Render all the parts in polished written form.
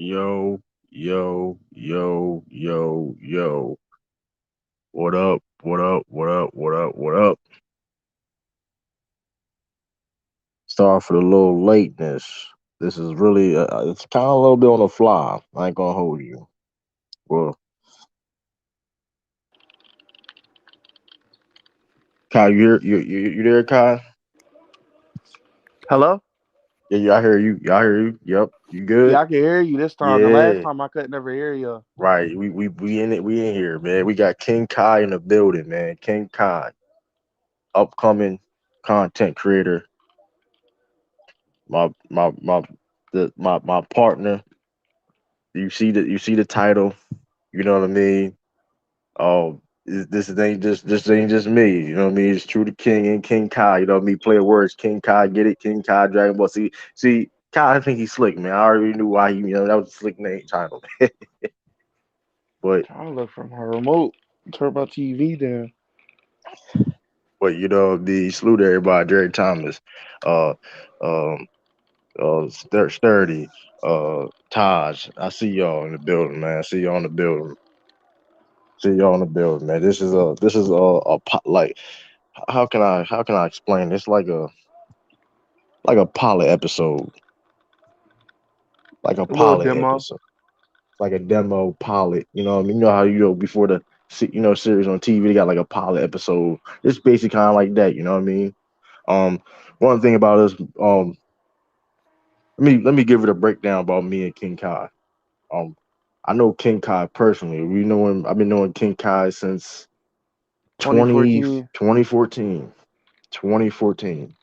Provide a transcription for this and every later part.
Yo, yo, yo, yo, yo. What up? What up? What up? What up? What up? Sorry for the little lateness. This is really, it's kind of a little bit on the fly. I ain't gonna hold you. Well, Kai, you there, Kai? Hello? Yeah, yeah, I hear you. Yeah, I hear you. Yep, you Yeah, good? I can hear you this time. The last Yeah, time I couldn't never hear you. right. We in it. We in here, man. We got King Kai in the building, man. King Kai, upcoming content creator. My partner. You see the title. You know what I mean. Oh, this ain't just me. You know what I mean. It's True the King and King Kai. You know what I mean. Play words. King Kai, get it. King Kai, Dragon Ball. See, Kai. I think he's slick, man. I already knew why he. That was a slick name title. but Trying to look from her remote. Turn my TV down. but the salute to everybody. Jerry Thomas, uh, um, Sturdy, Taj. I see y'all in the building, man. I see y'all in the building. See y'all in the building, man. Like how can I explain? It's like a pilot episode, like a A little pilot demo. episode, like a demo pilot. You know what I mean? You know how before the series on TV, they got like a pilot episode. It's basically kind of like that. You know what I mean? Um, one thing about us, let me give it a breakdown about me and King Kai. Um, I know King Kai personally. We know him. I've been knowing King Kai since 20 2014. 2014. 2014.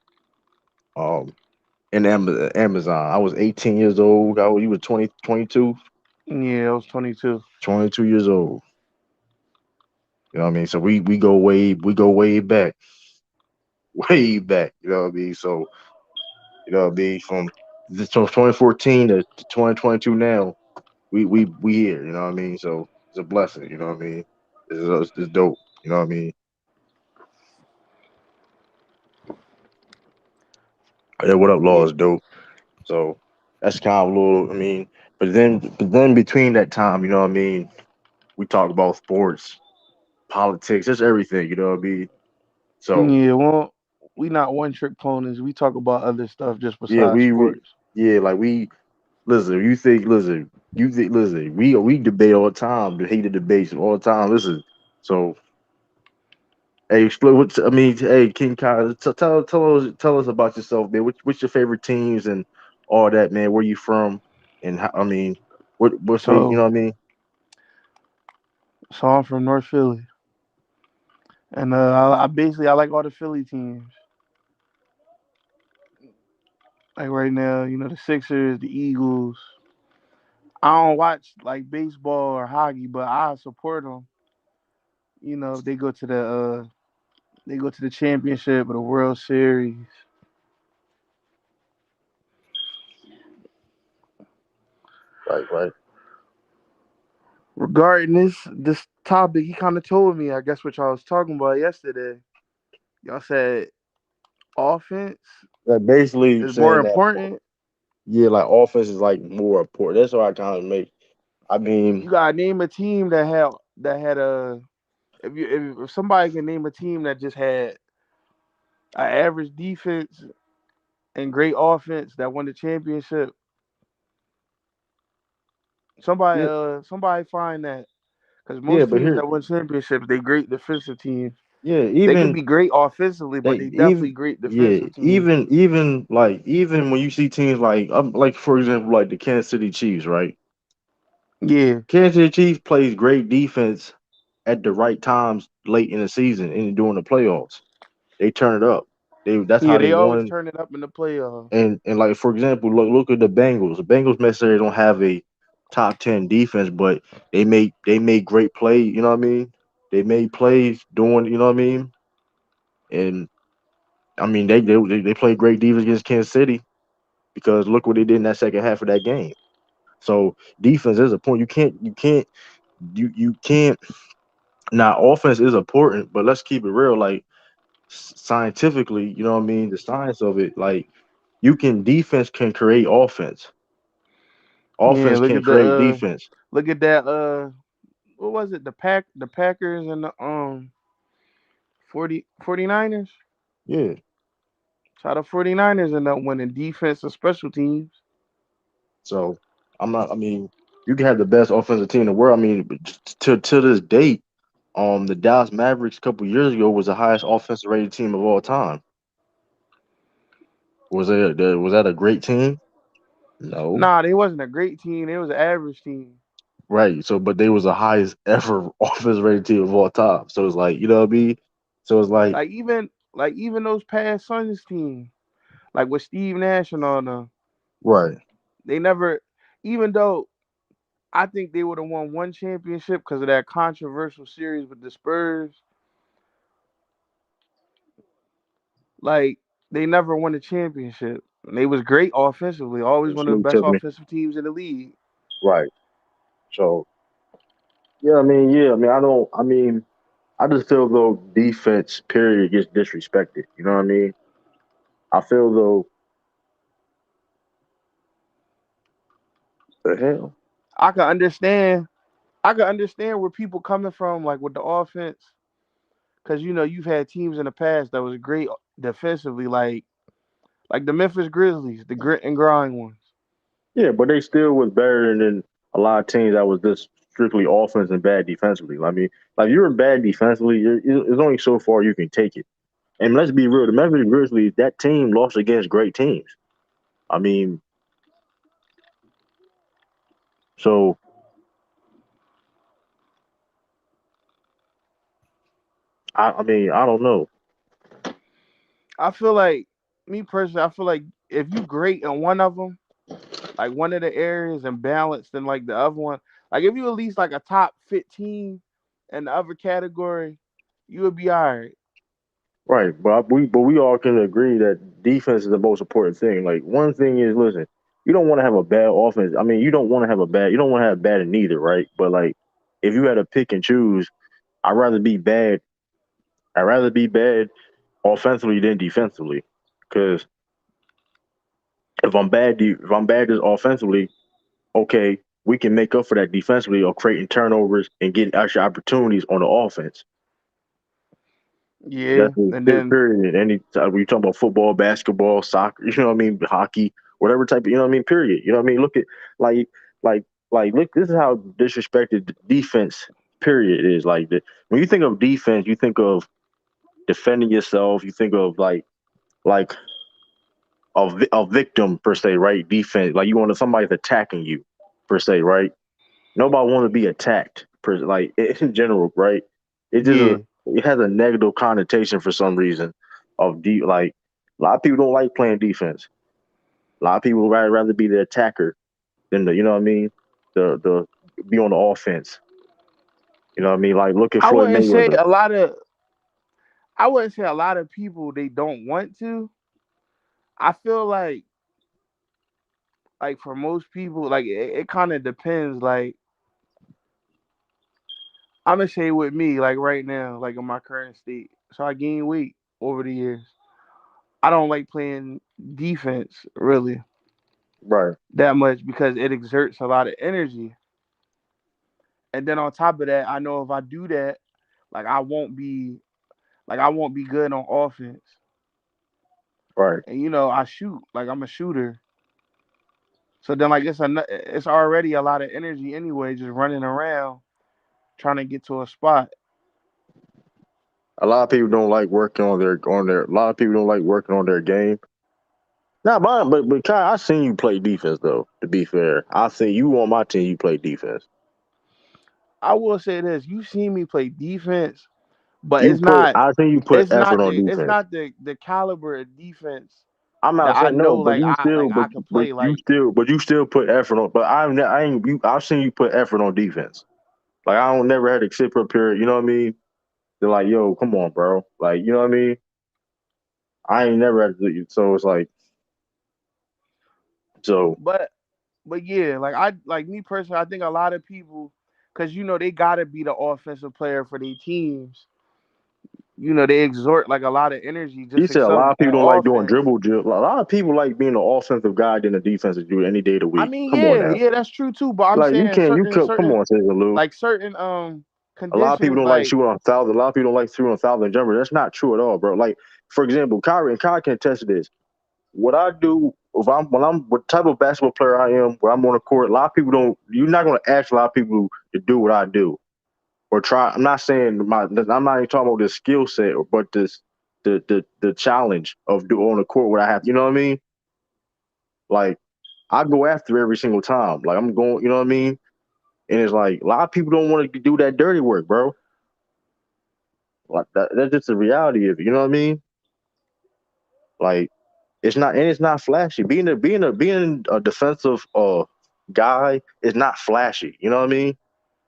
In Amazon. I was 18 years old. You were 20, 22, Yeah, I was 22. 22 years old. You know what I mean? So we go way back, way back. You know what I mean? So what I mean, from 2014 to 2022 now, we here. You know what I mean? So it's a blessing. You know what I mean? It's dope. You know what I mean? Yeah, what up, Law Yeah. is dope. So that's kind of a little. I mean, but then between that time, you know what I mean? We talk about sports, politics, just everything. You know what I mean? So Yeah, well, we not one trick ponies. We talk about other stuff just yeah, besides we sports. yeah, like we listen. You think, we debate all the time. The heated debates all the time. Listen, so hey, explain what I mean. Hey, King Kai, tell us about yourself, man. What's your favorite teams and all that, man? Where you from? And how, I mean, what's made you So, know what I mean? so I'm from North Philly, and I like all the Philly teams. Like right now, the Sixers, the Eagles. I don't watch like baseball or hockey, but I support them. If they go to the championship or the World Series. Right, right. Regarding this topic, he kind of told me, I guess, what y'all was talking about yesterday. Y'all said offense Like basically is more saying that, important. yeah, like offense is like more important. That's what I kind of make. I mean, You gotta name a team that had a if somebody can name a team that just had an average defense and great offense that won the championship. yeah, Somebody find that because yeah, most but teams here, that win championships they great defensive teams. yeah, They could even be great offensively, but they they even definitely great yeah, defensive teams. even when you see teams like for example like the Kansas City Chiefs, right? Yeah, Kansas City Chiefs plays great defense at the right times late in the season and during the playoffs. They turn it up. That's yeah, how they they always won. turn it up in the playoffs. And like for example, look at the Bengals. The Bengals necessarily don't have a top 10 defense, but they make great play. You know what I mean? They made plays doing. You know what I mean? And I mean they played great defense against Kansas City because look what they did in that second half of that game. So defense is a point. You can't. Now offense is important, but let's keep it real. Like scientifically, you know what I mean? The science of it, like defense can create offense. Yeah, Offense look can at create defense. that what was it? The Packers and the 49ers. Yeah. So the 49ers end up winning defense and special teams. So I'm not. I mean, you can have the best offensive team in the world. I mean, to this date, the Dallas Mavericks a couple years ago was the highest offensive rated team of all time. Was that a great team? No. Nah, they wasn't a great team. They was an average team. Right. So, but they was the highest ever offense rated team of all time. So it's like, you know what I mean? So it's like, Like even those past Suns team, like with Steve Nash and all them, right, they never. Even though I think they would have won one championship because of that controversial series with the Spurs, like they never won a championship. And they was great offensively, always one of the Smooth best Tiffany. offensive teams in the league. Right. So yeah, I mean, I just feel though defense period gets disrespected. You know what I mean? I feel though the hell. I can understand. I can understand where people coming from, like with the offense, because you've had teams in the past that was great defensively, like the Memphis Grizzlies, the grit and grind ones. Yeah, but they still was better than a lot of teams that was just strictly offense and bad defensively. I mean, like you're bad defensively, there's only so far you can take it. And let's be real, the Memphis Grizzlies, that team lost against great teams. I mean, so I mean, I don't know. I feel like me personally, I feel like if you great in one of them, like one of the areas and balanced in like the other one, like if you at least like a top 15 in the other category, you would be all right. Right, but we all can agree that defense is the most important thing. Like one thing is, listen, you don't want to have a bad offense. I mean, you don't want to have bad in neither, right? But like, if you had to pick and choose, I'd rather be bad. I'd rather be bad offensively than defensively. Because if I'm bad just offensively, okay, we can make up for that defensively or creating turnovers and getting extra opportunities on the offense. Yeah, That's the and then period. Any time we talk about football, basketball, soccer, you know what I mean, hockey, whatever type of, you know what I mean. Period. You know what I mean. Look at like like look. This is how disrespected defense. Period is like when you think of defense, you think of defending yourself. You think of like a victim per se, right? Defense, like you want somebody's attacking you per se, right? Nobody want to be attacked per like in general, right? yeah, It has a negative connotation for some reason of like a lot of people don't like playing defense. A lot of people would rather be the attacker than the you know what I mean, the be on the offense. You know what I mean? Like look at I Floyd wouldn't say Mayweather. a lot of I wouldn't say a lot of people they don't want to. I feel like for most people, like it kind of depends. Like I'm gonna say with me, like right now, like in my current state, so I gained weight over the years. I don't like playing defense really Right, that much because it exerts a lot of energy. And then on top of that, I know if I do that, like I won't be good on offense. right. And I shoot, like I'm a shooter. So then like it's already a lot of energy anyway, just running around trying to get to a spot. A lot of people don't like working on their. A lot of people don't like working on their game. Nah, but Kai, I seen you play defense though. To be fair, I seen you on my team. You play defense. I will say this: you see me play defense, but You put. I seen you put effort on it's defense. not the caliber of defense I'm that not I saying no, know but like you I still, like I could play like but you still put effort on. But I ain't. I've seen you put effort on defense. Like I don't never had a sit up period. You know what I mean? They're like, yo, come on, bro. Like you know what I mean? I ain't never had to. So it's like so. but yeah, like I like me personally, I think a lot of people because they gotta be the offensive player for their teams. they exert like a lot of energy He just said a lot excelling of people don't on like doing offense. dribble drill. A lot of people like being an offensive guy than a defensive dude any day of the I week. mean, Come on yeah, now. yeah, that's true too. But I'm Like you saying can't, you certain could, come certain on, Cesar Lou. like certain A lot of people conditions don't like like shooting on thousand. A lot of people don't like shooting on thousand jumper. That's not true at all, bro. Like for example, Kyrie can attest to this. What I do if I'm when I'm what type of basketball player I am, when I'm on the court, a lot of people don't. You're not going to ask a lot of people to do what I do or try. I'm not saying my. I'm not even talking about the skill set, but the challenge of do on the court what I have. You know what I mean? Like I go after every single time. Like I'm going. You know what I mean? And it's like a lot of people don't want to do that dirty work, bro. Like that's just the reality of it. You know what I mean? Like it's not flashy. Being a defensive guy is not flashy. You know what I mean?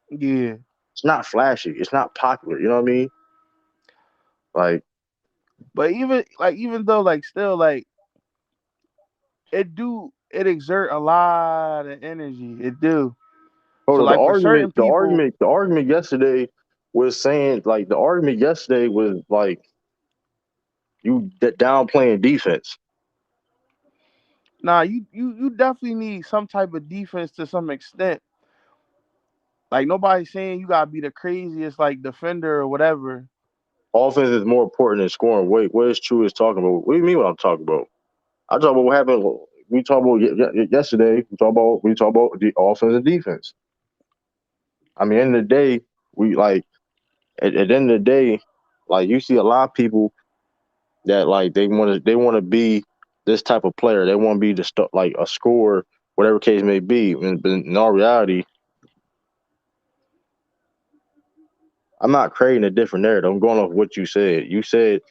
yeah. It's not flashy. It's not popular. You know what I mean? Like But even though like still like it exert a lot of energy. It do. hold So on, like for certain people, the argument yesterday was saying like the argument yesterday was like you downplaying defense. nah, you definitely need some type of defense to some extent. Like nobody's saying you gotta be the craziest like defender or whatever. Offense is more important than scoring. Wait, what is true is talking about? What do you mean what I'm talking about? I talk about what happened. We talked about yesterday. We talk about the offense and defense. I mean, end of the day, we like at the end of the day, like you see a lot of people that like they want to be this type of player. They want to be the like a scorer, whatever case may be. But in all reality, I'm not creating a different narrative. I'm going off what you said. You said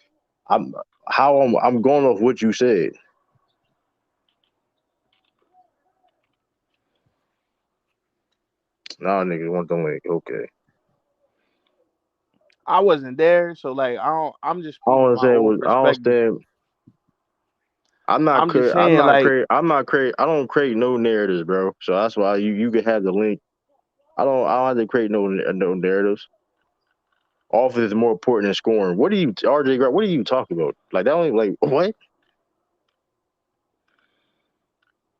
I'm I'm going off what you said. Nah, niggas want the link. Okay, I wasn't there, so like I'm just I speaking don't my understand. own I don't perspective. understand. I'm just saying like I'm not create. I don't create no narratives, bro. So that's why you can have the link. I don't have to create no narratives. Offense is more important than scoring. What are you, RJ? What are you talking about? Like that only like what?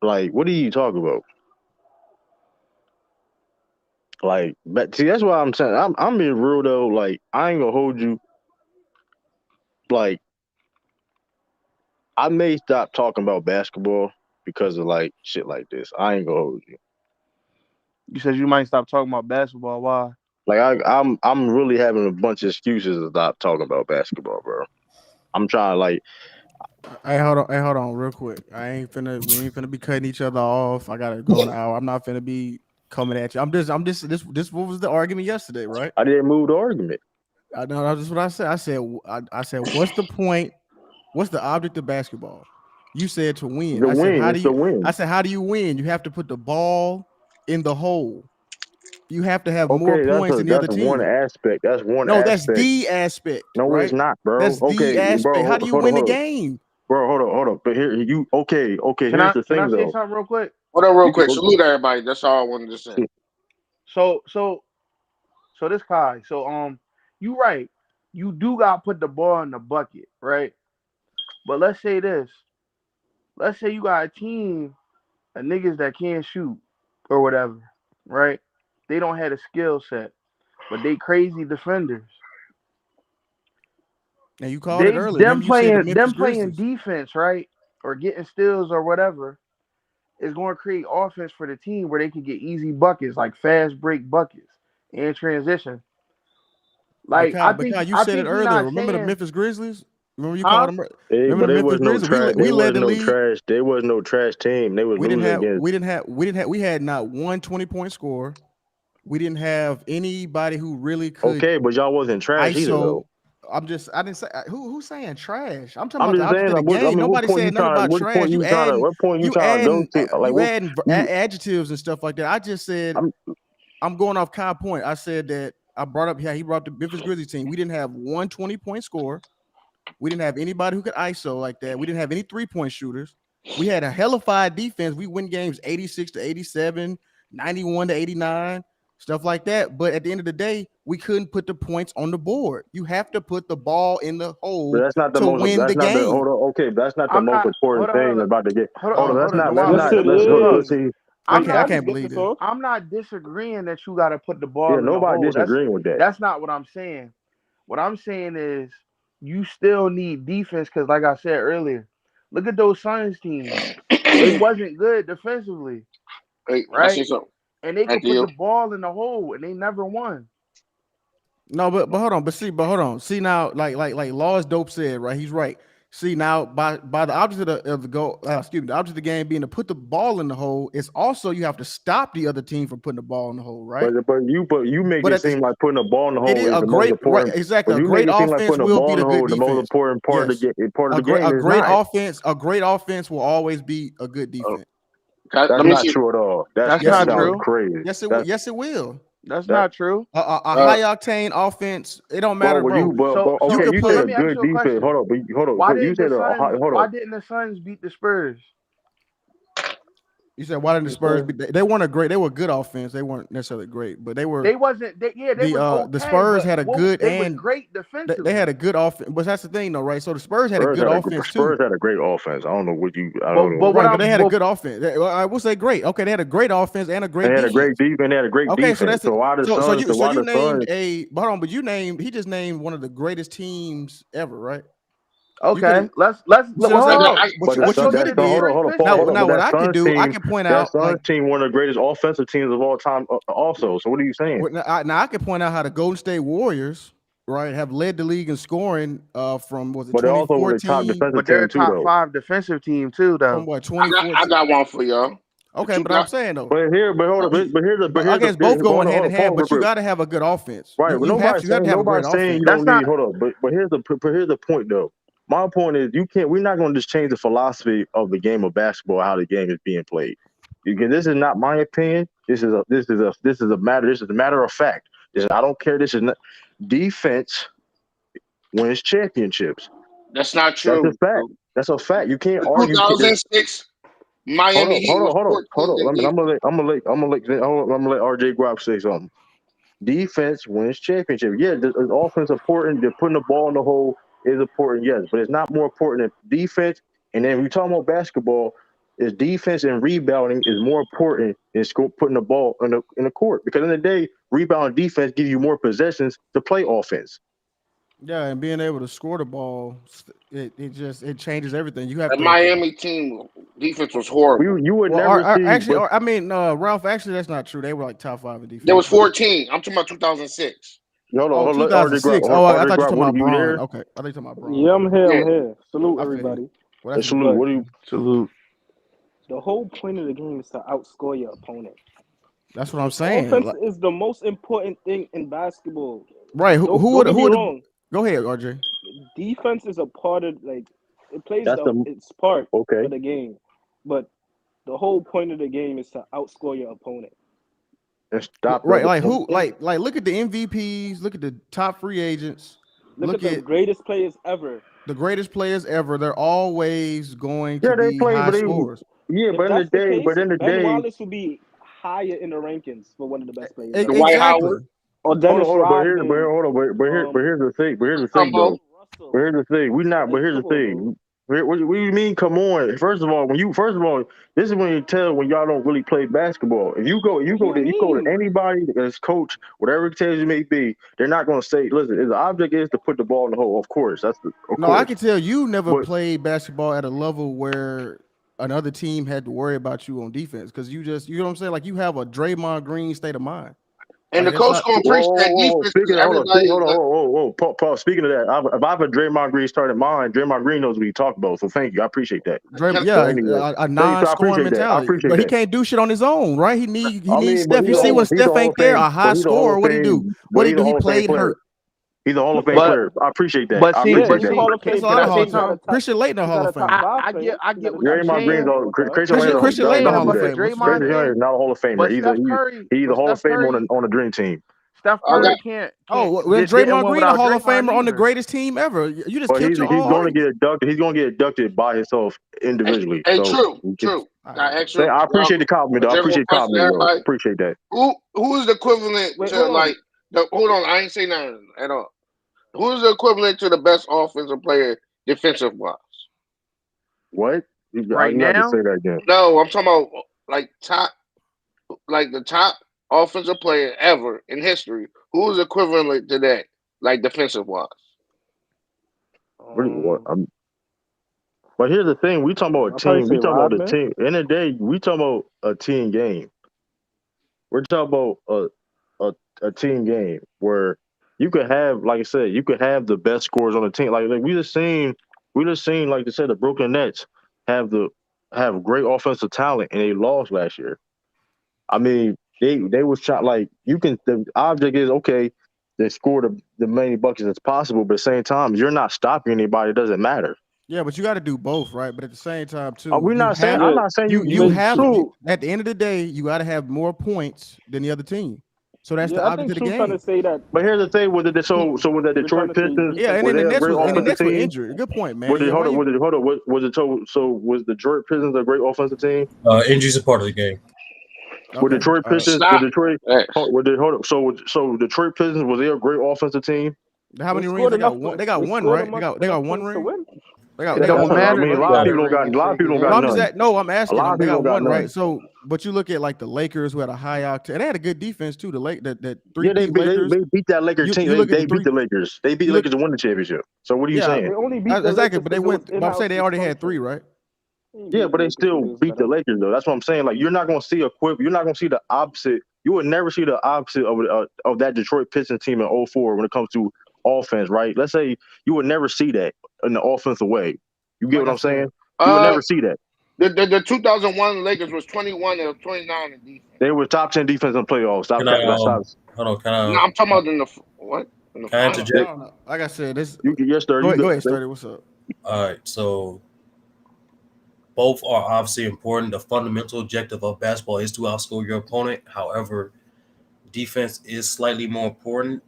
Like what are you talking about? Like, but see, that's why I'm saying I'm being real though. Like I ain't gonna hold you. Like I may stop talking about basketball because of like shit like this. I ain't gonna hold you. you said you might stop talking about basketball. Why? Like I'm really having a bunch of excuses to stop talking about basketball, bro. I'm trying like Hey, hold on, real quick. We ain't finna be cutting each other off. I gotta go an hour. I'm not finna be coming at you. This. What was the argument yesterday, right? I didn't move the argument. I know that's what I said. I said, what's the point? What's the object of basketball? You said to win. The win, it's the I win. said, how do you win? You have to put the ball in the hole. You have to have more Okay, points than the that's other one team. aspect. That's one No, that's aspect. the aspect, No, it's right? not, bro. That's the Okay, aspect. How bro, do you win the game? hold on. But here, okay. Can Here's I the can I thing, say though. something real quick? What up, real You can, quick? Salute everybody. That's all I wanted to say. So this Kai. So you right. You do got to put the ball in the bucket, right? But let's say this. Let's say you got a team of niggas that can't shoot or whatever, right? They don't have a skill set, but they crazy defenders. And you called it They earlier. them Remember, you said the playing Memphis them playing Grizzlies. defense, right? Or getting steals or whatever is going to create offense for the team where they can get easy buckets, like fast break buckets and transition. Like But Kyle, you I said it think we earlier. not Remember the saying, Memphis Grizzlies? Remember you called huh? them? hey, Remember but the they Memphis was no Grizzlies? trash. They We was led the no league. trash. They was no trash team. They was losing against. We had not one 20-point score. We didn't have anybody who really could Okay, but y'all wasn't trash either, ISO. though. I didn't say who's saying trash. I'm talking I'm about the just object saying. of the Like, game. what Nobody point you said nothing trying? about What point trash. you trying to? What point you trying to go to? Like, You what adding you? adjectives and stuff like that. I just said I'm I'm going off Kyle point. I said that I brought up. Yeah, he brought up the Memphis Grizzlies team. We didn't have one 20-point score. We didn't have anybody who could ISO like that. We didn't have any 3-point shooters. We had a hellified defense. We win games 86 to 87, 91 to 89. stuff like that. But at the end of the day, we couldn't put the points on the board. You have to put the ball in the But hole that's not the to most. win the That's not the. game. Hold on. Okay, but that's not the I'm most not. important thing about the game. Hold on. Let's Oh, not. Let's Dewan, Yes, not. it listen. Let's Look, let's is. see. I'm I not. Let can't me get believe this this. off. I'm not disagreeing that you got to put the Yeah, ball in the nobody hole. disagreeing with that. That's not what I'm saying. What I'm saying is you still need defense because, like I said earlier, look at those Suns teams. They Hey, wasn't good defensively, can I right? say something? And they could After put the you. ball in the hole, and they never won. No, but hold on. But hold on. See now, like Laws Dope said, right? He's right. See now, by the object of the goal, excuse me, the object of the game being to put the ball in the hole, it's also you have to stop the other team from putting the ball in the hole, right? But you make But it at seem the, like putting a ball in the it hole is is a the most great right, important. exactly. But A you make great it seem like offense putting a will ball beat in a the good hole is the most defense. important Yes, part of the game. a It's great not. offense, a great offense will always be a good defense. That's Let me not see. true at all. That's Yes, That it not sounds will. true. crazy. Yes, it will. That's Yes, it will. That's that. not true. A Uh, high octane offense, it don't Well, matter, well, you bro. but So You so okay, could you so said let put a me ask good you a defense. question. Hold on. Why You didn't the said Suns? hold Why on. didn't the Suns beat the Spurs? You said why didn't the Spurs Because be? They weren't a great. They were good offense. They weren't necessarily great, but they were They wasn't. They was the okay, Spurs but had a good they was and great they had defensively. a good offense. But that's the thing, though, right? So the Spurs had a good offense too, Spurs had a great offense. I don't know what you. I But don't but know. what right? But they I'm had a but good offense. I will say great. Okay, they had a great offense and a They great had a great defense. defense. They had a great Okay, so defense. that's it. So So why you the named Suns? a. But hold on, but you named. He just named one of the greatest teams ever, right? You could have. okay. Let's So, well, hold so I, on. I, But the Let's what you Sun, go could to that have the Sun, hold did on, three hold on, Paul, hold now. on. Pistons. Now But what that I could Suns do, I team, can point that out Suns like. team, one of the greatest offensive teams of all time. Also, so what are you saying? Now I can point out how the Golden State Warriors, right, have led the league in scoring from was it But they also were the top 2014 defensive But they're team a too, top though. five defensive team too, from though. what I 2014. got one for y'all. The Okay, but I'm 2000, saying though, But hold on, but I here's the guess both hold going on, hand hold in on, hand. Paul, But you got to have a good offense. right? But You have to have a great nobody's saying you offense. That's don't need. not. Hold on, but here's the point though. My point is you can't. We're not going to just change the philosophy of the game of basketball, how the game is being played. Because this is not my opinion. This is a matter of fact. I don't care. This is not defense wins championships. that's not That's a true. fact. That's a fact. You can't The argue. 2006 Miami Heat was Hold on. 14th in defense. I'm gonna let RJ Grop say something. Defense wins championship. Yeah, the offense is important. They're putting the ball in the hole is important, yes, but it's not more important than defense. And then when you talk about basketball, is defense and rebounding is more important than putting the ball in the court. Because in the day, rebound and defense give you more possessions to play offense. Yeah, and being able to score the ball, it changes everything. You have The to. Miami team defense was horrible. You would Well, never see, actually, but I mean, Ralph. Actually, that's not true. They were like top five in There defense, was but 14. I'm talking about 2006. oh, let RJ Grop. 2006. Oh, I RJ thought you were Grop, talking what are about you Braun. there? Okay, I thought you were talking about Braun. yeah, My I'm bad. here. Yeah. I'm here. Salute I feel you. everybody. Well, And that's salute. But What do you? Salute. the whole point of the game is to outscore your opponent. that's what I'm saying. Offense is the most important thing in basketball. Right? Don't get Who me would? wrong. Go ahead, RJ. Defense is a part of it plays That's the it's part okay. of the game, but the whole point of the game is to outscore your opponent. And stop the Right? other Like point. who? Like look at the MVPs. Look at the top free agents. Look at Look the at greatest players ever. the greatest players ever. They're always going to Yeah, they be play, high scorers. yeah, If that's the but case, in the Ben day, Wallace will be higher in the rankings for one of the best players The ever. White Exactly. Howard, Or Dennis hold on, Rodman. but here's the thing, though. Combo. But Russell. here's the thing, Like, here's the come on, bro. thing. What do you mean? Come on! First of all, this is when you tell when y'all don't really play basketball. If What do you you go to mean? anybody as coach, whatever it tells you may be, they're not going to say, "Listen, the object is to put the ball in the hole." Of course, of No, I course. can tell you never But played basketball at a level where another team had to worry about you on defense because you know what I'm saying. Like you have a Draymond Green state of mind. And Like the that's coach not gonna preach that defense Speaking because of, everybody. Paul. Speaking of that, if I have a Draymond Green starting mine, Draymond Green knows what he talked about. So thank you, I appreciate that. Draymond. Can, So Yeah, anyway, a thank you. So non-scoring I mentality, appreciate but he that. can't do shit on his own, right? He I needs mean, but Steph. You see when he's a Steph Hall ain't of there, Fame, a high scorer. What do he do? What do he He's a do? He Hall of Fame played player. hurt. He's a Hall of Fame But player. I appreciate that. but I see Yeah, appreciate but he's a that. see Hall of There's Fame a lot can of I player. Hall say of He's not Fame. a something? top. Christian Laettner, He's Hall not of a top Famer. five player. I He's not get a what you're top Draymond five Green's saying. player all, all time. Christian Laettner is Christian not Laettner, gonna Hall do Yeah, of that. but Famer. So, Draymond Christian Laettner can't. is not a Hall of Famer. But Steph Curry, He's a but Hall of Steph Famer Curry, on a dream team. Steph I got Curry can't oh, well, didn't Draymond win Green, a without Hall of Draymond Famer on the either. greatest team ever. You just But killed your he's whole going to argument. get inducted. He's going to get inducted by himself hey, individually. hey, So true, you can, true. All Got right. extra. I appreciate the compliment, A though. I general appreciate the question to compliment, though. everybody. Appreciate that. Who is the equivalent Wait, to hold on. like the? Hold on, I ain't say nothing at all. Who is the equivalent to the best offensive player defensive wise? What? Right You got to now, say that again. No, I'm talking about like top, like the top offensive player ever in history. Who is equivalent to that, like defensive wise? What? But here's the thing: we talking about a I'll probably team. say We talking about the Rodman. team. In the day, we talking about a team game. We're talking about a team game where you could have, like I said, you could have the best scores on the team. Like we just seen, like I said, the Brooklyn Nets have great offensive talent and they lost last year. I mean, they was shot like you can. The object is okay. They score the many buckets as possible, but at the same time, you're not stopping anybody. It doesn't matter. Yeah, but you got to do both, right? But at the same time, too, We're you not saying. have I'm Yeah, not saying you but have true. at the end of the day, you got to have more points than the other team. So that's the Yeah, I object think of the True trying to game. say that But here's the thing: was it he so? Was that we're trying Detroit to say Pistons? Yeah, and defensive. then Were the they a Nets great was and the offensive Nets were team? injured. Good point, man. Was it Yeah, why hold on? you? Was it hold on? Was it so? Was Detroit Pistons a great offensive team? Injuries are part of the game. Were Okay, Detroit all right. Pistons? Were Stop. Detroit? Yes. Were they, hold up. So Detroit Pistons was they a great offensive team? How They many rings scored they got? enough. One. They got They one, scored right? enough They got enough one points to ring. win. They It it got don't don't. one I ring, matter mean, a if right? they lot of got a people don't got. A ring. lot of Shit, people it don't ain't got No, I'm matter. just none. at no. I'm A asking lot them. of They people don't got got one, none. right? So, but you look at like the Lakers who had a high octane, and they had a good defense too. The three Yeah, Peat Lakers. they beat that Lakers team. You look at the They beat three. the Lakers. They beat the You look. Lakers to win the championship. So what are you Yeah, saying? They only beat the exactly. Lakers But they because it was went. But I'm saying in-house they already had three, dysfunction. right? They ain't Yeah, beat but the they Lakers because still it was beat the better. Lakers though. That's what I'm saying. Like you're not gonna see a quip. You're not gonna see the opposite. You would never see the opposite of that Detroit Pistons team in '04 when it comes to offense, right? Let's say you would never see that in the offensive way. You get Like what I I'm said, saying? You would Uh, never see that. the 2001 Lakers was 21 and 29 in defense. They were top 10 defense in the playoffs. Stop Can I cap. Let's stop. hold on? No, I'm talking about in the what in the Can I final. I They, interject? don't know. Like I said, this. you yes, sir. You Go go. ahead, Sturdy. What's up? All right, so both are obviously important. The fundamental objective of basketball is to outscore your opponent. However, defense is slightly more important,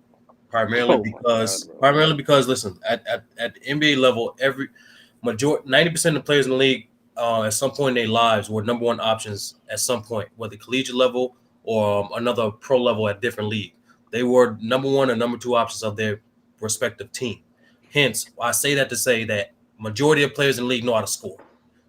Oh my god, bro. primarily because listen, at the NBA level, every majority 90% of the players in the league at some point in their lives were number one options at some point, whether collegiate level or another pro level at different league. They were number one or number two options of their respective team. Hence, I say that to say that majority of players in the league know how to score.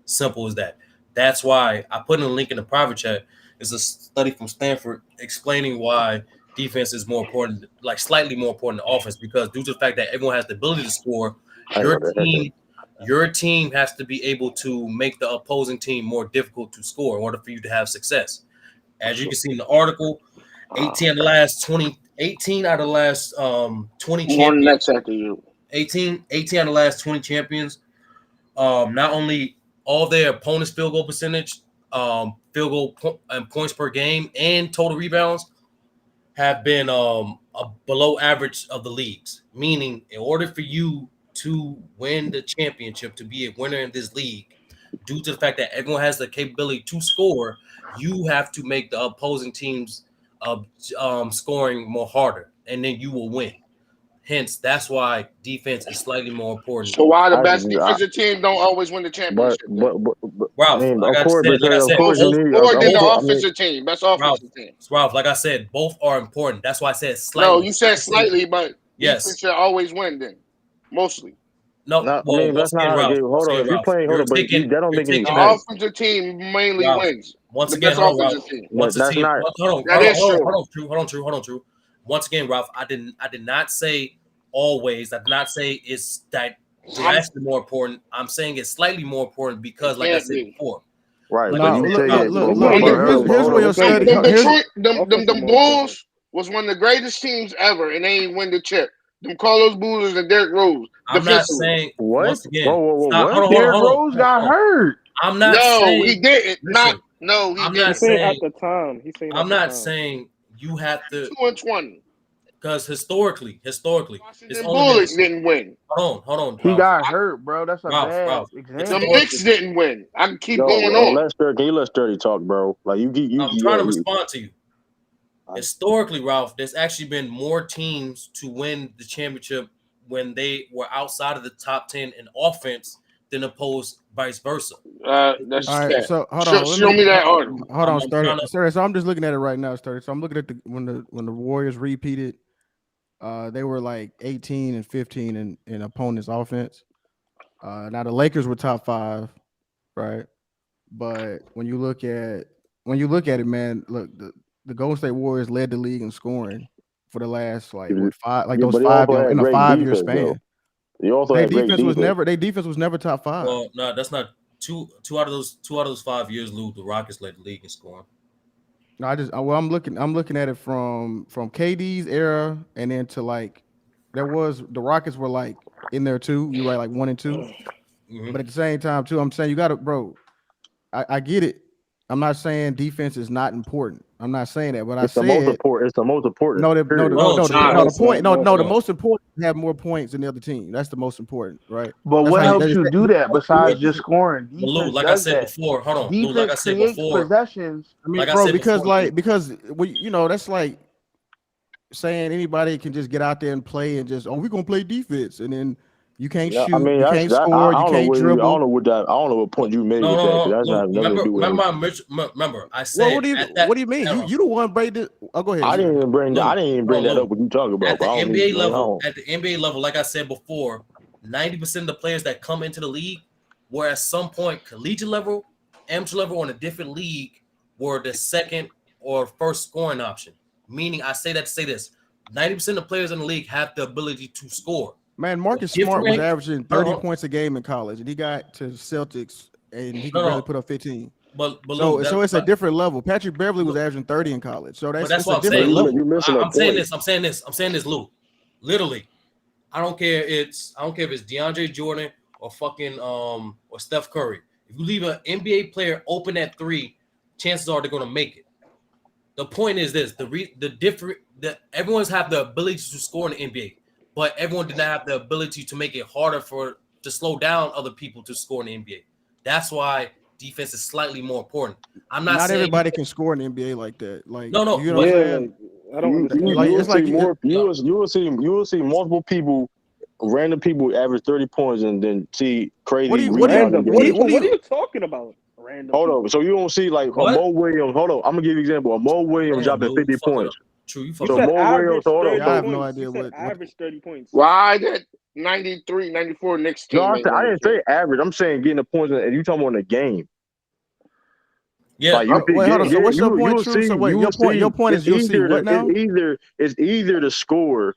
Simple as that. That's why I put in a link in the private chat. It's a study from Stanford explaining why defense is more important, like slightly more important than offense, because due to the fact that everyone has the ability to score, I ain't your know that. team, your team has to be able to make the opposing team more difficult to score in order for you to have success. As you can see in the article, 18 out of the last 20 I'm on champions, next after you. 18 out of the last 20 champions, not only all their opponents' field goal percentage, field goal and points per game, and total rebounds have been below average of the leagues. Meaning, in order for you to win the championship, to be a winner in this league, due to the fact that everyone has the capability to score, you have to make the opposing teams scoring more harder, and then you will win. Hence, that's why defense is slightly more important. So why the best I defensive team don't always win the championship then? I Ralph, mean, like I said, of course you both, need. More than the both, I mean, offensive team, best Ralph, offensive team. Ralph, like I said, both are important. That's why I said No, slightly. you said I say slightly, but defense yes. should always win then. Mostly. No, not. I well, mean, that's not how the game. Hold on. If you playing, hold on, but that don't You're make any The taking that, sense. offensive team mainly Ralph. wins. Once The again, best hold on, offensive Ralph. team. Once But a that's team, not That is true. hold on, True. Once again, Ralph, I did not say always. I did not say it's I'm, drastically more important. I'm saying it's slightly more important it because, like I can't said be. before, right. like But I No, you said, look, say look, Ralph. it. look, It's look, not look. different. Here's Hold where on. your It's not study. Them different. Here's Detroit, them Offense is more important. Bulls was one of the greatest teams ever, and they ain't win the chip. Them Carlos Boozers and Derrick Rose I'm not defensively. saying What? once again. Stop. What? Derrick Rose got Hold on. hurt. I'm not No, he saying. didn't. Listen, No, he I'm not He's didn't. saying at saying. the time. He's saying I'm at the not time. saying you have to 2-20. because historically, it's Washington only been Bullets didn't win. he Ralph, got hurt, bro. That's a bad The example. Knicks Historically, didn't win. I can keep going Yo, on. let Sturdy. Can you let Sturdy talk, bro? Like I'm trying to you respond to you. Historically, Ralph, there's actually been more teams to win the championship when they were outside of the top 10 in offense than opposed vice versa. That's All right, cat. so hold on. Let Show me me that article. hold on, I'm trying Sturdy. to. Sturdy. So I'm just looking at it right now, Sturdy. So I'm looking at when the Warriors repeated. They were like 18 and 15 in opponents' offense. Now the Lakers were top 5, right? But when you look at it, man, look, the Golden State Warriors led the league in scoring for the last like what 5 like Yeah, those but they also 5 had in a great 5-year defense though. span. They also Their had great defense was defense. never top 5. Well, no, that's not two out of those 5 years. Lou, the Rockets led the league in scoring. No, I'm looking at it from KD's era and then to like there was the Rockets were like in there too. You're right, like 1 and 2. Mm-hmm. But at the same time too, I'm saying you got to, bro. I get it. I'm not saying defense is not important. I'm not saying that, but I It's the most said important. It's the most important. no, Period. No, true. the It's point, not. No, it's the not. most important is to have more points than the other team. That's the most important, right? But That's what how you. helps you do that besides just scoring? But Lou, Defense like I does said that. before, hold on, Lou. Like Defense I said creates before, possessions. I mean, like I bro, said before, because that's like saying anybody can just get out there and play and just we're gonna play defense and then you can't Yeah, I shoot, mean you that's can't that. score, I you don't know can't what I dribble. don't know what point you made no, with no, that because no, that's Lou. not nothing to do with anything. Remember, I Well, said at that what do you mean? era, You the one break it. Oh, go ahead. I didn't even bring Lou, that Lou, up. What you talking about? at the But I don't need. NBA Man, I level, don't. like I said before, 90% of the players that come into the league were at some point collegiate level, amateur level, or in a different league were the second or first scoring option. Meaning, I say that to say this: 90% of players in the league have the ability to score. Man, The Marcus Smart was different, averaging hold 30 on, points a game in college, and he got to Celtics, and he could barely no, put up 15. but Lou, So it's a different level. Patrick Beverly was averaging 30 in college, so but that's that's it's a what I'm But different saying, Lou. level. you missing a I'm saying point. this. I'm saying this, Lou. Literally, I don't care. I don't care if it's DeAndre Jordan or fucking or Steph Curry. If you leave an NBA player open at 3, chances are they're gonna make it. The point is this: everyone's have the ability to score in the NBA, but everyone did not have the ability to make it harder to slow down other people to score in the NBA. That's why defense is slightly more important. I'm not Not saying everybody can score in the NBA like that. Like no, you know what but I'm Yeah, saying? like I don't understand Like You that. will it's see like more. no, You will see multiple people, random people average 30 points and then see crazy rebounding Random games. people. What are you talking about? Random Hold on. people. So you don't see like a what? Mo Williams. Hold on. I'm gonna give you an example. A Mo Williams Damn, dropping Lou, you 50 fucking up. points. True, you He So fucking up. said Mo Williams. average So hold on. 30 yeah, I So have no points. He idea said what average 30 points. Why that 93, 94 Knicks no, team ain't I win the didn't say shit? average. I'm saying getting the points, and you talking about in the game. Yeah, Like you see, wait, hold on. So what's your you point, will True? see, So wait, your point is you'll see what now? it's either to score.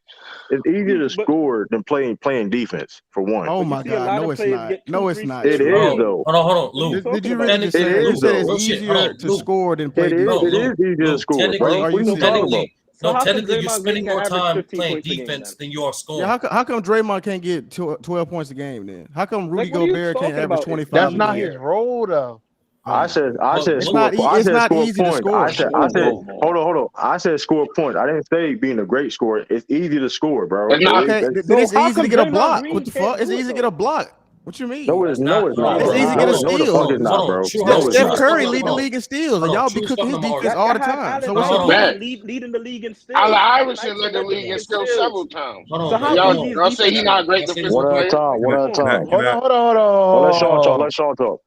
It's easier to But score than playing defense for one. Oh but you my see a God, lot no, of it's players not. get two, No, it's three not, It steals a True. is hold game. though. on, What are you Lou. Did talking you really about? just It say you is said though. it's Real shit. Hold easier on, to Lou. score than play It is. No, It defense? is Lou. easier to Lou. score, Are bro. you, Technically, are What you are you talking serious? about? So how come technically, you're Draymond Green spending can more average time 15 playing points a game defense then? than you are Yeah, scoring. how come Draymond can't get 12 points a game then? How come Like, Rudy what are you Gobert can't talking average about? 25 That's a not game? his role though. I But said but It's Lou, not I it's said not score easy to points. score. I said hold on. I said score points. I didn't say being a great scorer. It's easy to score, bro. It's not. Okay, then So it's how easy to come get a Draymond block. What Green the can't fuck? It's do it easy to get a though? block. What you no, mean? it's that's no, not. it's Hold on, not, It's hold bro. on, easy to hold get a on, No, the steal. fuck is hold not, on. bro. True, hold Man, No, on. it's True Steph not. was talking Curry about. lead the league in steals, and Hold on. y'all True be was cooking talking his about defense Arsenal. Y'all, all y'all the had time. So Allen what's Hold your on, hold on. point? Iverson Matt, leading the league in Allen steals. Iverson Nights led and the led the league league in in steals steals. several times. Hold So on, how hold come on. these Y'all say defense he Can not a players? great I say this One real defensive at a quick? player. time. One Come at a on, time. man. Hold on, hold on, hold Well, let Sean talk. on. Let Sean talk.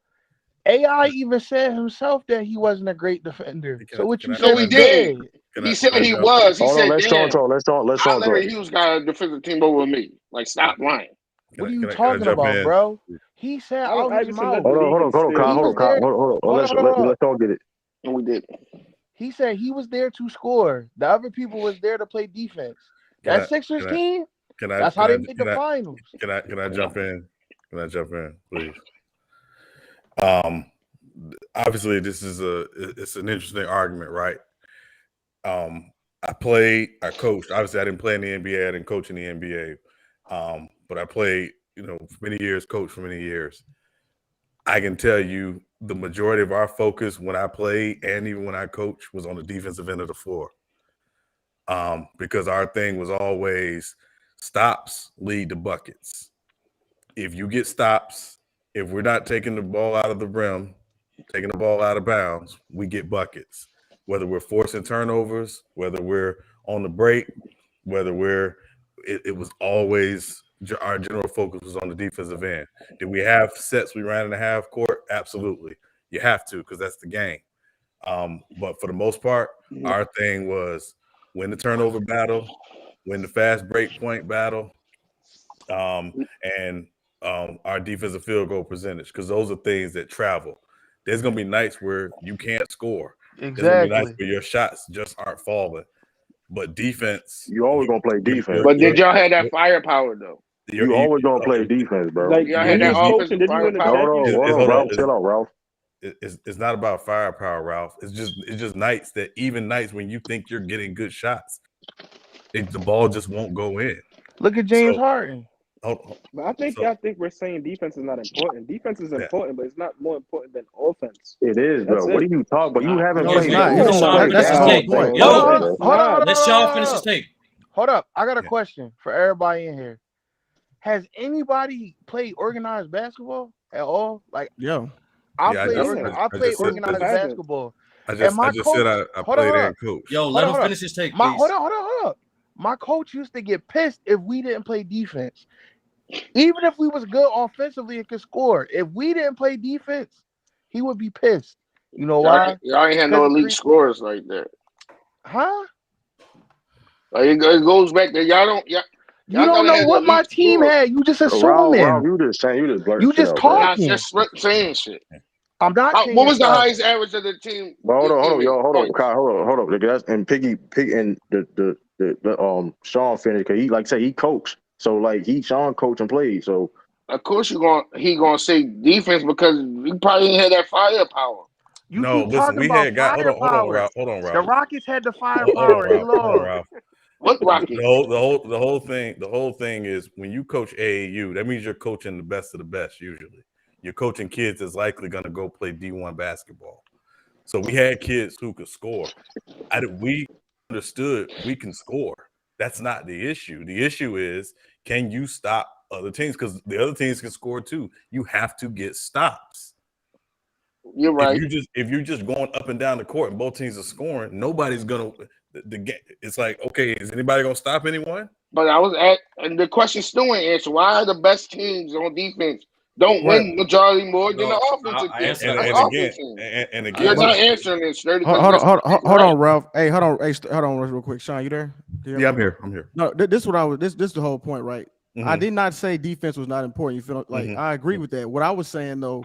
AI even said himself that he wasn't a great defender. So what you No, said he is did. dead. He said he was. He Hold on. said, Let Sean "Damn, talk. Let Sean talk. Larry Hughes got a defensive team over me." Like, stop lying. What are you talking about, bro? He said Allen out his Iverson led the mouth. league in Hold on, Kyle. He steals, Hold on, was man. Kyle. there. Hold on. Hold on, hold on. Let Sean get it. And we did. He said he was there to score. The other people was there to play defense. That Sixers team, that's how they made the finals. Can I jump in? Can I jump in, please? Obviously, it's an interesting argument, right? I coached. Obviously, I didn't play in the NBA. I didn't coach in the NBA, but I played, for many years, coached for many years. I can tell you the majority of our focus when I played and even when I coached was on the defensive end of the floor, because our thing was always stops lead to buckets. If you get stops, if we're not taking the ball out of the rim, taking the ball out of bounds, we get buckets. Whether we're forcing turnovers, whether we're on the break, whether it was always our general focus was on the defensive end. Did we have sets we ran in the half court? Absolutely. You have to, because that's the game. But for the most part, our thing was win the turnover battle, win the fast break point battle, and our defensive field goal percentage, because those are things that travel. There's going to be nights where you can't score. There's going to be nights Exactly. where your shots just aren't falling. But defense, You always gonna play defense. But did y'all have that firepower though? You always gonna play defense, bro. Like Y'all when had he that was offensive coaching, did he win a firepower. championship? Hold on, Ralph. Chill out, Ralph. It's not about firepower, Ralph. It's just nights that even nights when you think you're getting good shots, the ball just won't go in. Look at James Harden. But I think we're saying defense is not important. Defense is important, but it's not more important than offense. It is, bro. What are you talking about? You haven't No, it's played. not. You That's don't play his whole basketball, point. bro. Hold on. Let Sean finish his tape. Hold up. I got a question for everybody in here. Has anybody played organized basketball at all? Like, I played organized basketball. I just said I played and coached. Yo, let him finish his tape, please. Hold on. My coach used to get pissed if we didn't play defense. Even if we was good offensively and could score, if we didn't play defense, he would be pissed. You know why? Y'all ain't had no elite scorers like that. Huh? Like it goes back to y'all don't. You don't know what my team had. You just assuming. Ralph, you just saying. You just blurt. You just talking. I'm just saying shit. I'm not saying. What was the highest average of the team? But hold on, Kyle, hold on. That's and the Sean finished because he like say he coached. So like Sean coached and played. So of course he gonna say defense because he probably ain't had that firepower. Listen, we had got hold on, Ralph. The Rockets had the firepower. They lost. What Rockets? The whole thing is when you coach AAU, that means you're coaching the best of the best. Usually, you're coaching kids that's likely going to go play D1 basketball. So we had kids who could score. We understood we can score. That's not the issue. The issue is, can you stop other teams? Because the other teams can score too. You have to get stops. You're right. If you're just going up and down the court and both teams are scoring, nobody's gonna. The game. It's like, okay, is anybody gonna stop anyone? But and the question still ain't answered. Why are the best teams on defense don't win majority more than the offensive teams? And again, you're not answering this. Hold on, Ralph. Hold on, real quick. Sean, you there? Yeah, I'm here. No, this is the whole point, right? Mm-hmm. I did not say defense was not important. You feel like I agree with that. What I was saying though,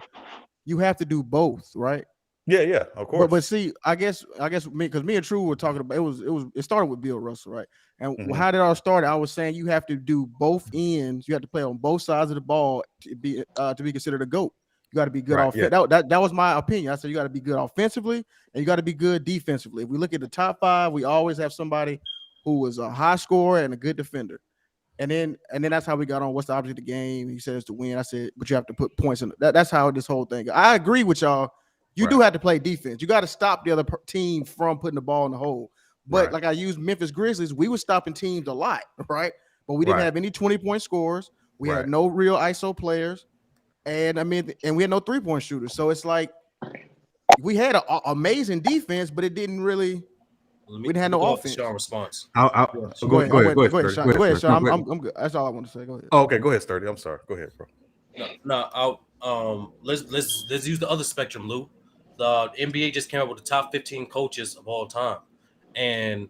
you have to do both, right? Yeah, of course. But see, I guess because me and True were talking about it started with Bill Russell, right? And how did it all start? I was saying you have to do both ends. You have to play on both sides of the ball to be considered a GOAT. You got to be good offensively. That was my opinion. I said you got to be good offensively and you got to be good defensively. If we look at the top five, we always have somebody who was a high scorer and a good defender. And then that's how we got on what's the object of the game. He says to win. I said, but you have to put points in. That's how this whole thing. I agree with y'all. You do have to play defense. You got to stop the other team from putting the ball in the hole. But like I used Memphis Grizzlies, we were stopping teams a lot, right? But we didn't have any 20-point scorers. We had no real ISO players, and we had no 3-point shooters. So it's like we had an amazing defense, but it didn't really. We didn't have no offense. Sean response. Go ahead, Sean. Go ahead, Sean. I'm good. That's all I want to say. Go ahead. Oh, okay, go ahead, Sturdy. I'm sorry. Go ahead, bro. Let's use the other spectrum, Lou. The NBA just came up with the top 15 coaches of all time, and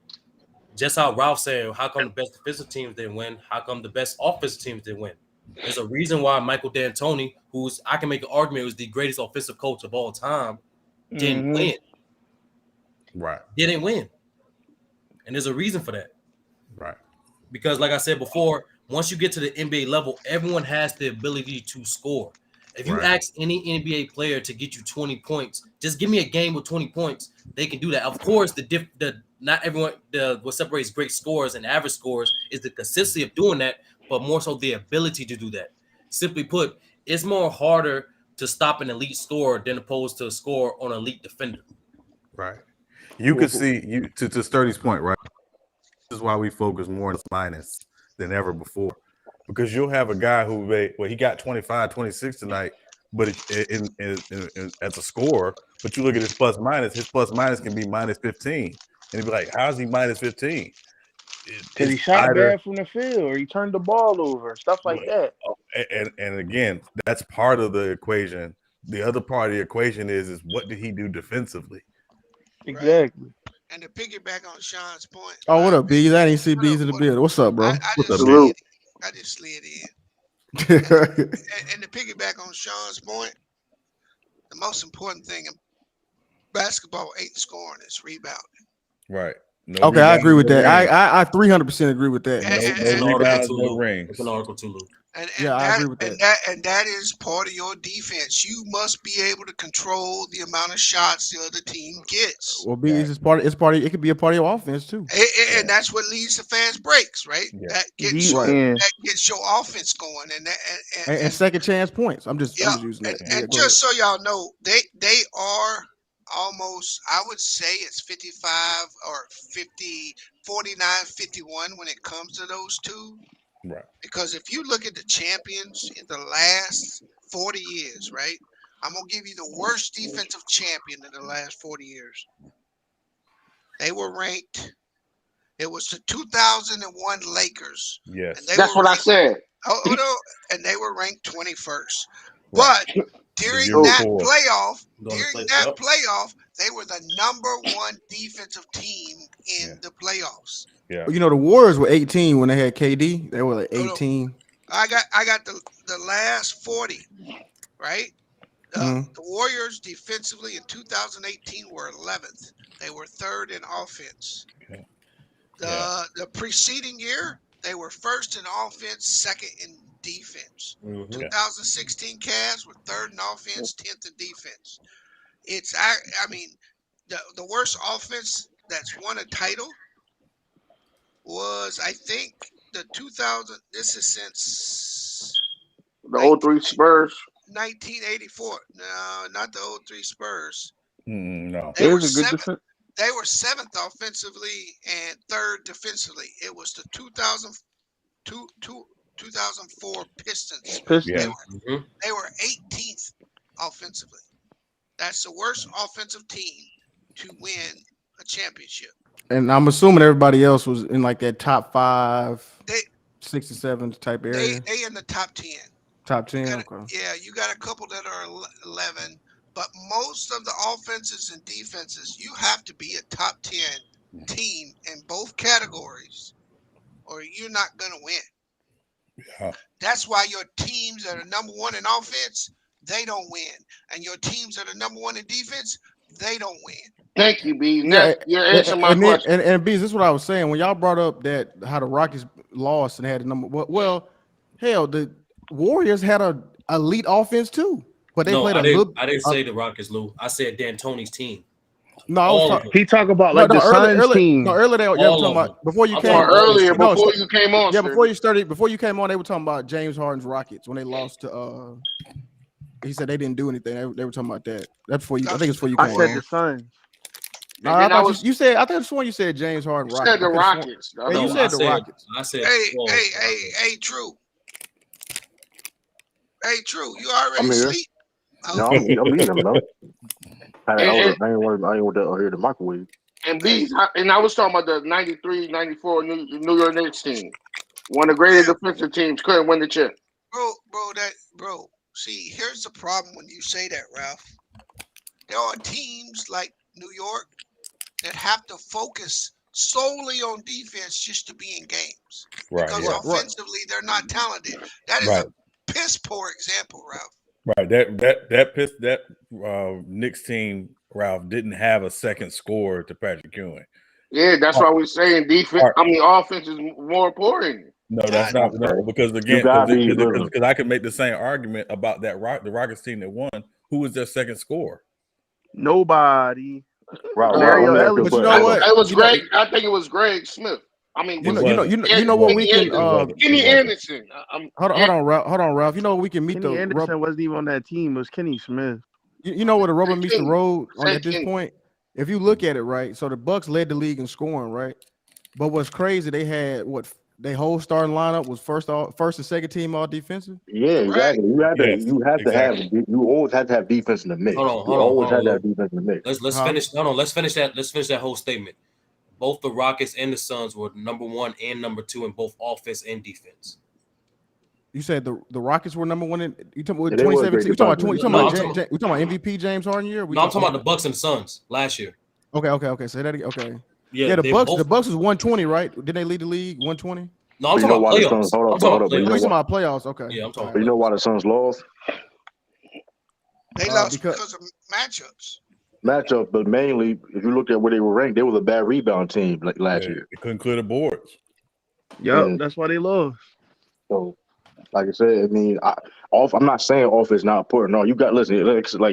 just how Ralph saying, how come the best defensive teams didn't win? How come the best offensive teams didn't win? There's a reason why Michael D'Antoni, who's I can make an argument was the greatest offensive coach of all time, didn't win. Right. Didn't win. And there's a reason for that. Right. Because like I said before, once you get to the NBA level, everyone has the ability to score. If you ask any NBA player to get you 20 points, just give me a game with 20 points, they can do that. Of course, not everyone what separates great scorers and average scorers is the consistency of doing that, but more so the ability to do that. Simply put, it's more harder to stop an elite scorer than opposed to score on an elite defender. Right. You could see to Sturdy's point, right? This is why we focus more on the minus than ever before. Because you'll have a guy who he got 25, 26 tonight, but as a scorer, but you look at his plus minus can be minus 15. And he'd be like, how's he minus 15? Because he shot bad from the field, or he turned the ball over, stuff like that. And again, that's part of the equation. The other part of the equation is what did he do defensively? Exactly. Right. And to piggyback on Sean's point, Oh, what up, Bees? I didn't see Bees in the building. What's up, bro? I What's up, just slid in. B? And to piggyback on Sean's point, the most important thing in basketball ain't scoring, it's rebounding. Right. No Okay, I rebounds, agree with no that. ring. I 300% agree with that. No rebounds, no rings. It's an article too, Lou. Yeah, I agree with that. And that is part of your defense. You must be able to control the amount of shots the other team gets. Well, B is part of it could be a part of your offense too. And that's what leads to fast breaks, right? Yeah. That gets your offense going, and second chance points. I'm just using that. And just so y'all know, they are almost, I would say it's 55 or 50, 49, 51 when it comes to those two. Right. Because if you look at the champions in the last 40 years, right? I'm going to give you the worst defensive champion in the last 40 years. They were ranked. It was the 2001 Lakers. Yes. That's what I said. Oh, no. And they were ranked 21st. Right. But during that playoff, they were the #1 defensive team in the playoffs. Yeah. Well, the Warriors were 18 when they had KD. They were like 18. I got the last 40, right? The Warriors defensively in 2018 were 11th. They were 3rd in offense. Okay. The preceding year, they were 1st in offense, 2nd in defense. 2016 Cavs were 3rd in offense, 10th in defense. The worst offense that's won a title was, I think, the 2000. This is since the 03 Spurs. 1984. No, not the 03 Spurs. No. They were 7th. They were 7th offensively and 3rd defensively. It was the 2004 Pistons. Yeah. They were 18th offensively. That's the worst offensive team to win a championship. And I'm assuming everybody else was in like that top 5, 67 type area. They in the top 10. Top 10. Okay. Yeah, you got a couple that are 11, but most of the offenses and defenses, you have to be a top 10 team in both categories, or you're not gonna win. Yeah. That's why your teams that are #1 in offense, they don't win, and your teams that are #1 in defense, they don't win. Thank you, B. Yeah, you're answering my question. And B, this is what I was saying when y'all brought up that how the Rockets lost and had the number. Well, hell, the Warriors had a elite offense too, but they played I didn't say the Rockets, Lou. I said D'Antoni's team. No, he talked about like the Suns team. No, earlier they were talking about before you came earlier before you came on. Yeah, before you came on, they were talking about James Harden's Rockets when they lost to. He said they didn't do anything. They were talking about that. That's before you. I think it's before you came on. I said the Suns. No, I thought you said. I think it's when you said James Harden. You said the Rockets. You said the Rockets. I said. Hey, True. Hey, True. You already sleep? No, I'm eating them though. I ain't with the microwave. And I was talking about the 93, 94 New York Knicks team. One of the greatest defensive teams, couldn't win the chip. Bro. See, here's the problem when you say that, Ralph. There are teams like New York that have to focus solely on defense just to be in games. Right. Because offensively, they're not talented. That is a piss poor example, Ralph. Right. That Knicks team, Ralph, didn't have a second scorer to Patrick Ewing. Yeah, that's why we're saying defense. Offense is more important. No, that's not because again, because I could make the same argument about the Rockets team that won. Who was their second scorer? Nobody. Right. But you know what? It was Greg. I think it was Greg Smith. I mean, you know what we can. Kenny Anderson. Hold on, Ralph. You know what we can meet Kenny the. Anderson wasn't even on that team. It was Kenny Smith. You know where the rubber meets the road at this point. If you look at it, right. So the Bucks led the league in scoring, right. But what's crazy, they had their whole starting lineup was first and second team all defensive. Yeah, exactly. You always have to have defense in the mix. Hold on. Defense in the mix. Let's finish. Hold on. Let's finish that whole statement. both the Rockets and the Suns were number 1 and number 2 in both offense and defense. You said the Rockets were number 1 in you talking about Yeah, they was great 2017? You talking about defensively. you talking No, about I'm talking, we talking about MVP James Harden year? no, I'm talking about the Bucks and the Suns last year. Okay. Say that again. Okay. Yeah, Yeah, the they Bucks both. was 120, right? Didn't they lead the league 120? No, I'm But you talking know about why the Suns? playoffs. Hold I'm up, talking hold about up. But Oh, you you know talking playoffs. what? about playoffs? Okay. Yeah, I'm talking All about But you know playoffs. why the Suns lost? They lost because because of matchups. Matchup, but mainly if you look at where they were ranked, they was a bad rebound team like last Yeah, year. they couldn't clear the boards. Yep, And that's why they lost. so, like I said, I mean, I'm not saying offense not important. No, you got listen,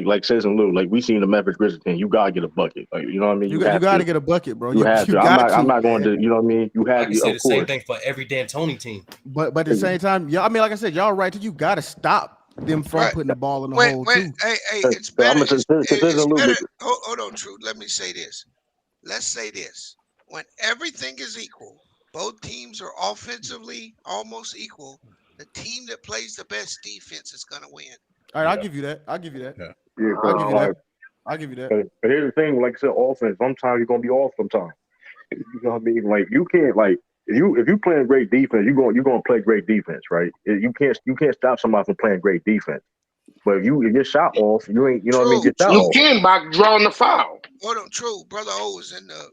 like Citizen Lou, like we seen the Memphis Grizzlies team. You gotta get a bucket. Like you know what I mean. You you have got to. to get a bucket, bro. You have You to. got I'm to, not going man. to. You know what I mean. You I have can to, say of the same course. thing for every D'Antoni team. But at the same time, yeah, I mean, like I said, y'all right. You got to stop them from Right. putting the ball in the Wait, hole wait, too. hey, So it's I'm better. gonna say It's Citizen Lou. better. Hold on, True. Let me say this. Let's say this. When everything is equal, both teams are offensively almost equal. The team that plays the best defense is going to win. All right, Yeah, I'll give you that. I'll give you that. yeah. Yeah, I'll give you like, that. I'll give you that. but here's the thing. Like I said, offense. Sometimes you're gonna be off. Sometimes you know what I mean. Like you can't like. If you playing great defense, you're gonna play great defense, right? You can't stop somebody from playing great defense. But if your shot off, you ain't you know what I mean. True, Get shot You off. true. can by drawing the foul. Hold on, True. Brother O is in the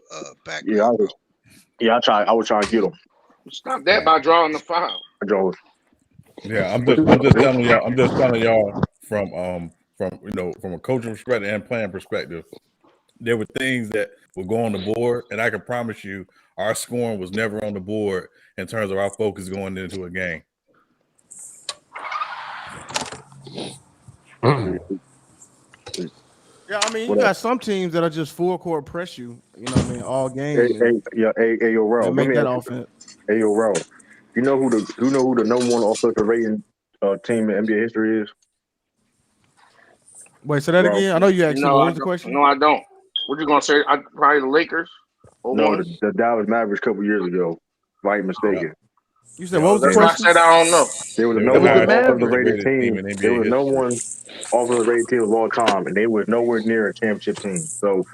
Yeah, I background, bro. was. Yeah, I was trying to get him. Stop that by drawing the foul. Jones. Yeah, I'm What just you I'm just what, telling y'all. I'm just telling y'all from from a coaching perspective and playing perspective. There were things that would go on the board, and I can promise you, our scoring was never on the board in terms of our focus going into a game. Yeah, I mean, you what got some teams that are just full court press you. You know what I mean, all hey, game hey, yeah, hey, yo, and Ralph. Let make me that ask you. offense. Hey, yo, Ralph. You know who the number one offensive rating team in NBA history is? Wait, say that Ralph. again. I know you asked me, No, but what I was the don't. question? No, I don't. What you gonna say? Probably the Lakers or No, one. the Dallas Mavericks a couple years ago. Right, Yeah, mistaken. You said yeah, what Oh, was the that's they why I question? said I don't know. They were the they were It the number was the one highest offensive Mavericks. rated rated team team. in They NBA were the number history. one offensive rated team of all time, and they was nowhere near a championship team. So,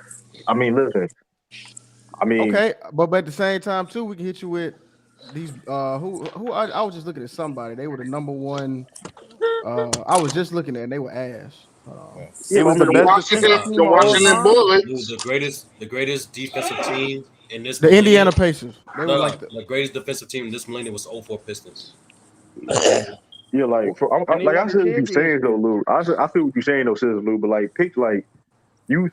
I mean, listen. I mean, Okay, but at the same time too, we can hit you with these. Who I was just looking at somebody. They were the number one. I was just looking at, and they were ass. Hold on. Yeah. yeah, It but I was the mean, The best Washington, defensive Uh, the team of it all was Washington time. it was Bullets. the greatest defensive team in this The Indiana millennium. Pacers. They were No, like no, the greatest defensive team in this millennium was 04 Pistons. yeah, like And they like I won the see what you're saying though, championship. Lou. I feel what you're saying though, says Lou. But like, pick you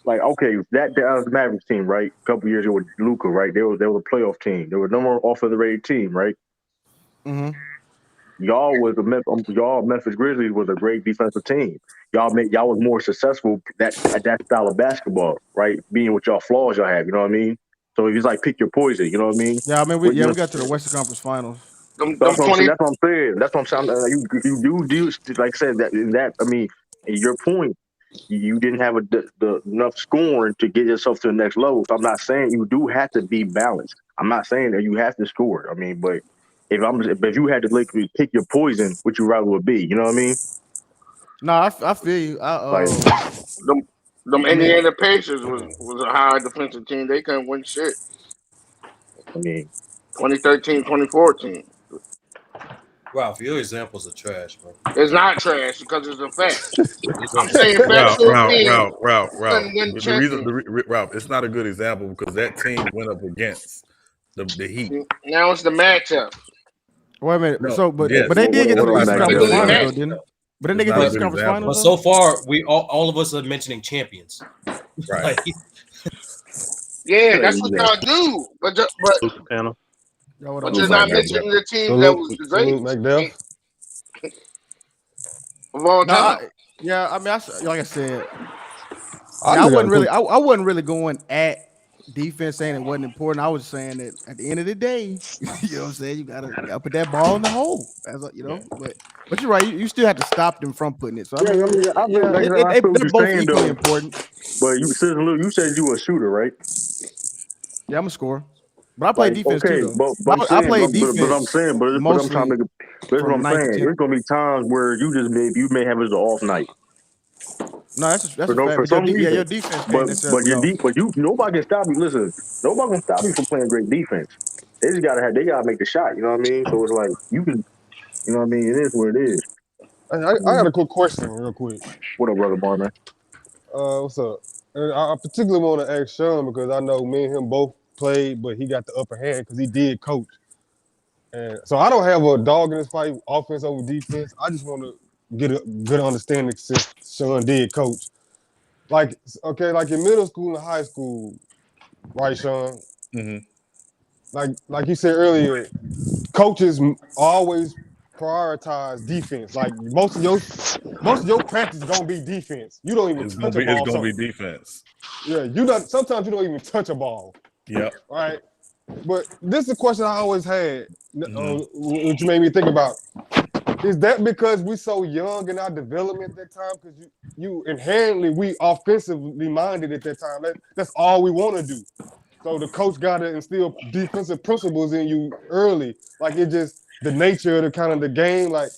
like okay, that Dallas Mavericks team, right? A couple years ago with Luca, right? They were a playoff team. They were the number one offensive rated team, right? mm-hmm. Y'all Memphis Grizzlies was a great defensive team. Y'all was more successful at that style of basketball, right? Being with y'all flaws y'all have, you know what I mean? So it's like pick your poison, you know what I mean? Yeah, I mean, With we your, got to the Western Conference Finals. Them 20. that's what I'm saying. That's what I'm saying. You do like I said that I mean, your point. You didn't have the enough scoring to get yourself to the next level. So I'm not saying you do have to be balanced. I'm not saying that you have to score. I mean, but if you had to literally pick your poison, which you rather would be, you know what I mean? No, I feel you. Like, Them, them I mean, Indiana Pacers was a high defensive team. They couldn't win shit. I mean, 2013, 2014. Ralph, your examples are trash, bro. It's not trash because it's a fact. I'm It's saying Ralph, factual Ralph, means Ralph, Ralph, you Ralph. couldn't win The reason, champions. Ralph, it's not a good example because that team went up against the Heat. Now it's the matchup. wait a minute. No, So, but yes, they did get to what the that's else, not Western a Mac good Conference Because of the Finals example. though, matchup. didn't? But then It's they get to not the a but Western good Conference example. Finals but though. so far we all of us are mentioning champions. Right. Like Yeah, Crazy, that's what yeah. y'all do. Salute the panel. Y'all what up? But Salute you're What's up, Mac not man? Macbeth. mentioning the teams that was Salute, the salute greatest Macduff. of all No, time. yeah. I mean, like I said, I yeah, just got to put. I wasn't really going at defense saying it wasn't important. I was saying that at the end of the day, you know what I'm saying, you gotta put that ball in the hole. Yeah. But you're right. You still have to stop them from putting it. So I Yeah, I mean, mean, yeah, I feel what they're you're both saying equally though. important. But Citizen Lou, you said you were a shooter, right? Yeah, I'm a scorer, but I play Like, defense too okay, though. but I'm I saying, play but I'm defense saying, but I'm trying to mostly make a. That's what from I'm ninth to saying. tenth. There's gonna be times where you may have it as an off night. No, that's For a no, fact. for But some your reason. defense can't But necessarily your off. deep, but you nobody can stop you. Listen, nobody can stop you from playing great defense. They gotta make the shot. You know what I mean? So it's like you can, you know what I mean? It is what it is. I got a quick question, real quick. What up, brother Barman? What's up? And I particularly want to ask Sean because I know me and him both played, but he got the upper hand because he did coach. And so I don't have a dog in this fight, offense over defense. I just want to get a good understanding since Sean did coach. Like, okay, like in middle school and high school, right, Sean? Mm-hmm. Like you said earlier, coaches always prioritize defense. Like most of your practice is gonna be defense. You don't even touch a It's ball. gonna So be defense. yeah, you not sometimes you don't even touch a ball. Yep. Right. But this is a question I always had, Mm-hmm. which made me think about. Is that because we so young in our development at that time? Because you inherently we offensively minded at that time. That's all we want to do. So the coach got to instill defensive principles in you early. Like it just the nature of the kind of the game. Like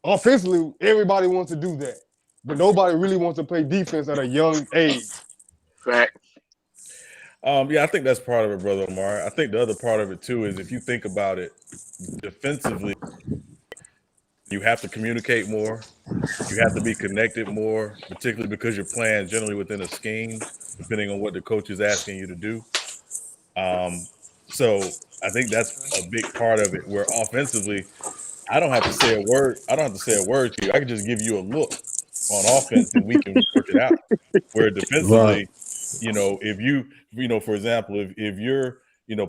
offensively, everybody wants to do that, but nobody really wants to play defense at a young age. Fact. Yeah, I think that's part of it, brother Omar. I think the other part of it too is if you think about it defensively, you have to communicate more. You have to be connected more, particularly because you're playing generally within a scheme, depending on what the coach is asking you to do. So I think that's a big part of it. Where offensively, I don't have to say a word. I don't have to say a word to you. I can just give you a look on offense, and we can work it out. Where Right. defensively, if for example, if you're,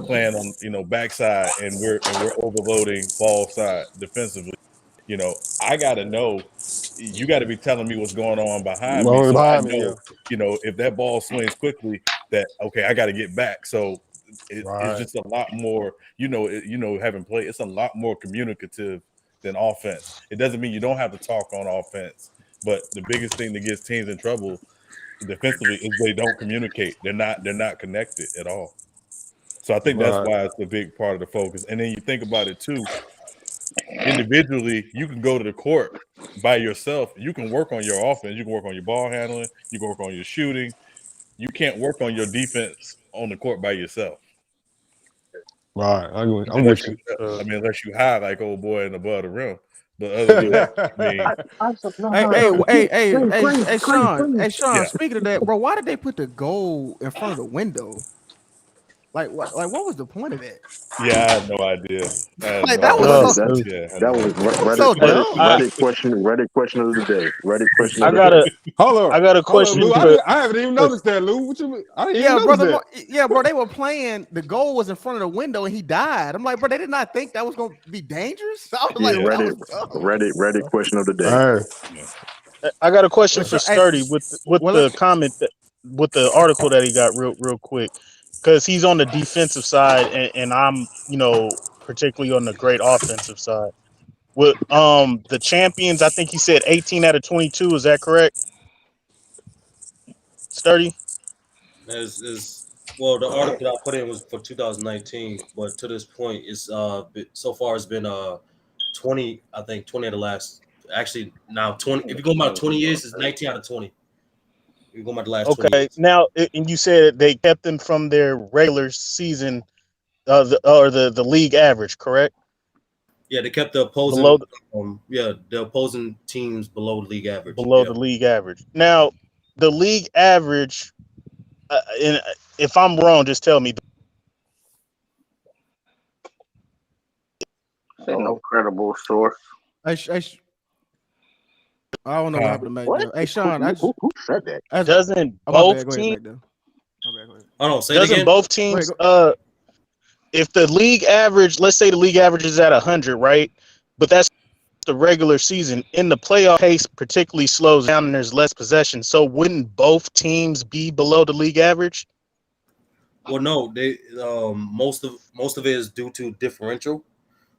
playing on, backside and we're overloading ball side defensively, I got to know. You got to be telling me what's going on behind me, Only so I behind me, know, yeah. if that ball swings quickly, that okay, I got to get back. So it's Right. just a lot more, having played, it's a lot more communicative than offense. It doesn't mean you don't have to talk on offense, but the biggest thing that gets teams in trouble defensively is they don't communicate. They're not connected at all. So I think that's Right. why it's a big part of the focus. And then you think about it too, individually, you can go to the court by yourself. You can work on your offense. You can work on your ball handling. You can work on your shooting. You can't work on your defense on the court by yourself. Right. I'm Unless with you, you. unless you high like old boy and above the rim. But other than that, I mean, No, Hey, no, hey, no. hey, hey, Please, hey, please, hey, please, Sean. please. Hey, Sean. yeah, Speaking of that, bro, why did they put the goal in front of the window? Like what? Like what was the point of that? yeah, I had no idea. I had Like no that was That's That's so idea. that that's stupid. Yeah, I had that no was idea. was Reddit so Hey, dumb. Reddit question of the day. Reddit question of I the got day. a I got a Hold on, question Lou. for I haven't even for noticed that, Lou. What you mean? I didn't even Yeah, notice brother. that. Yeah, bro. They were playing. The goal was in front of the window, and he died. I'm like, bro, they did not think that was gonna be dangerous. I was like, Yeah, bro, that Reddit was dumb. Reddit question of the day. Hey, yeah. I got a question Well, for so, hey, Sturdy with well, the comment that with the article that he got real quick because he's on the defensive side and I'm particularly on the great offensive side. With the champions, I think he said 18 out of 22. Is that correct, Sturdy? Is well, the article I put in was for 2019, but to this point, it's so far it's been 20. I think 20 of the last. Actually, now 20. If you go about 20 years, it's 19 out of 20. If you go about the last 20 Okay. years. Now, and you said they kept them from their regular season, the league average, correct? Yeah, they kept the opposing. Below The opposing teams below league average. below Yeah. the league average. Now, the league average, and if I'm wrong, just tell me. Ain't no credible source. hey, I don't know what Huh? happened to Mac What? there. Hey, Sean, I just, Who said that? Doesn't oh my bad. both Go ahead, teams? Mac there. My bad. Go ahead. Oh no, say it Doesn't again. both Go ahead. teams? Go. If the league average, let's say the league average is at 100, right? But that's the regular season. In the playoff pace, particularly slows down and there's less possession. So wouldn't both teams be below the league average? Well, no, they most of it is due to differential.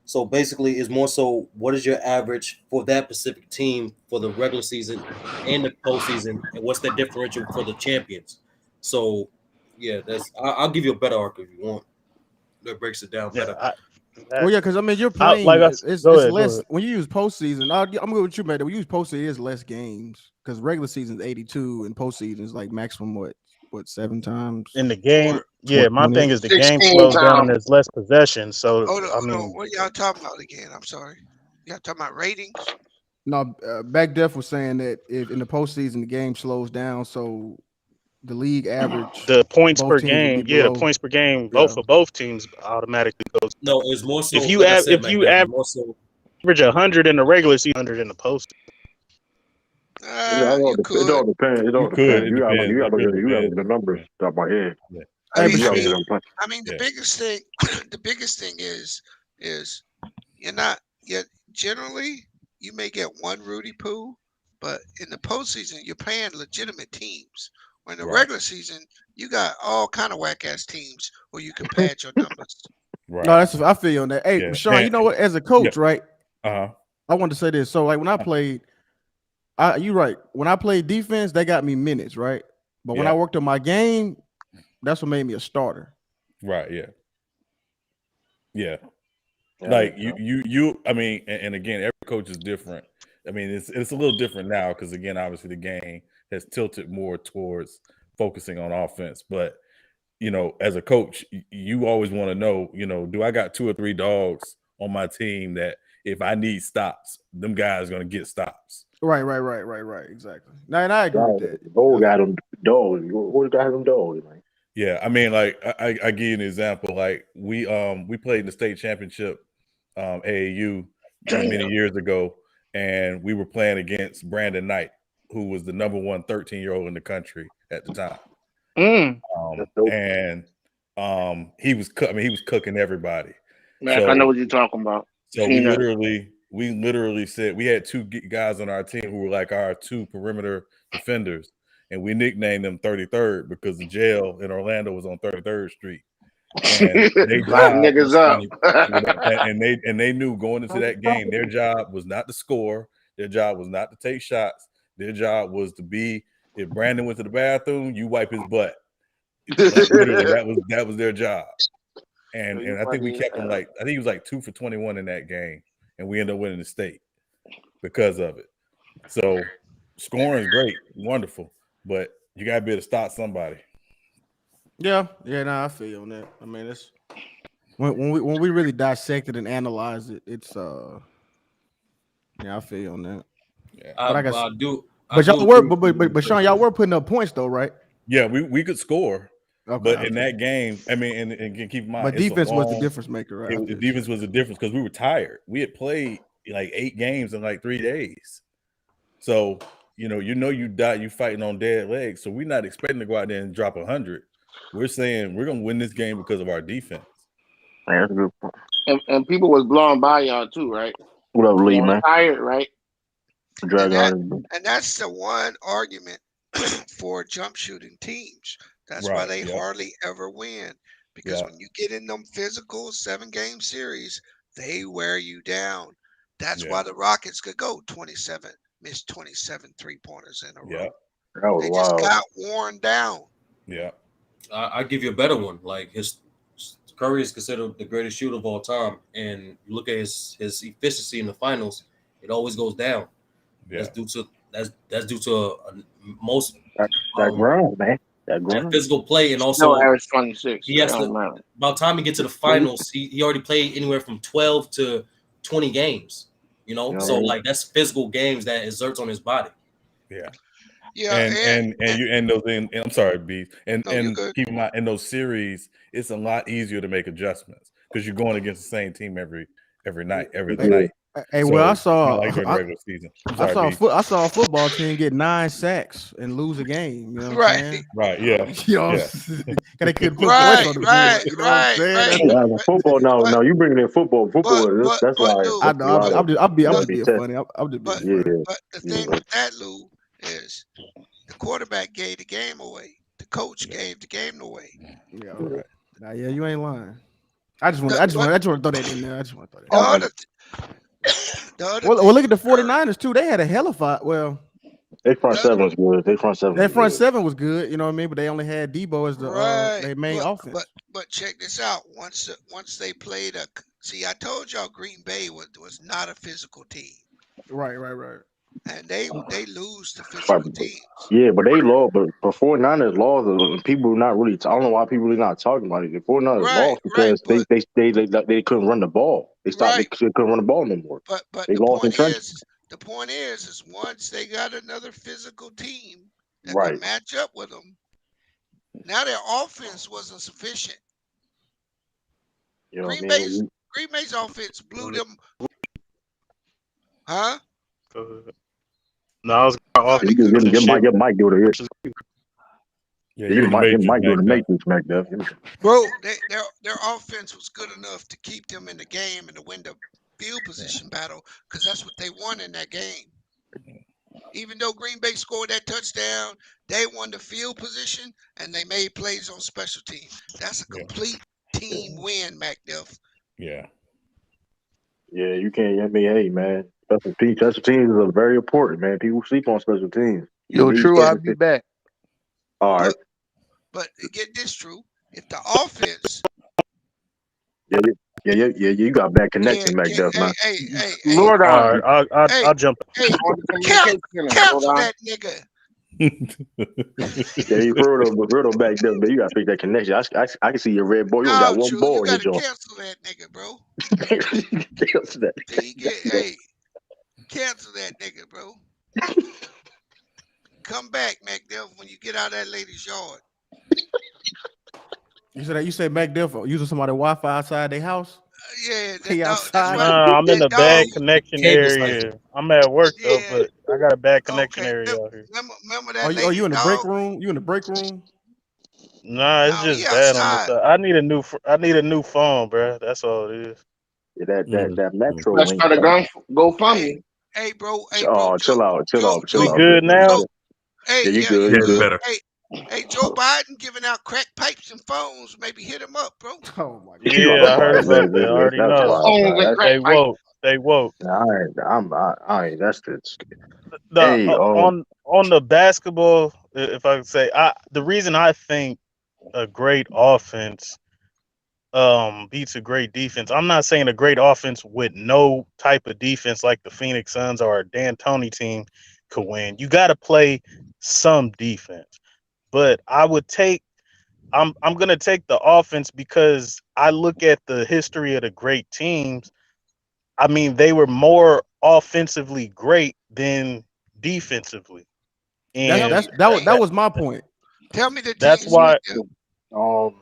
So basically, it's more so what is your average for that specific team for the regular season and the postseason, and what's that differential for the champions? So, yeah, I'll give you a better arc if you want. That breaks it down Yeah, better. Well, yeah, because I mean, you're I, like playing. I, go It's ahead, go less ahead. when you use postseason. I'm good with you, man. When you use postseason, it's less games because regular season is 82 and postseason is like maximum what 7 times In the game, yeah, my 20. thing is the game 16 slows down. times. There's less possession. So I Hold on. mean, What y'all talking about again? I'm sorry. Y'all talking about ratings? No, Back Def was saying that if in the postseason the game slows down, so the league average the points both per teams will be game, yeah, below. points per game, both Yeah, for both teams automatically goes down. No, it's more so If you like I said, if Mac. you It's more so. average 100 in the regular season, 100 in the post. You It could. all depends. It You all could. depends. It depends. You It gotta look really at depends. the numbers off my head. Yeah. I hey, mean, but You I gotta look mean, at them play. I mean, the Yeah. biggest thing, the biggest thing is you're not yet generally you may get one Rudy Poo, but in the postseason you're playing legitimate teams. Or in the Right. regular season, you got all kind of whack ass teams where you can pad your numbers. no, Right. that's I feel you on that. Hey, Yeah. Sean, you And know what? As a yeah. coach, right? Uh-huh. I want to say this. So, like when I played, you right. When I played defense, they got me minutes, right? But when I Yeah. worked on my game, that's what made me a starter. Right. Yeah. Yeah. Yeah, that Like makes sense. I mean, and again, every coach is different. I mean, it's a little different now because again, obviously the game has tilted more towards focusing on offense. But as a coach, you always want to know, do I got 2 or 3 dogs on my team that if I need stops, them guys gonna get stops. Right. Exactly. Now, and I agree with that. Gold got them dogs. What got them dogs, man? Yeah, I mean, like I give you an example. Like we played in the state championship, AAU many years ago, and we were playing against Brandon Knight, who was the number 1 13-year-old in the country at the time. That's dope. And he was he was cooking everybody. Mac, I know So what you're talking about. so we Seen that. literally said we had 2 guys on our team who were like our 2 perimeter defenders, and we nicknamed them 33rd because the jail in Orlando was on 33rd Street, and their Lock job niggas was up. and they knew going into that game their job was not to score, their job was not to take shots, their job was to be, if Brandon went to the bathroom, you wipe his butt. Like literally, that was their job. And I think we kept him I think he was like 2 for 21 in that game, and we ended up winning the state because of it. So scoring is great, wonderful, but you gotta be able to stop somebody. Yeah. No, I feel you on that. I mean, it's when we really dissect it and analyze it, it's yeah, I feel you on that. Yeah. But I guess, I do y'all were, agree with you but Sean, y'all were putting up points though, right? Yeah, we could score, Okay. but in that game, I mean, and keep in mind, But it's a defense was the long. difference maker, right? The defense was the difference because we were tired. We had played like 8 games in like 3 days, so you die, you fighting on dead legs. So we're not expecting to go out there and drop 100. We're saying we're gonna win this game because of our defense. Man, that's a good point. and people was blowing by y'all too, right? What up, Lee, Y'all was man? tired, right? Drag on. And that's the one argument for jump shooting teams. That's why Right. they Yep. hardly ever win. Because Yeah. when you get in them physical 7-game series, they wear you down. That's why the Rockets could go 27, miss 27 3-pointers in a row. Yeah. That was They just wild. got worn down. Yeah. I give you a better one. Like Curry is considered the greatest shooter of all time, and you look at his efficiency in the finals, it always goes down. Yeah. That's due to most That grind, man. That grind. physical play, and Still also average 26. he has It to. don't matter. By the time he gets to the finals, he already played anywhere from 12 to 20 games. So like that's physical games that exerts on his body. Yeah. Yeah, And you end those in. I'm sorry, B. And you're good. keep in mind in those series, it's a lot easier to make adjustments because you're going against the same team every night, every other night. Hey, well, I So, it's not saw like during the regular season. I'm sorry, I saw a football team get 9 sacks and lose a game. You know what I'm saying? Right. Yeah. You know, Yeah. they couldn't put points on the board. You know what I'm saying? Yeah, football. No, you bringing in football. Football. That's why. I know. I'm just being tough. funny. I'm just being Yeah. funny. But the thing with that, Lou, is the quarterback gave the game away. The coach gave the game away. Yeah, all right. Nah, yeah, you ain't lying. I just want to throw that in there. I just want to throw that. Well, look at the 49ers too. They had a hell of a Their front seven was good. Their front seven was good. You know what I mean? But they only had Debo as the their main offense. But check this out. Once they played See, I told y'all Green Bay was not a physical team, Right, right, right. and they lose to But, physical teams. yeah, but they lost. But before Niners lost, people not really. I don't know why people really not talking about it. Before Niners Right, lost right, because they couldn't run the ball. They stopped. They right. couldn't run the ball no more. But They lost in trenches. the point is once they got another physical team that could Right. match up with them, now their offense wasn't sufficient. You know what I Green Bay's mean? Green Bay's offense blew them, huh? No, I was going No, off they You can couldn't. and shit. get Mike do it. Yeah, You you're in the get matrix, Mike do the Magda. matrix, Mac Duff. Bro, their offense was good enough to keep them in the game and to win the field position battle because that's what they won in that game. Even though Green Bay scored that touchdown, they won the field position and they made plays on special team. That's a Yeah, complete team win, MacDuff. yeah. Yeah, you can't. I mean, hey, man, special teams are very important, man. People sleep on special teams. You Yo, need True, I'll special be teams. back. All right. But but get this true. If the offense Yeah, yeah. You got bad can connection, Mac can Duff, man. Slow All down. right, hey I'll jump. hey On the cancel communication center. Slow cancel down. that nigga. Yeah, you for real though, Mac Duff, man. You got to fix that connection. I can see your red ball. You only got No, one True, you ball in your gotta jaw. cancel that nigga, bro. Cancel that. See, cancel that nigga, bro. Come back, MacDuff, when you get out of that lady's yard. You said Mac Def using somebody Wi-Fi outside their house. Yeah, that He dog. That's outside. why Nah, I'm in that a dog. bad connection Cable sniper. area. I'm at work though, Yeah. but I got a bad connection Okay. area out here. Remember Are that you lady, in the break dog? room? You in the break room? Nah, it's No, he just bad on this outside. side. I need a new phone, bro. That's all it is. Yeah, Mm, that mm. Metro Let's link. start a Hey, GoFundMe. Joe, Chill out, We Joe, good now? Joe. Hey, Yeah, you yeah, good, you you Yeah, good? good. better. Hey, Joe Biden giving out crack pipes and phones. Maybe hit him up, bro. Oh my god. You Yeah, I heard wild, about man. that. I already That's know. wild, Phones man. and That's crack Stay pipe. woke. Stay woke. I ain't. That's the. The Hey, on the basketball, if I could say, the reason I think a great offense beats a great defense. I'm not saying a great offense with no type of defense like the Phoenix Suns or a D'Antoni team could win. You got to play some defense. But I'm gonna take the offense because I look at the history of the great teams. I mean, they were more offensively great than defensively, That's Tell and me, that's that was that that, was my point. tell me the that's teams, why. MacDuff. um,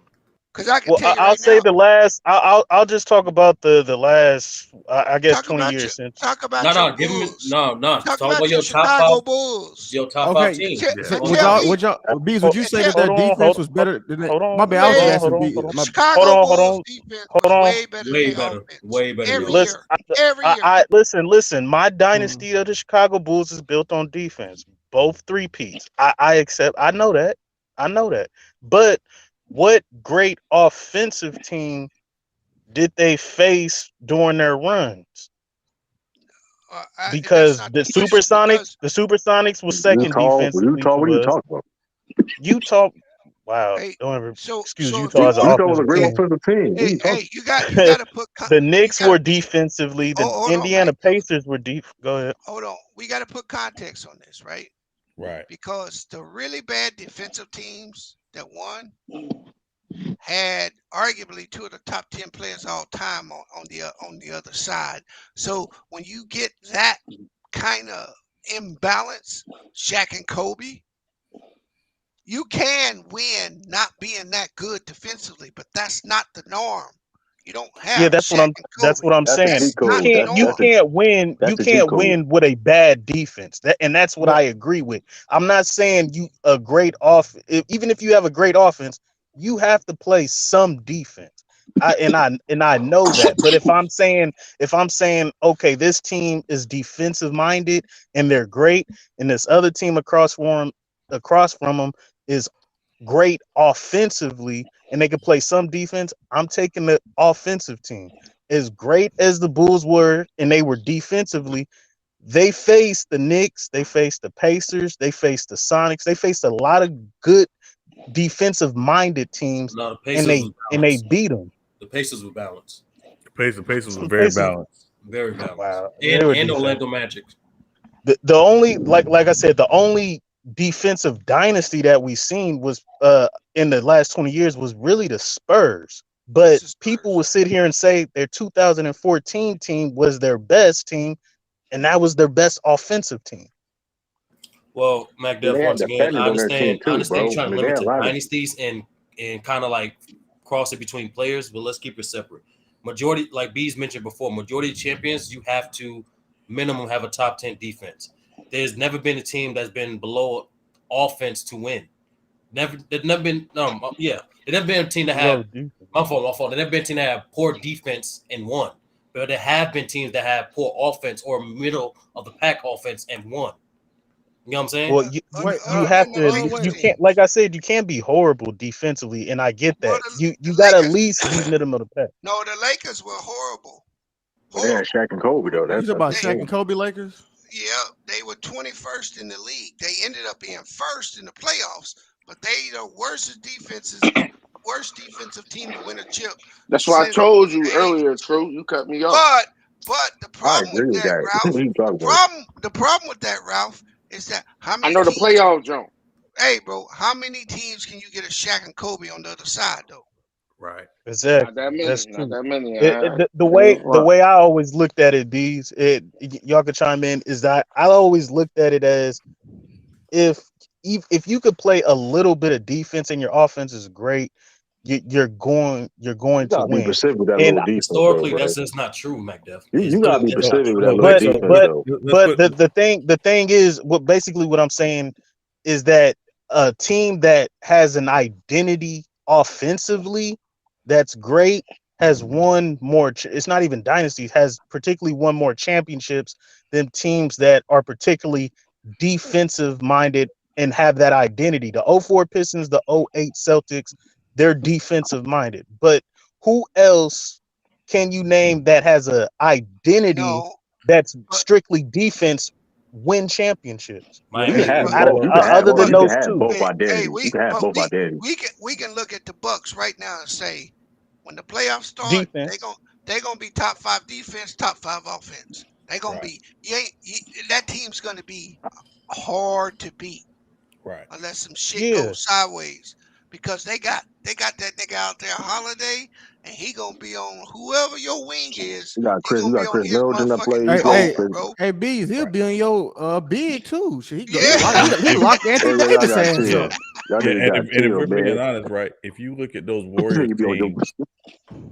Cause I can Well, tell you I'll right say now. the last. I'll just talk about the last. I guess Talk 20 about your years since. talk No, about your no, give him Bulls. no. Talk Talk about about your your top five, Chicago Bulls. your top five Okay, teams. Yeah. so And Go would ahead. tell y'all me would y'all Bees? Would Hold, you say that hold their on, defense was better than hold my on, bad? I was hold just way on, asking hold on, B. hold on, My hold Chicago on, hold Bulls on, defense hold was on. way better than Way their better. offense Way better than every yours. Listen, year. Every year. listen. My mm, dynasty of the Chicago Bulls is built on defense. Both three peats. I accept. I know that. I know that. But what great offensive team did they face during their runs? That's Because not the question because The Supersonics was second defensively Utah. What to are you us. talking about? Utah, wow, hey, don't ever excuse so if Utah you as an want Utah was a offensive great hey team. offensive team. What are hey you talking hey you gotta put The we Knicks gotta were defensively. The hold on, Indiana Mac. Pacers were deep. Go ahead. Hold on. We gotta put context on this, right? Right. Because the really bad defensive teams that won had arguably two of the top 10 players all time on the other side. So when you get that kind of imbalance, Shaq and Kobe, you can win not being that good defensively, but that's not the norm. You don't Yeah, have Shaq and that's Kobe. what I'm That's the saying. cheat That's not code. the You norm. can't win That's you the cheat can't code. win with a bad defense. And that's what I but agree with. I'm not saying you a great off even if you have a great offense, you have to play some defense. I know that. But if I'm saying okay, this team is defensive minded and they're great and this other team across from them is great offensively and they can play some defense, I'm taking the offensive team. As great as the Bulls were and they were defensively, they faced the Knicks, they faced the Pacers, they faced the Sonics, they faced a lot of good defensive minded teams No, the and Pacers was they balanced. beat them. The Pacers were balanced. Pacers was The very Pacers, balanced. Very balanced. wow, they were And decent. Orlando Magic. The only like I said, the only defensive dynasty that we've seen was in the last 20 years was really the Spurs. But It's the people Spurs. would sit here and say their 2014 team was their best team, and that was their best offensive team. Well, Well, MacDuff, they had once again, defenders on their team I too, understand you're bro. I trying to mean, they limit had a to lot of. dynasties and kind of like cross it between players, but let's keep it separate. Majority, like Bees mentioned before, majority of champions, you have to minimum have a top 10 defense. There's never been a team that's been below offense to win. There's never been There's never been a team that Low have defense. my fault. There's never been a team that have poor defense and won. But there have been teams that have poor offense or middle of the pack offense and won. You know what I'm saying? Well, Wait, you hold have on, Name the to hold on, Lakers you wait. can't, team. like I said, you can't be horrible defensively, and I get Well, that. the You got to at Lakers. least be middle of the pack. No, the Lakers were horrible. But they had Horrible. Shaq and Kobe though. You That's talking about the They, Shaq and thing. Kobe Lakers? yeah, they were 21st in the league. They ended up being first in the playoffs, but they the worst defensive team to win a chip That's why I since told you the earlier, 80s. True. You cut me off. But the I problem agree with with that, that. What Ralph, you talking about? the problem with that, Ralph, is that how I many know the teams can, playoff jump. hey bro, how many teams can you get a Shaq and Kobe on the other side though? Right. Not Exactly, that that's many. Not true. that many. The It ain't way what. I always looked at it, Bees, y'all could chime in, is that I always looked at it as if if you could play a little bit of defense and your offense is great, you're You going to gotta be win. specific with that And little defense though, Historically, bro. that's just not true, MacDuff. You gotta be It's so, not specific true. with that Go little ahead. but So defense but though. Let's but put the thing is, what I'm saying is that a team that has an identity offensively that's great has won more. It's not even dynasties, has particularly won more championships than teams that are particularly defensive minded and have that identity. The '04 Pistons, the '08 Celtics, they're defensive minded. But who else can you name that has a identity No, that's but strictly defense win championships? You Miami can Heat have was but Out of, both. more You can have other well, than but you can those have two, both hey, identities. You can have but both identities. we can look at the Bucks right now and say when the playoffs start, defense. they gonna be top five defense, top five offense. They gonna right. be that team's gonna be hard to beat Right. unless some shit Yeah, goes sideways because they got that nigga out there Holiday and he gonna be on whoever your wing is. He You gonna be got on Chris his Middleton that motherfucking play. Hey, You got hey, toes, Chris. bro. hey, Bees, he'll Right. be on your big too. Shit, Yeah, he If locked Anthony Yeah, y'all Davis got ass chill. up. Y'all yeah, niggas got and if chill, we're being man. honest, right? If you look at those Warriors You be on your. teams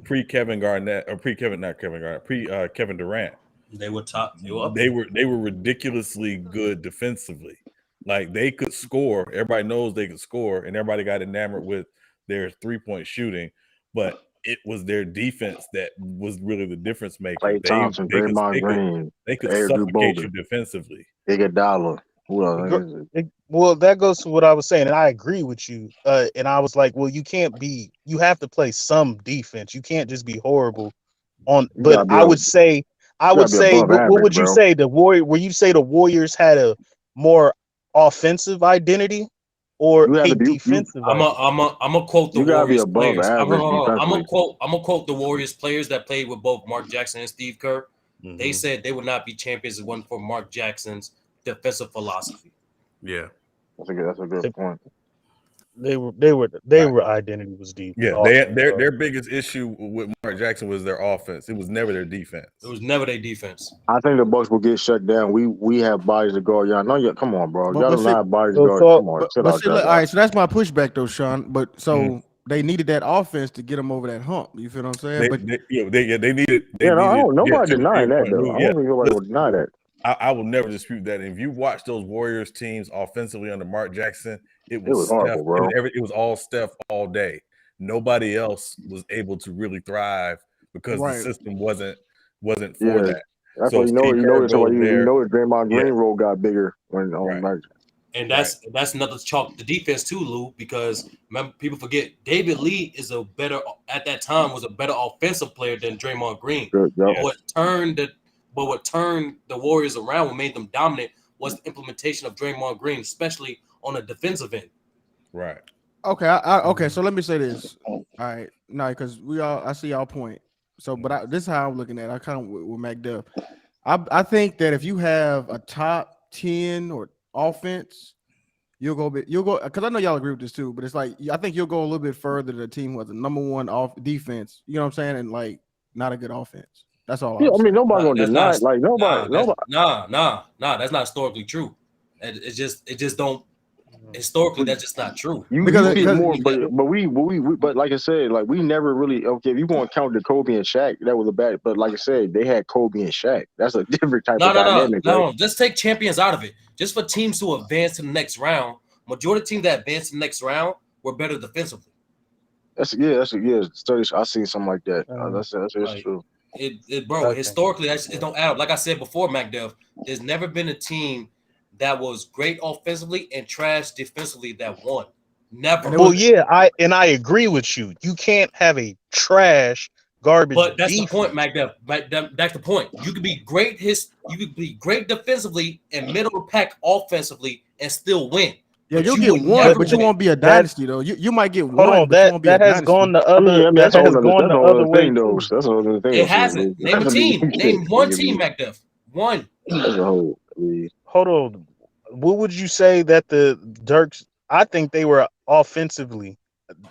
pre Kevin Garnett or pre Kevin not Kevin Garnett pre Kevin Durant, they were top. They were up they there. were ridiculously good defensively. Like they could score. Everybody knows they could score, and everybody got enamored with their 3-point shooting. But it was their defense that was really the difference maker. Klay Thompson, Draymond Green, They could Andrew suffocate Bogut, you defensively. Iguodala. Who it else go, is it? well, that goes to what I was saying, and I agree with you. And I was like, well, you have to play some defense. You can't just be horrible on. You But gotta be up. I You would gotta be say, above what average, would you bro. say where you say the Warriors had a more offensive identity or You have a to be. defensive identity? I'm a quote the You gotta be Warriors above players. average defensively. I'm a quote the Warriors players that played with both Mark Jackson and Steve Kerr. They Mm-hmm. said they would not be champions if it wasn't for Mark Jackson's defensive philosophy. Yeah. That's a good point. They Right. were identity was deep Yeah. offense. Their biggest issue with Mark Jackson was their offense. It was never their defense. It was never their defense. I think the Bucks will get shut down. We have bodies to guard. Y'all know you. Come on, bro. Y'all But don't see, have bodies to So, guard. so Come on, chill but out, see, look, all y'all. right. So that's my pushback though, Sean. But Mhm. so they needed that offense to get them over that hump. You feel what I'm saying? But They needed. Yeah, no, I don't. Yeah, Nobody to your denying that point, though. Lou, I yeah. don't think nobody will deny that. I will never dispute that. If you watch those Warriors teams offensively under Mark Jackson, it It was was Steph. horrible, bro. It was all Steph all day. Nobody else was able to really thrive because the right, system wasn't for Yeah, that. that's So what if Steve Kerr goes you there, notice Draymond yeah, Green role got bigger when right, Magic. And right, that's another chalk the defense too, Lou, because remember people forget David Lee is a better at that time was a better offensive player than Draymond Green. Good, yep. But what turned the Warriors around, what made them dominant was the implementation of Draymond Green, especially on the defensive end. right. okay, okay. So let me say this. All right, no, because I see y'all point. So, but this is how I'm looking at it. I kind of with McDuff. I think that if you have a top 10 or offense, you'll go because I know y'all agree with this too, but it's like I think you'll go a little bit further than a team who has a number one off defense, you know what I'm saying, and like not a good offense. That's all Yeah, I'm I mean saying. nobody Nah, gonna that's deny not. it. Like nobody. Nah. That's not historically true. It just don't. Historically, that's just not true. You Because see it because more, That- but like I said, like we never really okay. If you want to count the Kobe and Shaq, that was a bad. But like I said, they had Kobe and Shaq. That's a different type of dynamic, right? no. Let's take champions out of it. Just for teams to advance to the next round, majority of teams that advance to the next round were better defensively. That's studies. I seen something like that. That's Like true. bro. Okay. Historically, it don't add up. Like I said before, MacDev, there's never been a team that was great offensively and trash defensively that won. Never. Well, yeah, I agree with you. You can't have a trash garbage But that's the point, defense. MacDev. That's the point. You could be great. You could be great defensively and middle of the pack offensively and still win. yeah, But you'll you get would one, never but you win. won't be a That dynasty though. You might get hold one, on, but you won't be a that has gone dynasty. the I mean, other that's a whole other the other way thing, though. too. So that's a whole other thing. It Though. So, hasn't. Name a team. Name one team, MacDuff. One. That's a whole. I mean, Hold on. What would you say that the Dirks? I think they were offensively.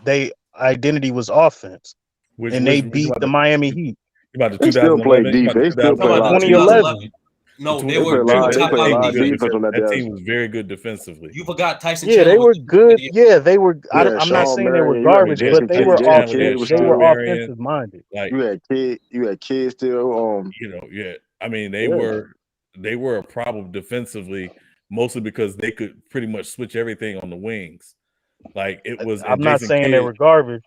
They identity was offense, and they Which beat about the Miami Heat. about the they still play 2011? deep. About They the still play a Talking lot about of the defense. 2011. 2011. No, they They play were a they were lot. They top play a five in lot the of league. defense on that That damn. team was very good defensively. You forgot Tyson Yeah, they Chandler was were good. the Yeah, they were. Yeah, I'm not Sean saying they were Marion. You had garbage, Jason, but Jason they Kidd. were Jason Chandler, they Kidd had was they Sean were still. Marion. offensive minded. Like, You had Kidd. You had Kidd still. yeah. I mean, Yeah. they were a problem defensively, mostly because they could pretty much switch everything on the wings. Like it was, and I'm not Jason saying they Kidd. were garbage.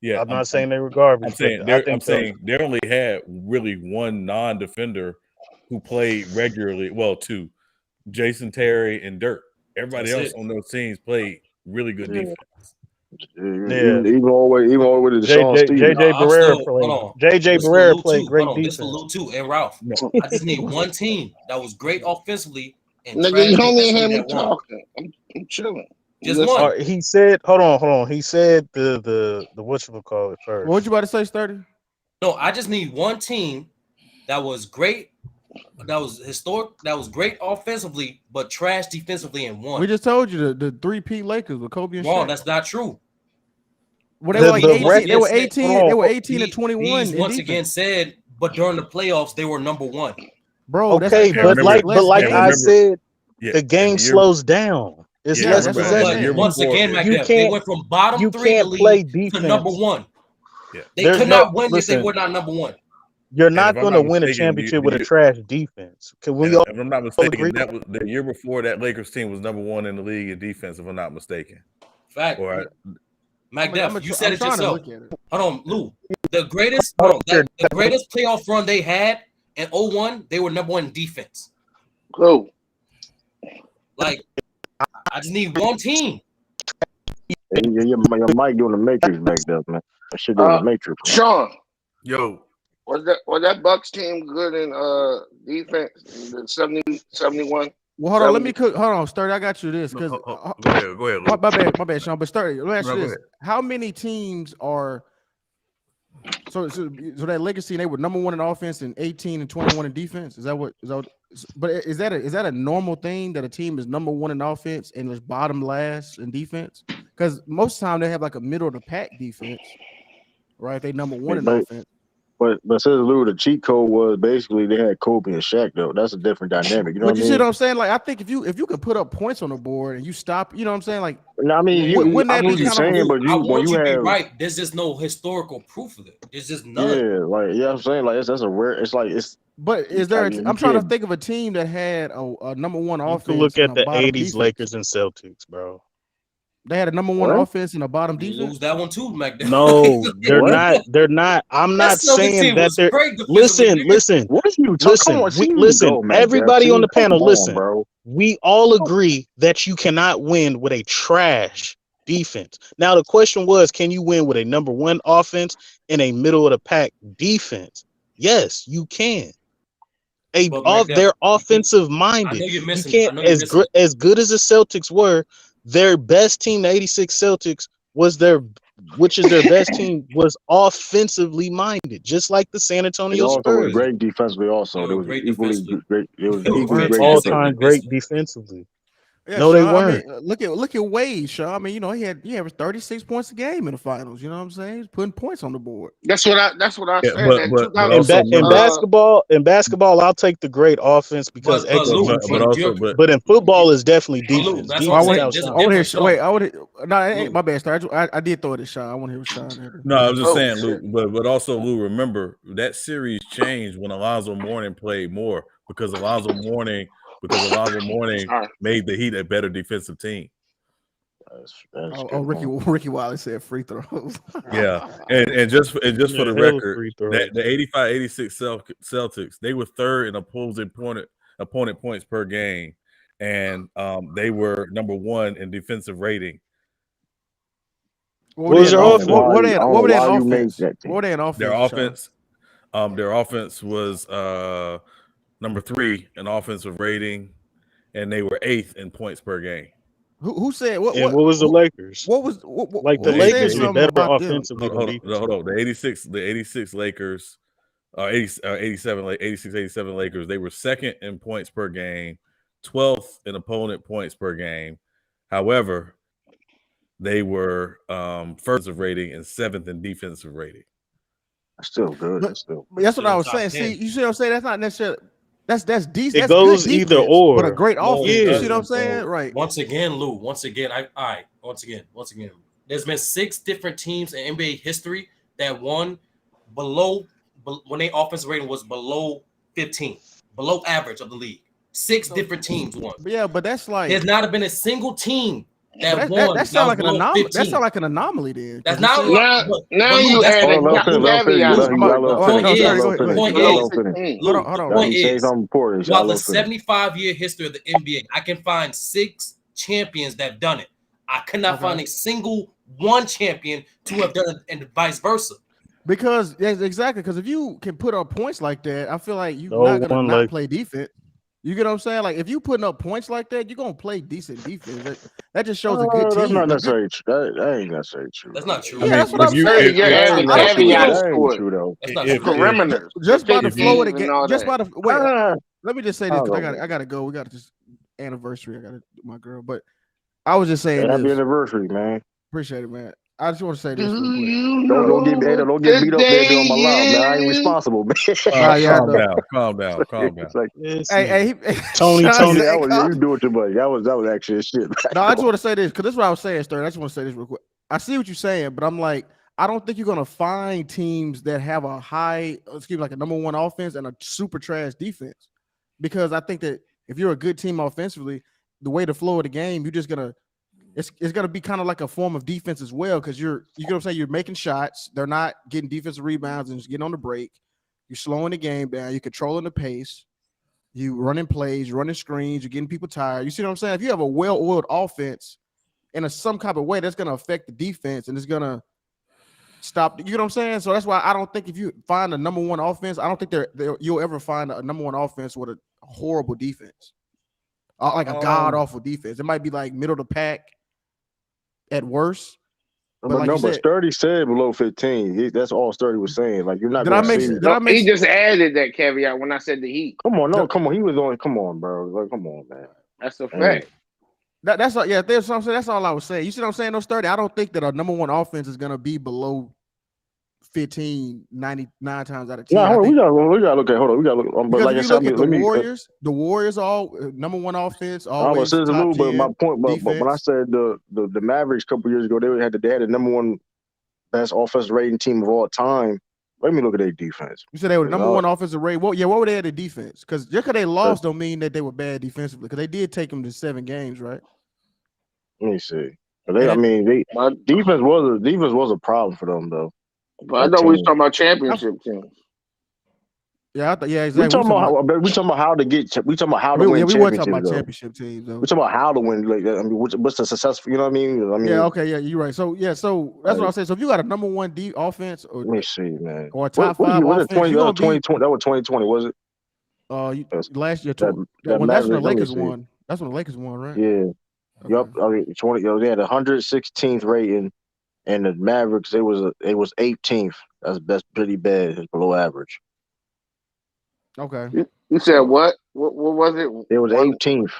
Yeah, I'm not saying they were garbage, but I I'm think saying they only had really one non-defender who played regularly. Well, two, Jason Terry and Dirk. Everybody That's else it. on those teams played really good Yeah. defense. yeah. Even all the way to Deshaun Stevens. JJ I'm Barrera still played. hold on. JJ This for Barrera Lou played too. Hold great on. This for defense. Lou too and Ralph. No, I just need one team that was great offensively and Nigga, trash you don't even defensively hear me that won. talking. I'm chilling. Just Listen. one. He said, hold on. He said the whatchamacallit first. What you about to say, Sturdy? No, I just need one team that was great, that was historic, that was great offensively, but trash defensively and We won. just told you the 3P Lakers with Kobe and Wrong, Shaq. that's not true. Well, they were like The 18. They were record. 18. Hold They on. were 18 and 21 These in once defense. again said, but during the playoffs, they were number one. Bro, that's Okay, because but it's less like I games. said, yeah, the game and the year, slows down. It's yeah, less that's what I'm But possession. saying. once again, yeah, You McDev, they can't went from bottom three in the play league to number defense. one. yeah. They There's could no not win if they listen. were not number one. You're And not if I'm going to not win a mistaken, championship with a trash defense. Can we and all if I'm not agree? mistaken, that was the year before that Lakers team was number one in the league in defense. If I'm not mistaken, Fact. or McDev, you said I'm it trying to yourself. look at it. Hold on, Lou. The greatest, Hold hold on, on, here. the greatest playoff run they had in 01, they were number one in defense. Cool. Like, I just need one team. Your mic doing the matrix back there, man. That shit doing the matrix. Man. Sean, yo, was that Bucks team good in defense? The 70, 71? Well, hold on. Let 70? me cook. Hold on, Sturdy. I got you this because go ahead, Lou. my bad, Sean. But Sturdy, let me ask No, you go this: ahead. how many teams are so that Lakers team? They were number one in offense and 18 and 21 in defense. Is that what? But is that a normal thing that a team is number one in offense and is bottom last in defense? Because most of the time they have like a middle of the pack defense, right? They number one in offense. But says Lou, the cheat code was basically they had Kobe and Shaq though. That's a different dynamic. You know But what you I see mean? what I'm saying? Like I think if you can put up points on the board and you stop, you know what I'm saying? Like I mean, wouldn't I that know be what you're kind of saying, but I when want you you to be have right. There's just no historical proof of it. There's just none. I'm saying like that's a rare. It's like it's. But is there? You I'm trying to can't- think of a team that had a number one You offense. can look and at a the bottom 80s defense. Lakers and Celtics, bro. They had a number one What? offense and a bottom You defense. lose that one too, McDev. No, they're What? not. They're not. I'm That not Celtics saying team that was they're. great defensively. Listen. What is you talking? Come on, see you Listen. go, man. Everybody on the panel, Come listen. on, bro. We all agree that you cannot win with a trash defense. Now the question was, can you win with a number one offense and a middle of the pack defense? Yes, you can. But McDev, They're offensive I minded. know you're You missing. can't I know you're missing. as good as the Celtics were. Their best team, the '86 Celtics, was their which is their best team, was offensively minded, just like the San They Antonio also was Spurs. great defensively. Also, They they were was great equally defensively. great. It was They were equally Weren't great all fantastic time defensively. great defensively. defensively. Yeah, No, they Sean. I mean, weren't. look at Wade, Sean. I mean, he averaged 36 points a game in the finals. You know what I'm saying? He's putting points on the board. That's what I Yeah, said. That but 2000. also In remember, basketball, I'll take the great offense because But Lou, execution. but also but But in football, is definitely Lou, defense. that's what I'm Oh, I Defense want saying. without There's a I want to sound. difference, hear. Wait, Sean. I want to. No, it ain't Lou, my bad. Star. I did throw it at Sean. I want to hear what Sean had. no, I was just Oh saying, Lou, shit. but also Lou, remember that series changed when Alonzo Mourning played more because Alonzo Mourning Sorry. made the Heat a better defensive team. That's Oh, good. Ricky Wiley said free throws. Yeah, and just for Yeah, the hell of record, free that throws. the 85-86 Celtics, they were third in opponent points per game, and they were number one in defensive rating. What What were they was in your I don't know offense? offense? why. I don't What know were they in why you made offense? that What team. were they in Their offense, Sean? offense was number 3 in offensive rating, and they were 8th in points per game. Who said what? And what was the Lakers? What was Like the The who said Lakers were something better about them? offensively than defensively. The 86 Lakers, 87 Lakers. They were second in points per game, 12th in opponent points per game. However, they were first of rating and 7th in defensive rating. That's still good. But That's still but that's what still I in was top saying. See, 10. you see what I'm saying? That's not necessarily that's decent. It That's good goes either defense, but a or. great No, it offense. You Yeah. see what I'm doesn't, saying? bro. Right. Once again, Lou. Once again, once again. There's been 6 different teams in NBA history that won when their offensive rating was below 15, below average of the league. 6 different teams won. But yeah, but that's like There's not been a single team that but that won that sounds was like an below anomaly. That 15. sound like an anomaly then. That's Because you not see, like, Now but Lou, you that's Hold add on, let him a finish. Let him finish. caveat Lou. Let I'm him, about, let The him oh, finish. point no, Let sorry, is, him go the ahead. finish. point Let is, him finish. Hold Lou. on, hold The on. Let point him say is, something important. throughout Y'all the let him finish. 75-year history of the NBA, I can find 6 champions that have done it. I could not Okay. find a single one champion to have done it, and vice versa. Because yes, exactly. Because if you can put up points like that, I feel like you're No not gonna one not like play defense. You get what I'm saying? Like if you putting up points like that, you're gonna play decent defense. That just shows a good That's team. not A good, necessarily true. That ain't necessarily true, That's though. not true. I yeah, mean, that's what if I'm you saying. you're That adding ain't I that don't think true. you caveats can That to ain't it. true, though. That's not if true. Perimeters, the just by the flow of the 15s game. and all Just that. by the wait. Ah, Let me just say I this don't because know, man. I gotta go. We got this anniversary. I gotta do my girl, but I was just saying Happy this. anniversary, man. Appreciate it, man. I just want to say Do this real quick. you Don't get know what don't get the beat up there day on my loud, man. I ain't is? responsible, man. Nah, yeah, I calm know. down, calm down, calm down. It's like, this Hey, nigga. Tony, Sean Tony. yeah, said, you do it too much. That was actually a shit. no, I just want to say this because this is what I was saying, Stern. I just want to say this real quick. I see what you're saying, but I'm like, I don't think you're gonna find teams that have a high, excuse me, like a number one offense and a super trash defense. Because I think that if you're a good team offensively, the way the flow of the game, you're just gonna it's gonna be kind of like a form of defense as well. Because you get what I'm saying, you're making shots, they're not getting defensive rebounds and just getting on the break. You're slowing the game down, you're controlling the pace. You running plays, you're running screens, you're getting people tired. You see what I'm saying? If you have a well-oiled offense in some kind of way, that's going to affect the defense and it's going to stop. You know what I'm saying? So that's why I don't think if you find a number one offense, I don't think you'll ever find a number one offense with a horrible defense, like a god awful defense. It might be like middle of the pack at worst. But like you But said, Sturdy said below 15. That's all Sturdy was saying. Like you're not did I gonna make? see. Did I make? He just added that caveat when I said the Heat. Come on, no, come on. He was on. Come on, bro. Like, come on, man. That's a Man. fact. That's all. Yeah, there's something. That's all I was saying. You see what I'm saying? Those 30. I don't think that a number one offense is gonna be below 15, 99 times out of 10. Nah, hold on. I think, We gotta look at. Hold on. We gotta look. But because like if I you said, look at let me. The Warriors all number one offense, I was always saying top Lou, but my 10 point. But when I defense. said the Mavericks a couple years ago, they had the number one best offensive rating team of all time. Let me look at their defense. You said they were number one offensive rate. Well, yeah, what were they at the defense? Because just because they lost don't mean that they were bad defensively. Because they did take them to 7 games, right? Let me see. Defense was a problem for them though. But I know we was talking about championship teams. Yeah, exactly. We talking about how to get. We talking about how to win we were talking championships about though. championship teams though. We talking about how to win. Like, I mean, what's the successful? You know what I mean? Yeah, okay, yeah, you're right. So that's what I was saying. So if you got a number one offense or let me see, man. or a top What 5 was it? offense, you're gonna be 2020. That was 2020, was it? Last year. That That's when Mavericks. the Let me Lakers see. won. That's when the Lakers won, right? Yeah. Okay. Yup. I mean, 20. They had 116th rating. and the Mavericks it was 18th. That's pretty bad. It's below average. Okay. You said what? What was it? It was One. 18th.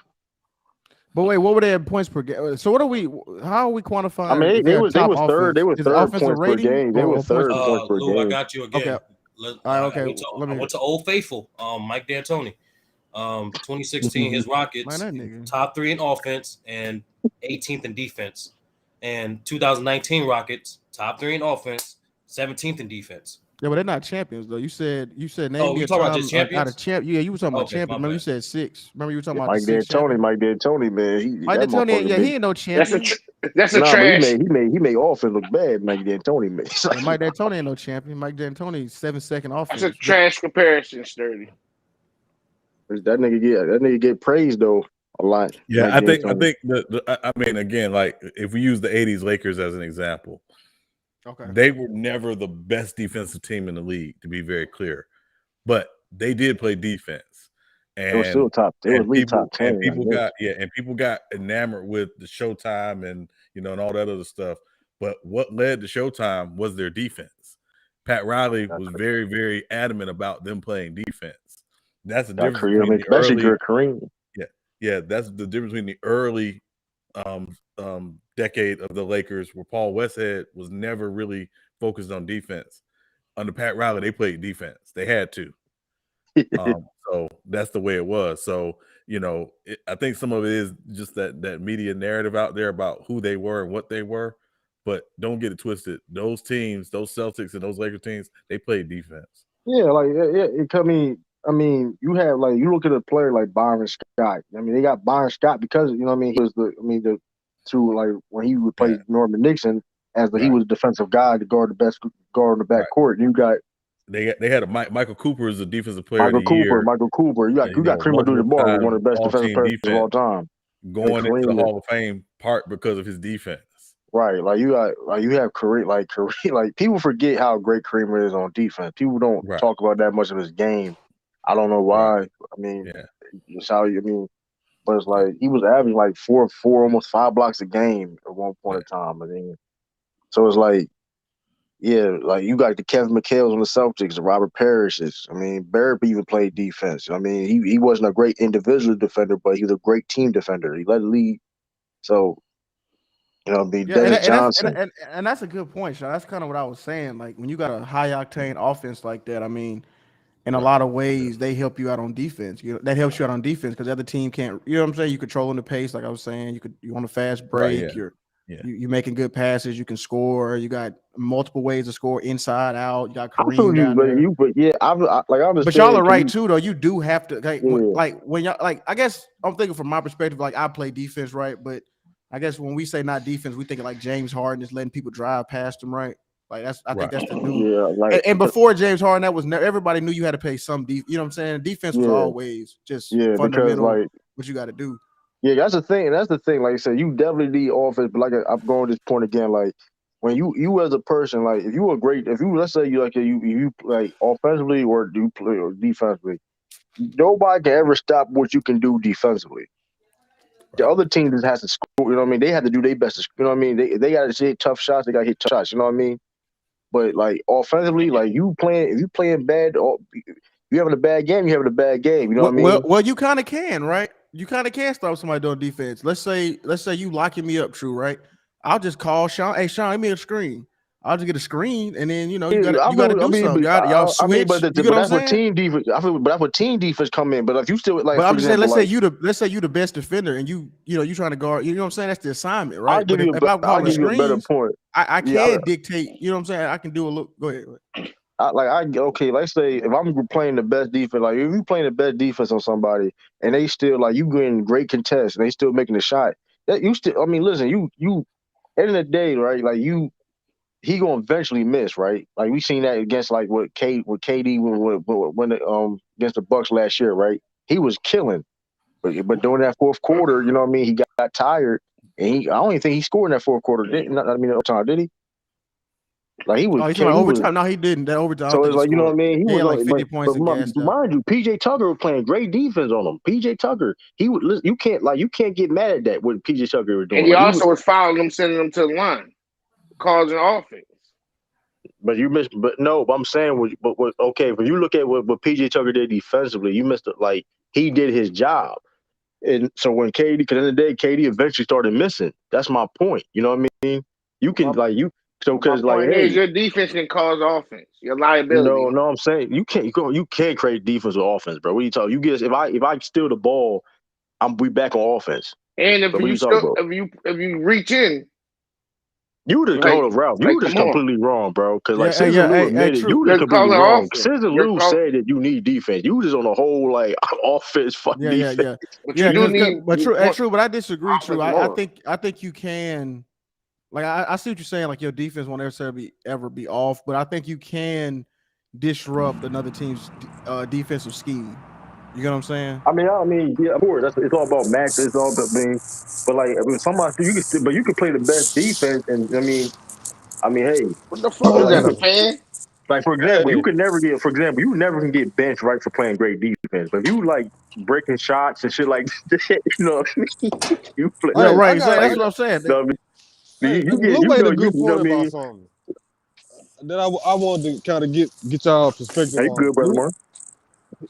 But wait, what were their points per game? So what are we? How are we I quantifying mean, if they're they top was third. They offense? were Is it third offensive points per rating game. They were or points per third game? points per Lou, I game. got you Okay. again. All right. I Okay. went to Let I me. went to Old Faithful. Mike D'Antoni. 2016, his Man, Rockets that nigga. top 3 in offense and 18th in defense. And 2019 Rockets top 3 in offense, 17th in defense. Yeah, but they're not champions though. You said name Oh, me you a talking about just time out of champions? champ. Yeah, you were talking about Okay, champions. my Remember you bad. said 6. Remember you were talking about the Mike 6 D'Antoni, champions. man, Mike that D'Antoni, motherfucker yeah, he made. ain't no champion. That's a Nah, but trash. he made offense look bad. Mike D'Antoni made. It's Yeah, like, Mike D'Antoni ain't no champion. Mike D'Antoni 7-second That's a offense. But trash comparison, Sturdy. that nigga get praised though a lot. Yeah, Mike I D'Antoni. think I mean, again, like if we use the '80s Lakers as an example, okay. they were never the best defensive team in the league, to be very clear, but they did play defense, It was still and top. It was league top 10. people got enamored with the Showtime and and all that other stuff. But what led to Showtime was their defense. Pat Riley was very, very adamant about them playing defense. That's the difference between the especially early, Kareem. yeah, that's the difference between the early decade of the Lakers, where Paul Westhead was never really focused on defense. Under Pat Riley, they played defense. They had to. So that's the way it was. So I think some of it is just that media narrative out there about who they were and what they were. But don't get it twisted. Those teams, those Celtics and those Lakers teams, they played defense. Yeah, like I mean, you have like you look at a player like Byron Scott. I mean, they got Byron Scott because he was the to like when he would play Norman Nixon as he was the defensive guy to guard the best guard on the back court. You got they had a Michael Cooper as the defensive player Michael of the year. Cooper. You got Kareem Abdul-Jabbar, one of the best defensive players of all time, going into the Hall of Fame part because of his defense. Right, like you have Kareem, like people forget how great Kareem is on defense. People don't talk about that much of his game. I don't know why. I mean, it's how but it's like he was averaging like 4, almost 5 blocks a game at one point in time. I mean, so it's like, yeah, like you got the Kevin McHale's on the Celtics, the Robert Parishes. I mean, Barrett even played defense. I mean, he wasn't a great individual defender, but he was a great team defender. He led the league. So, Dennis Johnson. And that's a good point, Sean. That's kind of what I was saying. Like when you got a high octane offense like that, I mean, in a lot of ways, they help you out on defense. That helps you out on defense because the other team can't. You know what I'm saying? You controlling the pace, like I was saying. You on a fast break. You're making good passes. You can score. You got multiple ways to score inside out. You got Kareem down there. But y'all are right too, though. You do have to like when y'all like. I guess I'm thinking from my perspective, like I play defense, right? But I guess when we say not defense, we think like James Harden is letting people drive past him, right? Like I think that's the new. Yeah, and before James Harden, that was everybody knew you had to pay some. You know what I'm saying? Defense was always just fundamental. Because, what you got to do. Yeah, that's the thing. Like I said, you definitely need offense. But like I'm going to this point again, like when you as a person, like if let's say you like offensively or do play or defensively, nobody can ever stop what you can do defensively. The other team just has to score. You know what I mean? They have to do their best. You know what I mean? They got to hit tough shots. They got to hit tough shots. You know what I mean? But like offensively, like if you playing bad, you having a bad game. You having a bad game. You know what I mean? Well, you kind of can, right? You kind of can stop somebody doing defense. Let's say you locking me up, true, right? I'll just call Sean. Hey, Sean, give me a screen. I'll just get a screen, and then you got to do something. Y'all switch. But that's what team defense. But that's what team defense come in. But if you still like, but I'm just saying, let's say you the best defender, and you trying to guard. You know what I'm saying? That's the assignment, right? I'll give you a better point. I can dictate. You know what I'm saying? I can do a look. Go ahead. Let's say if I'm playing the best defense, like if you playing the best defense on somebody, and they still like you getting great contest, and they still making a shot. That you still. I mean, listen, you. End of the day, right? Like he gonna eventually miss, right? Like we seen that against like with KD when against the Bucks last year, right? He was killing, but during that fourth quarter, you know what I mean? He got tired, and I don't even think he scored in that fourth quarter. Overtime, did he? Like he was. Oh, he's talking overtime. No, he didn't. That overtime. So it's like you know what I mean. He was like 50 points. Mind you, PJ Tucker was playing great defense on him. PJ Tucker, you can't get mad at that what PJ Tucker was doing. And he also was fouling them, sending them to the line. causing offense. But you missed. But no, but I'm saying, but okay. When you look at what PJ Tucker did defensively, you missed it. Like he did his job, and so when KD, because in the day, KD eventually started missing. That's my point. You know what I mean? You can My, like you. So my because like, point is, hey, your defense can cause offense. Your liability. no, I'm saying you can't create defense with offense, bro. What are you talking? You get if I steal the ball, we back on offense. And if So what are you you talking still, about? if you reach in, You just like hold a route. You like just come on, completely wrong, bro. Because like Yeah, hey, Cesar yeah, Lou hey, admitted, true. you just you're completely calling wrong. offense. Cesar Lou said that you need defense. You just on a whole like offense, fuck Yeah, yeah, defense. yeah, But you yeah. do Because, need but true, hey, point true. But I disagree. True. offense I more. think you can. Like I see what you're saying. Like your defense won't necessarily ever be off, but I think you can disrupt another team's defensive scheme. You know what I'm saying? I mean, yeah, of course. It's all about match. It's all about being. But like, I mean, somebody you can, but you can play the best defense, and hey, What the fuck is like, that? A Hey, fan? for example, you hey, can never get, for example, you never can get benched right for playing great defense. But if you like breaking shots and shit like that, you know what I mean? You play Yeah, hey, like, right. I got, Exactly. like, That's I what got, I'm saying. you know what I mean? hey, You get, Lou made a you good know what point I about mean? something that I wanted to kind of get y'all perspective Hey, on. good brother, man.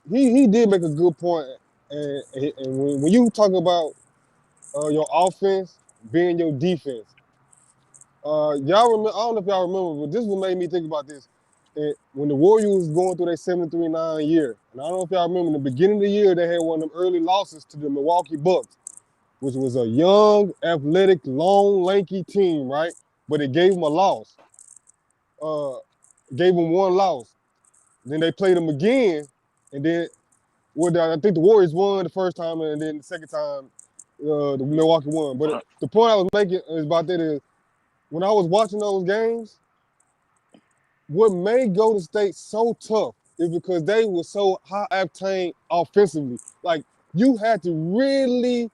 He did make a good point, and when you talk about your offense being your defense, y'all remember? I don't know if y'all remember, but this what made me think about this. When the Warriors was going through their 7-3-9 year, and I don't know if y'all remember, in the beginning of the year they had one of them early losses to the Milwaukee Bucks, which was a young, athletic, long, lanky team, right? But it gave them a loss. Uh, gave them one loss. Then they played them again, and then I think the Warriors won the first time, and then the second time, the Milwaukee won. But the point I was making is about that is when I was watching those games, what made Golden State so tough is because they were so high octane offensively. Like you had to really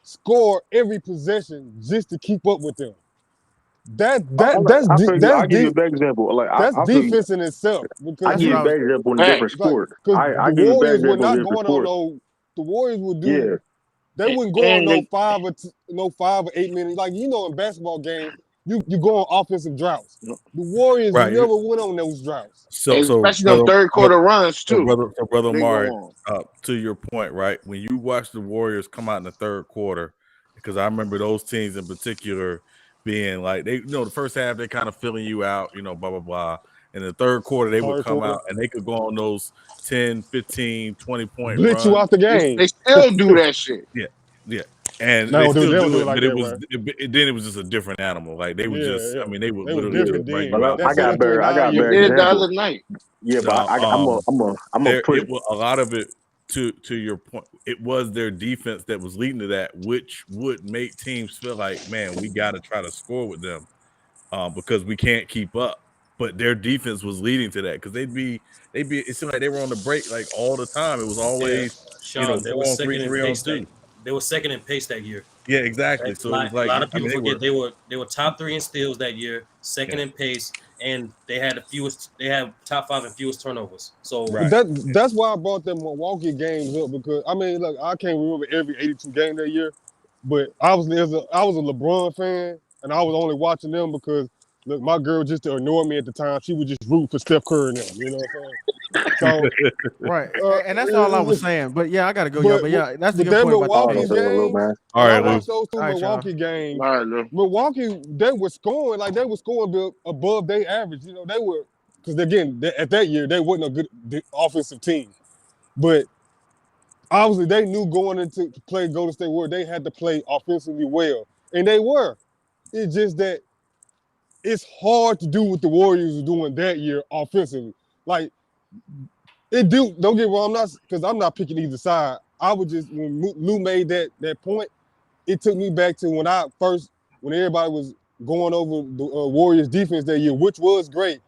score every possession just to keep up with them. I feel you. I'll give you a better example. Like That's I feel you. defense in itself I because That's give what you I a was. better example in a different Facts. like sport. because I the give you a better Warriors were example in a not different going on sport. no. The Warriors would Yeah. do. They wouldn't go on And no the, 5 or 8 minutes. Like in basketball games, you go on offensive droughts. The Warriors Right. never went on those droughts. So especially them third quarter runs too. brother They go Mari, on. to your point, right? When you watch the Warriors come out in the third quarter, because I remember those teams in particular being like the first half they kind of filling you out, blah blah blah. In the third quarter, they would Third come quarter, out and they could go on those 10, 15, 20-point blitz you runs. out the They, game. they still do that shit. Yeah, yeah, and they No, they still don't do do it it, like but it that, was right? then it was just a different animal. Like they would Yeah, just, yeah. I mean, they would They were literally just different run then. you But out. That I got a better. I got 7-3-9 a They year better was did it the different. example. other night. Yeah, but Now, I'm a put it. a lot of it to your point. It was their defense that was leading to that, which would make teams feel like, man, we got to try to score with them, because we can't keep up. But their defense was leading to that because they'd be. It seemed like they were on the break like all the time. It was Yeah, always Sean, they were 4-on-3, second in pace that 3-on-2. they were second in pace that year. Yeah, exactly. So it was A like, lot of I people mean, forget they were top three in steals that year, second yeah, in pace, and they had the fewest. They had top five and fewest turnovers. So But right. that's why I brought them Milwaukee games up because I mean, look, I can't remember every 82 game that year, but I was a LeBron fan, and I was only watching them because look, my girl just to annoy me at the time, she would just root for Steph Curry and them. You know what I'm saying? So, Right, uh, and that's all I was saying. But yeah, I gotta go, y'all. but But yeah, that's a but good that point about the Oh, don't Milwaukee say pace. that, little games, man. All when I right, All right, Lou. watched those two all right, y'all. Milwaukee games, All right, Lou. Milwaukee they were scoring like they were scoring above their average. You know, they were because again at that year they wasn't a good offensive team, but obviously they knew going into to play Golden State Warriors they had to play offensively well, and they were. It's just that it's hard to do what the Warriors were doing that year offensively. Like it do. Don't get wrong. I'm not because I'm not picking either side. I would just when Lou made that point, it took me back to when everybody was going over the Warriors defense that year, which was great.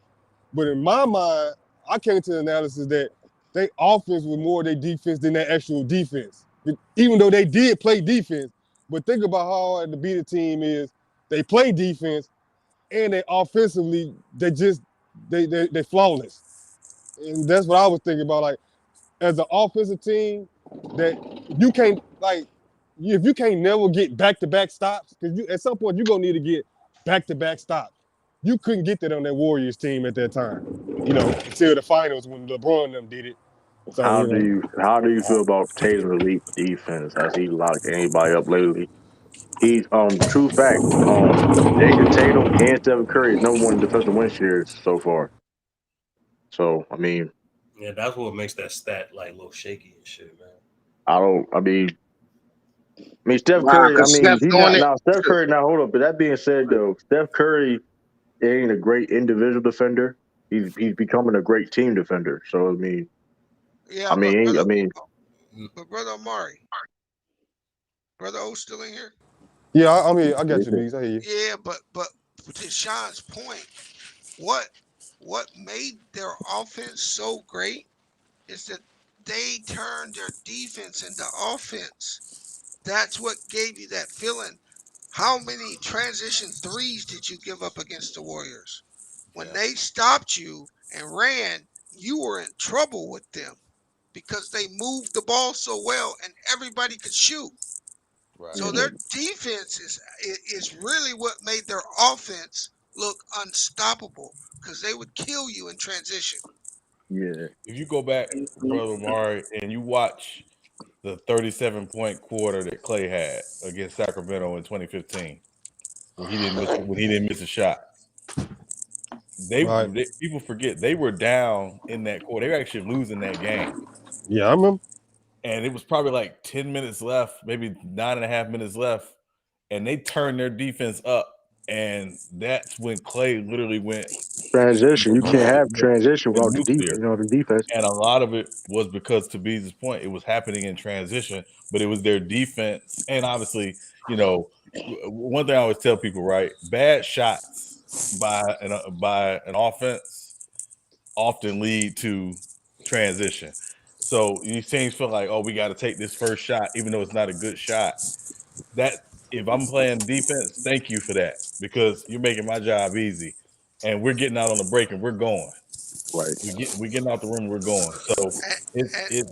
But in my mind, I came to the analysis that they offense was more their defense than their actual defense. Even though they did play defense, but think about how hard to beat a team is. They play defense and they offensively they flawless. And that's what I was thinking about. Like as an offensive team, that you can't if you can't never get back to back stops, because at some point you're gonna need to get back to back stops. You couldn't get that on that Warriors team at that time. Until the finals when LeBron and them did it. So How do you feel about Tatum's elite defense? Has he locked anybody up lately? He's true fact. Jason Tatum and Stephen Curry is number one in defensive win shares so far. So I mean, Yeah, that's what makes that stat like a little shaky and shit, man. I don't. I mean, Steph Nah, Curry. I cause mean, Steph he's doing not it. now. Steph Curry. Now, hold up. But that being said, though, Steph Curry ain't a great individual defender. He's becoming a great team defender. So I mean, Yeah, I mean, I mean, but brother Amari, brother O still in here? yeah, I'm here. I got you, Bees. I hear you. Yeah, but to Sean's point, what what made their offense so great is that they turned their defense into offense. That's what gave you that feeling. How many transition threes did you give up against the Warriors? When they stopped you and ran, you were in trouble with them because they moved the ball so well and everybody could shoot. Right. So their defense is really what made their offense look unstoppable because they would kill you in transition. yeah. If you go back, brother Mari, and you watch the 37-point quarter that Clay had against Sacramento in 2015, when he didn't miss a shot, Right. people forget they were down in that quarter. They were actually losing that game, Yeah, I remember. and it was probably like 10 minutes left, maybe 9.5 minutes left, and they turned their defense up, and that's when Clay literally went Transition. You can't have transition went without the nuclear. defense. The defense. And a lot of it was because, to Bees' point, it was happening in transition, but it was their defense. And obviously, one thing I always tell people, right? Bad shots by an offense often lead to transition. So these teams feel like, oh, we got to take this first shot, even though it's not a good shot. That if I'm playing defense, thank you for that because you're making my job easy. And we're getting out on the break and we're going. Right. We getting out the room. We're going. So And, it's and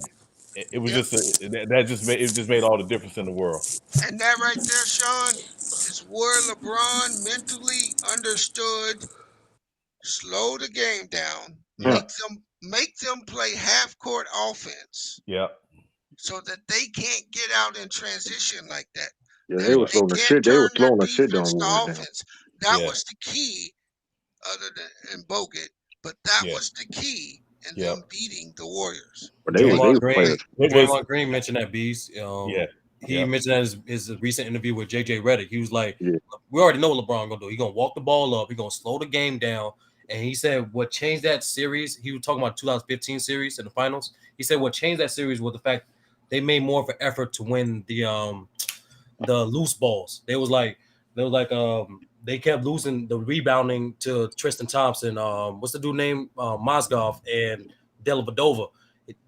it was yep, just that just made all the difference in the world. and that right there, Sean, is where LeBron mentally understood. Slow the game down. Yeah, Make them play half court offense yeah, so that they can't get out in transition like that. Yeah, They they were they slowing the can't shit. They were turn their slowing the shit defense down to right now. offense. That yeah, was the key, other than in Bogut, but that yeah, was the key in yeah. them beating the Warriors. But they They was they Draymond was playing. Green, It was Draymond Green mentioned that beast. yeah, He yeah, mentioned that in his recent interview with JJ Redick. He was like, Yeah. "We already know what LeBron gonna do. He gonna walk the ball up. He gonna slow the game down." And he said what changed that series. He was talking about 2015 series in the finals. He said what changed that series was the fact they made more of an effort to win the loose balls. They kept losing the rebounding to Tristan Thompson. What's the dude name? Mozgov and Dellavedova.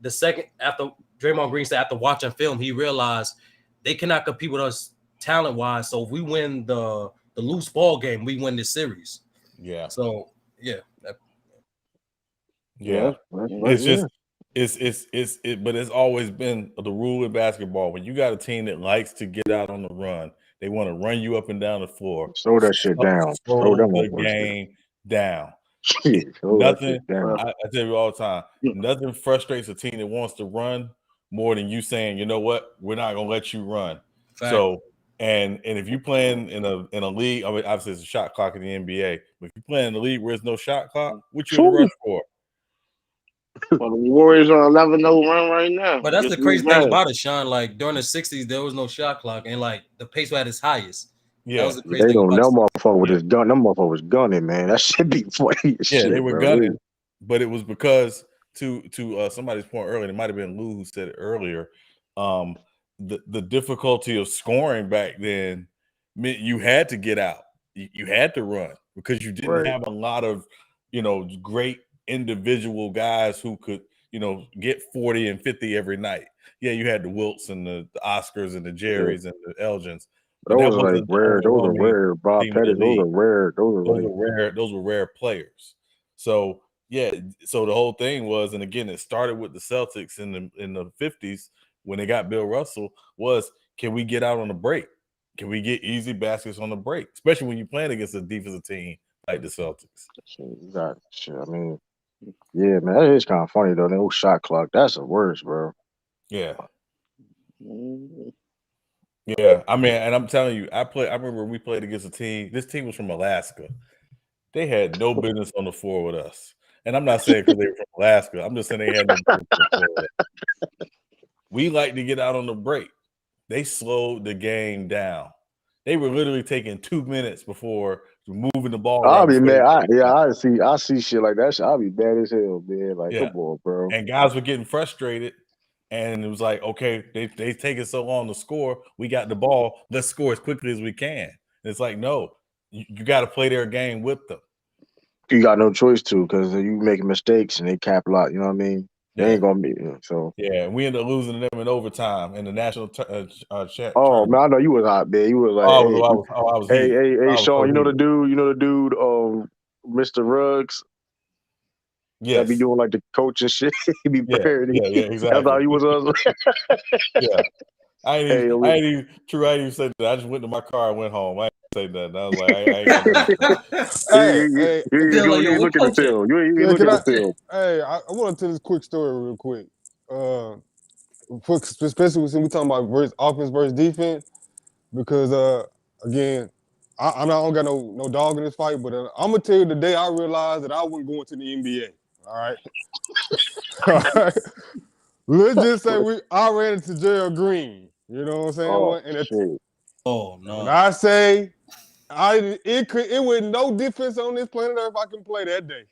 The second after Draymond Green said after watching film, he realized they cannot compete with us talent wise. So if we win the loose ball game, we win this series. yeah, So yeah, yeah. That's It's yeah. just but it's always been the rule in basketball. When you got a team that likes to get out on the run, they want to run you up and down the floor. Slow that shit down. Slow Slow that the motherfucker shit. game down. Shit, slow that Nothing. shit down. I tell you all the time. Nothing frustrates a team that wants to run more than you saying, you know what, we're not gonna let you run. fact. So and if you playing in a league, I mean, obviously it's a shot clock in the NBA, but if you play in a league where there's no shot clock, what you in the rush Shoo. for? Well, the Warriors on 11-0 run right now. But that's the Just lose crazy thing that. about it, Sean. Like during the '60s, there was no shot clock, and like the pace was at its highest. That Yeah, was the Yeah, crazy they thing don't. about That it. motherfucker with yeah, his gun. Them motherfucker was gunning, man. That shit be funny as yeah. They shit, were bro. gunning, but it was because to somebody's point earlier, it might have been Lou who said it earlier. Um, the difficulty of scoring back then meant you had to get out. You had to run because you didn't Right. have a lot of great individual guys who could get 40 and 50 every night. Yeah, you had the Wilts and the Oscars and the Yeah. Jerrys and the Elgins, but that Those are like wasn't the rare. Those are overwhelming rare. Bob team in the Pettit. Those league. are rare. Those are Those like were rare. Those were rare players. So yeah. So the whole thing was, and again, it started with the Celtics in the 50s when they got Bill Russell. Was can we get out on the break? Can we get easy baskets on the break? Especially when you're playing against a defensive team like the Celtics. Shit, you got shit. I mean, yeah, man, that is kind of funny though. That old shot clock, that's the worst, bro. Yeah. Mm. Yeah. I mean, and I'm telling you, I remember we played against a team. This team was from Alaska. They had no business on the floor with us. And I'm not saying because they were from Alaska. I'm just saying they had no business on the floor with us. We like to get out on the break. They slowed the game down. They were literally taking 2 minutes before moving the ball I'll around. be mad. Yeah. I see shit like that. I'll be mad as hell, man. Like, Yeah. come on, bro. And guys were getting frustrated. And it was like, okay, they taking so long to score. We got the ball. Let's score as quickly as we can. And it's like, no, you got to play their game with them. You got no choice to because you making mistakes and they cap a lot. You know what I mean? They ain't gonna be so. Yeah, and we ended up losing to them in overtime in the national Oh tournament. man, I know you was hot, man. You was like, I was hey, heated. hey, I was Sean. so You know the heated. dude, Mr. Ruggs. Yes. That be doing like the coach and shit. He be prepared. Yeah, That's how exactly. he was. Yeah. I ain't even say that. I just went to my car and went home. I ain't say nothing. I was like, I ain't gonna Hey, you ain't looking at the film. You ain't looking at the film. Hey, I want to tell this quick story real quick. Especially when we talking about offense versus defense, because again, I don't got no dog in this fight, but I'm gonna tell you the day I realized that I wasn't going to the NBA. All right. All right. Let's just say I ran into Gerald Green. You know what I'm saying? Oh And shit. Oh no. when I say it was no defense on this planet Earth I can play that day.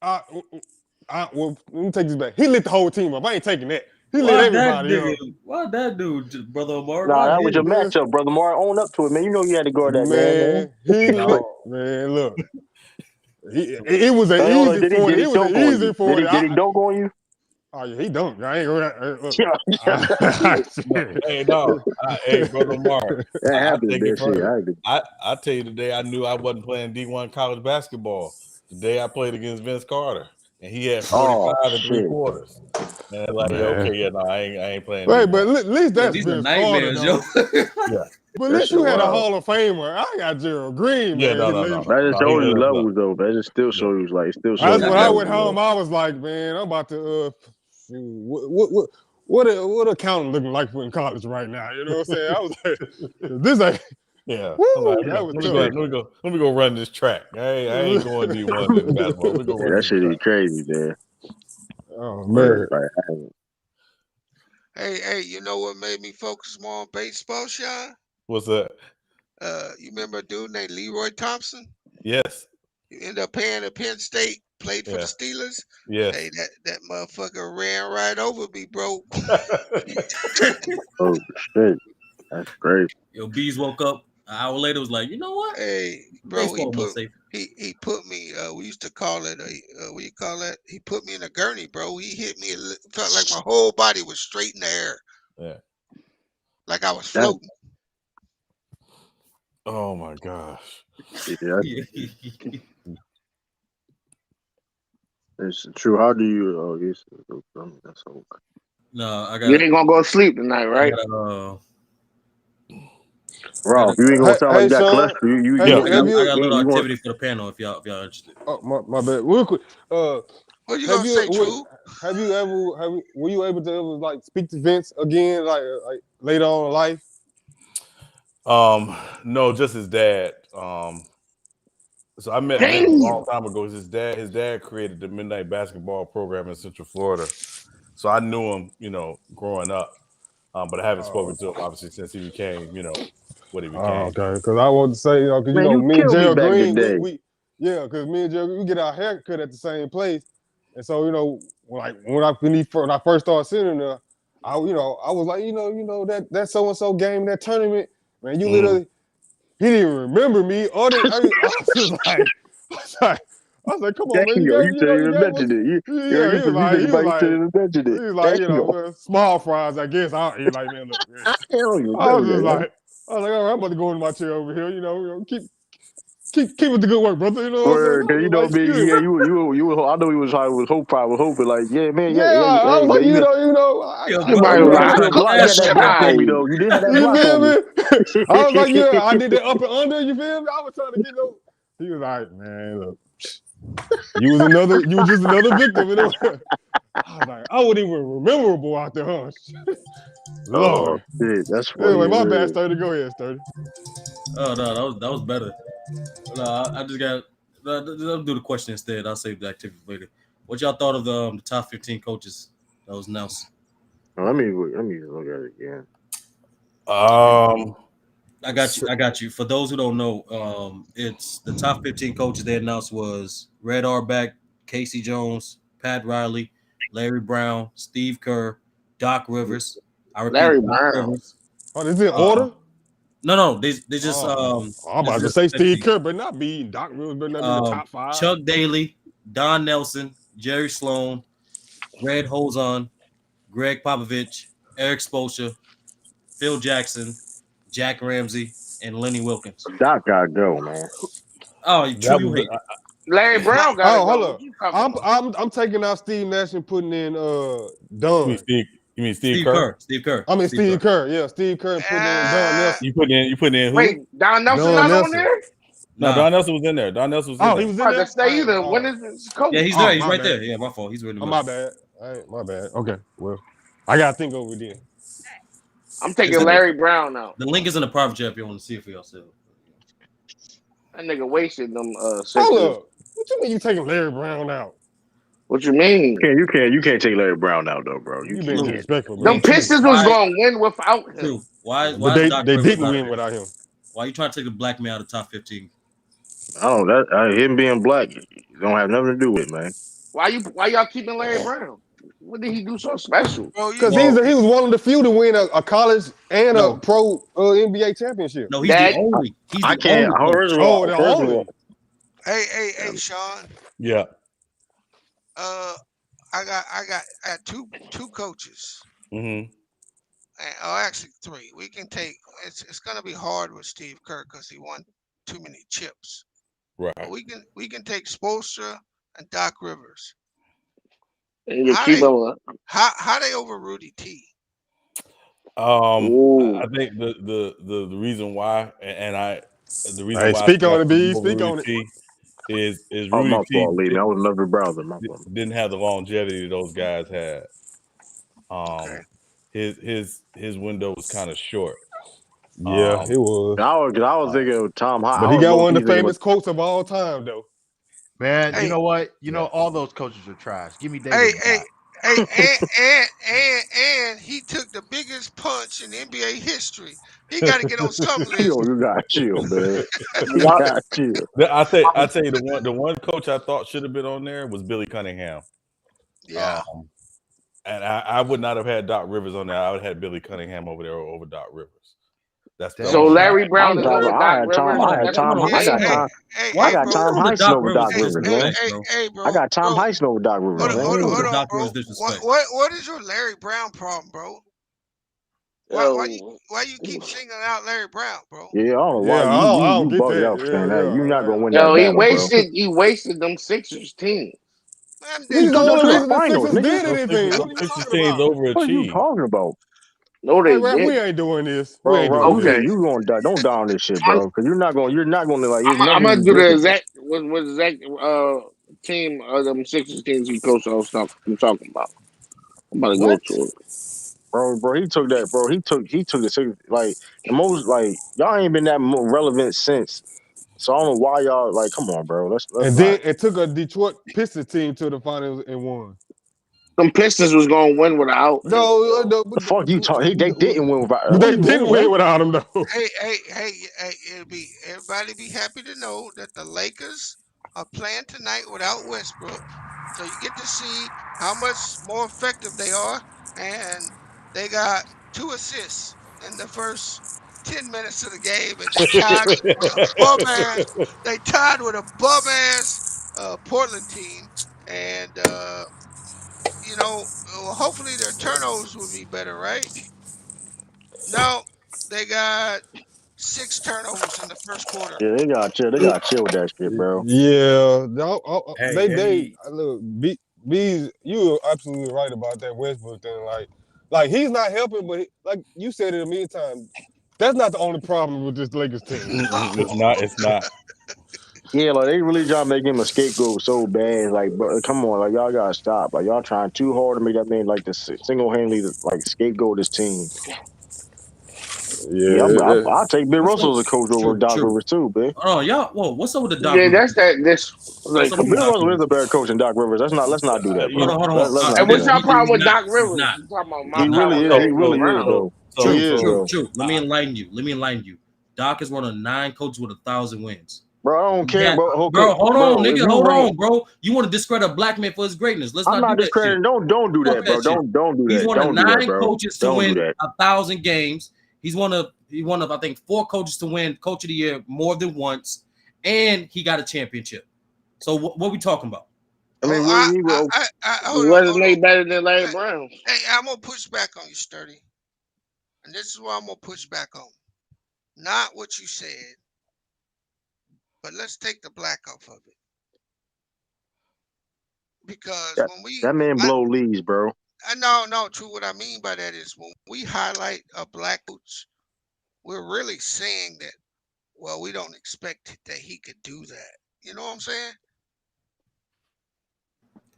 Well, let me take this back. He lit the whole team up. I ain't taking that. He lit everybody up. Why that dude, brother Omar? Nah, that was your matchup, brother Mar. Own up to it, man. You know you had to guard that man. He lit. Man, look. It was an easy 40. It was an easy 40. Did he dunk on you? Oh yeah, he dunked. I ain't gonna. Hey, no. Hey, brother Mark. That happened, I take man. it further. I tell you today, I knew I wasn't playing D1 college basketball. The day I played against Vince Carter, and he had 45 and 3 quarters. And like, okay, yeah, no, I ain't playing. Right, D1. but at least that's these Vince are Carter, nightmares, though. Yeah. But at least you had a Hall of Famer. I got Gerald Green, man. No. That just shows you levels, though. That just still shows you, like, it still shows That's you when I levels, went home. I was like, man, I'm about to what accountant looking like in college right now? You know what I'm saying? I was like, this ain't. Yeah. Woo, Let me go run this track. I ain't going D1 in basketball. Let me go run that this shit track. is crazy, man. Oh man. Hey, you know what made me focus more on baseball, Sean? What's that? You remember a dude named Leroy Thompson? Yes. You ended up paying at Penn State, played for the Steelers. Yes. Hey, that motherfucker ran right over me, bro. Oh shit. That's great. Yo, Bees woke up an hour later, was like, you know what? Hey, bro, he put me. We used to call it what you call that? He put me in a gurney, bro. He hit me. It felt like my whole body was straight in the air. Yeah. Like I was floating. Oh my gosh. Yeah. It's true. How do you? Oh, yes. That's all. No, I got. You ain't gonna go to sleep tonight, right? Rob, you ain't gonna sound like you got cholesterol. I got a little activity for the panel if y'all interested. Oh my bad. Real quick. What you gonna say, True? Were you able to ever like speak to Vince again, like later on in life? No, just his dad. So I met Vince a long time ago. His dad created the Midnight Basketball program in Central Florida. So I knew him, growing up. But I haven't spoken to him obviously since he became, what he became. Okay, because I want to say, because me and Gerald Green, because me and Gerald, we get our hair cut at the same place, and so when I first started sitting there, I was like, that so and so game, that tournament, man, you literally, he didn't even remember me, or I was like, come on, man, you mentioned it. He was like, small fries, I guess. He like, man, look, man. I was like, all right, I'm about to go in my chair over here. Keep with the good work, brother. You know what I'm saying? You know me, you. I know he was hoping, like, yeah, man, I was like, you got that block on me though. You did have that block on me. I was like, I did that up and under. You feel me? I was trying to get He was like, man, look, you was just another victim. You know? I was like, I wouldn't even rememberable out there, huh? Oh Lord. shit, that's funny Anyway, as my bad, hell. Sturdy. Go ahead, Sturdy. Oh no, that was better. No, I just got. I'll do the question instead. I'll save the activity for later. What y'all thought of the top 15 coaches that was announced? Let me look at it again. Um, I got you. I got you. For those who don't know, it's the top 15 coaches they announced was Red Auerbach, Casey Jones, Pat Riley, Larry Brown, Steve Kerr, Doc Rivers. I repeat, Larry Doc Brown. Rivers. Oh, is it in Uh, order? no, they just I'm this about to is say Steve 15. Kerr, but not be Doc Rivers, but not be in the top 5. Chuck Daly, Don Nelson, Jerry Sloan, Red Hozon, Greg Popovich, Eric Spoelstra, Phil Jackson, Jack Ramsey, and Lenny Wilkins. Doc gotta go, man. Oh, true, that you was hate it. Larry Brown gotta Oh, go. hold What up. you talking about? I'm taking out Steve Nash and putting in you mean Dunn. Steve. You mean Steve Steve Kerr? Kerr. Steve Kerr. I mean Steve Steve Kerr. Kerr. Yeah, Steve Kerr and putting in Don Nelson. You putting in who? Wait, Don Nelson Don not on Nelson. there? No, Nah. Don Nelson was in there. Don Nelson was in Oh, he there. was I'm in about there? to say either. When Oh, is this coach? Yeah, he's there. He's my right bad. there. Yeah, my fault. He's right in the Oh, middle. my bad. My bad. Okay, well, I got to think over it then. I'm It's taking in the, Larry Brown out. the link is in the private chat if you want to see it for yourself. That nigga wasted them Hold Sixers. up. What you mean you taking Larry Brown out? What you mean? You can't take Larry Brown out though, bro. You You being True. can't. disrespectful, Hey, Them man. true. Pistons was Why? gonna win without him. True. Why? But Why is Doc they Rivers didn't out of win there? without him. Why you trying to take a black man out of the top 15? I don't know that him being black don't have nothing to do with it, man. Why y'all keeping Larry Brown? What did he do so special? Bro, Because he Well, was one of the few to win a college and a no, pro NBA championship. no, he's the That only. He's I the can't. only coach. Oh, the only. hey, Sean. Yeah. Uh, I got two coaches. Mm-hmm. Oh, actually three. We can take. It's gonna be hard with Steve Kerr because he won too many chips. Right. But we can take Spoelstra and Doc Rivers. and you How keep they him. how they over Rudy T? Ooh. I think the reason why, and the reason Hey, why I speak say I on it, put him B. over Speak Rudy on it. T is Oh, Rudy my T fault, Lee. That was another brother. My fault. didn't have the longevity those guys had. Okay. His window was kind of short. Yeah, it was. I was thinking of Tom. But I he was got low one key of the thinking of famous quotes of all time, though. Man, you Hey, know what? Yeah. All those coaches are trash. Give me hey, David and hey, Doc. hey, and he took the biggest punch in NBA history. He got to get on some list. chill. You got chill, man. You Y'all, got chill. I tell you the one coach I thought should have been on there was Billy Cunningham. Yeah. And I would not have had Doc Rivers on there. I would have had Billy Cunningham over there over Doc Rivers. That's Damn. so Larry I'm Brown is Doc. over I Doc had Tom. Rivers, I and had that's Tom. Hold on. I got Hey, Tom. I hey, got bro. Tom Putting the Heisen Doc over Rivers Doc is Rivers, man. disrespect, bro. Hey, bro. I got Tom Bro, Heisen over Doc Rivers, No, man. putting hold the on, Doc bro. Rivers disrespect. What is your Larry Brown problem, bro? yo. Why you keep singling out Larry Brown, bro? Yeah, I don't know why Yeah, I you don't get bugged that. out for saying that. You're not Yeah. gonna win that Yo, battle, bro. he wasted them Sixers team. Man, He He's the took them to only the reason the finals, Sixers nigga. did anything. What are you Sixers talking teams about? overachieved. What are you talking about, No, Hey, they rap, we did. ain't doing this. We bro? ain't Bro, doing you this. Okay, can you gonna die? Don't die on this shit, I'm bro. Because you're not gonna like. It's never I'm gonna gonna be do the difficult. exact what exact team of them Sixers teams he coached. I'm talking about. I'm about to go What? to it. Bro, he took that, bro. He took the Sixers like the most like y'all ain't been that relevant since. So I don't know why y'all like. Come on, bro. Let's And not. then it took a Detroit Pistons team to the finals and won. Them Pistons was gonna win without him. No, Yo. The fuck you talk? They didn't win without. but What they do you mean? didn't What? win without him, though. hey, everybody be happy to know that the Lakers are playing tonight without Westbrook. So you get to see how much more effective they are. And they got 2 assists in the first 10 minutes of the game, and they tied with a bum ass. They tied with a bum ass Portland team, and hopefully their turnovers will be better, right? No, they got 6 turnovers in the first quarter. Yeah, they got chill. They got chill with that shit, bro. Yeah, they Hey, look. B's, you are absolutely right about that Westbrook thing. Like he's not helping, but like you said it a million times, that's not the only problem with this Lakers team. it's not. Yeah, like they really trying to make him a scapegoat so bad. Like, bro, come on, like y'all gotta stop. Like y'all trying too hard to make that man like the single handedly like scapegoat this team. Yeah, Yeah, I'll take Bill What's up? Russell as a coach over True, Doc true. Rivers too, man. Oh, y'all. Whoa, what's up with the Doc Yeah, Rivers? that's that. This What's like, up But with the Bill Doc Russell is Rivers? a better coach than Doc Rivers. Let's not do that, Hold bro. on, hold on. Let's not and do what's that. your problem with Not. Doc He's Rivers? not. You talking about He's my He not. really problem? is. Let He him go really is around. though. He is True, though. true. Let me enlighten you. Doc is one of 9 coaches with 1,000 wins. Bro, I don't care, Yeah, bro. Okay, bro, hold on, bro. If nigga. you Hold rank, on, bro. You want to discredit a black man for his greatness. Let's I'm not do not that shit. discrediting. Don't do Fuck that, that bro. shit. Don't do He's that. one of Don't do that, 9 bro. coaches to Don't do win that. 1,000 games. He's one of I think 4 coaches to win Coach of the Year more than once, and he got a championship. So what we talking about? I mean, Hold on, Wasn't hold they on. better than Larry Brown? Hey, I'm gonna push back on you, Sturdy, and this is what I'm gonna push back on. Not what you said, but let's take the black off of it because when that man blow leads, bro. I know, no, true. What I mean by that is when we highlight a black coach, we're really saying that, well, we don't expect that he could do that. You know what I'm saying?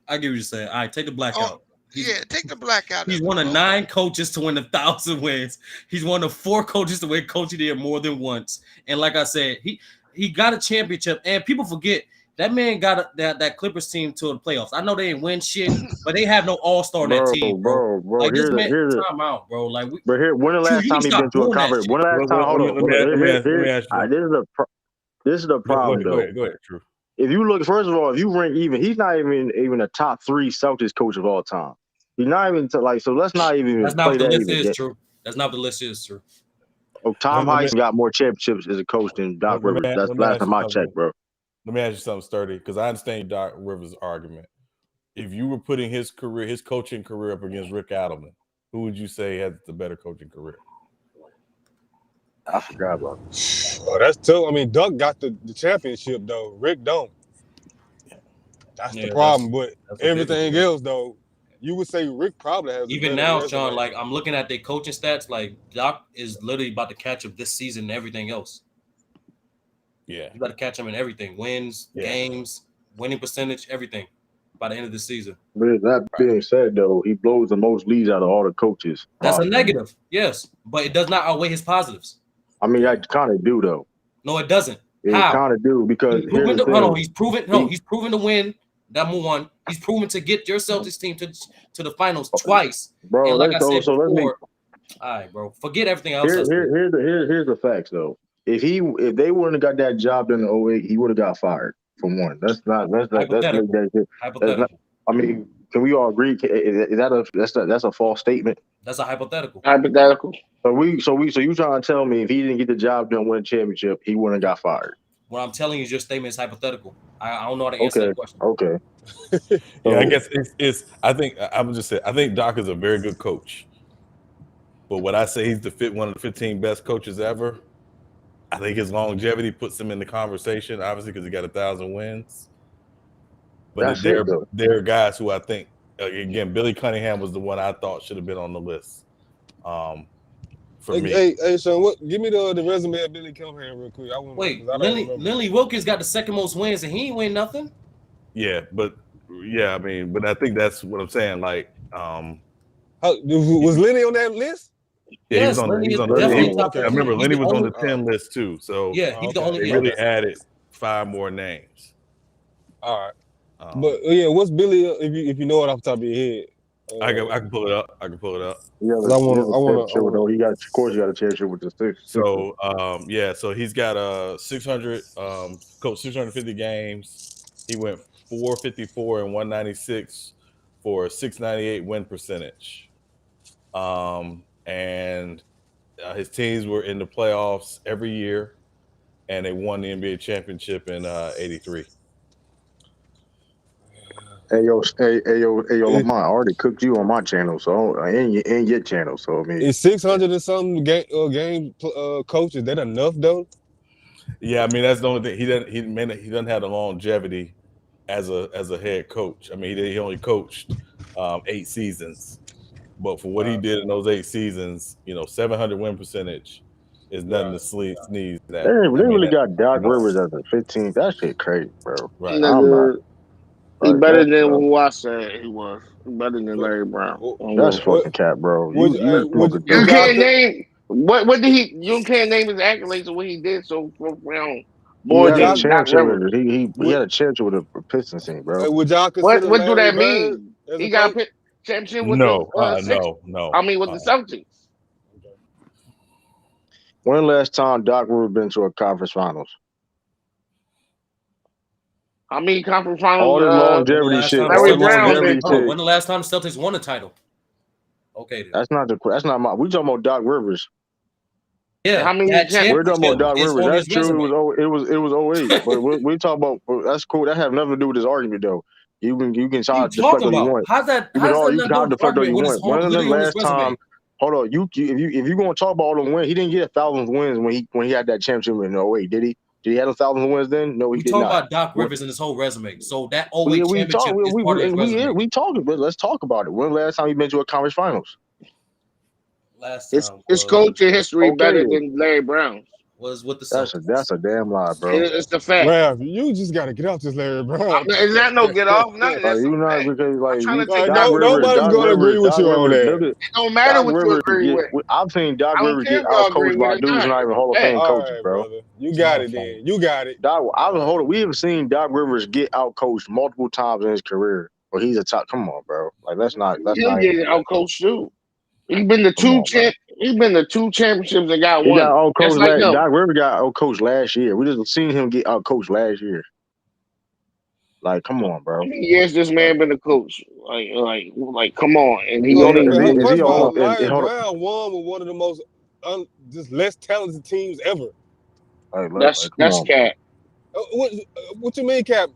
I get what you're saying. All right, take the black Oh, out. yeah, take the black out of He's it, one of bro. 9 coaches to win 1,000 wins. He's one of 4 coaches to win Coach of the Year more than once. And like I said, he got a championship. And people forget that man got that Clippers team to the playoffs. I know they didn't win shit, but they have no All Star on that team, bro. Bro. Like this man, Here's time out, bro. Like But here, when the True, last you need time to he been stop to a doing that conference? shit. When the last time? Hold on. Let me ask you. This is the problem, Go though. ahead, True. If you look, first of all, if you rank even, he's not even a top 3 Celtics coach of all time. He's not even so. Let's not even That's not play what the that list even. is, True. That's not what the list is, True. Oh, Tom Let me Heisen got more championships as a coach than Doc Rivers. That's let me last ask time you I something. checked, bro. Let me ask you something, Sturdy, because I understand Doc Rivers' argument. If you were putting his coaching career up against Rick Adelman, who would you say has the better coaching career? I forgot about it. Oh, that's tough. I mean, Duck got the championship though. Rick don't. That's the Yeah, problem. But that's a big one. everything else though, you would say Rick probably has a Even better now, resume. Sean, like I'm looking at their coaching stats, like Doc is literally about to catch up this season and everything else. Yeah. You got to catch him in everything: wins, games, winning percentage, everything by the end of the season. But that being said, though, he blows the most leads out of all the coaches. That's a negative, yes, but it does not outweigh his positives. I mean, I kind of do though. No, it doesn't. It How? kind of do because here's the thing. Hold on, he's proven. No, he's proven to win. Number one, he's proven to get your Celtics team to the finals twice. Bro, And like I said so let's make. before, all right, bro, forget everything else. Here's the facts though. If they wouldn't have got that job done in 08, he would have got fired for one. Let's make that shit. Hypothetical. I mean, can we all agree? Is that's a false statement? That's a hypothetical. Hypothetical. So you trying to tell me if he didn't get the job done, win a championship, he wouldn't have got fired? What I'm telling you is your statement is hypothetical. I don't know how to answer that question. Okay. Yeah, I guess it's. I think I would just say I think Doc is a very good coach. But what I say he's one of the 15 best coaches ever. I think his longevity puts him in the conversation, obviously, because he got 1,000 wins. But there are guys who I think, again, Billy Cunningham was the one I thought should have been on the list. For me. Hey, Sean, give me the resume of Billy Cunningham real quick. Wait, Lily Wilkins got the second most wins, and he ain't win nothing. Yeah, I mean, but I think that's what I'm saying. Like, was Lenny on that list? Yeah, yes, he was on definitely top 10. I remember Lenny was on the 10 list too. So yeah, he's the only. They really added 5 more names. All right, but what's Billy? If you know it off the top of your head, I can pull it up. Yeah, I want to. He got, of course, he got a championship with the Sixers. So so he's got 600 coached 650 games. He went 454 and 196 for a 698 win percentage. And his teams were in the playoffs every year, and they won the NBA championship in '83. Hey yo, Lamont, I already cooked you on my channel, so and your channel. So I mean, is 600 and something game coaches that enough though? Yeah, I mean that's the only thing he doesn't have the longevity as a head coach. I mean he only coached 8 seasons, but for what he did in those 8 seasons, 700 win percentage is nothing to sneeze They, at. they I mean, really got Doc you know, Rivers as a 15th. That shit crazy, bro. right. I'm not Nigga, he like better that. than who I said he was. He better than What, Larry Brown. I don't give That's a fuck. fucking cat, bro. would, You hey, just smoke a would You dope. y'all can't could name what did he? You can't name his accolades of what he did so profound He more would had a y'all than Doc championship Rivers. with it. He would, had a championship with a Pistons team, bro. would y'all What consider what do Larry that Bird mean? as a He got a coach? championship with the No, six. no. I mean with the Celtics. When last time Doc Rivers been to a conference finals? I mean conference finals. All this When the longevity last shit. time the All Larry this Celtics Brown won? been longevity Hold on. shit. When the last time the Celtics won a title? Okay, then. That's not my. We talking about Doc Rivers. Yeah, how many that We're talking about championship Doc is Rivers. on That's his true. resume. It was 08. But we talk about that's cool. That have nothing to do with this argument though. You can What are try you to deflect talking all you about? want. How's that? You can How's all that you not can try doing to the deflect all argument you when it's want. When was the literally on his last resume? time? Hold on. If you gonna talk about all the wins, he didn't get 1,000 wins when he had that championship in 08, did he? Did he have 1,000 wins then? No, he We did talking not. about Doc What? Rivers and his whole resume. So that We 08 we talk championship is part of his resume. we talking, but let's talk about it. When the last time you been to a conference finals? Last his time his coaching history Okay, better then. than Larry Brown's. was with the That's Celtics. a damn lie, bro. It's the fact. Ralph, you just got to get off this Larry Brown. It's not no get off. None of Like that's a you not fact. because I'm like trying you to take No, nobody's going to agree with Doc you on Rivers that. look at it don't matter Doc what you Rivers agree get. with. I'm saying Doc I don't Rivers care get if y'all agree outcoached with by it or dudes not. not even It's Hall a of fact. Fame All coaches, right, bro. brother. You It's got not it funny. then. You got it. Hold on. We have seen Doc Rivers get outcoached multiple times in his career, but he's a top. Come on, bro. Like let's He'll not get even it do that. out coach too. He's been the Come two on, bro. champ. He's been the two championships and got He got one. Just outcoached like last. him. Doc Rivers got outcoached last year. We just seen him get outcoached last year. Like, come on, How bro. many years this Like, man been a coach? Like, come on. And he Look, only is he first of all? all, Larry Hold Brown won with one of the most just less talented teams ever. on. Like, come that's on. cat. What you mean, Cap?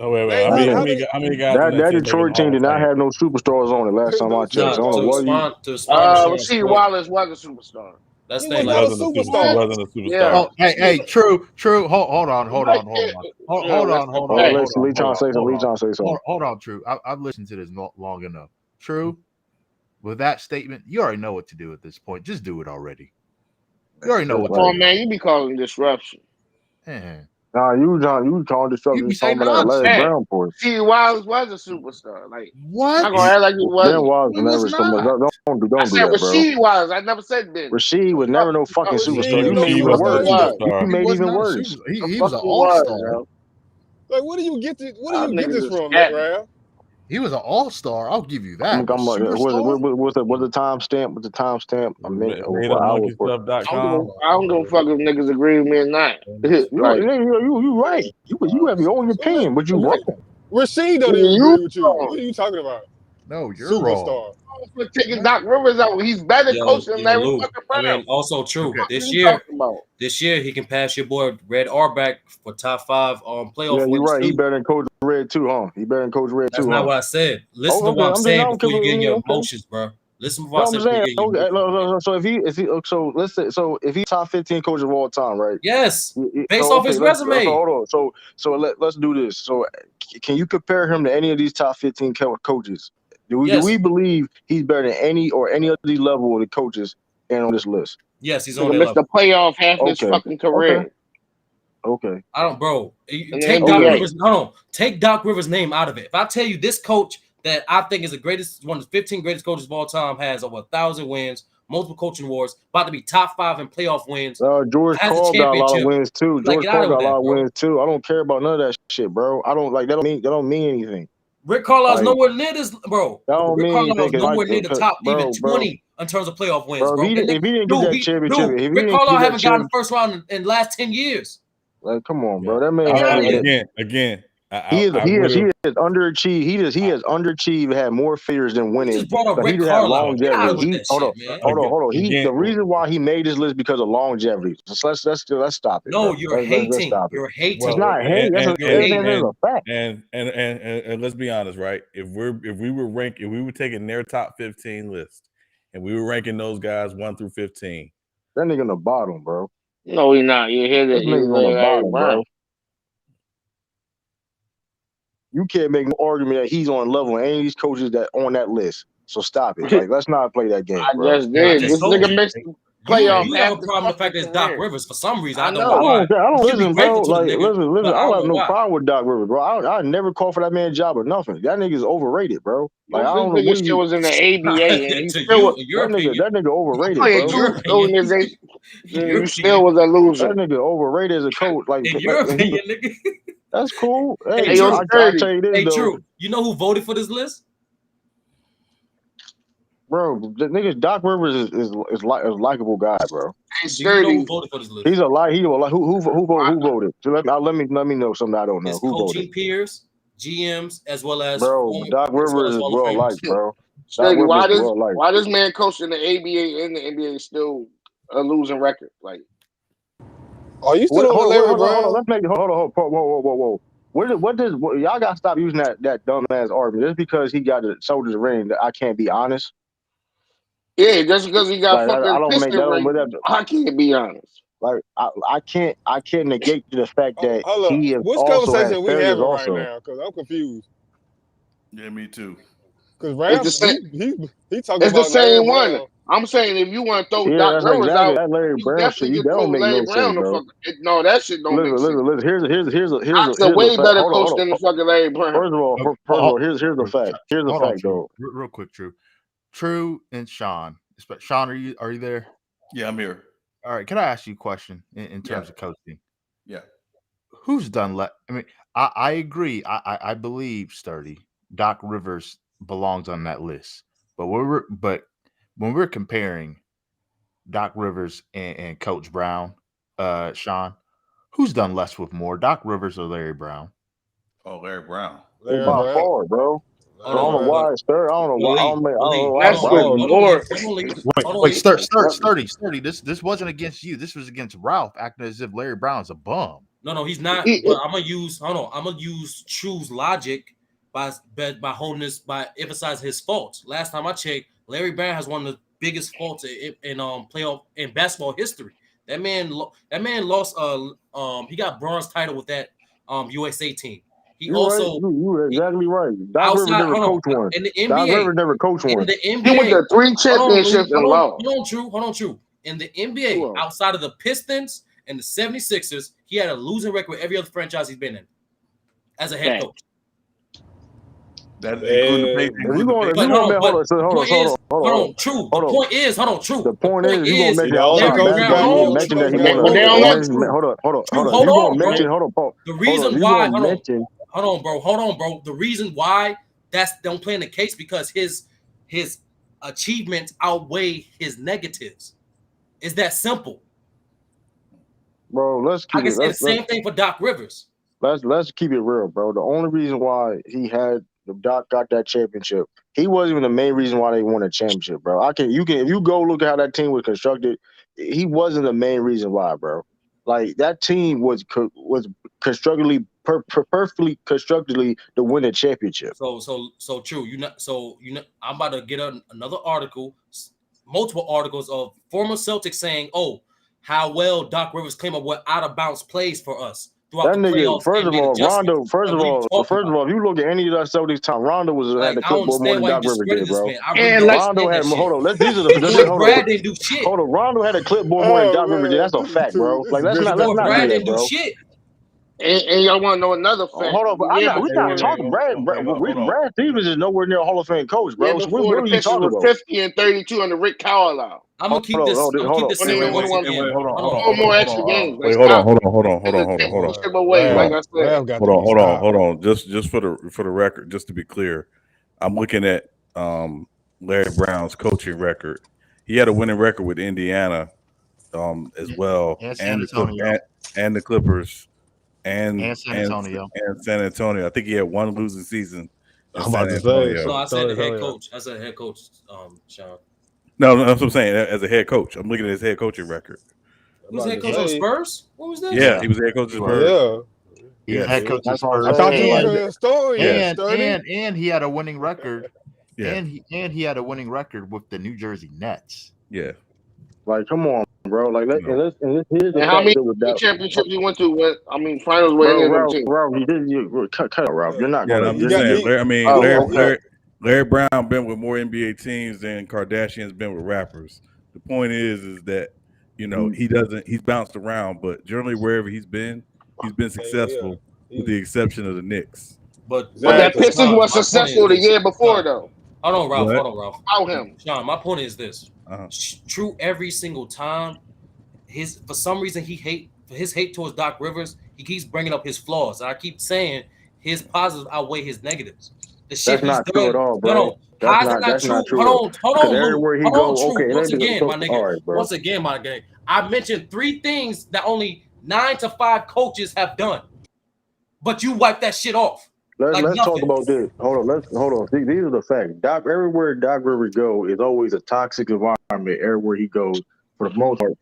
Oh wait. Name That, how many? How many guys on that that team make it in Detroit the team Hall of did not Fame? have no superstars on it last time I No checked. Nah, So I don't know to superstars. what you. respond to Sean's Rasheed point. Wallace was a superstar. Let's He say was He like not a wasn't a Yeah, he superstar. wasn't a yeah. superstar. Oh, hey, true. Hold on. Like, that's the Oh, fact. let's Lee trying to say something. Lee trying to say something. Hold on, true. I've listened to this long enough. True. With that statement, you already know what to do at this point. Just do it already. You already know Just what Come to like, on, do. man. You be calling disruption. Man. nah, you calling this stuff You be just talking saying about that That's nonsense. Larry fact. Brown point. Rasheed Wallace was a superstar. Like, What? not gonna act like he Ben wasn't. Wallace He was was never so much. not. I Don't do said that, bro. Rasheed Wallace. I never said Ben. Rasheed was never no fucking Rasheed superstar. was You no made Rasheed even wasn't a Fucking worse. was. You superstar. He made was even not a worse. super. The He was an fucking was, all-star. yo. Like, where do you get this? Where do Y'all you get this niggas is from, cat. Ralph? He was an all-star. I'll give you I'm, that. But I'm superstar? what's the timestamp? What's the timestamp? A minute or Made an up hour monkey for. stuff.com. I don't give a fuck if niggas agree with me or not. Like, You right. You have your own opinion, but you wrong. Rasheed don't even you agree with you. What are you talking about? No, you're wrong. Superstar. for taking Doc Rivers out. He's better yo, coaching than yo, Larry Lou. fucking I Brown. mean, also true. Okay. What are you talking about? This year he can pass your boy Red Auerbach for top 5 Yeah, playoff you're wins right. He too. better than Coach Red too, huh? He better than Coach Red That's too, not huh? what I said. Listen Oh, to what okay. I'm I'm just saying now. Okay, before you get in your okay. emotions, bro. Listen to what No, I I'm said just before saying. you get in your Okay, emotions, my nigga. so let's say if he top 15 coaches of all time, right? Yes, based So off okay, his let's resume. hold on. Let's do this. So can you compare him to any of these top 15 coaches? Do we Yes, believe he's better than any of these level of the coaches and on this list? yes, he's on Nigga that missed level. the playoff half his Okay, fucking okay, career okay, I don't, bro. in the Take Doc okay. NBA. Rivers. Hold on. Take Doc Rivers' name out of it. If I tell you this coach that I think is the greatest, one of the 15 greatest coaches of all time, has over 1,000 wins, multiple coaching awards, about to be top 5 in playoff wins, George has a Karl got a lot of championship. wins too. Like, George get out Karl of got a with lot that, of bro. wins too. I don't care about none of that shit, bro. I don't like that don't mean anything. Rick Carlisle's Like nowhere near this, bro. that don't Rick mean Carlisle's anything. nowhere near the top even Bro, 20 in terms of playoff wins, bro. if he didn't get that championship, Dude, if he Rick didn't Carlisle get that haven't gotten the championship, first round in the last 10 years. like come on, Yeah. bro. That man Get out had of here. Again. I he would have. has underachieved. He has underachieved. Had more failures than You winning. just brought up But he Rick didn't have Carlisle. Get out longevity. of with that shit, man. Hold on. Again. The reason why he made this list because of longevity. So let's stop it, No, bro. you're Let's hating. stop it. You're It's hating. Well, not hate. You're hating. That's a fact. and let's be honest, right? If we were taking their top 15 list and we were ranking those guys 1 through 15. That nigga on the bottom, bro. No, he not. You hear that? This He's nigga on the Larry bottom, Brown. bro. You can't make no argument that he's on level with any of these coaches that on that list. So stop it. Like, let's not play that game, I bro. just I did. just This told nigga you. missed. playoff You have half a the problem with the fact fucking that it's Doc career. Rivers for some reason. I I don't know know. why. I don't You should be listen, bro. grateful to the Like, nigga, listen. but I I don't don't have know no why. problem with Doc Rivers, bro. I never call for that man's job or nothing. That nigga's overrated, bro. Like, I This don't know nigga what shit you. was in the ABA and he To still you, in your That opinion, nigga overrated, played in bro. your two opinion, organizations in and your you still opinion, was a That loser. nigga overrated as a coach. Like, in your and he, opinion, nigga. that's cool. Hey, Hey, Hey, yo, True. I tell Sturdy. you this Hey, though, True. You know who voted for this list? bro. The nigga Doc Rivers is like a likable guy, bro. Hey, Do you know who Sturdy. voted for this list? He's a like who voted. So let me know something I don't know. His Who voted, coaching peers, GMs, as well as bro? Doc Rivers is Hall of well Famers. liked, bro. Doc Sturdy, Rivers is well liked. why this man coaching the ABA and the NBA still a losing record? Like, Are you still on with Larry Hold on. Brown? Let's make it. Whoa. Y'all gotta stop using that dumbass argument. Just because he got the shoulders ring, that I can't be honest. yeah, just because he got Like I fucking don't make that piston on. ring, I can't be honest. Like I can't negate the fact that Hold up. he has Which also had conversation we failures. having right Also, now? Because I'm confused. Yeah, me too. Because It's Ralph, the same. he talking It's the about Larry same one. Brown. I'm saying if you want to throw yeah, Doc that's Rivers exactly out, that Larry you Brown shit. definitely You can that throw don't make Larry no sense, Brown the bro. fuck. No, that shit don't make sense. Listen. Doc's a Here's a way fact. better Hold coach on. than the fucking Larry Brown. First of all, here's a fact. Here's a Hold on, fact, True. though. Real quick, True and Sean. Sean, are you there? Yeah, I'm here. All right. Can I ask you a question in terms of coaching? Yeah. Who's done? I mean, I agree. I believe Sturdy Doc Rivers belongs on that list. But when we're comparing Doc Rivers and Coach Brown, Sean, who's done less with more, Doc Rivers or Larry Brown? Oh, Larry Brown. Larry By Brown. far, bro. I Hold don't on, know Brown. why it's third. I don't know why. I don't know why. That's for Why? Oh, Lord. Wait, Sturdy. This wasn't against you. This was against Ralph, acting as if Larry Brown's a bum. No, he's not. He- But I'm gonna use. Hold on. I'm gonna use True's logic by holding this by emphasizing his faults. Last time I checked, Larry Brown has one of the biggest faults in playoff in basketball history. That man lost. He got bronze title with that USA team. He You're right. also You're exactly right. Doc Rivers outside. never Hold on. coached one. In the Doc NBA, Rivers never coached in one. the He went NBA, to 3 championships and lost. hold on, True. In the NBA, Who else? outside of the Pistons and the 76ers, he had a losing record with every other franchise he's been in as a head Dang. coach. That including the Man, Patriots. If you going, But hold on, but the point is, hold on. True. The The point point is, if you gonna is, see, mention the only outside Larry coach we Brown. basketball, got, you Hold gonna on, mention True. that he Hey, won But a. they hold don't You want. on, mention, True. hold on. True, If hold you gonna on, mention, bro. The reason If you why, gonna mention, hold on, bro. The reason why that's don't play in the case because his achievements outweigh his negatives. It's that simple. bro, let's I keep can it. say the same thing for Doc Rivers. Let's keep it real, bro. The only reason why the Doc got that championship, he wasn't even the main reason why they won a championship, bro. If you go look at how that team was constructed, he wasn't the main reason why, bro. Like that team was constructively perfectly constructedly to win a championship. So true. I'm about to get another article, multiple articles of former Celtics saying, "Oh, how well Doc Rivers came up with out of bounds plays for us throughout That the nigga, playoffs and made adjustments." First Like, of what are you all, talking about? if you look at any of that Celtics time, Rondo had Like, the I don't clipboard more understand than why you Doc Rivers discredit did, this bro. man. I really And don't let's Rondo understand had that shit. hold on. These are the Boy, Brad didn't do shit. hold on. Rondo had a clipboard more than oh Doc Rivers did. man, That's a this is fact, too. bro. This Like is let's not Boy, do Brad that, didn't do bro. shit. and y'all want to know another fact? Hold on, but The year we're not before, talking Brad. Brad Stevens is nowhere near a Hall of Fame coach, year bro. So before what the are you Pistons talking was about? 50 and 32 under Rick Carlisle. I'm gonna keep this. I'm gonna keep this When they simple won once one, again. Hold Hold on. four more extra games. Like Wait, stop it. hold It's a on. championship away. Like I said, Ralph got to be Hold stopped. on. Just for the record, just to be clear, I'm looking at Larry Brown's coaching record. He had a winning record with Indiana as well, And San Antonio. and the Clippers And San Antonio. and San Antonio. I think he had one losing season in I'm San about to say, Antonio. No, I said the head Antonio. coach. I said head coach, Sean. No, that's what I'm saying. As a head coach, I'm looking at his head coaching record. I'm Who was about head to coach of the say, Spurs? What was that? Yeah, he was the head coach of the Spurs. yeah. He's Yes. head coach of That's what I'm I Spurs. thought you saying. was Like, in a story, Yeah. Sturdy. And he had a winning record. Yeah. And he had a winning record with the New Jersey Nets. Yeah. like, come on, bro. Like, here's the and how fact many that with that, championships he went to? Finals with any bro, of them teams? Ralph, you cut out, Ralph. You're not Yeah, gonna. I'm He just got saying. he. Oh, okay. Larry Brown been with more NBA teams than Kardashians been with rappers. The point is that he's bounced around, but generally wherever he's been successful, with the exception of the Knicks. But that Exactly. Pistons Sean, was my point is successful the this. year before Sean, though. hold on, Ralph. What? Hold on, Ralph. Without him. Sean, my point is this. Uh-huh. True, every single time, for some reason his hate towards Doc Rivers. He keeps bringing up his flaws, and I keep saying his positives outweigh his negatives. The shit That's he's not true at done. all, No, bro. no. How is it not That's true? not true. Hold Because on, Lou. everywhere he Hold on, go, true. okay, Once again, my all nigga. right, bro. Once again, my gang. I mentioned 3 things that only 9 to 5 coaches have done, but you wipe that shit off. Let's talk Nothing. about this. Hold on. These are the facts. Everywhere Doc Rivers go is always a toxic environment. Everywhere he goes, for the most part,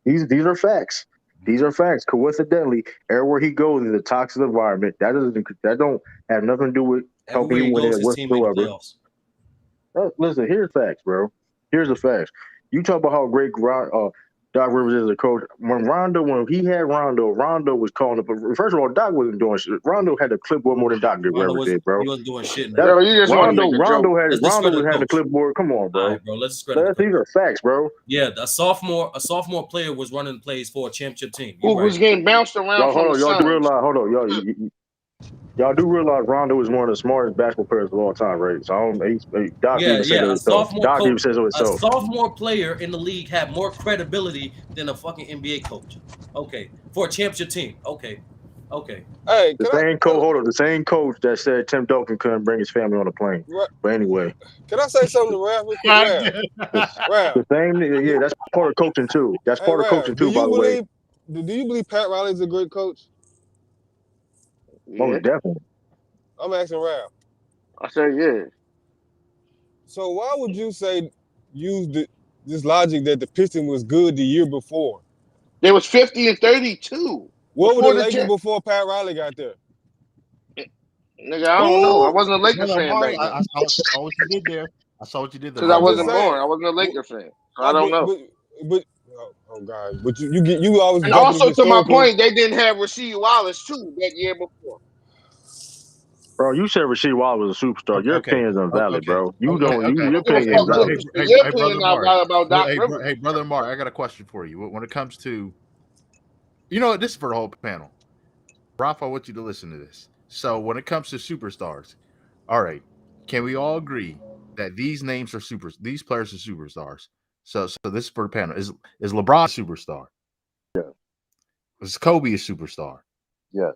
these are facts. These are facts. Coincidentally, everywhere he goes is a toxic environment. That don't have nothing to do with helping Everywhere you he win goes, it his team make the whatsoever. playoffs. Listen, here's facts, bro. Here's the facts. You talk about how great Doc Rivers is as a coach. When he had Rondo was calling up. First of all, Doc wasn't doing shit. Rondo had the clipboard more than Doc did, Rondo whatever did, bro. he wasn't doing shit in that. That Yo, you just want to make a joke. Let's Rondo discredit was the having the coach. clipboard. Come on, bro. All right, bro. Let's discredit the coach. These are facts, bro. Yeah, a sophomore player was running plays for a championship team. Who was getting bounced around Y'all, from hold the on. Y'all do Suns. realize. Hold on, y'all do realize Rondo is one of the smartest basketball players of all time, right? So Doc even said it A himself. sophomore Doc even coach, says it a himself. sophomore player in the league had more credibility than a fucking NBA coach. Okay, for a championship team. Okay. Hey, The same coach that said Tim Duncan couldn't bring his family on a plane. But anyway, can I say something to Ralph real quick? Ralph. the same, yeah, that's part of coaching too. That's part of coaching too, by the way. Do you believe Pat Riley's a great coach? Yeah. Most definitely. I'm asking Ralph. I said yeah. So why would you use this logic that the Pistons was good the year before? They was 50 and 32. What were the Lakers before Pat Riley got there? Nigga, I don't know. I wasn't a Lakers fan Amari, back then. I saw what you did there. I saw what you did there. Because I wasn't born. I wasn't a Lakers fan. So I don't know. But oh God! But you always. And also to my point, they didn't have Rasheed Wallace too that year before. Bro, you said Rasheed Wallace was a superstar. Your opinion is invalid, bro. You don't. Your opinion is invalid. Your opinion about Doc Rivers. Hey, brother Mark, I got a question for you. When it comes to, this is for the whole panel. Ralph, I want you to listen to this. So when it comes to superstars, all right, can we all agree that these players are superstars? So this is for the panel. Is LeBron a superstar? Yeah. Was Kobe a superstar? Yes.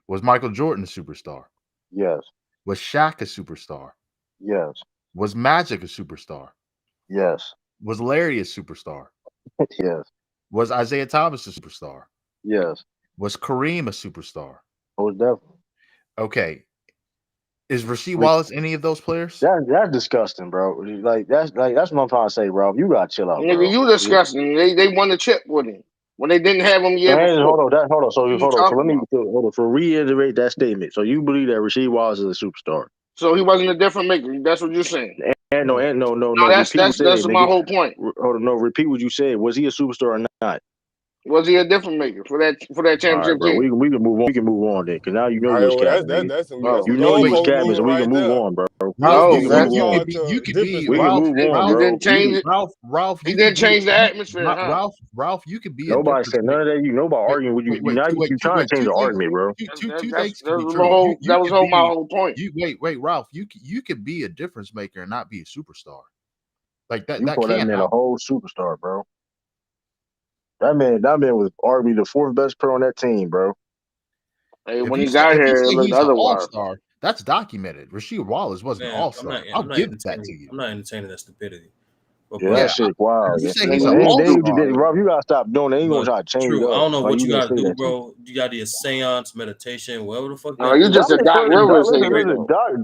Was Michael Jordan a superstar? Yes. Was Shaq a superstar? Yes. Was Magic a superstar? Yes. Was Larry a superstar? Yes. Was Isaiah Thomas a superstar? Yes. Was Kareem a superstar? Oh, definitely. Okay. Is Rasheed Wallace any of those players? That's disgusting, bro. That's what I'm trying to say, bro. You gotta chill out, Nigga, bro. you disgusting. They won the chip with him when they didn't have him year before. Hold on. So reiterate that statement. So you believe that Rasheed Wallace is a superstar? So he wasn't a difference maker. That's what you're saying. No. That's my whole point. Hold on, no. Repeat what you said. Was he a superstar or not? Was he a difference maker for that championship team? team? We can move on. We can move on then, because now you know you was capping. That's you know you was capping, so we can move on, bro. You could be. We can move on, bro. He didn't change it. Ralph. He didn't change the atmosphere. Ralph. You could be. Nobody said none of that. Nobody arguing with you. Now you trying to change the argument, bro. Two things can be true. That was my whole point. Wait, Ralph. You could be a difference maker and not be a superstar. Like that. You that call that man a whole superstar, bro. That man was arguably the 4th best player on that team, bro. Hey, when he got here, it looked otherwise. That's documented. Rasheed Wallace wasn't an all-star. I'll give that to you. I'm not entertaining that stupidity. Yeah, that shit, wow. You say he's an all-star. Rob, you gotta stop doing that. Ain't gonna try to change it up. I don't know what you gotta do, bro. You gotta do a seance, meditation, whatever the fuck. No, you just a Doc Rivers.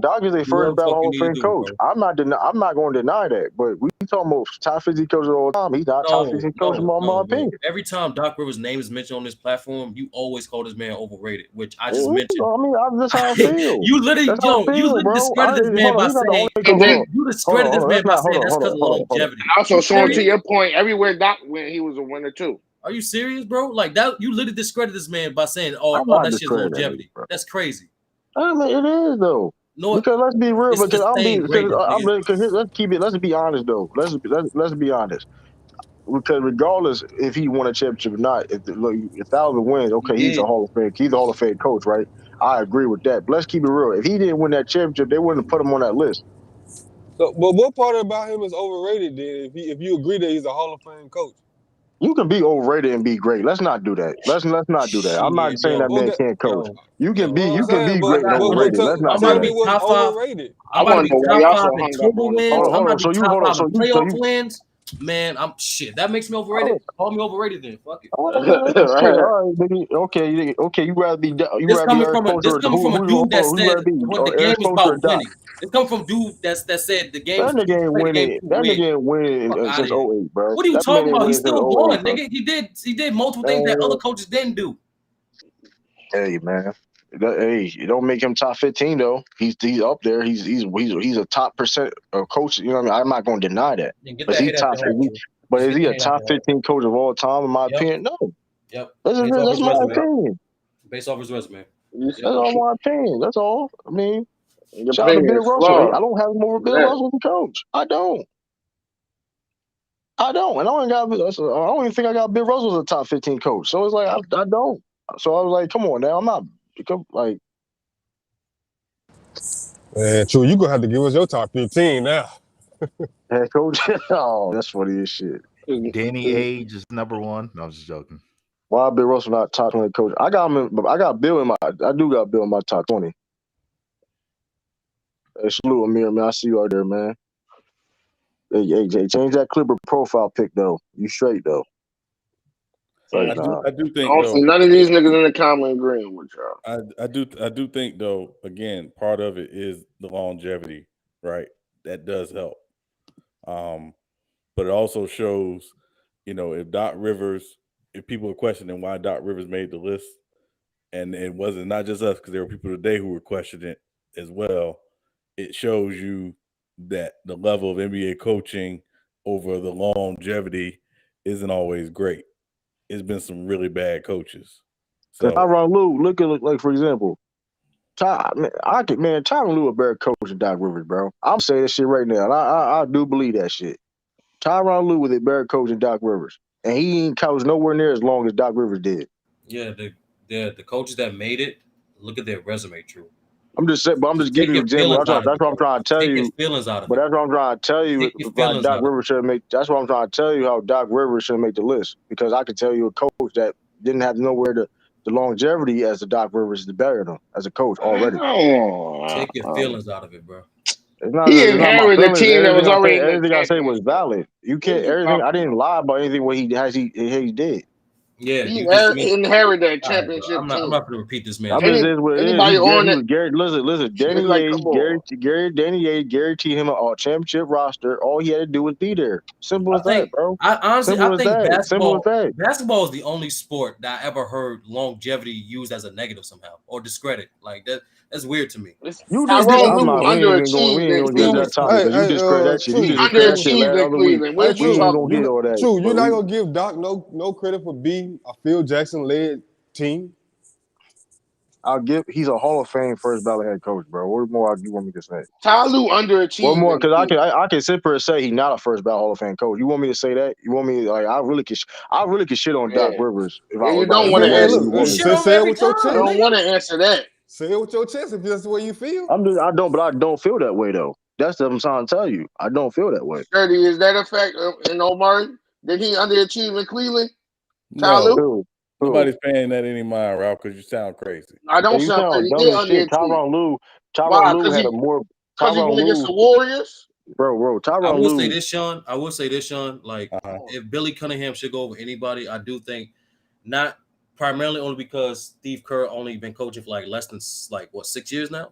Doc is a first ballot Hall of Fame coach. I'm not going to deny that, but we talking about top 50 coaches all the time. He's not top 50 coach in my opinion. Every time Doc Rivers' name is mentioned on this platform, you always call this man overrated, which I just mentioned. I mean, that's how I feel. You literally discredit this man by saying you discredit this man by saying that's because of longevity. Also, Sean, to your point, everywhere Doc went, he was a winner too. Are you serious, bro? Like that, you literally discredit this man by saying, "Oh, that shit's longevity." That's crazy. I mean, it is though. No, because let's be real. Because let's be honest though. Let's be honest. because regardless if he won a championship or not, if look, 1,000 wins, He okay, he's a did. Hall of Fame. He's a Hall of Fame coach, right? I agree with that. But let's keep it real. If he didn't win that championship, they wouldn't have put him on that list. So, but what part about him is overrated then? If you agree that he's a Hall of Fame coach, You can be overrated and be great. Let's not do that. Let's not do that. I'm not Shit, saying that man okay. can't coach. yo, You can yo. be What I'm saying, I great and got, I got, overrated. Let's I'm not I'm do about to telling that. you be what's top five. overrated. I I'm about to want be to know why top y'all five so in hung up total on him. wins. I'm Hold about on. to be So you top hold on. five in So playoff you wins. Man, I'm shit. That makes me overrated. oh, Call me overrated then. Fuck it. oh man, shit. All right, nigga. Okay. You This rather be coming Eric from a Spoelstra this or coming from a hold dude that on, who you said rather be? what the game Eric is Spoelstra or about Doc? winning. This come from dude that said the game That is nigga you ain't play the game winning. to That win. nigga ain't winning Fuck out since of here. '08, bro. What are you That man talking ain't about? winning He's since still '08, going, bro. nigga. He did multiple things that other Man, coaches didn't do. hey man. Hey, it don't make him top 15 though. He's up there. He's a top percent of coach. You know what I mean? I'm not going to deny that. And get But is that he hit out top? the hole, too. But Just is get he that a hit out top the hole. 15 coach of all time? In my Yep. opinion, no. Yep. Based off That's his my resume. opinion. Based off his resume. Yep. That's all my opinion. That's all. I mean, Your shout out to opinion Bill is Russell. I flawed. don't have him over Bill Yeah. Russell as a coach. I don't. And I don't even think I got Bill Russell as a top 15 coach. So it's like I don't. So I was like, come on now. I'm not like Man, true. You gonna have to give us your top 15 now. head coach. Oh, that's funny as shit. Danny Age is number one. No, I'm just joking. Why Bill Russell not top 20 coach? I got him. I got Bill in my. I do got Bill in my top 20. Hey, salute Amir, man. I see you out there, man. Hey, change that Clipper profile pic though. You straight though. Like nah. I do I think don't see though. none of these niggas in the comment agreeing with y'all. I do think though. Again, part of it is the longevity, right? That does help. But it also shows, if Doc Rivers, if people are questioning why Doc Rivers made the list, and it wasn't not just us because there were people today who were questioning it as well. It shows you that the level of NBA coaching over the longevity isn't always great. It's been some really bad coaches. Cause So Tyronn Lue, look at like for example, Tyronn Lue a better coach than Doc Rivers, bro. I'm saying this shit right now, and I do believe that shit. Tyronn Lue was a better coach than Doc Rivers, and he ain't coached nowhere near as long as Doc Rivers did. Yeah, the coaches that made it, look at their resume, true. I'm just saying, but I'm Just just take giving you your an example. feelings out of That's it, what I'm bro. trying to tell Take your you. feelings out of But it. that's what I'm trying to tell you. Take your Why feelings Doc out of Rivers should make. That's what I'm trying to tell you. How Doc Rivers should make the list because I could tell you a coach that didn't have nowhere to the longevity as the Doc Rivers is better than him as a coach already. it. Take your feelings out of it, bro. He It's not my inherited a feelings. team that was already in the Everything I say was championship. valid. You What are can't you everything. I talking didn't about? lie about anything what he did. Yeah, He you just mean inherited that all right, bro. championship I'm team. not gonna repeat this man's I'm just words. is what it is. Anybody on it? Gary. Listen. Danny Like, come Ainge, on. Danny Ainge guaranteed him a championship roster. All he had to do was be there. Simple as that, bro. I honestly Simple I as think that. Simple as that. basketball is the only sport that I ever heard longevity used as a negative somehow or discredit. Like that's weird to me. You just It's the did. Tyrone only I'm Lue not. sport. We underachieved ain't in gonna It's the get to only that Cleveland. topic sport. because you discredit that shit. You True. just He discredit that shit underachieved in last other week. Cleveland. Hey, What We we true. ain't talking gonna You get about? all that. true. You're But not we. gonna give Doc no credit for being a Phil Jackson led team. I'll give. He's a Hall of Fame first ballot head coach, bro. What more do you want me to say? Ty Lue What underachieved more? in Because Cleveland. I can sit here and say he's not a first ballot Hall of Fame coach. You want me to say that? You want me to, like I really could shit on Doc Yeah. Rivers if Yeah, you don't if want you to Hey, want me. answer. You look, You want hey, me shit to. on him say it every with your You time, chest. don't nigga. want to answer that. Say it with your chest if that's the way you feel. But I don't feel that way though. That's what I'm trying to tell you. I don't feel that way. Sturdy, is that a fact in Omar? Did he underachieve in Cleveland? Ty no, Lue? Who? Who? nobody's paying that any mind, Ralph, because you sound crazy. I Hey, don't you sound crazy. sound He dumb did as shit. underachieve. Tyronn Why? Lue had a more. Because he Tyronn went against Lue, the Warriors? bro. I Tyronn will say Lue, this, Sean. Like, Uh-huh. if Billy Cunningham should go over anybody, I do think not primarily only because Steve Kerr only been coaching for like less than 6 years now.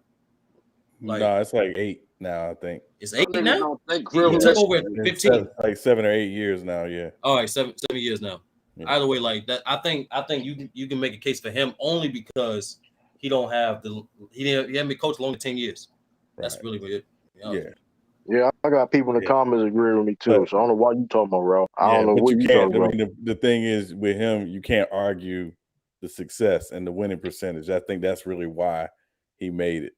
Like No, it's like 8 now, I think. it's Some 8 niggas now. don't think He real took Yeah, over at history. it's 15. like 7 or 8 years now. Yeah, All right, seven years now. yeah. Either way, like that, I think you can make a case for him only because he don't have he haven't been coached longer than 10 years. That's Right. really what it. Yeah, yeah, I got people in the yeah. comments agreeing with me too. But So I don't know why you talking about, Ralph. I don't yeah, know but what you you can't. talking I about. mean, the thing is with him, you can't argue the success and the winning percentage. I think that's really why he made it.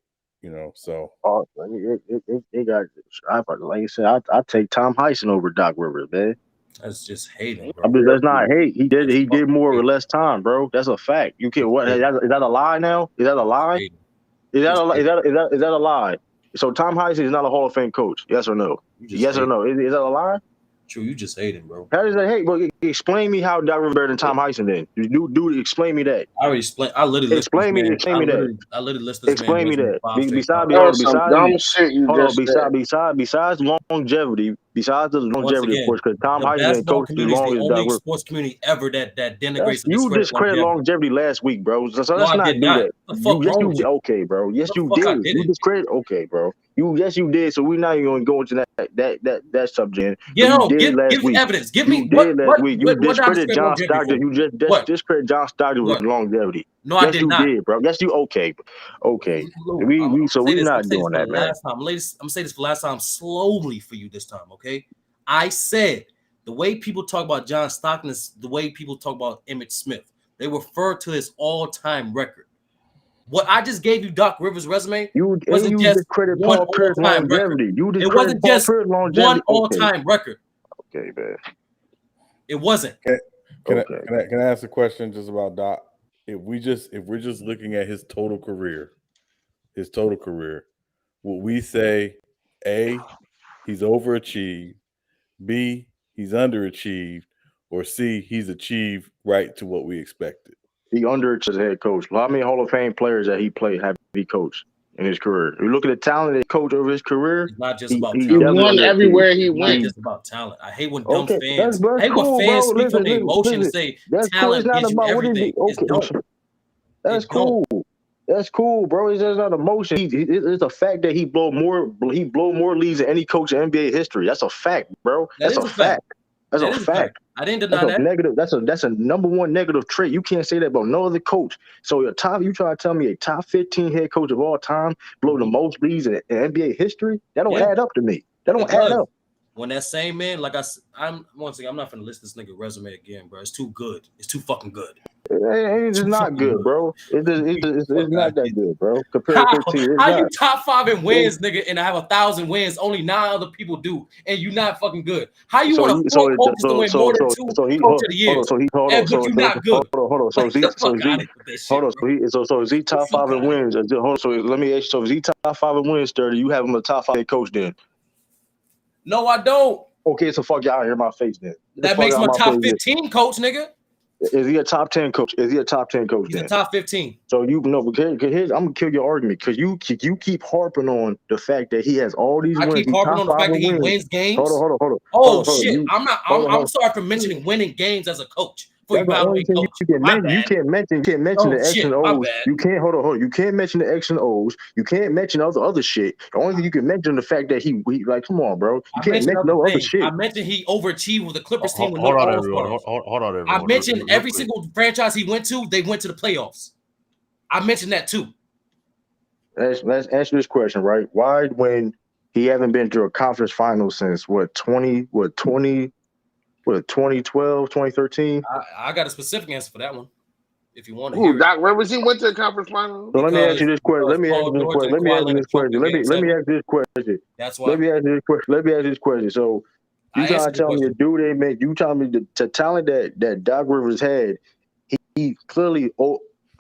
So Oh, it got. Like I said, I take Tom Heisen over Doc Rivers, man. That's just hating, I bro. mean, that's not hate. That's He did fucking more with hating. less time, bro. That's a fact. You can't. That's What is hating. that a lie now? Is that a That's lie? hating. Is that Just a hating. is that a lie? So Tom Heisey is not a Hall of Fame coach. Yes or no? You just Yes or hate. no? Is that a lie? True, you just hating, bro. How does that hate? Well, explain me how Doc Rivers better than Tom Heisey. Then do explain me that. I already explained. I literally listed this man. Explain me that. I literally listed this man Explain me resume that. five straight Besides, times. hold That on. was some dumb shit you Hold on. just said. Besides longevity. Besides the Once longevity, of again, course, because Tom the Heisey been basketball coached as community is the long as Doc only Rivers. sports community ever that That's denigrates and you discredits discredit longevity. longevity last week, bro. So No, let's I not did do not. that. What the fuck Yes, wrong you with did. you? Okay, bro. Yes, The you fuck I did. You didn't. discredit. Okay, bro. Yes, you did. So we're not even going to go into that subject. But Get you home. did Give last me week. evidence. Give You me did last week. You what did I discredit discredit John longevity Stockton. for? You just What? discredit John Stockton with What? longevity. No, I Yes, did you not. did, bro. Yes, you okay. Okay. Lou, I'm gonna So say we this. I'm not gonna say this doing for the that, man. last time. I'm gonna say this for the last time slowly for you this time, okay? I said the way people talk about John Stockton is the way people talk about Emmitt Smith. They refer to his all-time record. What I just gave you, Doc Rivers' resume, wasn't You just discredit one Paul Pierce all-time record. longevity. You It discredit wasn't Paul just Pierce one longevity. Okay. all-time record. Okay, man. It wasn't. Okay. Can I ask a question just about Doc? If we're just looking at his total career, would we say A, he's overachieved, B, he's underachieved, or C, he's achieved right to what we expected? He underachieved as a head coach. How many Hall of Fame players that he played have he coached in his career? If you look at the talent that he coached over his career, It's not just he about He talent. definitely won underachieved. everywhere he It's not went. just about talent. I hate when dumb Okay, fans. I that's hate when cool, fans bro. speak from their emotion and Listen. say That's cool. It's talent not gives you about what he did. everything. It don't. Okay, that's It don't. cool. That's cool, bro. It's just not emotion. It's a fact that he blow more leads than any coach in NBA history. That's a fact, bro. That That's is a a fact. fact. That's That a is a fact. fact. I didn't That's deny a that. negative. That's a number one negative trait. You can't say that about no other coach. So you try to tell me a top 15 head coach of all time blow the most leads in NBA history? That don't Yeah, add up to me. That it don't add does. up. When that same man, like I'm once again, I'm not gonna list this nigga resume again, bro. It's too good. It's too fucking good. It's Too just not fucking good, good. bro. It's Fuck out not that here. good, bro. Compared How? to 15, it's How not. you top five in wins, nigga, and I have 1,000 wins? Only 9 other people do, and you not fucking good. How you So want he four coaches to win more than 2 so he coach of the hold on years, so he hold on and but you not hold good? on Like the fuck out of here with that hold shit, on bro. so is he The top fuck five in out of here. wins? Hold on, so let me ask you, so is he top five in wins, 30? You have him a top five head coach then? No, I don't. Okay, so fuck y'all out here my face then. Get the That fuck makes out him of a my top face then. 15 coach, nigga. Is he a top 10 coach? Is he a top 10 coach He's a then? top 15. So you know, because here's, I'm gonna kill your argument because you keep harping on the fact that he has all these I wins. keep He harping top on the five fact that in he wins. wins Hold on, games. hold on, hold on, hold Oh on, hold on. shit! You I'm not. hold on, hold I'm on. sorry for mentioning winning games as a coach for That's the only evaluating thing coach. you can My mention. bad. You can't mention Oh the X shit! and My O's. bad. You can't hold on. You can't mention the X and O's. You can't mention other shit. The only thing you can mention the fact that he like, come on, bro. You I can't mentioned mention other no other things. I shit. mentioned he overachieved with the Clippers team with no Hold on, All everyone. Stars. Hold on, I everyone. mentioned Real every quick. single franchise he went to, they went to the playoffs. I mentioned that too. Let's answer this question, right? Why when he haven't been to a conference final since what 2012, 2013? I got a specific answer for that one if you want to Who? hear it. Doc Rivers? He went to the conference final. So let me ask you this question. Because Paul George and Kawhi Leonard choked in Game Let me 7. ask this question. That's why Let me ask this question. So you I trying answered to the tell me the question. dude they made? You telling me the talent that Doc Rivers had? He clearly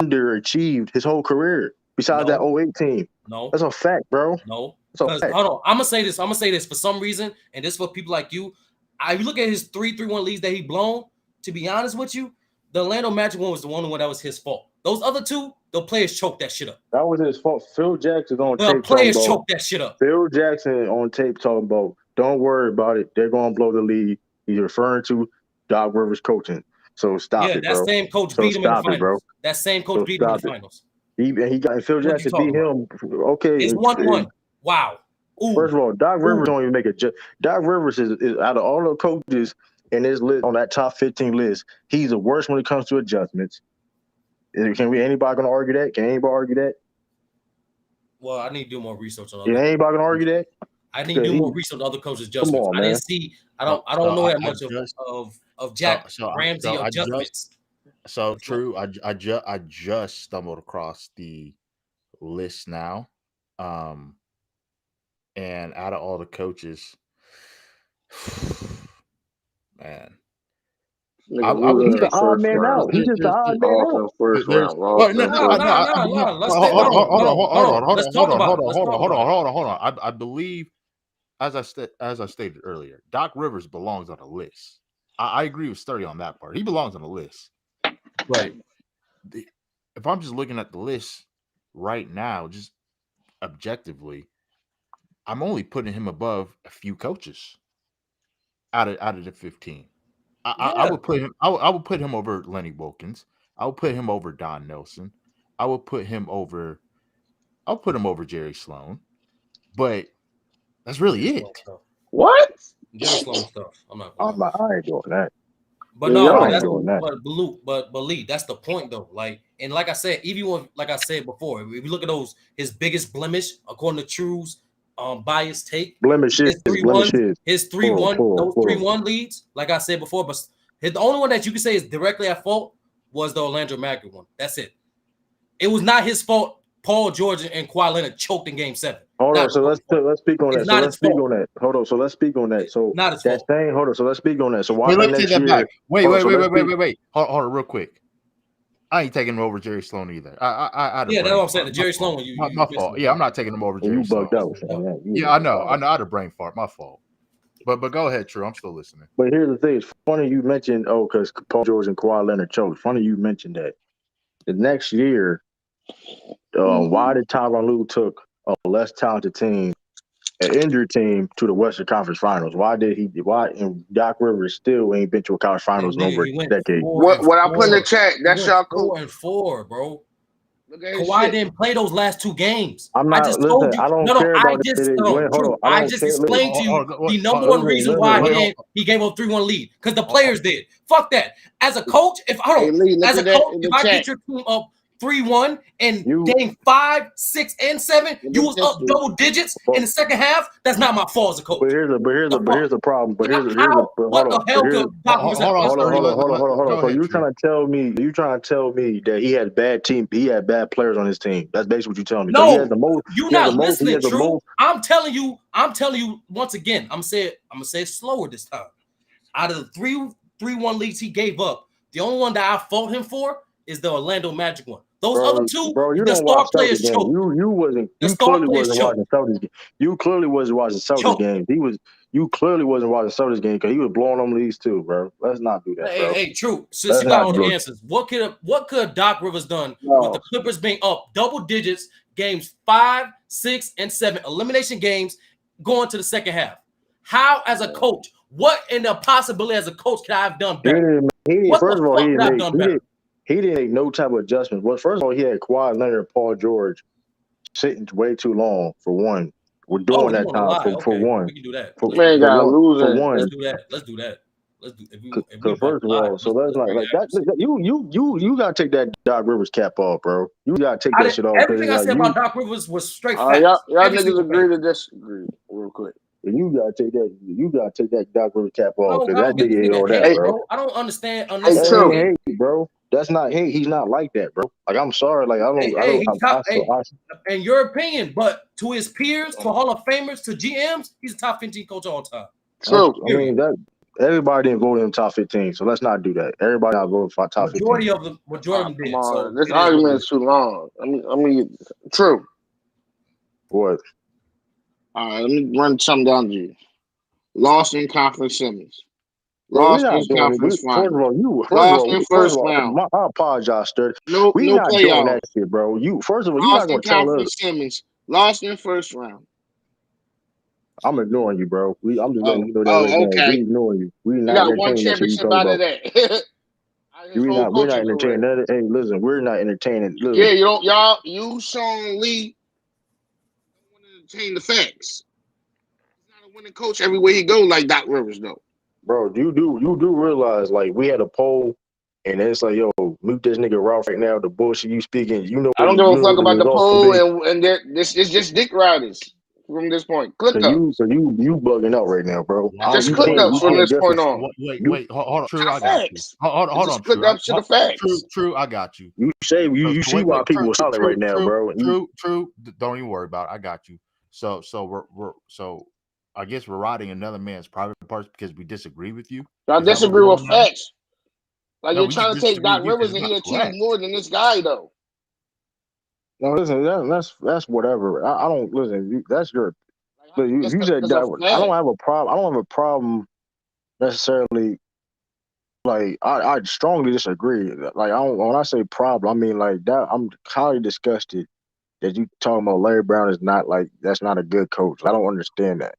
underachieved his whole career. Besides that No, '08 team, no, that's a fact, bro. no. That's a Because fact. hold on, I'm gonna say this. I'm gonna say this for some reason, and this for people like you. I look at his 3-3-1 leads that he blown. To be honest with you, the Orlando Magic one was the one that was his fault. Those other two, the players choked that shit up. That was his fault. Phil Jackson on The tape talking players about. choked that shit up. Phil Jackson on tape talking about. Don't worry about it. They're gonna blow the lead. He's referring to Doc Rivers coaching. So stop Yeah, it, that bro. same coach So beat him in the stop it, bro. finals. That same coach So beat him in the stop it. finals. He got Phil What are you Jackson beat talking about? him. Okay, It's 1-1. Wow. Ooh. first of all, Doc Ooh. Rivers don't even make a. Doc Rivers is out of all the coaches in this list on that top 15 list. He's the worst when it comes to adjustments. Anybody gonna argue that? Can anybody argue that? Well, I need to do more research on Yeah, other. anybody gonna argue that? I need to do more research on other coaches' Come adjustments. on, I man. didn't see. I So, don't know that I much just of Jack so Ramsey I just adjustments. true. I just stumbled across the list now, um, and out of all the coaches, man, Nigga would losing He's in the the say odd first man round. out. He's just the there's odd man Lost in out. the first there's round. well, Lost in no, the no, first no. round. Let's stay. Hold on. Let's talk about it. Let's talk about it. Hold on. I believe, as I stated earlier, Doc Rivers belongs on a list. I agree with Sturdy on that part. He belongs on the list. But if I'm just looking at the list right now, just objectively, I'm only putting him above a few coaches out of the 15. I Yeah. would put him. I would put him over Lenny Wilkins. I would put him over Don Nelson. I would put him over. I'll put him over Jerry Sloan. But that's really Jerry Sloan it. stuff. What? Jerry Sloan stuff. I'm not gonna lie. I ain't doing that. But Yeah, no, I but ain't that's doing that. but Lee, that's the point though. Like, and like I said, even when, like I said before, if you look at those, his biggest blemish, according to True's biased take, Blemishes, his 3-1, blemishes. his 3-1, those Pull. 3-1 leads, like I said before, but the only one that you can say is directly at fault was the Orlando Magic one. That's it. It was not his fault. Paul George and Kawhi Leonard choked in Game 7. Hold on, Not so let's speak on that. It's So not let's his speak fault. on that. Hold on, so let's speak on that. So Not his that fault. thing. Hold on, so let's speak on that. So why Wait, let me next take that year? back. Wait. Hold on, Hold on, real quick. I ain't taking him over Jerry Sloan either. I had a Yeah, that's brain what I'm saying. fart. The Jerry Sloan one, My fault. Yeah, I'm not taking him over And you Jerry Sloan. bugged out. So, Yeah, I know. I had a brain fart. My fault. But go ahead, True. I'm still listening. But here's the thing. It's funny you mentioned because Paul George and Kawhi Leonard choked. Funny you mentioned that. The next year, why did Tyronn Lue took a less talented team, an injured team, to the Western Conference Finals? Why did he? Why and Doc Rivers still ain't been to a conference finals in Nigga, over he a went decade? 4-4. What I put in the chat, He that's went y'all coach. 4-4, bro. Look at his Kawhi shit. didn't play those last 2 games. I'm I not just told listen. you. I don't No. care I about just it. Hold on. I I don't just care. Listen, explained to you the number one listen, reason why listen. he gave up 3-1 lead because the players did. Fuck that. As a coach, Hey Lee, look as a at that coach, in if the I chat. get your team up 3-1 in You game 5, 6, and 7, Look you at was this up dude. double digits in the second half. That's not my fault as a coach. But here's a problem. But here's a but What hold on. the But hell here's could Doc Rivers have hold on, possibly done? hold on. Go So ahead, True. you trying to tell me that he had bad team, he had bad players on his team. That's basically what you're telling me. So he has No, the most, you're he has the not most, he listening, has the True. most. I'm telling you once again. I'm gonna say it slower this time. Out of the 3-1 leads he gave up, the only one that I fought him for is the Orlando Magic one. Those other two, Bro, you the don't watch star Celtics players games. choke. The You star clearly players wasn't choke. watching Celtics games. You clearly wasn't watching Celtics Choke. games. You clearly wasn't watching Celtics games because he was blowing them leads too, bro. Let's not do that, bro. Hey, True. Since Let's you got not all do the it. answers, what could Doc Rivers done with the No. Clippers being up double digits, games 5, 6, and 7, elimination games going to the second half? How, as a coach, what in the possibility as a coach could I have done better? What First the of all, fuck could I have done better? he didn't make no type of adjustments. Well, first of all, he had Kawhi Leonard and Paul George sitting way too long for one. We're Oh, doing you that want to time lie? for Okay, one. we can do that. Man got For losing. Let's one. do that. Let's do that. Let's do if we So about first to of lie. all, so let's Let's not bring like that. accuracy. You gotta take that Doc Rivers cap off, bro. You gotta take that shit off because Everything I said about Doc Rivers was straight Y'all facts. Every niggas single agree thing. to disagree real quick. you gotta take that. You gotta take that Doc Rivers cap off I because that don't get nigga this ain't nigga all that, hate, bro. bro. I don't understand Hey, That True. unnecessary. ain't hate, bro. That's not hate. He's not like that, bro. Like I'm sorry. Like Hey, he's top. Hey, in your opinion, but to his peers, to Hall of Famers, to GMs, he's a top 15 coach of all time. True. I mean that everybody didn't vote in the top 15, so let's not do that. Everybody not voting for top 15. Majority of them Come did. on. So This it is what it argument is. is too long. I mean, True. What? All right, let me run something down to you. Lost in conference semis. Bro, we're Lost in not doing it. conference First of finals. all, Lost in first round. I apologize, Sturdy. No We not doing playoffs. that shit, bro. First of all, you're not Lost in gonna tell us. conference semis. Lost in first round. I'm ignoring you, bro. I'm just letting you know that right now. We Okay. ignoring you. We You not got one entertaining that shit you championship talk out of about. that. Out of his whole We're not coaching entertaining career. that. Hey, listen, we're not entertaining. Listen, Yeah, you, Sean Lee, don't want to entertain the facts. He's not a winning coach everywhere he go like Doc Rivers, though. bro, you do realize like we had a poll and it's like, yo, mute this nigga Ralph right now. The bullshit you speaking, you know I what don't give a fuck the about the results can poll, be. and this is just dick riders from this point. Click So ups. you bugging out right now, bro. Just You click can't ups from this just point on. you Hold on. True, Not I got you. facts. Hold Just on, click True. ups to the facts. True, I got you. you say you see why people are silent right now, True, bro. True. Don't even worry about it. I got you. So I guess we're riding another man's private parts because we disagree with you. I Is that what disagree we're with doing now? facts. Like No, you're we just trying to take disagree Doc with you because Rivers it's and not he achieved correct. more than this guy though. No, listen, that's whatever. I don't listen. That's your. Like how But you you said it's a that. I fact. don't have a problem. I don't have a problem necessarily. Like I strongly disagree. Like I don't. When I say problem, I mean like that. I'm highly disgusted that you talking about Larry Brown is not like that's not a good coach. I don't understand that.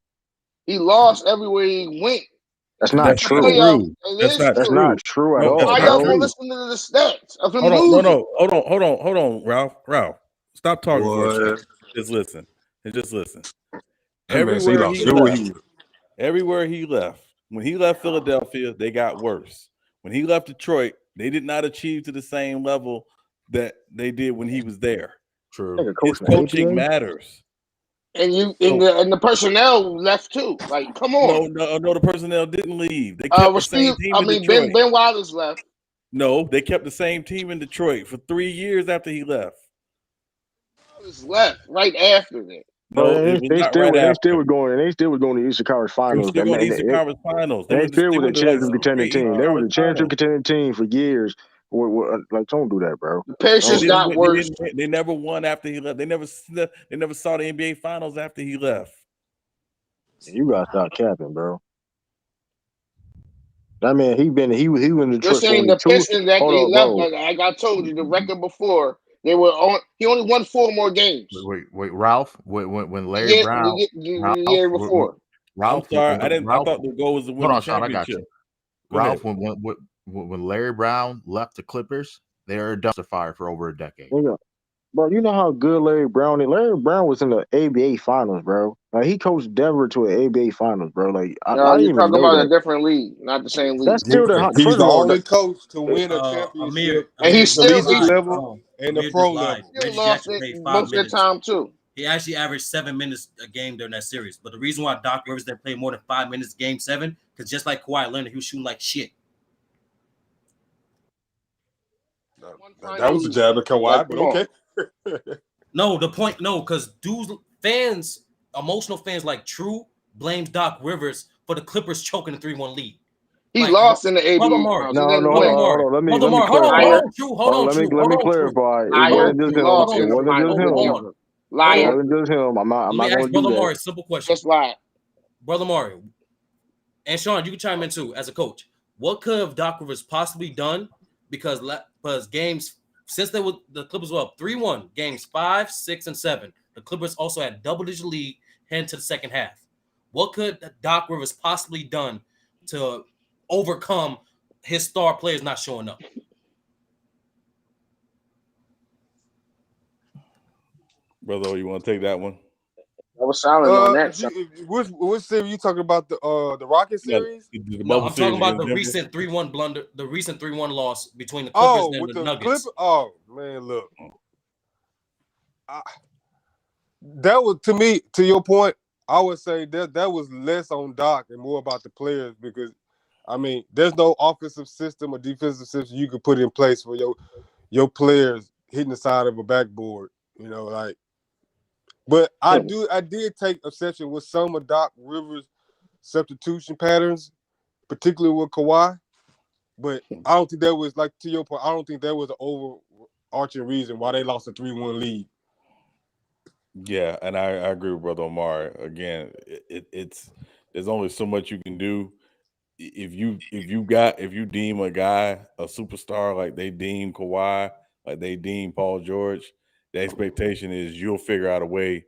He lost everywhere he went. That's In the not That's not true. playoffs, true. it That's is not That's true. not true. true at No, that's all, Why not y'all bro. won't true. listen to the stats of him Hold on, no, losing? no, hold on, Ralph. Stop talking for a Boy, second. Just listen. And just listen. that man say he lost everywhere he went. Everywhere he left, when he left Philadelphia, they got worse. When he left Detroit, they did not achieve to the same level that they did when he was there. True. Nigga His coaching the coaching ABA. matters. And you So and the personnel left too. Like, come on. no, the personnel didn't leave. They kept the same team in Ben Detroit. Wallace left. No, they kept the same team in Detroit for 3 years after he left. Wallace left right after that. Bro, No, it was not right they still after. were going and they still were going to Eastern Conference They were Finals. still going to Eastern Conference Finals. They And they went to still they was a went to like championship 6 contending straight team. Eastern They was Conference a championship Finals. contending team for years. Like, don't do that, bro. The Pacers They got worse. they never won after he left. They never saw the NBA Finals after he left. You gotta stop capping, bro. That man, he was in You're Detroit for saying only the two. Pistons that Hold they up, left, bro. like I told you, the record before they were on. He only won 4 more games. Wait, Ralph. When The Larry year, Brown, the year before. I'm Ralph, sorry, I Ralph. thought the goal was to win Hold the on, Sean. I got championship. you. Go ahead. Ralph, when Larry Brown left the Clippers, they were a dumpster fire for over a decade. Bro, you know how good Larry Brown is. Larry Brown was in the ABA Finals, bro. Like he coached Denver to an ABA Finals, bro. Like I No, didn't you're even talking know about a that. different league, not the same That's league. still the He's first the of all. only coach to win a Amir, championship And in Amir, the you just collegiate lied. level Hold on. and the Amir pro just lied. level. still Reggie lost Jackson it played 5 most of the minutes. time too. He actually averaged 7 minutes a game during that series. But the reason why Doc Rivers didn't play more than 5 minutes game 7, because just like Kawhi Leonard, he was shooting like shit. One That final was a league. jab at Like, Kawhi, but come on. okay. No, the point, no, because dudes, fans, emotional fans like True blames Doc Rivers for the Clippers choking the 3-1 lead. He Like, lost in the Brother ABA Mari, finals. He No, didn't hold Brother on, win. hold Mari, on. Brother Let me Mari, hold on, clarify. Liar. True, Let me hold on, True. clarify. It Liar. wasn't just He him. Hold lost It on, in the True. wasn't just finals Hold to on, him. hold on. Denver. Hold It on. Liar. wasn't just him. I'm Let not me gonna ask do Brother that. Mari a simple question. Just lie. Brother Mari, and Sean, you can chime in too as a coach. What could have Doc Rivers possibly done? Because games since the Clippers were up 3-1, games 5, 6, and 7. The Clippers also had double-digit lead heading to the second half. What could Doc Rivers possibly done to overcome his star players not showing up? Brother, you want to take that one? I was silent on that. Which series you talking about? The Rocket Yeah, series? the No, bubble I'm talking series about against the Denver. recent 3-1 blunder, the recent 3-1 loss between the Clippers Oh, and with the the Clipper. Nuggets. Oh man, look, that was to me. To your point, I would say that was less on Doc and more about the players because, I mean, there's no offensive system or defensive system you could put in place for your players hitting the side of a backboard. You know, like. But I did take obsession with some of Doc Rivers' substitution patterns, particularly with Kawhi. But I don't think that was, like, to your point, I don't think that was an overarching reason why they lost a 3-1 lead. Yeah, and I agree with Brother Omar. Again, it's there's only so much you can do. If you deem a guy a superstar like they deem Kawhi, like they deem Paul George, the expectation is you'll figure out a way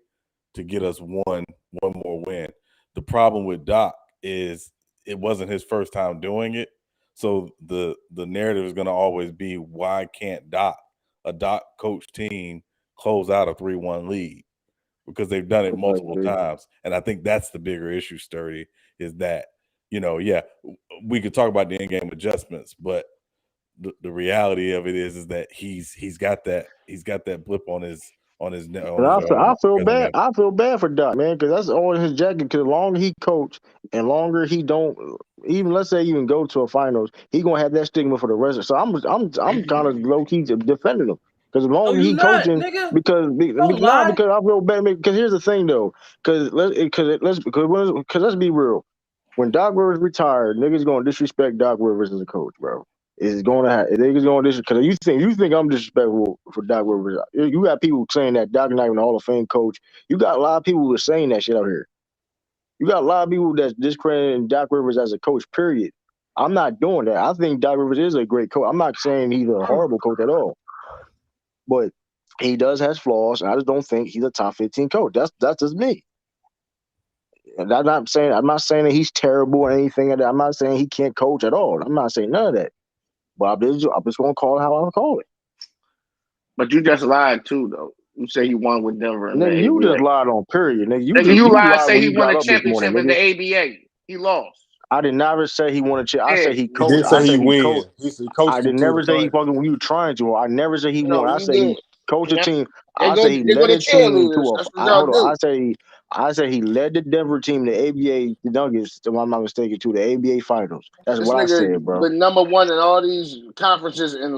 to get us one more win. The problem with Doc is it wasn't his first time doing it. So the narrative is going to always be, why can't a Doc coach team close out a 3-1 lead? Because they've done it multiple times. And I think that's the bigger issue, Sturdy, is that, yeah, we could talk about the in-game adjustments, but the reality of it is that he's got that blip on his I feel bad. resume. I feel bad for Doc, man, because that's all in his jacket. Because the longer he coach and longer he don't, even let's say even go to a finals, he gonna have that stigma for the rest. So I'm kind of low key defending him because the No, longer you he not, coaching, nigga. because Don't lie. because I feel bad. Because here's the thing though, because let's be real. When Doc Rivers retired, niggas gonna disrespect Doc Rivers as a coach, bro. is going to have. They just going to because you think I'm disrespectful for Doc Rivers. You got people saying that Doc not even a Hall of Fame coach. You got a lot of people who are saying that shit out here. You got a lot of people that's discrediting Doc Rivers as a coach. Period. I'm not doing that. I think Doc Rivers is a great coach. I'm not saying he's a horrible coach at all, but he does has flaws. And I just don't think he's a top 15 coach. That's just me. And I'm not saying that he's terrible or anything like that. I'm not saying he can't coach at all. I'm not saying none of that. But I'm just gonna call it how I call it. But you just lied too, though. You say he won with Denver in the Nigga, you just ABA. lied on period. Nigga, Nigga, you you lied. lied Say when he you won got a up this morning, championship in nigga. the ABA. He lost. I did never say he won a chip. I Yeah, said he He coached. did I say he said he win. coached. He coached I them did to the never say he final. fucking when you trying to. I never said he won. I you said he did. coached the Yeah. team. They I go. said he They go led to the team to cheerleaders. a. That's what y'all Hold on. do. I said he led the Denver team, the ABA, the Nuggets, if I'm not mistaken, to the ABA finals. That's This what I nigga said, bro. been number one in all these conferences in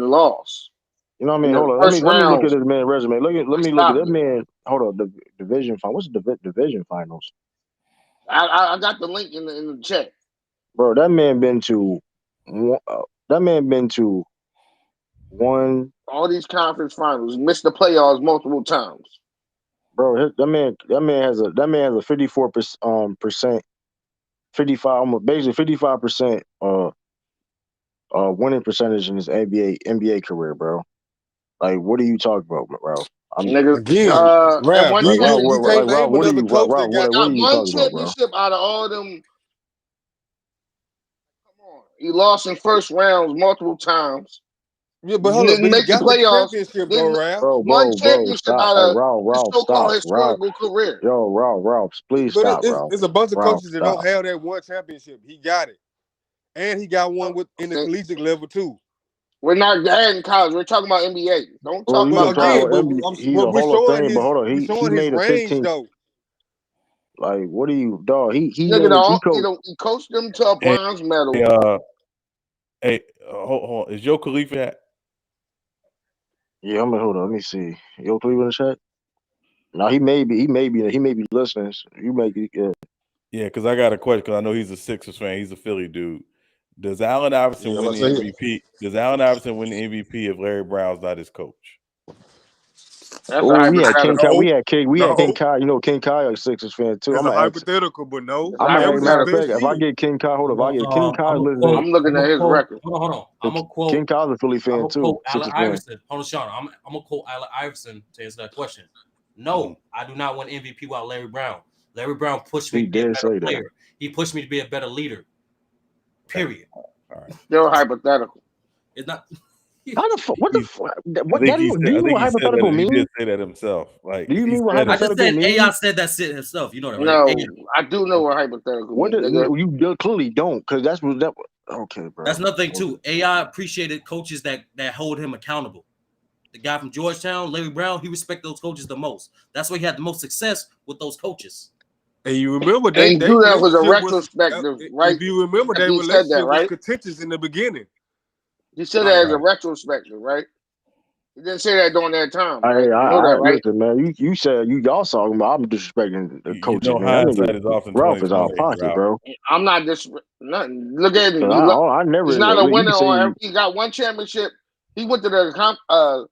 the loss You know what I in mean? the Hold on. first Let me look at rounds. this man's resume. Let me look at Stop that me. man. Hold on. The division final. What's the division finals, I got the link in the chat. bro? That man been to. That man been to one. All these conference finals, missed the playoffs multiple times. Bro, that man has a 54% 55 almost basically 55% winning percentage in his NBA career, bro. Like, what are you talking about, bro? I'm Nigga, Again, and Ralph, one like Rob, you championship. can't Rob, name another coach that got. what are Got you one talking about, bro? championship out of all them. Come on, he lost in first rounds multiple times. Yeah, but hold up, but Didn't he make the got the playoffs. championship though, Didn't Ralph. one Bro, championship stop. out Hey, of his so-called Stop. historical career. Rob, please But stop, Rob. it's a bunch of Rob, coaches that don't stop. have that one championship. He got it, and he got one with in the Okay. collegiate level too. We're not adding college. We're talking about NBA. Don't Well, talk you But can about talk again, about college. NBA. He's but a Hall of Fame, but hold on, we he showing his made a range 15. though. Like, what are you, dog? He Nigga, only he coached. he coached them to a Hey, bronze medal. hold on. Is Joe Khalifa at? Yeah, hold on. Let me see. Yo, Cleveland in the chat. No, he may be listening. You may be. Yeah, because I got a question. Because I know he's a Sixers fan. He's a Philly dude. Does Allen Iverson Yeah, win let's the say MVP? Does Allen Iverson win the MVP if Larry Brown's not his coach? That's a Oh, hypothetical. We had King no, Kai. You know, King Kai a Sixers fan too. it's I'm a gonna ask. hypothetical, but no, It's a I'm gonna. Larry Matter got of best hypothetical. fact, if I shit. get King Kai, hold on. If I get King Kai I'm a listening, quote. I'm looking I'm a at his quote. record. Hold on. I'm a King quote. Kai's a Philly I'm fan a too. quote Allen Sixers fan. Iverson. Hold on, Sean. I'm gonna quote Allen Iverson to answer that question. Mhm. No, I do not win MVP without Larry Brown. Larry Brown pushed me He to be a did better say that. player. He pushed me to be a better leader. Okay. Period. All right. Still hypothetical. It's not. How the fuck? What the He, fuck? I What think that? he Do said. you I know think what he said that. hypothetical He mean? did say that himself. Like Do you he mean what said I it. just hypothetical said AI mean? said that shit himself. You know that, right? No, AI. I do know what hypothetical What? means, nigga. You clearly don't, because that's what that. Okay, That's bro. another thing too. AI appreciated coaches that hold him accountable. The guy from Georgetown, Larry Brown, he respected those coaches the most. That's why he had the most success with those coaches. And you remember And he they do that was a relationship was. retrospective, right? If you remember, After their he said that, relationship was right? contentious in the beginning. He said that Like, as a Right. retrospective, right? He didn't say that during that time, right? You know I that, right? listen, man. You said y'all talking about I'm disrespecting the You coaches, know, man. That hindsight nigga is often Ralph is out 2020, of pocket, Ralph. bro. I'm not just nothing. Look at him. 'Cause I He's never. not a You winner can say, on. He got one championship. He went to the conference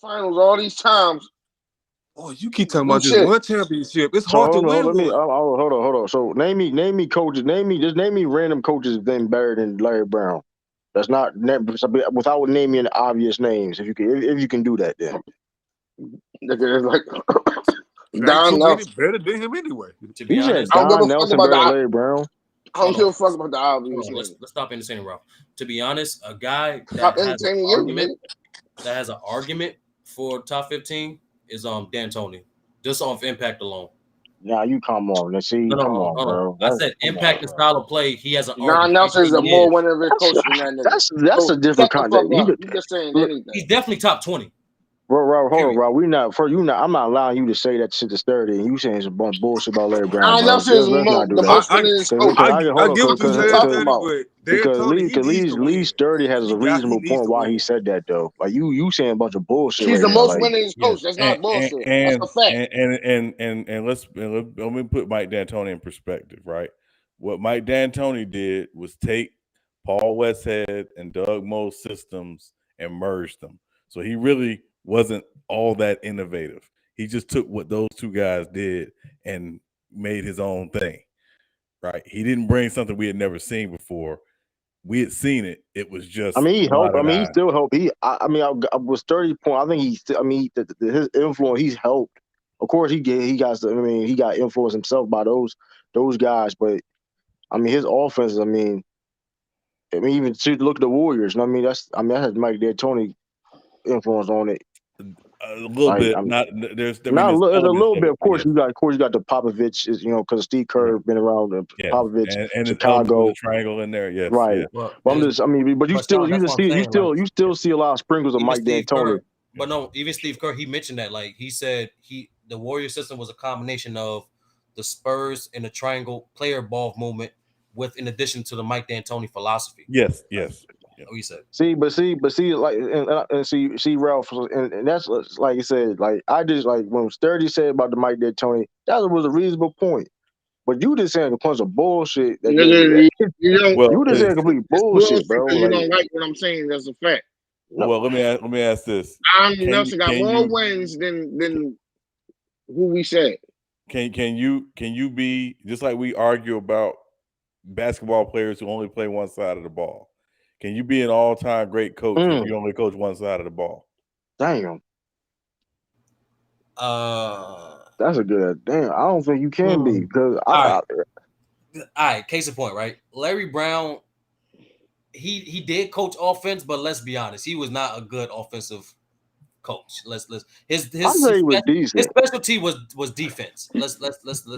finals all these times. oh, you keep talking Do about this shit. one championship. It's so hard to hold on. win Let me. one. Hold on. So name me coaches. Just name me random coaches then better than Larry Brown. That's not without naming obvious names. If you can do that, then Nigga, it's like It ain't Don too many Nelson. better than him anyway. To be you said honest, I don't give a Don fuck Nelson about better than the. Larry Brown. I don't hold give on. a fuck about the obvious Let's name. stop entertaining Ralph. To be honest, a guy Stop that has an entertaining you, argument nigga. for top 15 is D'Antoni. Just off impact alone. Now you come on. Let's see. No, Come hold on, on. bro. I said Come on, impact and bro. style of play. He has an Don argument. Nelson is a He more is. winning coach than that nigga. That's So a different shut the fuck context. He up. could You just saying look, He's anything. definitely top 20. Hold on, Period. bro. We not for you. Not. I'm not allowing you to say that shit is 30, and you saying some bullshit about Larry Brown, Don bro. Nelson is Let's not do the that. most winning coach. Because I can I hold on. get what you What you saying, talking Daddy, about? but Dan Tony, he needs to Lee win. Sturdy has a He reasonable needs point to why he win. said that though. Like you saying a bunch of bullshit He's right the now. most Like winning coach. Yes, That's not bullshit. That's a fact. and let me put Mike D'Antoni in perspective, right? What Mike D'Antoni did was take Paul Westhead and Doug Moe's systems and merged them. So he really wasn't all that innovative. He just took what those two guys did and made his own thing. Right? He didn't bring something we had never seen before. We had seen it. It was just I mean, he helped. I mean, he modernized. still helped. I mean, I was 30 point. I think he. I mean, his influence. He's helped. Of course, he got. I mean, he got influenced himself by those guys. But I mean, his offense. I mean, even to look at the Warriors. I mean, that has Mike D'Antoni influence on it. A little Like, bit. I mean, Not there's. I mean, not a there's little, a elements little of bit. it. Of course, Yeah. you got the Popovich. Is because Steve Yeah. Kerr been around. Yeah. Popovich, And there's elements of Chicago. the triangle in there. Yes. Right. Yeah. Well, But I'm just. I mean, but you but Sean, that's what I'm saying. Like, you still see a lot of sprinkles of even Mike Steve D'Antoni. Kerr, but no, even Steve Kerr, he mentioned that. Like he said, the Warrior system was a combination of the Spurs and the triangle player ball movement, with in addition to the Mike D'Antoni philosophy. Yes. Yes. Yeah. What you said. See, like, and see, Ralph, and that's like you said, like I just like when Sturdy said about the Mike D'Antoni, that was a reasonable point. But you just saying a bunch of bullshit. Nigga, you don't. Well, You just saying complete It's bullshit bullshit, bro. because you Like, don't like what I'm saying. That's a fact. no, well, let me ask this. Nelson got more wins than who we said. Can you be just like we argue about basketball players who only play one side of the ball? Can you be an all-time great coach if you only coach one side of the ball? damn. That's a good damn. I don't think you can be because all right. Case in point, right? Larry Brown, he did coach offense, but let's be honest, he was not a good offensive coach. His I think he was decent. his specialty was defense. Let's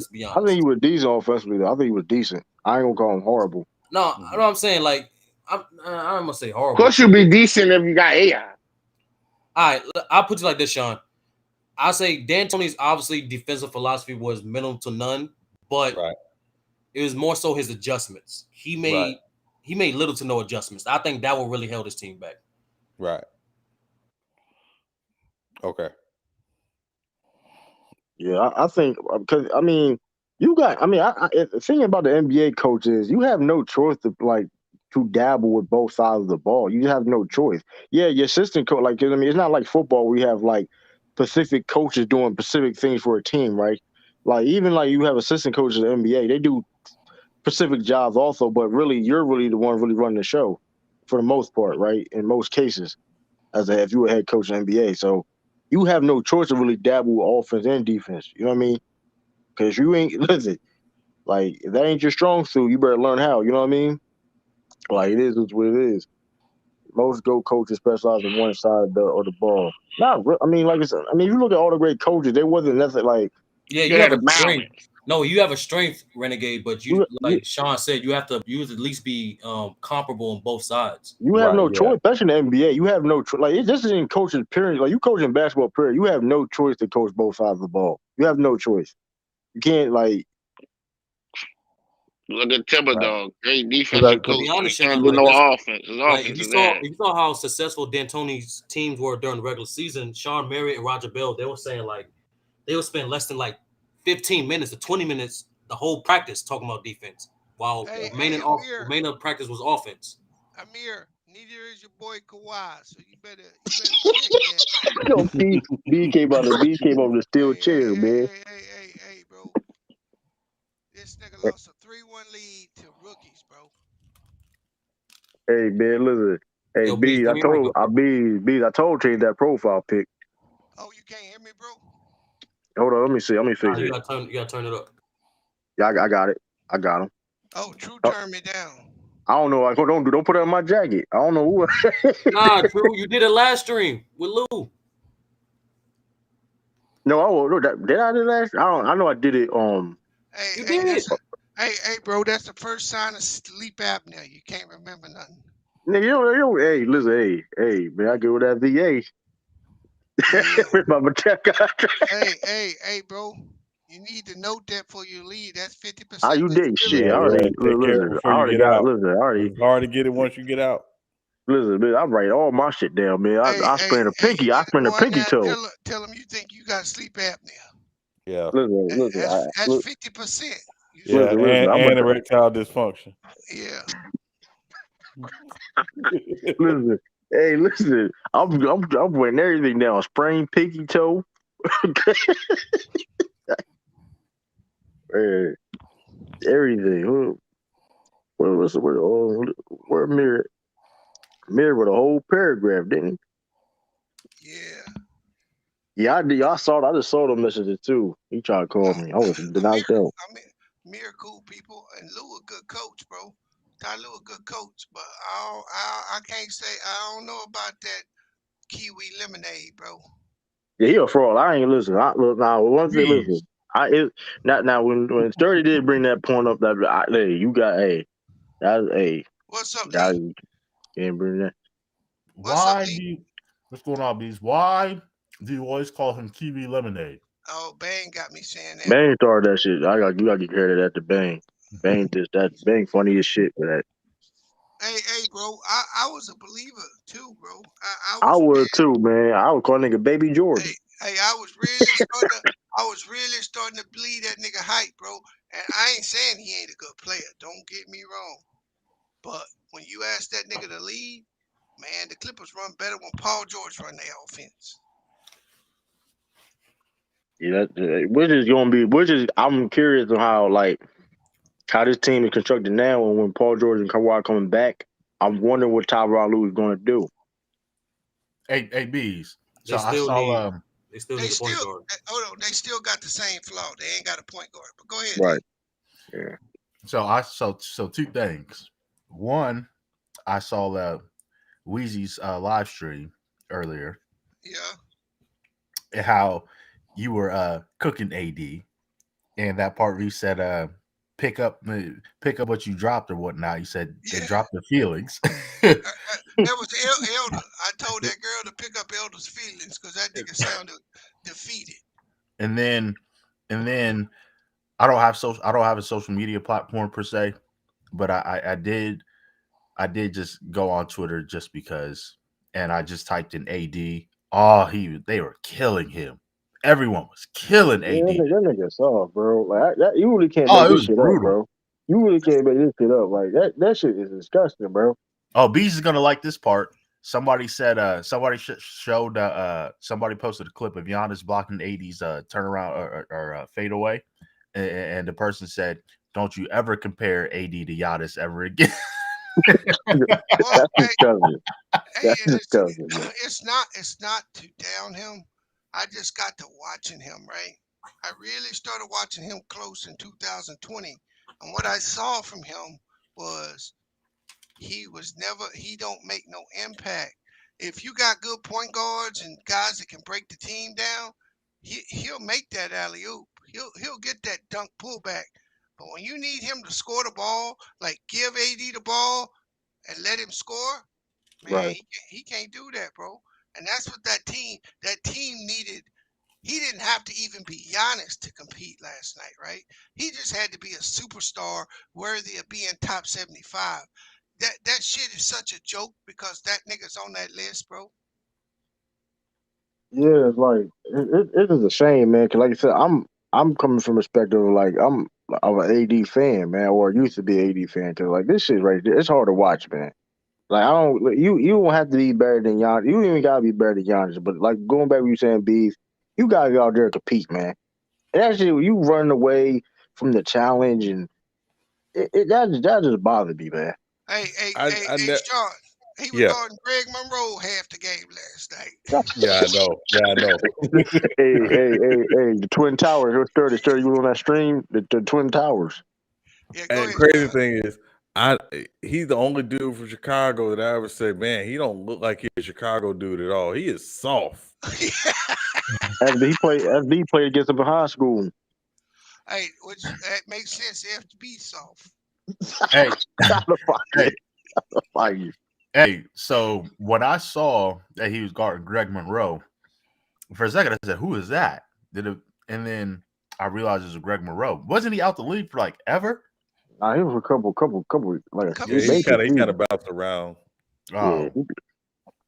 be honest. I think he was decent offensively. Though. I think he was decent. I ain't gonna call him horrible. No, I know what I'm saying. Like I'm gonna say horrible. Of course, you'll be decent if you got AI. All right, I'll put you like this, Sean. I say D'Antoni's obviously defensive philosophy was minimal to none, but it was more so his adjustments. He made little to no adjustments. I think that what really held his team back. Right. Okay. Yeah, I think because I mean, you got. I mean, the thing about the NBA coaches, you have no choice to dabble with both sides of the ball. You have no choice. Yeah, your assistant coach, like I mean, it's not like football where you have like specific coaches doing specific things for a team, right? Like even like you have assistant coaches in the NBA, they do specific jobs also, but really you're really the one really running the show for the most part, right? In most cases, if you were head coach in the NBA, so you have no choice to really dabble with offense and defense. You know what I mean? Because you ain't listen, like if that ain't your strong suit, you better learn how. You know what I mean? Like it is what it is. Most GOAT coaches specialize on one side of the ball. I mean, like it's. I mean, if you look at all the great coaches, they wasn't necessarily like. Yeah, you have a strength. No, you have a strength, Renegade. But like Sean said, you have to at least be comparable on both sides. You have no choice, especially in the NBA. You have no choice. Like it just in coaching period. Like you coaching basketball period, you have no choice to coach both sides of the ball. You have no choice. You can't like. Look at Thibodeau. Great defensive coach. He can't do no offense. His offense if you is saw ass. if you saw how successful D'Antoni's teams were during the regular season, Sean Marriott and Roger Bell, they were saying like they would spend less than like 15 minutes to 20 minutes the whole practice talking about defense, while remaining of practice was offense. Amir, neither is your boy Kawhi, so you better check that. Yo, B came out of the steel chair, man. Hey, bro. This nigga lost a 3-1 lead to rookies, bro. Hey man, listen. Hey Yo, B, I told change that profile pic. Oh, you can't hear me, bro? Hold on, let me see. Let me fix it. You gotta turn it up. Yeah, I got it. I got him. Oh, True turned me down. I don't know. Don't put it on my jacket. I don't know who. Nah, True, you did it last stream with Lou. No, did I do last? I know I did it. Hey, bro, that's the first sign of sleep apnea. You can't remember nothing. Nigga, hey, listen, hey, man, I go with that VA. Hey, bro. You need to note that for your lead. That's 50%. How you did shit? I already got. Listen, I already. It's hard to get it once you get out. Listen, man, I write all my shit down, man. I spend a pinky. I spend a pinky toe. Tell them you think you got sleep apnea. Yeah. Listen. That's 50%. Yeah, and erectile dysfunction. Yeah. Listen, hey, listen. I'm wearing everything down. Sprained pinky toe. Eh, everything. What was it? Where mirror with a whole paragraph, didn't Yeah. he? Yeah, I did. I saw it. I just saw the messages too. He tried to call me. I was Amir, denounced out. Amir, cool people, and Lou a good coach, bro. Ty Lue a good coach, but I can't say I don't know about that kiwi lemonade, bro. Yeah, he a fraud. I ain't listen. Look now. One thing, listen. Please. Not now when Sturdy did bring that point up that hey, you got hey, that's hey, What's up, that Lee? you can't bring that. What's up, Why do Lee? you, what's going on, Bees? Why do you always call him Kiwi Lemonade? Oh, Bang got me saying that, bro. Bang started that shit. You gotta get credit at the Bang. Bang just that Bang funny as shit for that. Hey, bro. I was a believer too, bro. I I was would too, man. I would call nigga Baby hey, Jordan. I was really starting to believe that nigga hype, bro. And I ain't saying he ain't a good player. Don't get me wrong. But when you ask that nigga to lead, man, the Clippers run better when Paul George run their offense. Yeah, which is I'm curious on how this team is constructed now and when Paul George and Kawhi coming back. I'm wondering what Tyronn Lue is gonna do. Hey, Bees. They So I still saw need they still They need a point still guard. hold on, they still got the same flaw. They ain't got a point guard. But go ahead, Right. Lee. Yeah. so two things. One, I saw Wheezy's live stream earlier Yeah. and how you were cooking AD and that part where you said pick up what you dropped or whatnot. You said they Yeah. dropped their feelings. That was Elder. I told that girl to pick up Elder's feelings because that nigga sounded defeated. and then and then I don't have a social media platform per se, but I did just go on Twitter just because, and I just typed in AD. Oh, they were killing him. Everyone was killing Yeah, AD. that nigga soft, bro. Like you really can't Oh, make it this was shit up, brutal. bro. You really can't make this shit up. Like that shit is disgusting, bro. Oh, Bees is gonna like this part. Somebody said somebody showed somebody posted a clip of Giannis blocking AD's turnaround or fade away, and the person said, "Don't you ever compare AD to Giannis ever again." Well, That's disgusting. hey, That's and disgusting, man. it's not to down him. I just got to watching him, right? I really started watching him close in 2020, and what I saw from him was he don't make no impact. If you got good point guards and guys that can break the team down, he'll make that alley oop. He'll get that dunk pullback. But when you need him to score the ball, like give AD the ball and let him score, man, Right. he can't do that, bro. And that's what that team needed. He didn't have to even be Giannis to compete last night, right? He just had to be a superstar worthy of being top 75. That shit is such a joke because that nigga's on that list, bro. Yeah, it's like it is a shame, man. Cause like I said, I'm coming from a perspective of like I'm an AD fan, man, or used to be an AD fan. Cause like this shit right there, it's hard to watch, man. Like I don't you don't have to be better than Giannis. You don't even gotta be better than Giannis. But like going back to what you saying, Bees, you gotta go out there and compete, man. And actually, you running away from the challenge, and that just bothered me, man. Hey, Sean. He was Yeah, guarding Greg Monroe half the game last night. yeah, I know. Yeah, I know. Hey, the Twin Towers. Sturdy, you was on that stream? The Twin Towers. Yeah, go And ahead, crazy Sean. thing is, he's the only dude from Chicago that I ever said, man, he don't look like he's a Chicago dude at all. He is soft. After he played against him in high school. Hey, which that makes sense. FB soft. Hey, How the fuck hey, you? Like you. hey. So when I saw that he was guarding Greg Monroe, for a second I said, "Who is that?" And then I realized it was Greg Monroe. Wasn't he out the league for like ever? Nah, he was a couple, like Couple Yeah, maybe a seasons. he kind of season. bounced around. Yeah, Oh,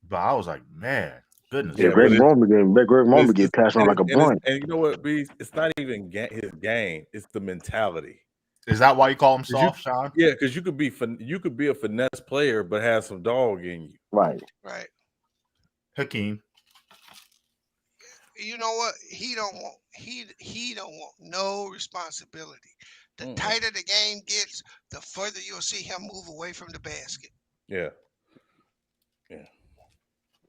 but I was like, man, goodness yeah. Yeah, Greg but gracious. Momby get passed on like a blunt. and you know what, B? It's not even his game. It's the mentality. Is that why you call him 'Cause you, soft, Sean? yeah, because you could be a finesse player, but have some dog in you. Right. Right. Hakeem. You know what? He don't want no responsibility. The Mm-mm. tighter the game gets, the further you'll see him move away from the basket. Yeah, yeah.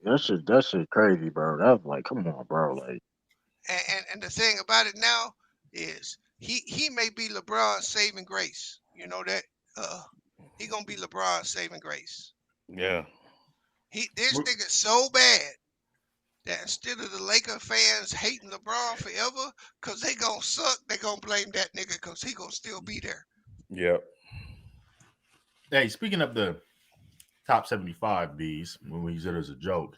That shit crazy, bro. That's like, come on, bro. Like, And the thing about it now is he may be LeBron's saving grace. You know that he gonna be LeBron's saving grace. Yeah. This nigga so bad that instead of the Laker fans hating LeBron forever, cause they gonna suck, they gonna blame that nigga cause he gonna still be there. Yep. Hey, speaking of the top 75 Bs, when we said it was a joke,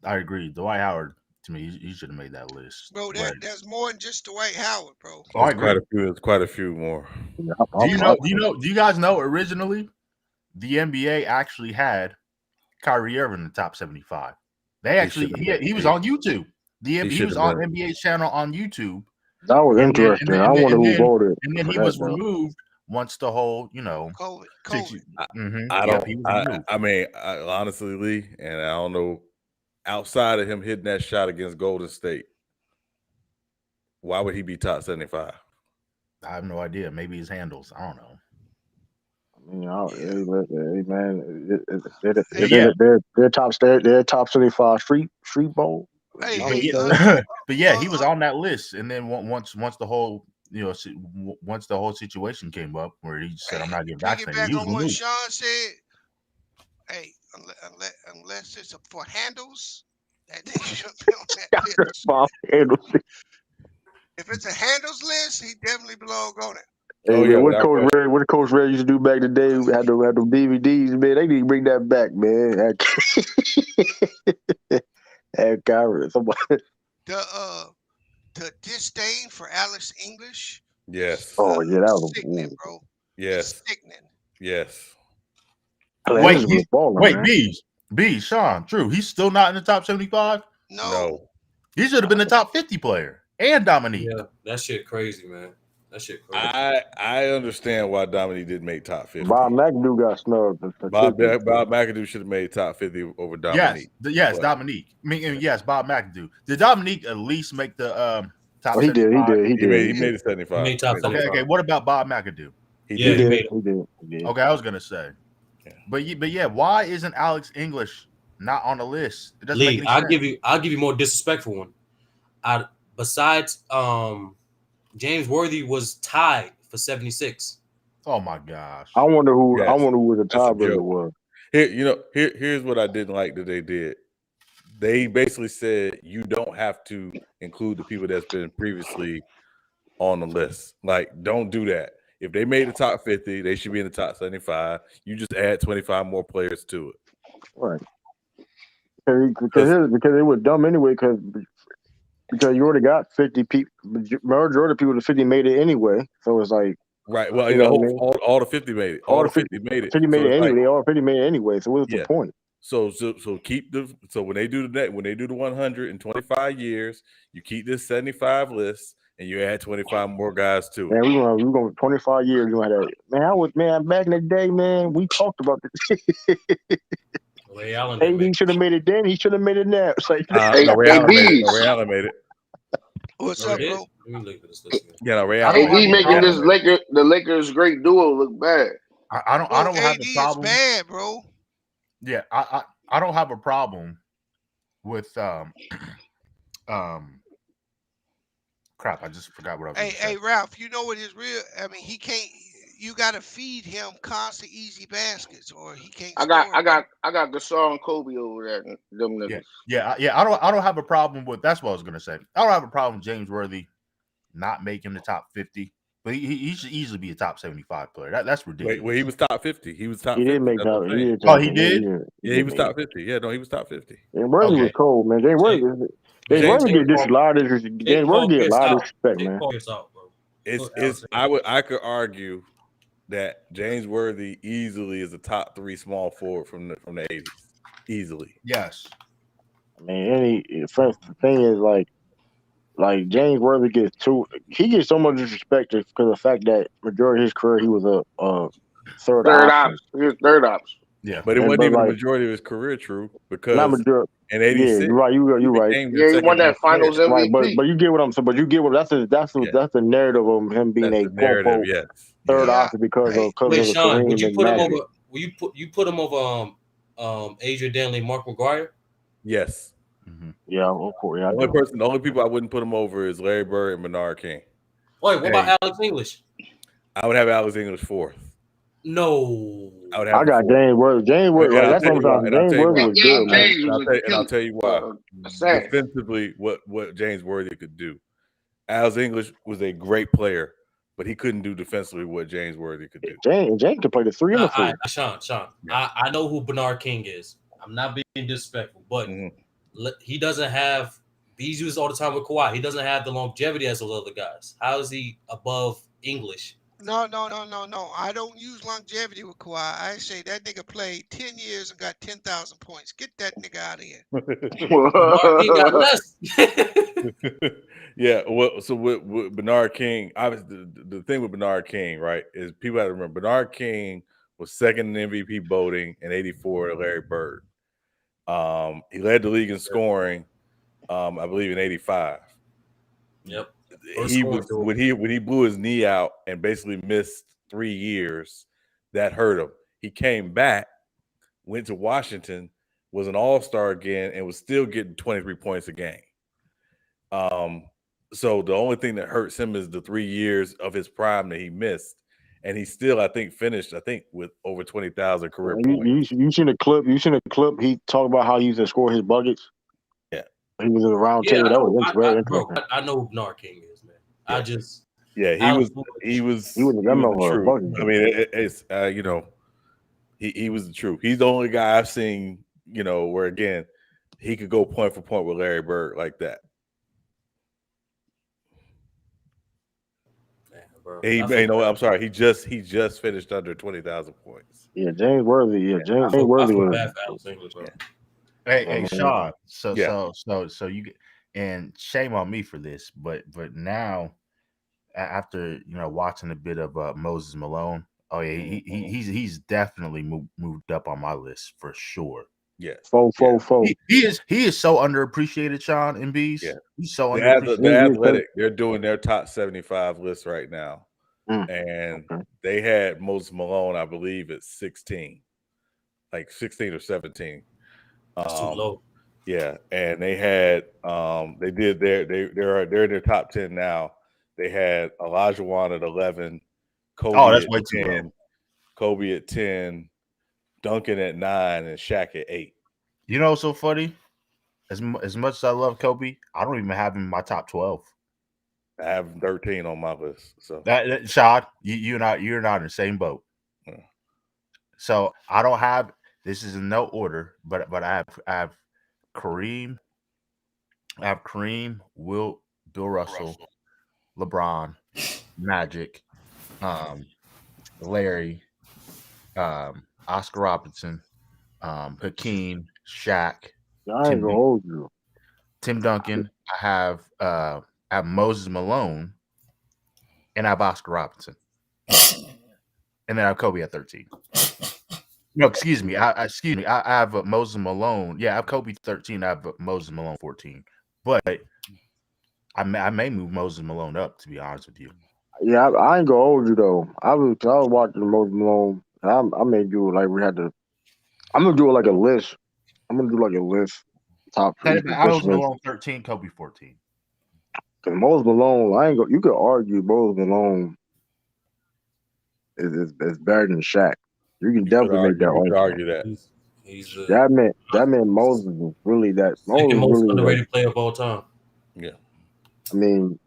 I agree. Dwight Howard, to me, he should have made that list. Bro, But there's more than just Dwight Howard, bro. I There's agree. quite a few more. yeah, Do you guys know originally the NBA actually had Kyrie Irving in the top 75? They actually he was on YouTube. He was on NBA's channel on YouTube. that was interesting. I wonder who voted. And then for he that, was though. removed once the whole, COVID. He was removed. I mean, honestly, Lee, and I don't know, outside of him hitting that shot against Golden State, why would he be top 75? I have no idea. Maybe his handles. I don't know. I mean, hey, man, they're top 75 street bowl. But yeah, he was on that list. And then once the whole once the whole situation came up where he said, "I'm not getting vaccinated," he was on what removed. Sean said. Hey, unless it's for handles, that nigga should be on that list. If it's a handles list, he definitely belong on it. Hey, man, what Coach Red used to do back in the day, we had the DVDs, man. They need to bring that back, man. And Kyrie, somebody. The disdain for Alex English. Yes. Oh yeah, that was sickening, bro. Yes. It's sickening. Yes. Wait, Bees, Sean, Drew, he's still not in the top 75? No. He should have been the top 50 player. And Dominique. Yeah, that shit crazy, man. That shit crazy. I understand why Dominique didn't make top 50. Bob McAdoo got snubbed. Bob McAdoo should have made top 50 over Dominique. Yes, Dominique. I mean, yes, Bob McAdoo. Did Dominique at least make the top 75? He did. He made it 75. He made top 75. Okay. What about Bob McAdoo? He did. Okay, I was gonna say. Yeah. But yeah, why isn't Alex English not on the list? It doesn't make any sense. I'll give you more disrespectful one. Besides James Worthy was tied for 76. Oh my gosh. I wonder who the tiebreaker was. Here's what I didn't like that they did. They basically said you don't have to include the people that's been previously on the list. Like, don't do that. If they made the top 50, they should be in the top 75. You just add 25 more players to it. Right. Because it was dumb anyway, because you already got 50 people. Majority of people, the 50 made it anyway. So it's like, right. Well, all the 50 made it. All the 50 made it. 50 made it anyway. They all 50 made it anyway. So what's the point? So keep when they do the 125 years, you keep this 75 list and you add 25 more guys to it. Man, we're going 25 years. You had man, back in the day, man, we talked about this. Ray Allen. He should have made it then. He should have made it now. It's like, Ray Allen made it. What's up, bro? Yeah, Ray Allen. He making the Lakers great duo look bad. I don't have a problem. Is bad, bro. Yeah, I don't have a problem with crap. I just forgot what I was. Hey, Ralph, you know what his real? I mean, he can't. You got to feed him constant easy baskets, or he can't. I got Gasol and Kobe over there. Them niggas. Yeah. I don't have a problem with. That's what I was gonna say. I don't have a problem with James Worthy not making the top 50. But he should easily be a top 75 player. That's ridiculous. Wait, he was top 50. He was top 50. He didn't make top. He did? Yeah, he was top 50. Yeah, no, he was top 50. James Worthy was cold, man. James Worthy get a lot of disrespect. James Worthy get a lot of respect, man. I could argue that James Worthy easily is a top 3 small forward from the 80s. Easily. Yes. I mean, the thing is, like, like James Worthy he gets so much disrespect because of the fact that majority of his career he was a third Third option, option. He was third option. Yeah. But it and wasn't but even the like majority of his career, true, not because majority. in Yeah, '86 you're right. he You're right. became their Yeah, he won second that best Finals player. Right, but MVP. you get what I'm saying. But you get what Yeah, that's the narrative of him being that's a the quote narrative. unquote Yes, third yes, Yeah. option Hey, because Wait, of the Sean, would Kareem you and put him over? Magic. Will you put him over Adrian Danley, Mark McGuire? yes. Hmm. Yeah, of course, yeah, I do. The only people I wouldn't put him over is Larry Bird and Bernard King. Wait, what Hey, about Alex English? I would have Alex English fourth. No. I would have I him got fourth. James Worthy. James Worthy, And like I'll that's tell what I'm you why. saying. And I'll James tell you Worthy why. was Game good, And, man. James was and I'll tell you why. a assassin. Defensively, what James Worthy could do. Alex English was a great player, but he couldn't do defensively what James Worthy could do. James can play the three and All the right, four. Sean. Yeah. I know who Bernard King is. I'm not being disrespectful, but Hmm. he doesn't have. He's used all the time with Kawhi. He doesn't have the longevity as those other guys. How is he above English? No. I don't use longevity with Kawhi. I say that nigga played 10 years and got 10,000 points. Get that nigga out of here. Bernard King got less. Yeah. Well, so with Bernard King, obviously the thing with Bernard King, right, is people have to remember Bernard King was second in MVP voting in '84 to Larry Bird. He led the league in scoring, I believe, in '85. Yep. First He scoring was duel. when he blew his knee out and basically missed 3 years. That hurt him. He came back, went to Washington, was an All-Star again, and was still getting 23 points a game. So the only thing that hurts him is the 3 years of his prime that he missed, and he still, I think, finished with over 20,000 career points. You seen the clip? You seen the clip? He talked about how he used to score his buckets. Yeah, He was in the round Yeah, table. I That know. was very Bro, interesting. I know who Bernard King is, man. yeah, I just yeah. Alex He was He that was the motherfucker truth. bucket. I mean, it's he was the truth. He's the only guy I've seen, where again he could go point for point with Larry Bird like that. Man, bro. I'm sorry. He just finished under 20,000 points. Yeah, James Worthy. Yeah, James I Worthy feel was. bad for Alex English, bro. hey, Sean. Yeah. So you get, and shame on me for this, but now after watching a bit of Moses Malone, oh yeah, he's definitely moved up on my list for sure. Yeah. Four. He is so underappreciated, Sean and Bees. Yeah. He's so The underappreciated. Athletic, they're doing their top 75 list right now. And Okay. they had Moses Malone, I believe, at 16, like 16 or 17. It's too low. Yeah, and they had they're in their top 10 now. They had Olajuwon at 11, Kobe That's at way too 10, low. Kobe at 10, Duncan at 9, and Shaq at 8. You know what's so funny? As much as I love Kobe, I don't even have him in my top 12. I have 13 on my list. So That Shad, you're not in the same boat. Yeah. So I don't have, this is in no order, but I have Kareem, Bill Russell, LeBron, Magic, Larry, Oscar Robertson, Hakeem, Shaq, I ain't gonna hold you. Tim Duncan. I have Moses Malone, and I have Oscar Robertson, and then I have Kobe at 13. No, excuse me. I have Moses Malone. Yeah, I have Kobe 13. I have Moses Malone 14. But I may move Moses Malone up, to be honest with you. Yeah, I ain't gonna hold you though. I was watching Moses Malone. I may do it like we had to. I'm gonna do it like a list. I'm gonna do like a list. Top for each Moses position. Malone 13, Kobe 14. Cause Moses Malone, I ain't go. You could argue Moses Malone is better than Shaq. You can definitely make that you could argument. argue that. He's That man Moses was really that. second Moses most really was. underrated player of all time. Yeah. I mean,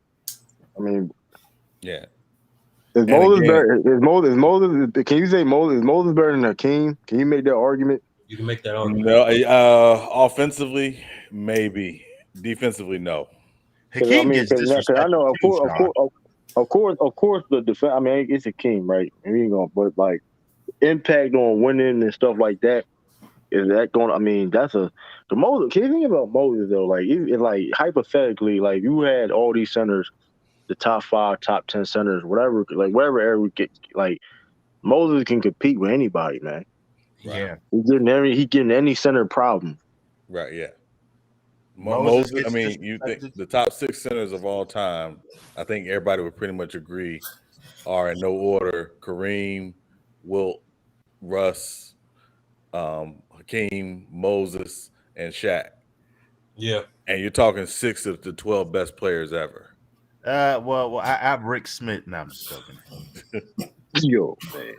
Yeah. is Moses better? Is Moses? Can you say Moses? Is Moses better than Hakeem? Can you make that argument? You can make that argument. No, offensively, maybe. Defensively, no. Hakeem gets disrespected I know, too, of course, the defense. I mean, it's Hakeem, right? And you know, but like impact on winning and stuff like that. is that going? I mean, that's a the Moses. Can you think about Moses though? Like, like hypothetically, like you had all these centers, the top 5, top 10 centers, whatever, like whatever area we get, like Moses can compete with anybody, man. Yeah. He getting any center problem. Right. Yeah. Moses Moses. I gets mean, you think the top 6 centers of all time? I think everybody would pretty much agree are in no order: Kareem, Wilt, Russ, Hakeem, Moses, and Shaq. Yeah. And you're talking 6 of the 12 best players ever. Well, I have Rick Smith. No, I'm just joking. Yo, man.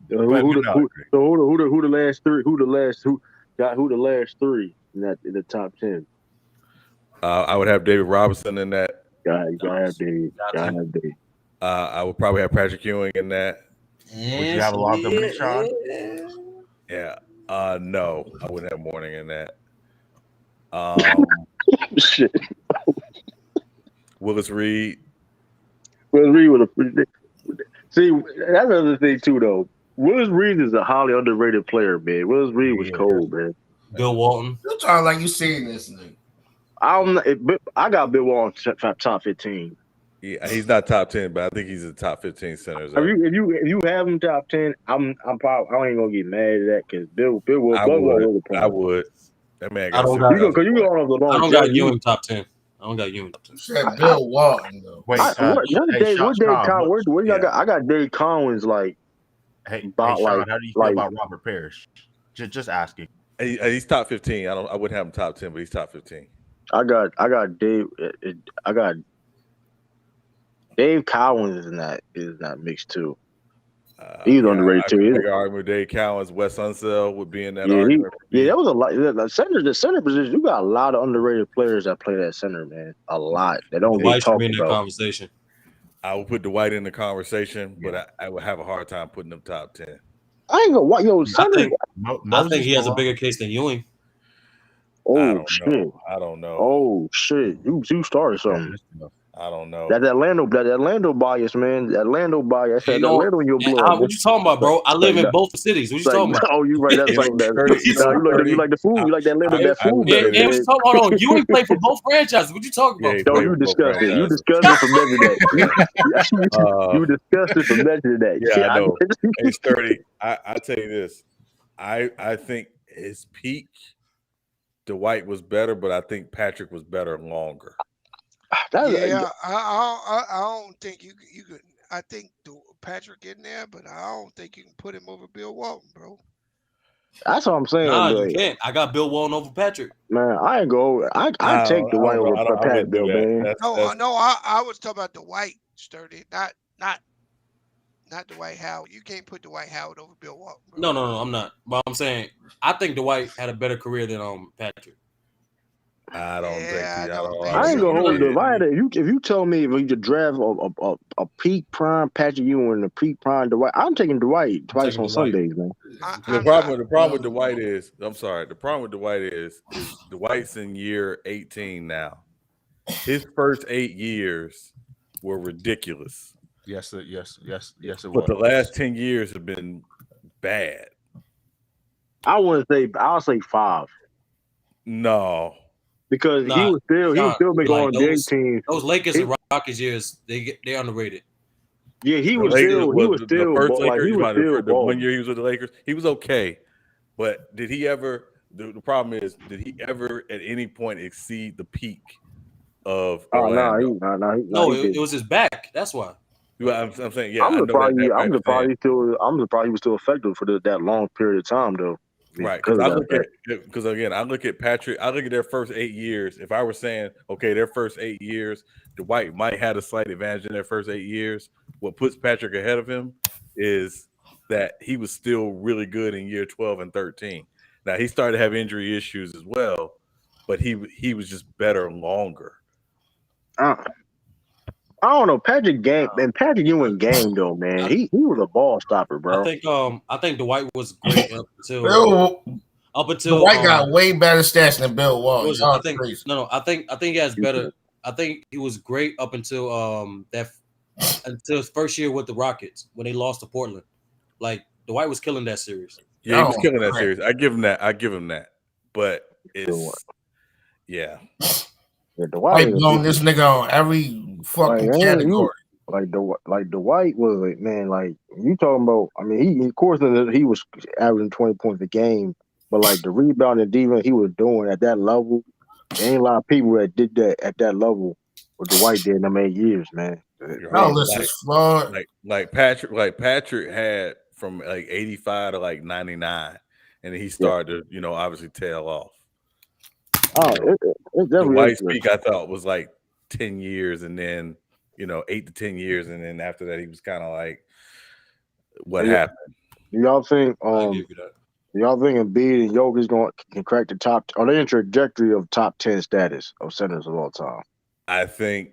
But Who we the know. who the last three? Who the last three in the top 10? I would have David Robinson in that. You gotta have Dave. Got to. Gotta have Dave. I would probably have Patrick Ewing in that. Would you have a locked up in Sean? Yeah. No, I wouldn't have Morning in that. Shit. Willis Reed. Willis Reed would have. See, that's another thing too, though. Willis Reed is a highly underrated player, man. Willis Reed was cold, man. Bill Walton. You talking like you seen this nigga? I got Bill Walton top 15. Yeah, he's not top 10, but I think he's a top 15 centers. If you have him top 10, I'm probably I ain't gonna get mad at that because Bill will. I would. That man I got don't got. because you going off the long. I don't got Ewing top 10. I don't got Ewing top 10. You said Bill Walton though. Wait, where y'all got? I got Dave Collins like. Hey, Sean, how do you feel about Robert Parrish? Just asking. He's top 15. I wouldn't have him top 10, but he's top 15. I got Dave. I got Dave Collins is in that mix too. He's underrated too. I argue Dave Collins, Wes Unseld would be in that argument. That was a lot. The center position, you got a lot of underrated players that play that center, man. A lot. They don't get talked about. Conversation. I would put Dwight in the conversation, but I would have a hard time putting him top 10. I ain't gonna watch center. I think he has a bigger case than Ewing. Oh shit! I don't know. Oh shit! You started something. I don't know. That Orlando bias, man. That Orlando bias. That Orlando in your blood. What you talking about, bro? I live in both cities. What you talking about? Oh, you right. That's something that you like the food. You like that food. Hold on. Ewing played for both franchises. What you talking about? No, you disgusted. You disgusted for mentioning that. You disgusted for mentioning that. Yeah, I know. Hey, Sturdy. I tell you this. I think his peak, Dwight was better, but I think Patrick was better longer. I don't think you could. I think Patrick in there, but I don't think you can put him over Bill Walton, bro. That's what I'm saying. Nah, you can't. I got Bill Walton over Patrick. Man, I ain't go. I take Dwight over Patrick, Bill, man. No, I was talking about Dwight, Sturdy, not Dwight Howard. You can't put Dwight Howard over Bill Walton, bro. No, I'm not. But I'm saying I think Dwight had a better career than Patrick. I don't think. I ain't gonna hold it. If you tell me if you could draft a peak prime Patrick Ewing and a peak prime Dwight, I'm taking Dwight twice on Sundays, man. The problem with Dwight is, I'm sorry. The problem with Dwight is Dwight's in year 18 now. His first 8 years were ridiculous. Yes, it was. But the last 10 years have been bad. I'll say 5. No. Because he was still making all big teams. Those Lakers and Rockets years, they're underrated. Yeah, he was still the first Lakers. The 1 year he was with the Lakers, he was okay. But did he ever? The problem is, did he ever at any point exceed the peak of Orlando? No, it was his back. That's why. I'm saying, yeah. I'm surprised he was still effective for that long period of time, though. Right, because I look at Patrick. I look at their first 8 years. If I were saying, okay, their first 8 years, Dwight might have a slight advantage in their first 8 years. What puts Patrick ahead of him is that he was still really good in year 12 and 13. Now he started to have injury issues as well, but he was just better longer. I don't know. Patrick Ewing game though, man. He was a ball stopper, bro. I think Dwight was great up until Dwight got way better stats than Bill Walton. I think he has better. I think he was great up until until his first year with the Rockets when they lost to Portland. Like Dwight was killing that series. Yeah, he was Y'all killing that crap. series. I give him that. I give him that. But Dwight. it's yeah. Yeah, Dwight White is a blown beast. this nigga on every Like fucking man, you category. like Dwight was like man, like you talking about. I mean, he of course he was averaging 20 points a game, but like the rebound and defense he was doing at that level, there ain't a lot of people that did that at that level. What Dwight did in them 8 years, man. You're Y'all right. Man, list is flawed. Like Patrick had from like 85 to like 99, and then he yeah. started to obviously tail off. Oh, it The definitely White is. Peak I thought was like 10 years, and then 8 to 10 years, and then after that he was kind of like, what happened? Do y'all think I give you that. do y'all think Embiid and Jokic can crack the top? Are they in trajectory of top 10 status of centers of all time? I think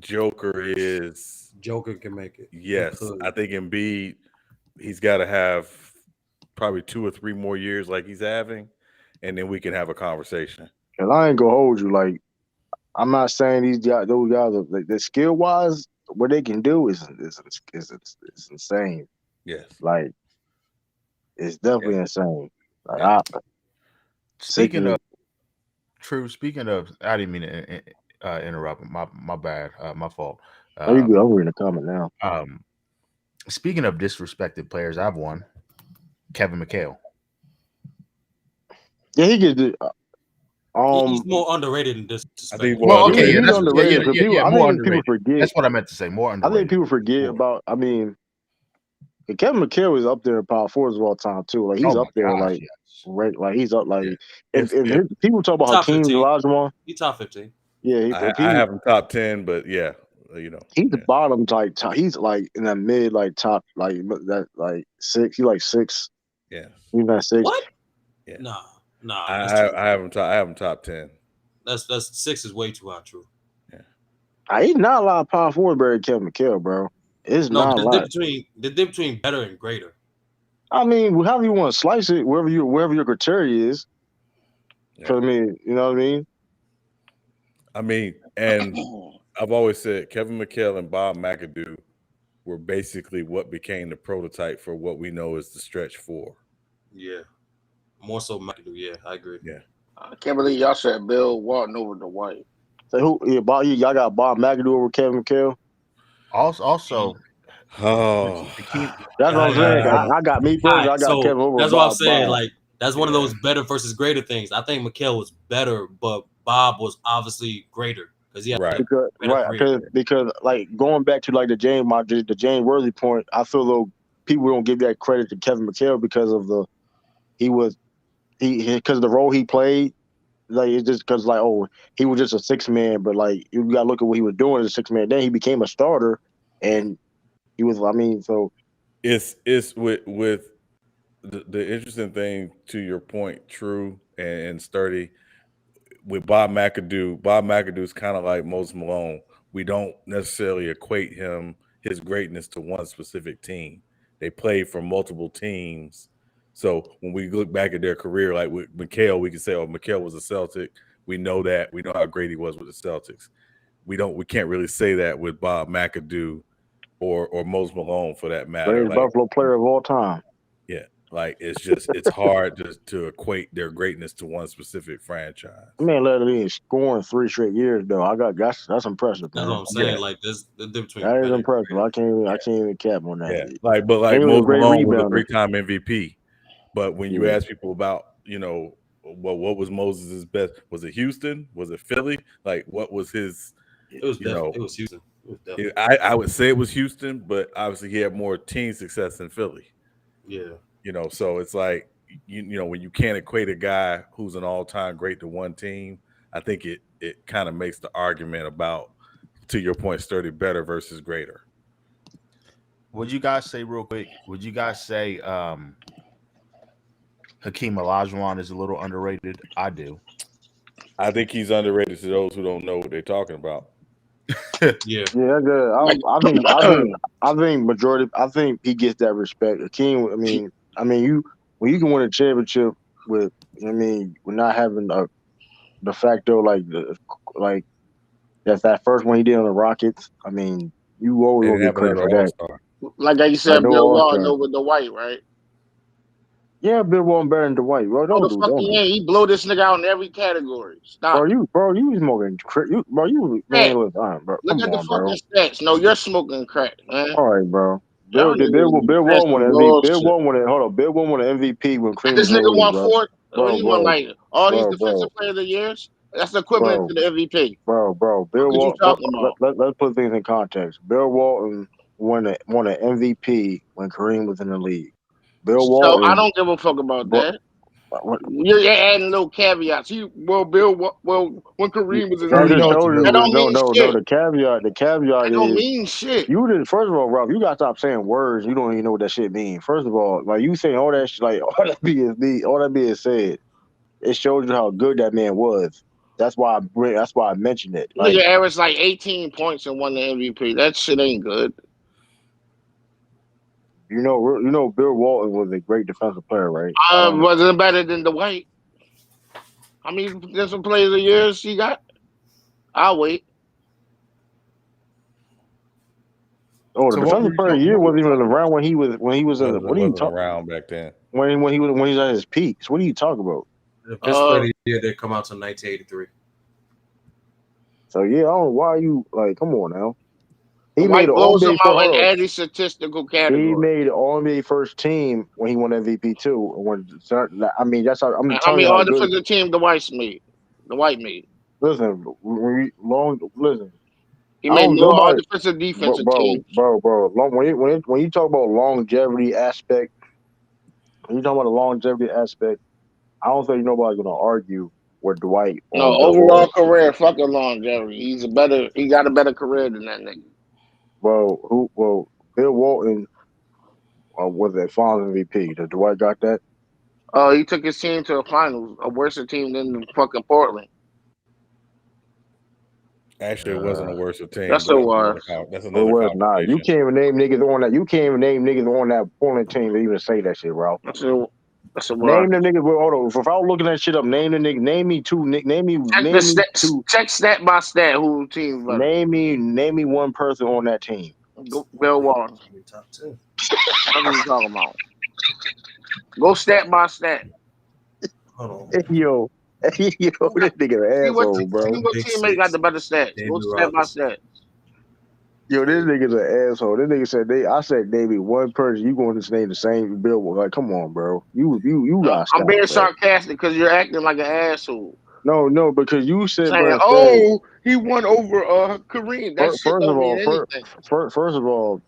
Joker is Joker can make it. yes. He could. I think Embiid, he's got to have probably 2 or 3 more years like he's having, and then we can have a conversation. And I ain't gonna hold you. Like I'm not saying those guys are like, the skill wise, what they can do is insane. Yes. Like it's definitely insane. Like Yeah. Speaking of true, speaking of, I didn't mean to interrupt. My bad. My fault. you good. I'm reading the comment now. Speaking of disrespected players, I've one. Kevin McHale. Yeah, he gets. He's more underrated than disrespected. I think Well, okay, he's that's underrated. People, I more think people underrated. forget. That's what I meant to say. More I underrated. think people forget about. I mean, Kevin McHale is up there in power forwards of all time too. Like he's Oh up my there, gosh, like yes. right, like he's up. Like Yeah. if people talk about Top Hakeem 15. Olajuwon, He top 15. yeah, I have him top 10, but yeah, he's the bottom type. He's like in that mid, like top, like that, like 6. He like 6. Yeah, he's not 6. What? Yeah. Nah. I have him top 10. That's 6 is way too high. True. He's not a lot of power forward better than Kevin McHale, bro. It's No, not a lot. the difference between better and greater. I mean, however you want to slice it, wherever your criteria is. Yeah. I mean, you know what I mean? I mean, and I've always said Kevin McHale and Bob McAdoo were basically what became the prototype for what we know as the stretch 4. Yeah. More so McAdoo. Yeah, I agree. Yeah. I can't believe y'all said Bill Walton over the White. So who? Yeah, y'all got Bob McAdoo over Kevin McHale. Also, oh, that's what I'm saying. I got me personally. I got Kevin over that's Bob. what I'm saying. Bob. Like that's one of those better versus greater things. I think McHale was better, but Bob was obviously greater because he had because like going back to like the James Worthy point, I feel though people don't give that credit to Kevin McHale because of because of the role he played. Like it's just because like he was just a 6-man, but like you gotta look at what he was doing as a 6-man. Then he became a starter, and he was. I mean, so it's with the interesting thing to your point, true and sturdy. With Bob McAdoo, Bob McAdoo's kind of like Moses Malone. We don't necessarily equate his greatness to one specific team. They played for multiple teams. So when we look back at their career, like with McHale, we can say, McHale was a Celtic. We know that. We know how great he was with the Celtics. We can't really say that with Bob McAdoo or Moses Malone for that matter. Greatest Buffalo player of all time. Yeah. Like it's hard to equate their greatness to one specific franchise. Man, let it in scoring 3 straight years though. that's impressive. That's man. what I'm saying. Yeah. Like there's the difference between that is impressive. I can't even cap on that. Yeah, like Moses Malone was a 3-time MVP. But when you ask people about, what was Moses' best? Was it Houston? Was it Philly? Like, what was his? It was Houston. I would say it was Houston, but obviously he had more team success than Philly. Yeah. So it's like, when you can't equate a guy who's an all-time great to one team, I think it kind of makes the argument about, to your point, sturdy, better versus greater. Would you guys say real quick? Would you guys say Hakeem Olajuwon is a little underrated? I do. I think he's underrated to those who don't know what they're talking about. Yeah, good. I think majority. I think he gets that respect. Hakeem. I mean, when you can win a championship with, with not having a de facto like that first one he did on the Rockets. I mean, you always gonna get credit for that. Like you said, Bill Walton over the White, right? Yeah, Bill Walton better than Dwight, bro. No, Don't the do, fuck don't he do. ain't. He blow this nigga out in every category. Bro, Stop. you was smoking, man, Crack. look, all right, bro. Look Come at the on, bro. fucking stats. No, you're smoking crack, man. All right, bro. Y'all niggas Bill that's Walton won some MVP. Bill bullshit. Walton won it. Hold on, Bill Walton won an MVP when Cream This was in the nigga league, won bro. four. Well, Bro, he won bro, like all these bro, defensive bro, player of the years. That's equivalent bro, to the MVP. bro. What Bill are you Walton. talking about? Let's put things in context. Bill Walton won an MVP when Kareem was in the league. Bill So I Walton, don't give a fuck about bro, that. what, You're adding little caveats. Well, when Kareem was in the that True, you just know league, what you shows mean. that you don't mean no. shit. The caveat That don't is mean shit. you did. First of all, Ralph, you gotta stop saying words. You don't even know what that shit means. First of all, like you saying all that shit, like all that being said, it shows you how good that man was. That's why I mentioned it. Like Nigga averaged like 18 points and won the MVP. That shit ain't good. Bill Walton was a great defensive player, right? Wasn't better than the White. How many different players of years he got? I'll wait. Oh, the So what were defensive you player of the talking? year What were wasn't you even talking about? around when he was in. What are you Wasn't talking? around back then. When he was at his peaks? What are you talking about? The best player of Uh, the year that come out to 1983. So yeah, I don't know why you like. Come on now. the He made White an All blows him NBA first. out in Hold on. every statistical He category. made an All NBA first team when he won MVP too. I mean, that's how I'm And how telling many you how all good. defensive team the Whites made? The White made. Listen, listen. He I made don't more all nobody, defensive defensive bro. teams. When you talk about longevity aspect, when you talk about the longevity aspect, I don't think nobody's gonna argue with Dwight No, or Bill overall Walton. career, fucking longevity. He got a better career than that nigga. Bill Walton was a Finals MVP. Did Dwight got that? Oh, he took his team to a finals, a worse team than fucking Portland. Actually, it wasn't a worse team, That's but a was. that's It another was not. You conversation. can't even name niggas on that. You can't even name niggas on that Portland team to even say that shit, Ralph. That's a was. Name them niggas. Hold on. If I was looking that shit up, name the nigga. Name me two. Check the Name me stats. two. Check stat by stat who team better. Name me one person on that team. Bill Walton. Top 10. What are you talking about? Go stat by stat. Hold on. Yo, yo, Who this got, nigga an asshole, see bro. what Big teammate got Six. the better stats. Go David stat by Robinson. stat. Yo, this nigga's an asshole. This nigga said I said name me one person. You going to name the same Bill? Like, come on, bro. You gotta I'm stop, being bro. sarcastic because you're acting like an asshole. No, because you said, Saying, bro, said "Oh, he won over Kareem." That shit first of don't all, mean anything. first of all,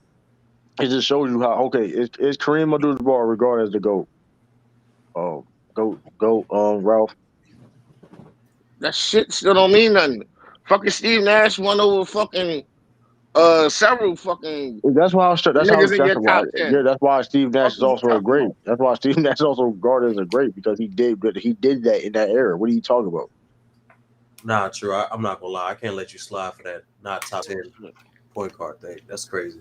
it just shows you how okay is Kareem Abdul-Jabbar regarded as the GOAT? Ralph. That shit still don't mean nothing. Fucking Steve Nash won over fucking several fucking That's why niggas in your top 10. that's why Steve Nash Fuck is are you also talking great. about? That's why Steve Nash is also regarded as a great because he did that in that era. What are you talking about? Nah, true. I'm not gonna lie. I can't let you slide for that. Not top 10 point guard thing. That's crazy.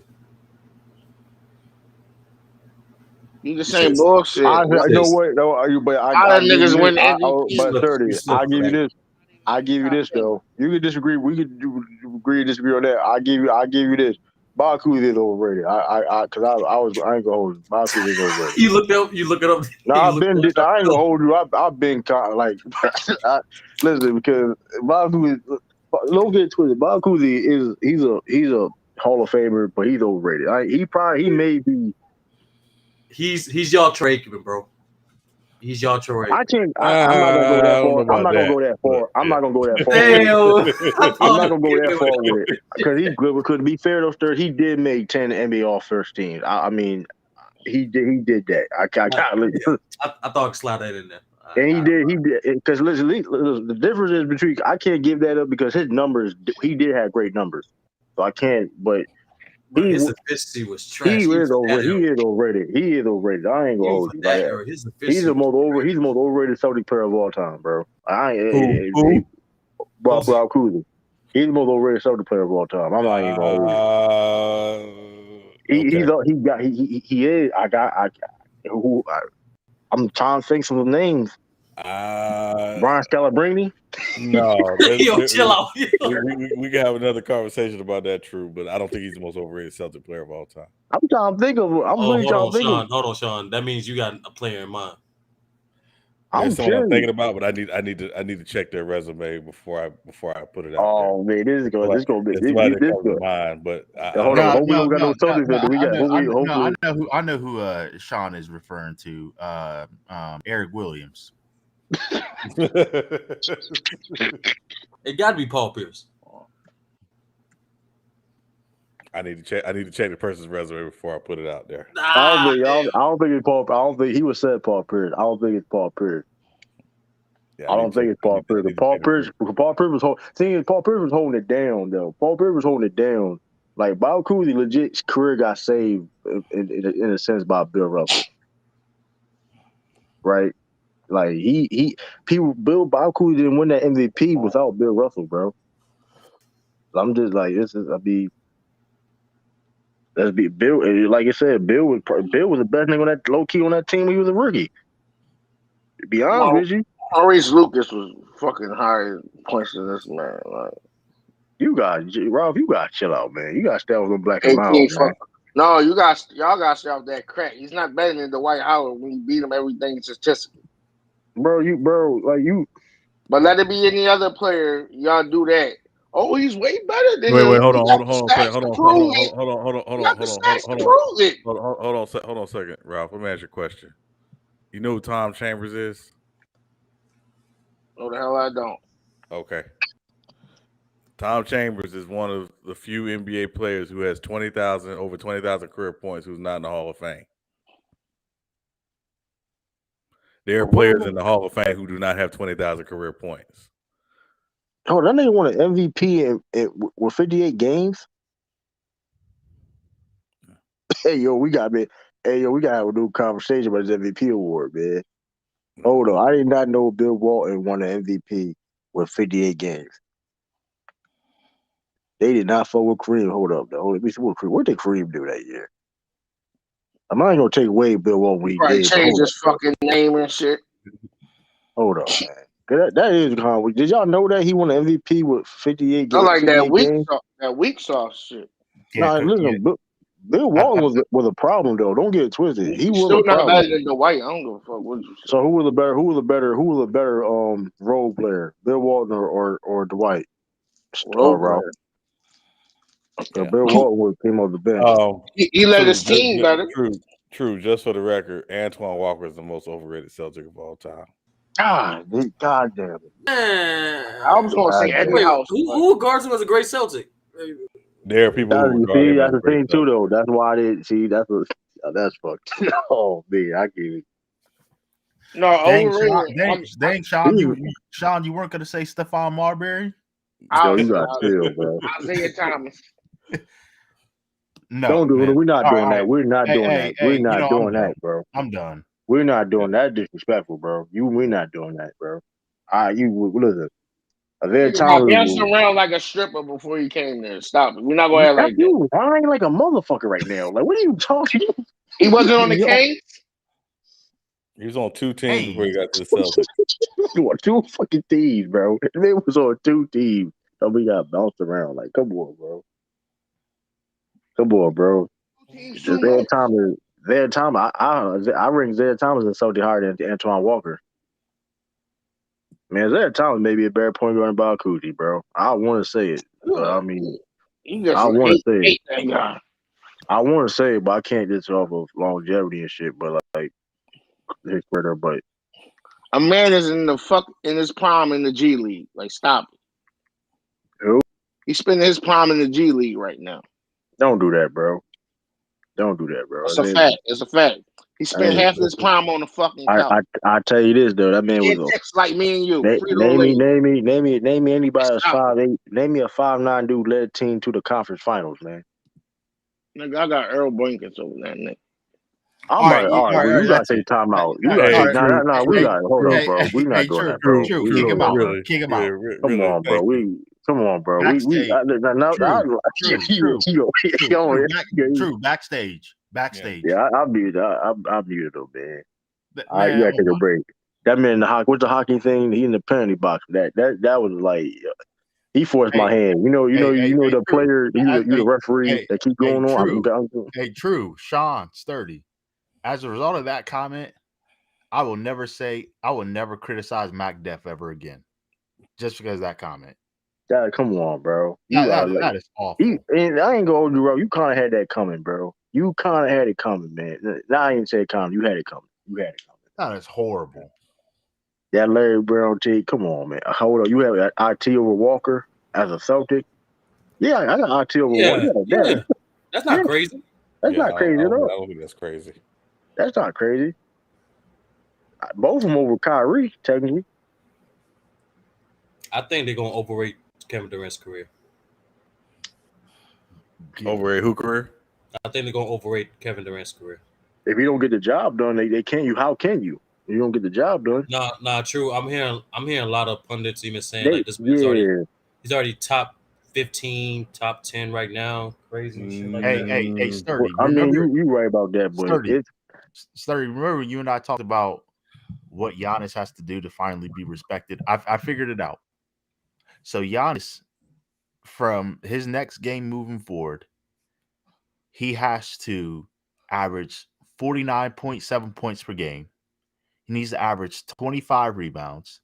You just You said saying bullshit. you You said know what? No, but How I the give you niggas this. win the MVP But with 30, you I slipping for give you that. this. I give you top this 10? though. You can disagree. We could agree to disagree on that. I give you this. Bob Cousy is overrated. I ain't gonna hold you. Bob Cousy is overrated. You look up. You look it up. No, You look it up. I ain't gonna hold you. I've been kind of like, listen, because Bob Cousy, don't get it twisted. Bob Cousy he's a Hall of Famer, but he's overrated. He may be. He's y'all Troy Aikman, bro. He's y'all Troy I Aikman. can't. I'm not gonna go I that don't know far. I'm about not gonna that, go that but far. I'm yeah. not gonna go that far with it. Damn, I I'm thought not it gonna go was that giving far with away. it because he's good. Because to be fair, though, sir, he did make 10 NBA All First teams. I mean, he did that. I thought I could slide that in there. And he did because listen, the difference is between I can't give that up because his numbers he did have great numbers, so I can't. But But he his efficiency was he trash. Even is for over that he era. is overrated. He is overrated. I ain't gonna Even hold for you like that that. era, his efficiency was He's trash. the most overrated Celtic player of all time, bro. Who? Bob Who's it? Cousy. He's the most overrated Celtic player of all time. I'm not even gonna hold you. Okay. He is. I'm trying to think some names. Uh, Brian Scalabrine. no, Yo, chill out. we can have another conversation about that, true, but I don't think he's the most overrated Celtic player of all time. I'm trying to think of. I'm Oh, really trying to think of. Hold on, Sean. That means you got a player in mind. I'm someone I'm serious. thinking about, but I need to check their resume before I put it out there. Oh man, this is going. Like, This gonna be it's somebody that this comes to good. mind, but I Hold don't on. know. No, Hope we no, don't got no no, no, Celtics. no. Do we got? Hopefully. I know who Sean is referring to. Eric Williams. It got to be Paul Pierce. I need to check the person's resume before I put it out there. Ah, I don't think it's Paul. I don't think he was said Paul Pierce. I don't think it's Paul Pierce. Yeah, I don't think it's Paul Pierce. Paul Pierce was Paul Pierce was holding it down though. Paul Pierce was holding it down. Like Bob Cousy, legit career got saved in a sense by Bill Russell, right? Like Bob Cousy didn't win that MVP without Bill Russell, bro. I'm just like let's be Bill. Like I said, Bill was the best nigga on that low key on that team when he was a rookie. To be honest with you, Maurice Lucas was fucking higher points than this man. Like Ralph, you got to chill out, man. You got to stay with them black and 18 mild, man. fuck. No, y'all got to stay off that crack. He's not better than Dwight Howard when you beat him everything statistically. Bro, But let it be any other player, y'all do that. Oh, he's way better than Wait, him. hold You on, got hold on, the hold on a second, stats hold to on, prove it. hold You on, got the stats to prove it. hold on a second, Ralph. Let me ask you a question. You know who Tom Chambers is? No, the hell I don't. Okay. Tom Chambers is one of the few NBA players who has over 20,000 career points who's not in the Hall of Fame. There are players in the Hall of Fame who do not have 20,000 career points. Oh, that nigga won an MVP with 58 games. Hey yo, we got to have a new conversation about his MVP award, man. Hold on, I did not know Bill Walton won an MVP with 58 games. They did not fuck with Kareem. Hold up, though. Let me see what did Kareem do that year? I'm not gonna take away Bill Walton what he Right, did, but change hold up, his fucking name and shit. hold up, man. That is kind of weak. Did y'all know that he won an MVP with 58 I games? like 58 games? that weak sauce shit. Nah, listen, Bill Walton was a problem though. Don't get it twisted. He He's was a still not problem. better than Dwight. I don't give a fuck what you say. So who was a better role player? Bill Walton or Dwight? Role Ralph. player. So Bill Walton came off the bench. He led his team better. True. Just for the record, Antoine Walker is the most overrated Celtic of all time. God damn it! I was gonna say Eddie Wait, House. who regards him as a great Celtic? There are people who regard him That's as the great thing too, Celtic. though. That's why they see. That's fucked. Oh man, I get it. No, overrated. Dang, Sean, you weren't gonna say Stephon Marbury? Yo, you got chill, bro. Isaiah Thomas. No, Don't do it. man. We're not All doing right. that. We're not doing that. We're not doing that, bro. I'm done. We're not doing that. Disrespectful, bro. We're not doing that, bro. Listen. Isaiah Nigga got Thomas bouncing around like a stripper before he came there. Stop it. We're not gonna act like that. You lying like a motherfucker right now. Like, what are you talking? He wasn't on the Kings. He was on two teams before he got to the Celtics. You on two fucking teams, bro. They was on two teams. So we got bounced around. Like, come on, bro. Isaiah Thomas. I ring Isaiah Thomas and Salty harder than Antoine Walker. Man, Isaiah Thomas may be a better point guard than Bob Cousy, bro. I want to say it, but I mean, I want to say it. That guy. I want to say it, but I can't just off of longevity and shit. But like his career, but A man is in his prime in the G League. Like, stop it. who? He's spending his prime in the G League right now. Don't do that, bro. Don't do that, bro. It's a fact. It's a fact. He spent half his prime on the fucking couch. I tell you this though, that man He had was chicks like me and you. name me anybody that's 5'8". Name me a 5'9" dude led team to the conference finals, man. Nigga, I got Earl Boykins over that nigga. All right. You gotta take time out. You gotta take no. We got hold on, bro. We not doing that, bro. Kick him out. Kick him out. Come on, bro. Come on, bro. Backstage. Yeah, I'll mute him, man. You gotta take a break. That man in the hockey. What's the hockey thing? He in the penalty box. That was like he forced my hand. You know the player. You the referee that keep going on. True. Sean Sturdy. As a result of that comment, I will never criticize Mac Def ever again, just because of that comment. That come on, bro. You are like That is awful. and I ain't gonna hold you, bro. You kind of had that coming, bro. You kind of had it coming, man. Now I ain't say it coming. You had it coming. You had it coming. That is horrible. That Larry Brown T. Come on, man. Hold on. You have IT over Walker as a Celtic. Yeah, I got IT over Walker. Yeah, Yeah, yeah. That's not crazy. that's Yeah, not crazy at all. I don't think that's crazy. That's not crazy. Both of them over Kyrie, technically. I think they're gonna overrate Kevin Durant's career. Over a who career? I think they're gonna overrate Kevin Durant's career. If you don't get the job done, they can't. You how can you? You don't get the job done. Nah, true. I'm hearing a lot of pundits even saying They like this man's yeah. he's already top 15, top 10 right now. Crazy shit like that. Hey, Well, Sturdy. I mean, Remember, you right about that, but Sturdy. Remember you and I talked about what Giannis has to do to finally be respected. I figured it out. So Giannis, from his next game moving forward, he has to average 49.7 points per game. He needs to average 25 rebounds,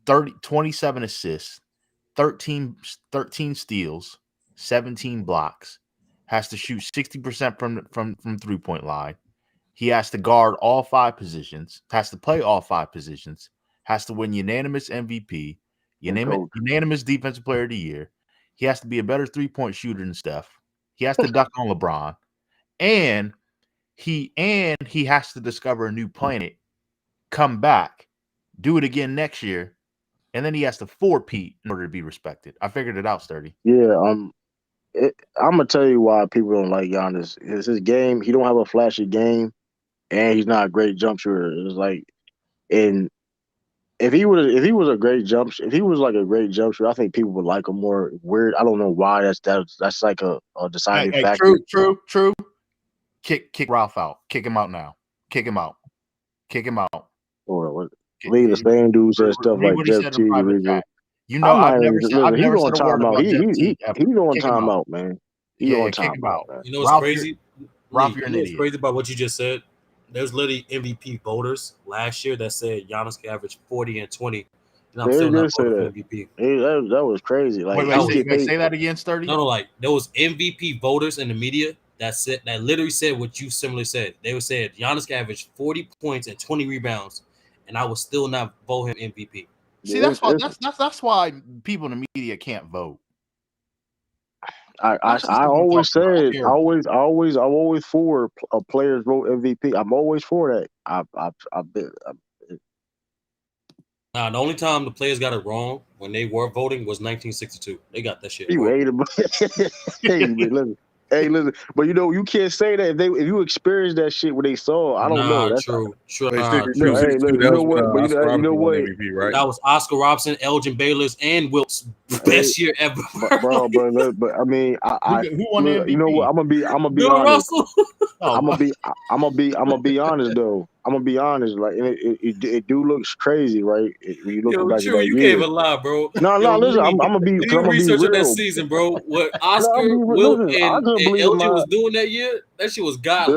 27 assists, 13 steals, 17 blocks. Has to shoot 60% from 3-point line. He has to guard all 5 positions, has to play all 5 positions, has to win unanimous MVP, unanimous defensive player of the year. He has to be a better 3-point shooter than Steph. He has to duck on LeBron. And he has to discover a new planet, come back, do it again next year, and then he has to four-peat in order to be respected. I figured it out, Sturdy. Yeah, I'm gonna tell you why people don't like Giannis. It's his game. He don't have a flashy game, and he's not a great jump shooter. It's like, and if he was a great if he was like a great jump shooter, I think people would like him more. Weird. I don't know why. That's like a deciding factor. True. Kick Ralph out. Kick him out now. Kick him out. Or leave the same dude said stuff Read like what he Jeff said in Teague. private chat. You know, I'm not I've even never listen. He's on said a word timeout. about Jeff Teague ever. He's on Kick him out. timeout, man. He's Yeah, on kick him timeout, out. man. You know what's Ralph, crazy? Ralph, Lee, you're you an know what's idiot. crazy about what you just said? There's literally MVP voters last year that said Giannis can average 40 and 20, and I'm They still not did say voting for that. MVP. That was crazy. Like he get paid. Say that again, Sturdy. No, like there was MVP voters in the media that literally said what you similarly said. They would say Giannis can average 40 points and 20 rebounds, and I would still not vote him MVP. See, that's why people in the media can't vote. I always said I'm always for a players vote MVP. I'm always for that. I've been. Nah, the only time the players got it wrong when they were voting was 1962. They got that shit You wrong. hate him. Hey, listen. But you can't say that if you experience that shit when they saw. I don't know. Nah, That's true. Hey, Nah, true. hey, look, That you know was when what? But Oscar you know Robertson won what? MVP, right? that was Oscar Robinson, Elgin Baylor's, and Wilt's best year ever. Bro, but I mean, who won the MVP? You know what? I'm gonna be Bill honest. Russell. I'm gonna be honest though. I'm gonna be honest. Like it do looks crazy, right? When you look Yo, back at true. that You can't year. even lie, bro. No, Yo, listen. Lee, I'm gonna be do your research on that real. season, bro. What No, Oscar, Wilt, listen. I and couldn't believe Elgin was doing that year, that shit was godly.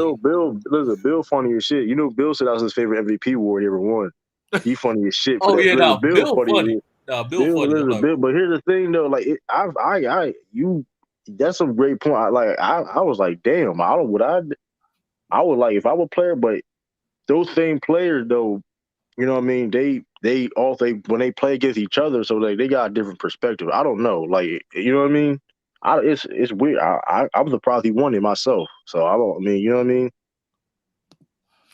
Listen, Bill funny as shit. You know, Bill said that was his favorite MVP award he ever won. He funny as shit for Oh that. yeah, Listen, now Bill Bill funny as funny. shit. Nah, Bill funny. Listen, Bill. But here's the thing though, like that's a great point. I was like, damn, I would like if I were a player, but those same players though, you know what I mean? They when they play against each other, so they got a different perspective. I don't know, like you know what I mean? It's weird. I was surprised he won it myself. So I mean, you know what I mean?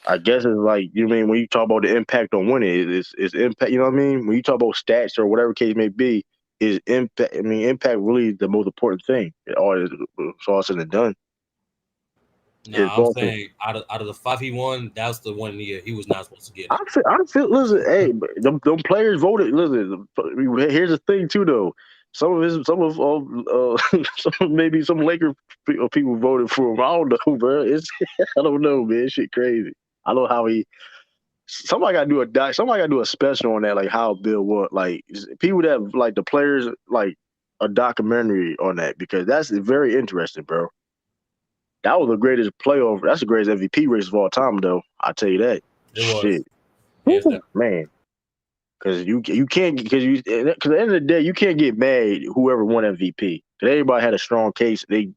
I guess it's like you know what I mean when you talk about the impact on winning, it's impact. You know what I mean? When you talk about stats or whatever case may be, is impact. I mean, impact really the most important thing. It's all said and done. His Nah, I'm Boston. saying out of the 5 he won, that's the one year he was not supposed to get it. I feel. Listen, hey, them players voted. Listen, here's the thing too, though. Maybe some Laker people voted for him. I don't know, bro. I don't know, man. Shit crazy. I don't know how he. Somebody got to do somebody got to do a special on that, like how Bill was. Like people that like the players, like a documentary on that because that's very interesting, bro. That was the greatest playoff. That's the greatest MVP race of all time, though. I tell you that. It was. Shit, Hands down. man. Because you can't because at the end of the day you can't get mad whoever won MVP. Because everybody had a strong case. They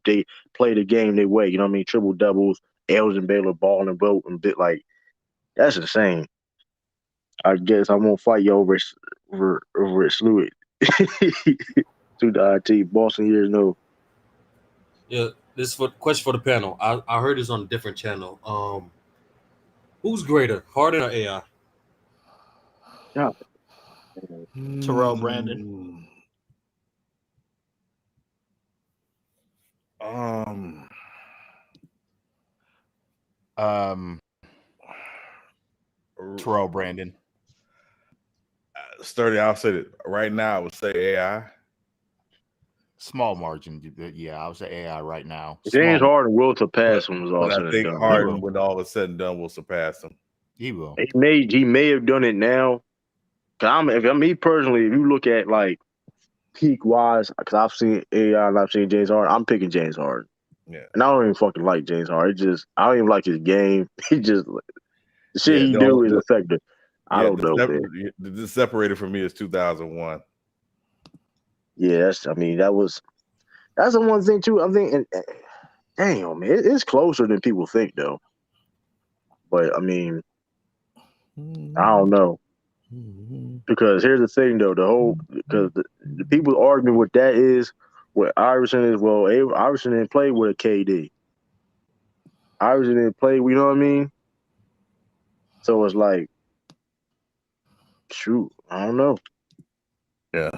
played the game their way. You know what I mean? Triple doubles, Elgin Baylor ball and vote and bit like that's insane. I guess I'm gonna fight you over it. Slew it. To the IT Boston years no. Yeah, this is for question for the panel. I heard this on a different channel. Who's greater, Harden or AI? Yeah. Terrell Brandon. Um, Um, Terrell Brandon. Sturdy, I'll say that right now. I would say AI. Small margin. Yeah, I would say AI right now. James Small. Harden will surpass him was all But I said and think done. He Harden, will. when all is said and done, will surpass him. He will. He may have done it now. Cause me personally, if you look at like peak wise, because I've seen AI and I've seen James Harden, I'm picking James Harden. Yeah, And I don't even fucking like James Harden. I don't even like his game. He just the shit yeah. he do is effective. I Yeah, don't know, man. the separated for me is 2001. Yeah, that's the one thing too. I think, damn man, it's closer than people think though. But I mean, I don't know because here's the thing though. Because the people arguing with that is what Iverson is. Well, Iverson didn't play with a KD. Iverson didn't play. You know what I mean? So it's like, shoot, I don't know. Yeah.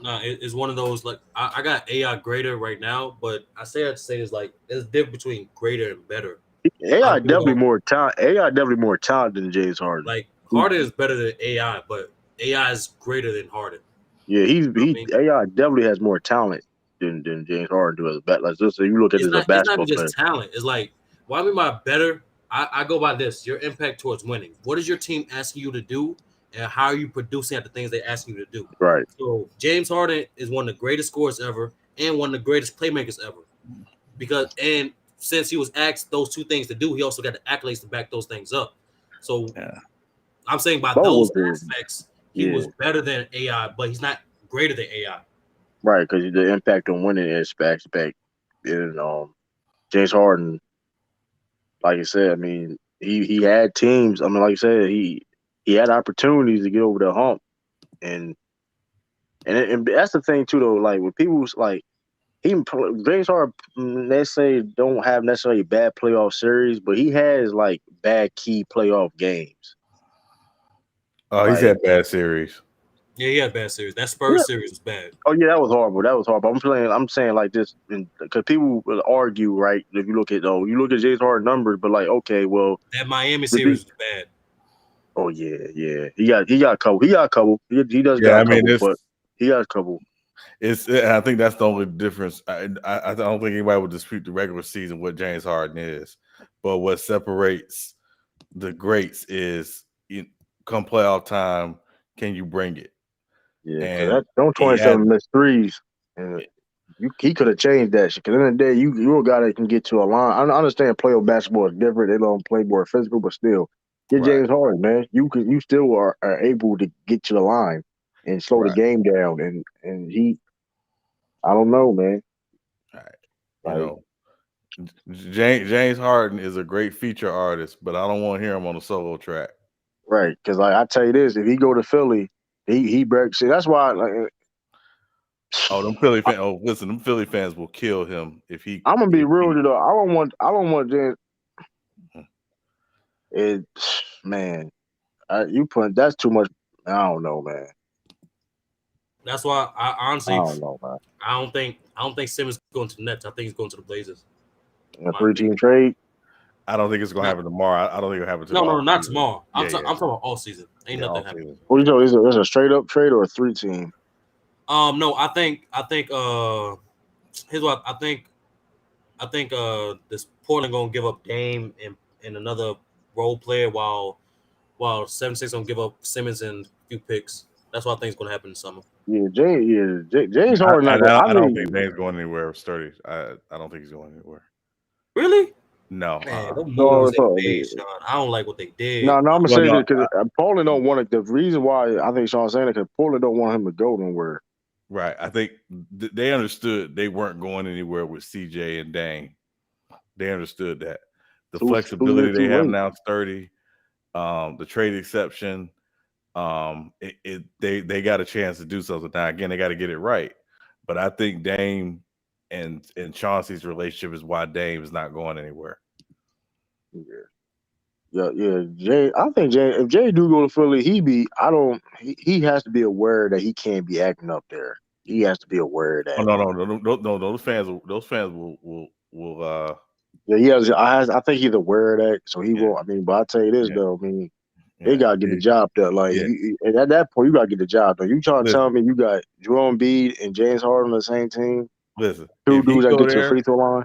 Nah, it's one of those like I got AI greater right now, but I have to say is like there's a difference between greater and better. A lot AI of people definitely don't more talent. AI definitely more talented than James Harden. like Harden is better than AI, but AI is greater than Harden. Yeah, You know what I mean? AI definitely has more talent than James Harden do as a bat. Like just if you look at it as a It's not basketball even player. just talent. It's like why am I better? I go by this: your impact towards winning. What is your team asking you to do, and how are you producing at the things they're asking you to do? Right. So James Harden is one of the greatest scorers ever, and one of the greatest playmakers ever. And since he was asked those two things to do, he also got the accolades to back those things up. So Yeah. I'm saying by Both those was good. aspects, he Yeah. was better than AI, but he's not greater than AI. Right, because the impact on winning is back. And James Harden, like I said, I mean, he had teams. I mean, like I said, he had opportunities to get over the hump, and and that's the thing too, though. Like when people's like James Harden, let's say don't have necessarily bad playoff series, but he has like bad key playoff games. Oh, he's Like had bad series. Yeah, he had bad series. That yeah, Spurs series was bad. oh yeah, that was horrible. That was horrible. I'm saying like this because people will argue, right? If you look at James Harden numbers, but like okay, well, That Miami but the, series was bad. oh yeah, he got a couple. He does got Yeah, a I mean couple, but he got a couple. I think that's the only difference. I don't think anybody would dispute the regular season what James Harden is, but what separates the greats is come playoff time, can you bring it? Yeah, because And that don't he had 27 missed threes, and he could have changed that shit. Because in the end of the day, you a guy that can get to a line. I understand playoff basketball is different; they don't play more physical, but still, get right, James Harden, man. You still are able to get to the line and slow the right, game down, and I don't know, man. right. You Like know, James Harden is a great feature artist, but I don't want to hear him on a solo track. right, because like I tell you this, if he go to Philly, he breaks. See, that's why. Like, Oh, them Philly fans. Oh, listen, them Philly fans will kill him if he. I'm gonna be If real he with you though. I don't want James. It, man. You put that's too much. I don't know, man. That's why I I honestly don't know, man. I don't think Simmons going to the Nets. I think he's going to the Blazers. In a My opinion. 3-team trade, I don't think it's gonna Not, happen tomorrow. I don't think it'll happen to the no, off not season. tomorrow. Yeah, I'm talking about all season. Ain't yeah, nothing off happening. season. what you know? Is it a straight up trade or a 3-team? No, I think here's what I think this Portland gonna give up Dame and another role player while 76 gonna give up Simmons and a few picks. That's what I think is gonna happen in summer. James Harden not going. I I don't think think Dame's going anywhere sturdy. I don't think he's going anywhere. Really? No. Man, them No, moves they made, Sean. I don't like what they did. no, I'm gonna Well, say no. that because Poland don't want it. The reason why I think Sean's saying it because Poland don't want him to go nowhere. Right. I think they understood they weren't going anywhere with CJ and Dane. They understood that. The Too flexibility little, they too have late. now, Sturdy, the trade exception, they got a chance to do something. Now, again, they got to get it right. But I think Dame and Chauncey's relationship is why Dame is not going anywhere. Yeah. Jay, I think Jay. If Jay do go to Philly, he has to be aware that he can't be acting up there. He has to be aware of Oh that. no. Those fans will. Yeah, he has. I think he's aware of that, so he Yeah, will. I mean, but I tell you this yeah, though. I mean, they yeah, gotta get the job done. Like, yeah. and at that point, you gotta get the job done. You trying to tell Listen, me you got Joel Embiid and James Harden on the same team? listen. Two dudes that get to the free throw line.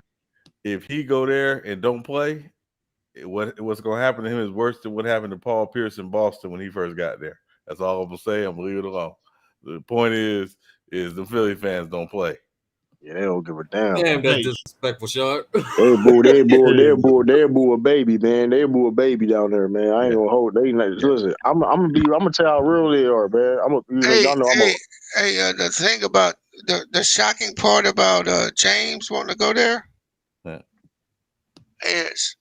If he go there and don't play, what's going to happen to him is worse than what happened to Paul Pierce in Boston when he first got there. That's all I'm gonna say. I'm gonna leave it alone. The point is the Philly fans don't play. Yeah, they don't give a damn. Damn, that's Hey, disrespectful, Sean. They boo a baby, man. They boo a baby down there, man. I ain't Yeah, gonna hold. They yeah. listen. I'm gonna tell how real they are, man. Hey, Y'all know I'm a. the thing about the shocking part about James wanting to go there Yeah. is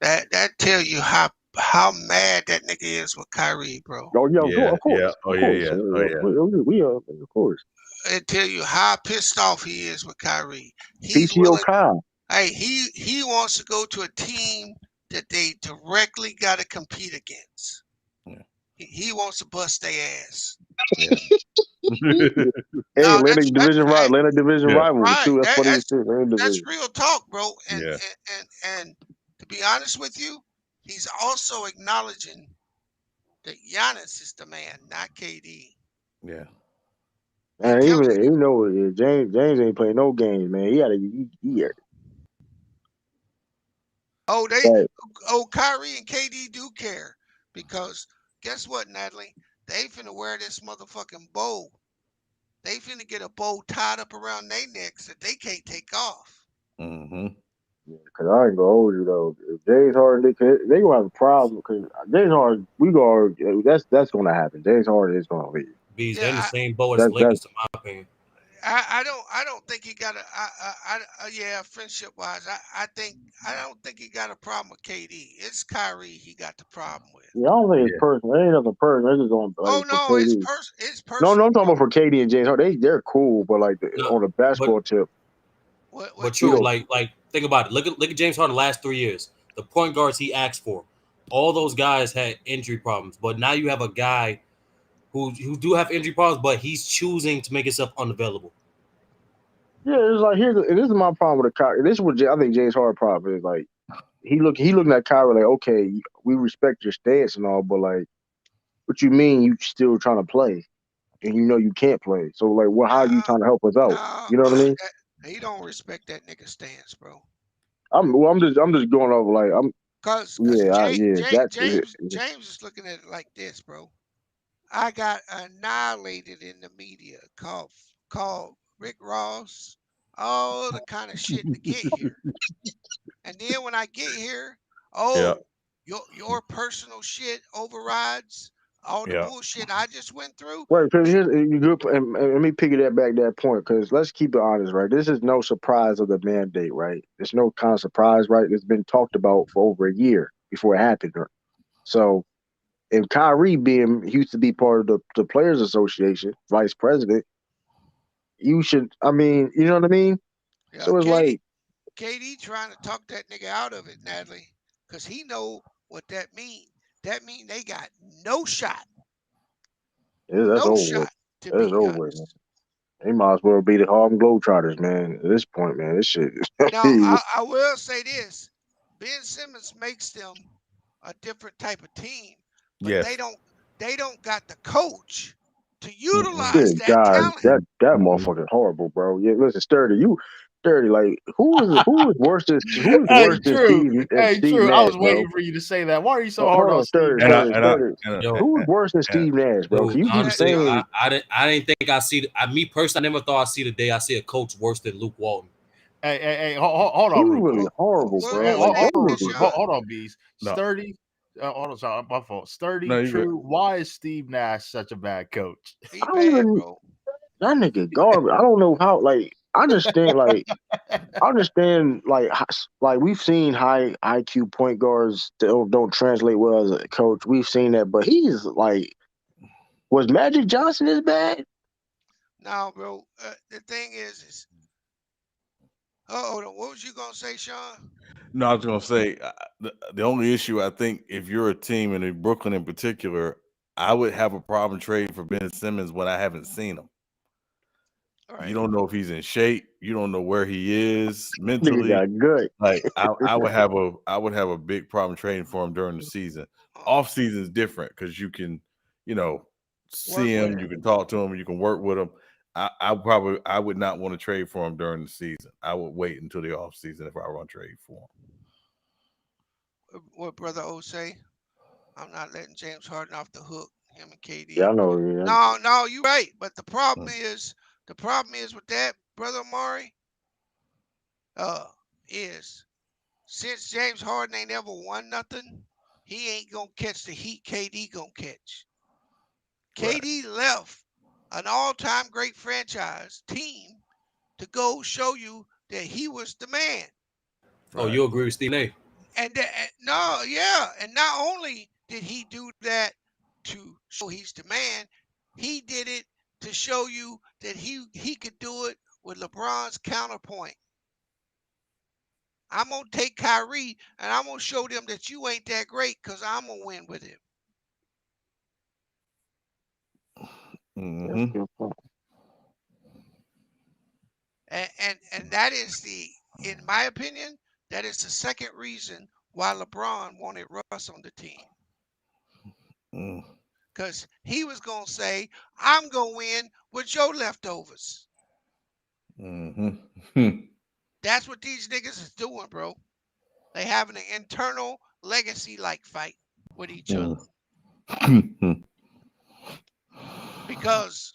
that tell you how mad that nigga is with Kyrie, bro. Oh yeah, Yeah, of yeah. course, Oh of yeah, course. yeah. Oh yeah. We are, of course. It tell you how pissed off he is with Kyrie. He's PTO willing. Kyle. Hey, he wants to go to a team that they directly got to compete against. Yeah. He wants to bust their ass. Yeah. Hey, No, Atlantic Division rival, Atlantic Division Yeah. rivals right. too. That's funny as shit. Atlantic That's Division. real talk, bro. And, Yeah. and to be honest with you, he's also acknowledging that Giannis is the man, not KD. Yeah. He Man, telling even you know James ain't playing no games, man. oh Right. Kyrie and KD do care because guess what, Natalie? They finna wear this motherfucking bow. They finna get a bow tied up around their necks that they can't take off. Mm-hmm. Cause I ain't gonna hold you though. If James Harden, they gonna have a problem. Cause James Harden, that's gonna happen. James Harden is gonna leave. Bees, they're in the Yeah, same boat as the That's Lakers, in my opinion. I don't think he got a yeah, friendship wise. I don't think he got a problem with KD. It's Kyrie he got the problem with. yeah. I don't think it's Yeah. personal. It ain't nothing personal. It's just on Oh like for no, KD. it's No, personal, I'm talking bro. about for KD and James Harden. They're cool, but like No, on the but basketball tip, but What you true. know, Like think about it. Look at James Harden the last 3 years. The point guards he asked for, all those guys had injury problems. But now you have a guy who do have injury problems, but he's choosing to make himself unavailable. yeah. It's like and this is my problem with the Kyrie. This is what I think James Harden problem is like. He looking at Kyrie like, okay, we respect your stance and all, but like, what you mean you still trying to play and you know you can't play? So like, well, how are you nah, trying to help us out? nah, You know what I mean? he don't respect that nigga stance, bro. I'm just going over like Cause yeah, that's it. James is looking at it like this, bro. I got annihilated in the media, called Rick Ross, all the kind of shit to get here. And then when I get here, Yeah. oh, your personal shit overrides all the Yeah. bullshit I just went through. Right, because Hey, here's you good. And let me pick that back that point because let's keep it honest, right? This is no surprise of the mandate, right? It's no kind of surprise, right? It's been talked about for over a year before it happened. So, and Kyrie being he used to be part of the Players Association, vice president, you should. I mean, you know what I mean? yeah, So it's like, KD trying to talk that nigga out of it, Natalie, because he know what that mean. That mean they got yeah, that's no over with. shot to That's beat over with, man. Giannis. They might as well be the Harlem Globetrotters, man. At this point, man, this shit. Now, I will say this: Ben Simmons makes them a different type of team, but Yes. they don't got the coach to Mm-mm. utilize Good that God, talent. that Mm-mm. motherfucker's horrible, bro. Yeah, listen, sturdy. Like who is worse Hey, than True. Hey, Steve True. I Nash, was bro? waiting for you to say that. Why are you so hard Hold on on, Steve And I Nash, and I bro? sturdy. and, Yo, Who's worse than and Steve Nash, bro? Can Dude, you keep honestly, saying? I didn't think I see. Me personally, I never thought I'd see the day I see a coach worse than Luke Walton. Hey, hold He on, was real really quick. horrible, bro. What Like they name was is this, Sean? Hold on, Bees. No, Sturdy. Hold on, sorry, my fault. no, Sturdy, you good. true. Why is Steve Nash such a bad coach? He I don't bad, even bro. that nigga garbage. I don't know how. Like I understand. I understand. Like we've seen high IQ point guards that don't translate well as a coach. We've seen that, but he's like, was Magic Johnson this bad? Now, bro, the thing is, hold on. What was you gonna say, Sean? No, I was gonna say the only issue I think if you're a team and in Brooklyn in particular, I would have a problem trading for Ben Simmons when I haven't seen him. All You right. don't know if he's in shape. You don't know where he is Nigga mentally. got good. Like I would have a big problem trading for him during the season. Uh, Off season is different because you can, you know, work see with him, him. you can talk to him, you can work with him. I would not want to trade for him during the season. I would wait until the off season if I want to trade for What brother O say? I'm not letting James Harden off the hook. Him and Yeah, I KD. know. Yeah. No, you right. But him. the problem is with that, brother Amari, uh, is since James Harden ain't ever won nothing, he ain't gonna catch the heat KD gonna catch. Right. KD left an all-time great franchise team to go show you that he was the man. Oh, Right. you agree with Steve A? No, yeah, and not only did he do that to show he's the man, he did it to show you that he could do it with LeBron's counterpoint. I'm gonna take Kyrie and I'm gonna show them that you ain't that great because I'm gonna win with him. That's a Mm-hmm. good point. And that is in my opinion, that is the second reason why LeBron wanted Russ on the team. Mm. Because he was gonna say, I'm gonna win with your leftovers. Mm-hmm. That's what these niggas is doing, bro. They having an internal legacy like fight with each other. Mm. Because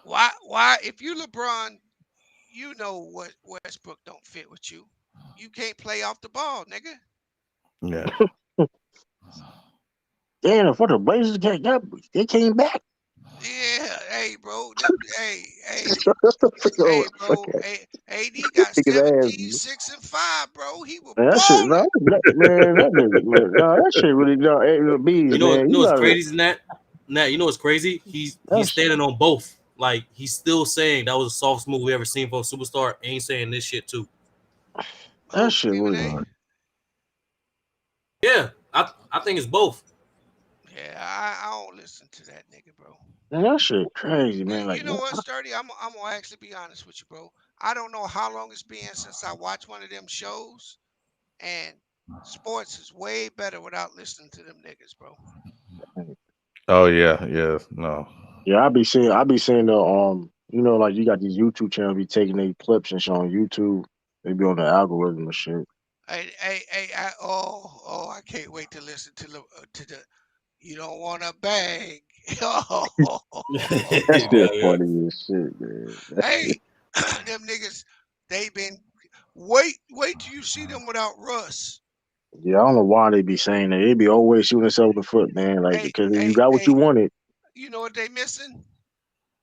why if you LeBron, you know what Westbrook don't fit with you. You can't play off the ball, nigga. Yeah. Damn, for the Blazers they came back. Yeah, hey, bro. Oh, Hey, fuck bro. that. Hey, AD got Kick his 17, ass. 6, and 5, bro. He was Man, that shit, no, balling. man, that nigga, man, no, that shit really, no, hey, bees, man, You you know what's gotta, crazy, Nat? Nat, you know what's crazy? He's that's, standing on both. Like he's still saying that was the softest move we ever seen for a superstar. Ain't saying this shit too. that Who, shit Stephen really, A? Yeah, I think it's both. Yeah, I don't listen to that nigga, bro. man, that shit crazy, man, You like, know what, Sturdy? I'm gonna actually be honest with you, bro. I don't know how long it's been since I watched one of them shows, and sports is way better without listening to them niggas, bro. Oh yeah. Yeah. No. yeah, I be seeing the, like, you got these YouTube channels be taking their clips and showing YouTube, they be on the algorithm and shit. I can't wait to listen to the you don't want to bang. That Yeah, shit yeah. funny as shit, man. That shit, Hey, them niggas, they been wait till you see them without Russ. yeah, I don't know why they be saying that, they be always shooting themselves in the foot, man, like, because you got what you Hey, wanted. you know what they missing?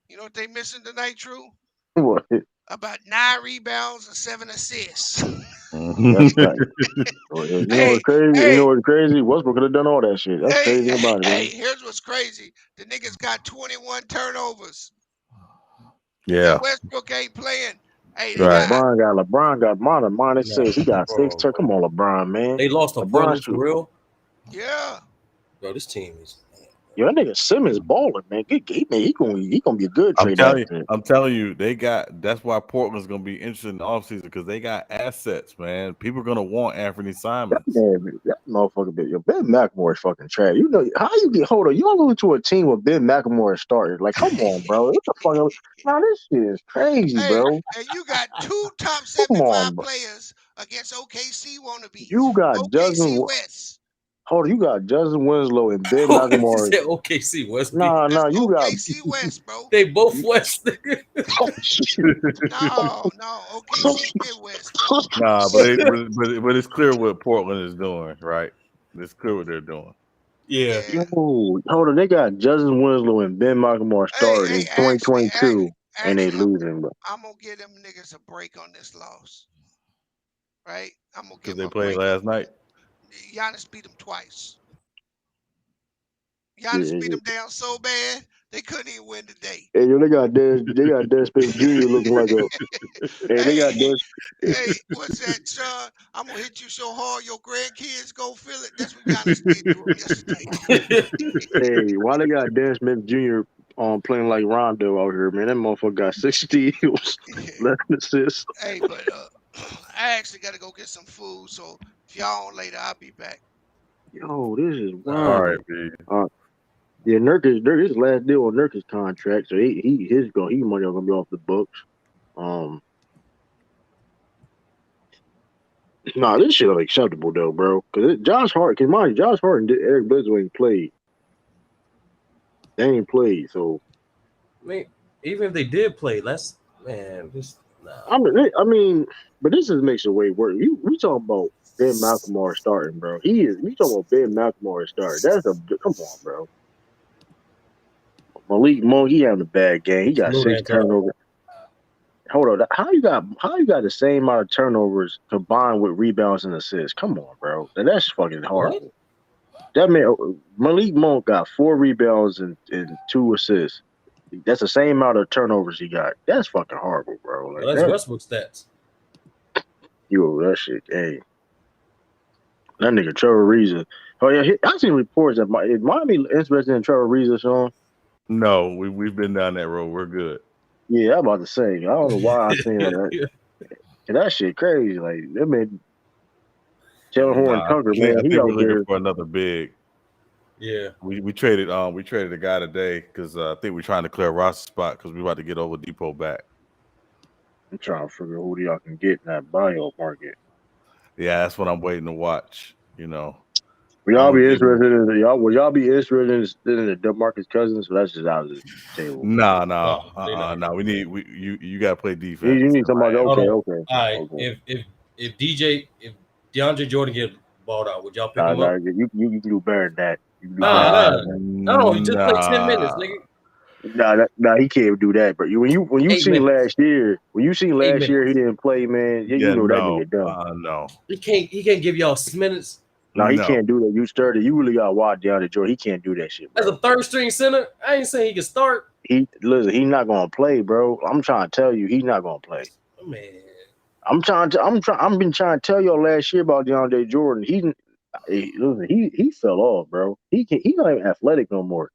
You know what they missing tonight, True? What? About 9 rebounds and 7 assists. That's Mhm. not. You know what's hey, crazy? You know hey, what's crazy? Westbrook could have done all that shit. That's crazy about it, hey, man. here's what's crazy. The niggas got 21 turnovers. And Yeah. Westbrook ain't playing. Hey, they Right. got LeBron got minus Nah, six. He got six Oh, turn. Come on, LeBron, man. they lost to LeBron Portland for shoot. real. yeah. Bro, this team is. Yo, that nigga Simmons balling, man. Good game, man. He gonna be a good trade asset. I'm telling you, they got that's why Portland's gonna be interested in the offseason because they got assets, man. People are gonna want Anthony Simons. That motherfucker, yo, Ben McLemore is fucking trash. You know how you get hold of you all lose to a team with Ben McLemore started. Like, come on, bro. What the fuck? Now this shit is crazy, Hey, bro. and you got two top Come 75 on, bro. players against OKC You wannabes from got OKC Justin. West. Hold on, you got Justin Winslow and Ben He McLemore. said OKC West. Nah, That's you got. OKC West, bro. They both West. Nigga. Oh shit! No, OKC Midwest, bro. Nah, but it's clear what Portland is doing, right? It's clear what they're doing. Yeah. Yeah. Hold on, they got Justin Winslow and Ben McLemore starting in Actually, 2022, and they losing, bro. I'm gonna give them niggas a break on this loss, right? I'm gonna Because give they them a played break. last night. Giannis beat them twice. Yeah, Giannis beat them down so bad they couldn't even win today. Hey, yo, they got Dennis Smith Jr. looking like a. Hey, they got Dennis. Hey, what's that, Sean? I'm gonna hit you so hard your grandkids go feel it. That's what Giannis did to him yesterday. Hey, why they got Dennis Smith Jr. Playing like Rondo out here, man? That motherfucker got 6 steals, 11 assists. Hey, but I actually gotta go get some food. So if y'all on later, I'll be back. Yo, this is All wild. right, B. Yeah, Nurkic, his last deal on Nurkic's contract, so his money gonna be off the books. Nah, this shit unacceptable though, bro. Cause Josh Hart and Eric Bledsoe ain't played. They ain't played, so I mean, even if they did play, let's just nah. I mean, but this just makes it way worse. We talking about Ben McLemore starting, bro. We talking about Ben McLemore starting. Come on, bro. Malik Monk, he having a bad game. He got Salute 6 Anton. turnovers. Hold on, how you got the same amount of turnovers combined with rebounds and assists? Come on, bro. That's fucking horrible. That man Malik Monk got 4 rebounds and 2 assists. That's the same amount of turnovers he got. That's fucking horrible, bro. Like That's Westbrook stats. that shit. Hey, that nigga Trevor Ariza. Oh yeah, I seen reports that Miami interested in Trevor Ariza, Sean. No, we've been down that road. We're good. Yeah, I'm about to say. I don't know why I seen that. That shit crazy. Like that man, Taylor Horn Nah, Tucker, I man, think he we're out looking there. for another big. Yeah. We traded a guy today because I think we're trying to clear a roster spot because we're about to get Oladipo back. I'm trying to figure out who y'all can get in that bio market. Yeah, that's what I'm waiting to watch. You know, Will y'all be interested in y'all? Will y'all be interested in the DeMarcus Cousins? So that's just out of the table. No. We need you got to play defense. You need somebody. Hold Okay, on. okay. All right. Okay. If DeAndre Jordan get balled out, would y'all pick him Nah, up? you can do better than that. You can do Nah, better nah. than No, he just played 10 minutes, nigga. that. Nah, he can't do that. But when you 8 seen minutes. last year, he 8 minutes. didn't play, man. You know that nigga done. No. He can't give y'all minutes. No, he No. can't do that. You really gotta watch DeAndre Jordan. He can't do that shit, bro. As a third string center, I ain't saying he can start. He's not gonna play, bro. I'm trying to tell you, he's not gonna play. Oh, man. I've been trying to tell y'all last year about DeAndre Jordan. He fell off, bro. He's not even athletic no more.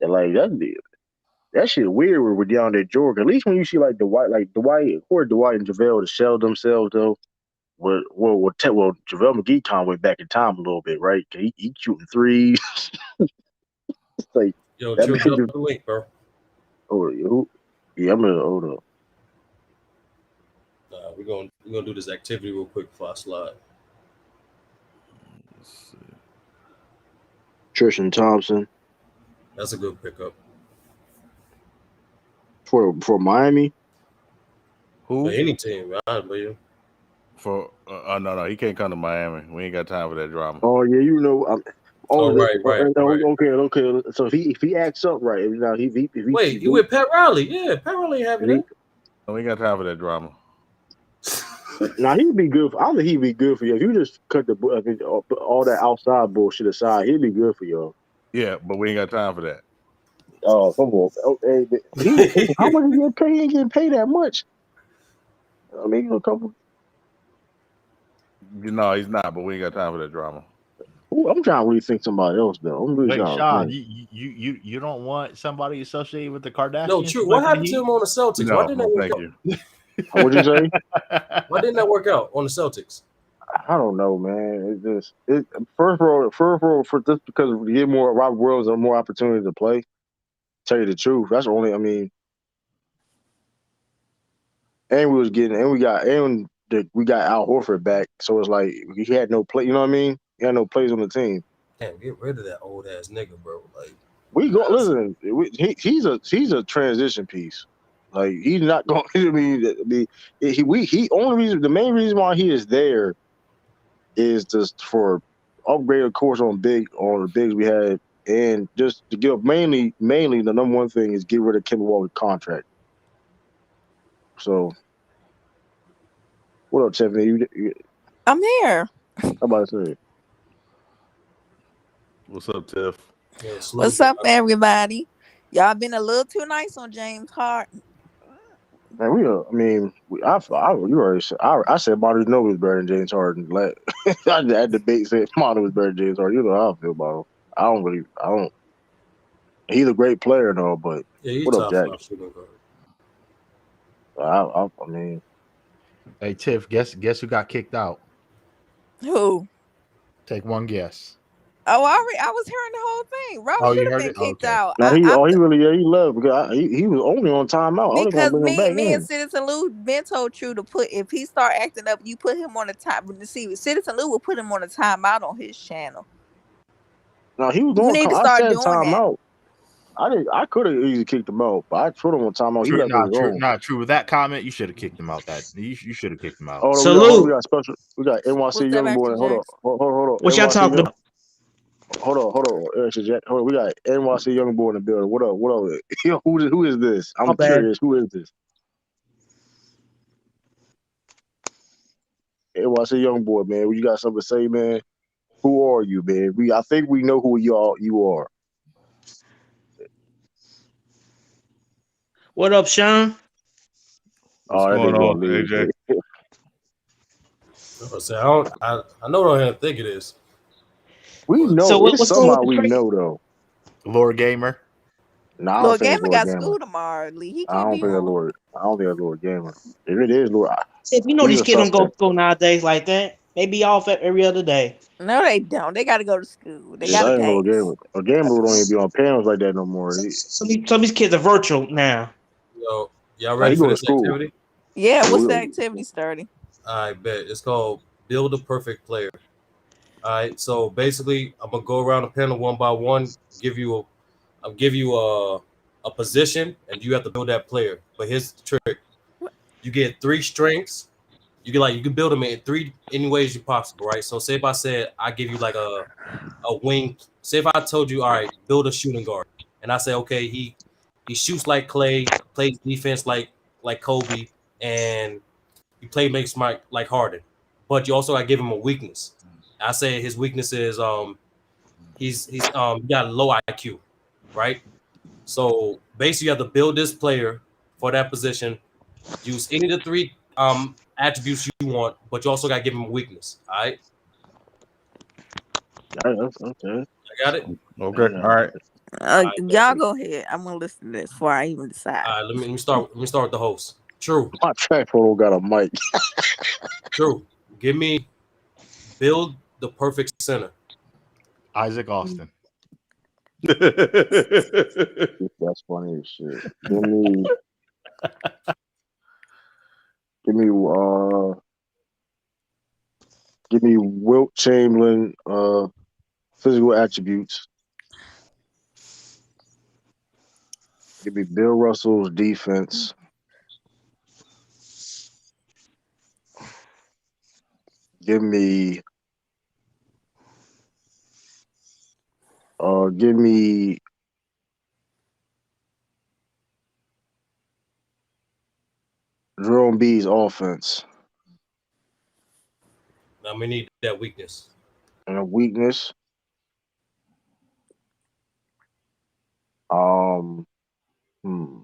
And like that shit weird with DeAndre Jordan. At least when you see like Dwight, or Dwight and JaVale to sell themselves though. JaVale McGee kind of went back in time a little bit, right? He shooting threes. It's like Yo, that chill man up the link, bro. Yeah, I'm gonna hold up. We're gonna do this activity real quick before I slide. Let's see. Tristan Thompson That's a good pickup. for Miami. Who? For any team, I believe. No, he can't come to Miami. We ain't got time for that drama. Oh yeah, you know. Right. Okay. So if he acts up right, now Wait, you with Pat Riley? Yeah, Pat Riley having that. We ain't got time for that drama. Now he'd be good. I think he'd be good for you if you just cut all that outside bullshit aside. He'd be good for y'all. Yeah, but we ain't got time for that. Oh come on. Okay, how much he get paid? He ain't getting paid that much. I mean, a couple. No, he's not. But we ain't got time for that drama. Ooh, I'm trying to really think somebody else though. I'm really Wait, trying Sean, to think. you don't want somebody associated with the Kardashians? No, true. What happened to him on the Celtics? No, Why didn't that work thank out? you. What'd you say? Why didn't that work out on the Celtics? I don't know, man. First of all, for just because we get more Robert Williams and more opportunity to play. Tell you the truth, that's the only. I mean, and we got we got Al Horford back, so it's like he had no play. You know what I mean? He had no plays on the team. Damn, get rid of that old ass nigga, bro. Like, We go that's, listen. He's a transition piece. Like he's not going. I mean, he only reason the main reason why he is there is just for upgrade, of course, on the bigs we had, and just to give mainly the number one thing is get rid of Kemba Walker's contract. So what up, Tiffany? I'm here. How about to say? What's up, Tiff? yeah, salute What's to up, everybody? Y'all been a little too nice on James Harden. Man, I mean, you already said. I said Martin Noble was better than James Harden. Like, I had debate said Martin was better than James Harden. You know how I feel about him. I don't. He's a great player and all, but yeah, he's what up, top Jack? five shooting guard. I mean, Hey Tiff, guess who got kicked out? Who? Take one guess. Oh, I was hearing the whole thing. Rob Oh, should you have heard been it? kicked Okay. out. now he really he left because he was only on timeout. I was gonna Because bring him back me and in. Citizen Lou been told True to put if he start acting up, you put him on the time. See, Citizen Lou will put him on a timeout on his channel. No, he was You going. need to I start said doing that. timeout. I didn't. I could have easily kicked him out, but I put him on timeout. He True, left on his own. not true. With that comment, you should have kicked him out. You should have kicked him out. Oh, we Salute. got special. We got What's NYC that, young boy. Master Hold on, Jax? hold on. What y'all NYC talking young. about? Hold on. Hold on. We got NYC young boy in the building. What up? What up? Yo, who is this? My I'm bad. curious. Who is this? NYC young boy, man. You got something to say, man? Who are you, man? I think we know who you are. What up, Sean? What's Oh, that going nigga on, gonna leave. AJ? I know what I think it is, We but So know it's what's going with somehow the we trade? know though. Lord Gamer. No, I don't Lord think it's Gamer Lord got Gamer. school tomorrow. Lee. He I can't don't be think that's home. Lord. I don't think that's Lord Gamer. If it is Lord, Said, you know he's these a kids don't go to suspect. school nowadays like that. They be off every other day. No, they don't. They got to go to school. They Yeah, got to that ain't Lord pass. Gamer. A gamer don't even be on panels like that no more. Some of these kids are virtual now. yo, y'all Nah, ready he for go to this school. activity? Yeah, Yeah, what's the activity starting? I bet it's called Build a Perfect Player. All right, so basically, I'm gonna go around the panel one by one, I'll give you a position, and you have to build that player. But here's the trick: you get three strengths. You can build them in three any ways you possible, right? So say if I said I give you like a wing. Say if I told you, all right, build a shooting guard, and I say, okay, he shoots like Clay, plays defense like Kobe, and he play makes smart like Harden. But you also got to give him a weakness. I say his weakness is he got low IQ, right? So basically, you have to build this player for that position. Use any of the three attributes you want, but you also got to give him a weakness. All right, that's okay. I got it. Okay, Yeah. all right. Y'all go ahead. I'm gonna listen to this before I even decide. All right. Let me start with the host. True, My track photo got a mic. true. Give me build the perfect center. Isaac Austin. That's funny as shit. Give me, give me Wilt Chamberlain, physical attributes. Give me Bill Russell's defense. Give me, give me Jerome B's offense Now we need that weakness. and a weakness. Um, hmm,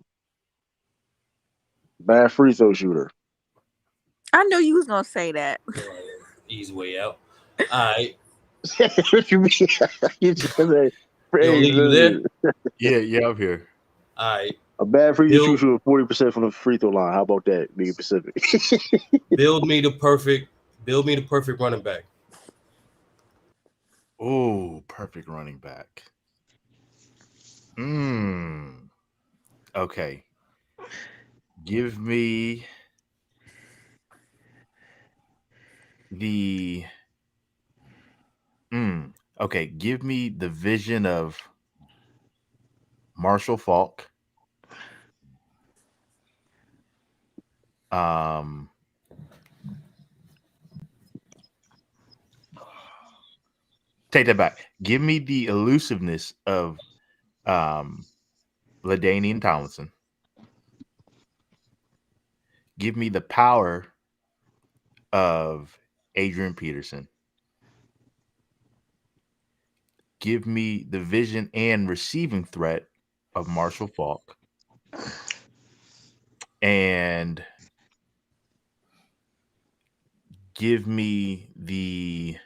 bad free throw shooter. I knew you was gonna say that. Easy way out. All right. What you mean? You just say, Yo, hey, Lee, you there? Yeah, I'm here. All right. a bad free throw Build shooter 40% from the free throw line. How about that? Being Pacific. build me the perfect running back. Oh, perfect running back. Okay. Give me the okay, give me the vision of Marshall Falk. Take that back. Give me the elusiveness of LaDainian Tomlinson. Give me the power of Adrian Peterson. Give me the vision and receiving threat of Marshall Falk. And give me the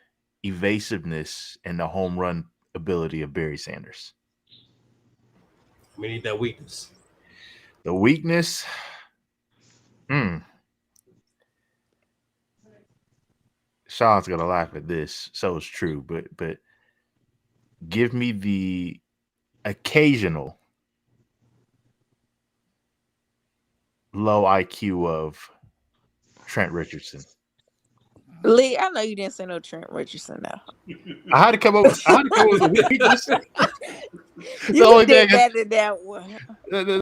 evasiveness and the home run ability of Barry Sanders. We need that weakness. The weakness. Sean's gonna laugh at this, so it's true, but give me the occasional low IQ of Trent Richardson. Lee, I know you didn't say no Trent Richardson now. I had to come up with a weakness. You did better than that one.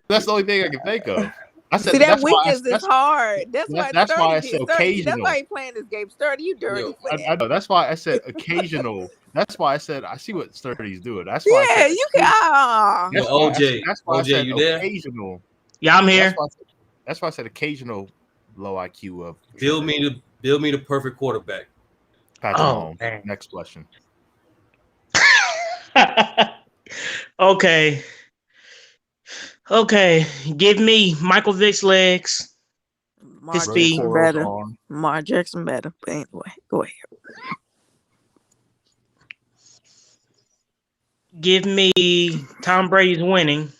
That's the only thing I can think of. I said, see, that weakness is hard. That's why I said occasional. That's why he playing this game. Sturdy, you dirty. I know. That's why I said occasional. That's why I said I see what Sturdy's doing. That's why. Yeah, you can. That's why I said you there? occasional. Yeah, I'm here. That's why I said occasional low IQ of. Build me the perfect quarterback. Patrick Mahomes. Next question. Okay. Give me Michael Vick's legs. His feet. Better. Mark Jackson better. But anyway, go ahead. Give me Tom Brady's winning.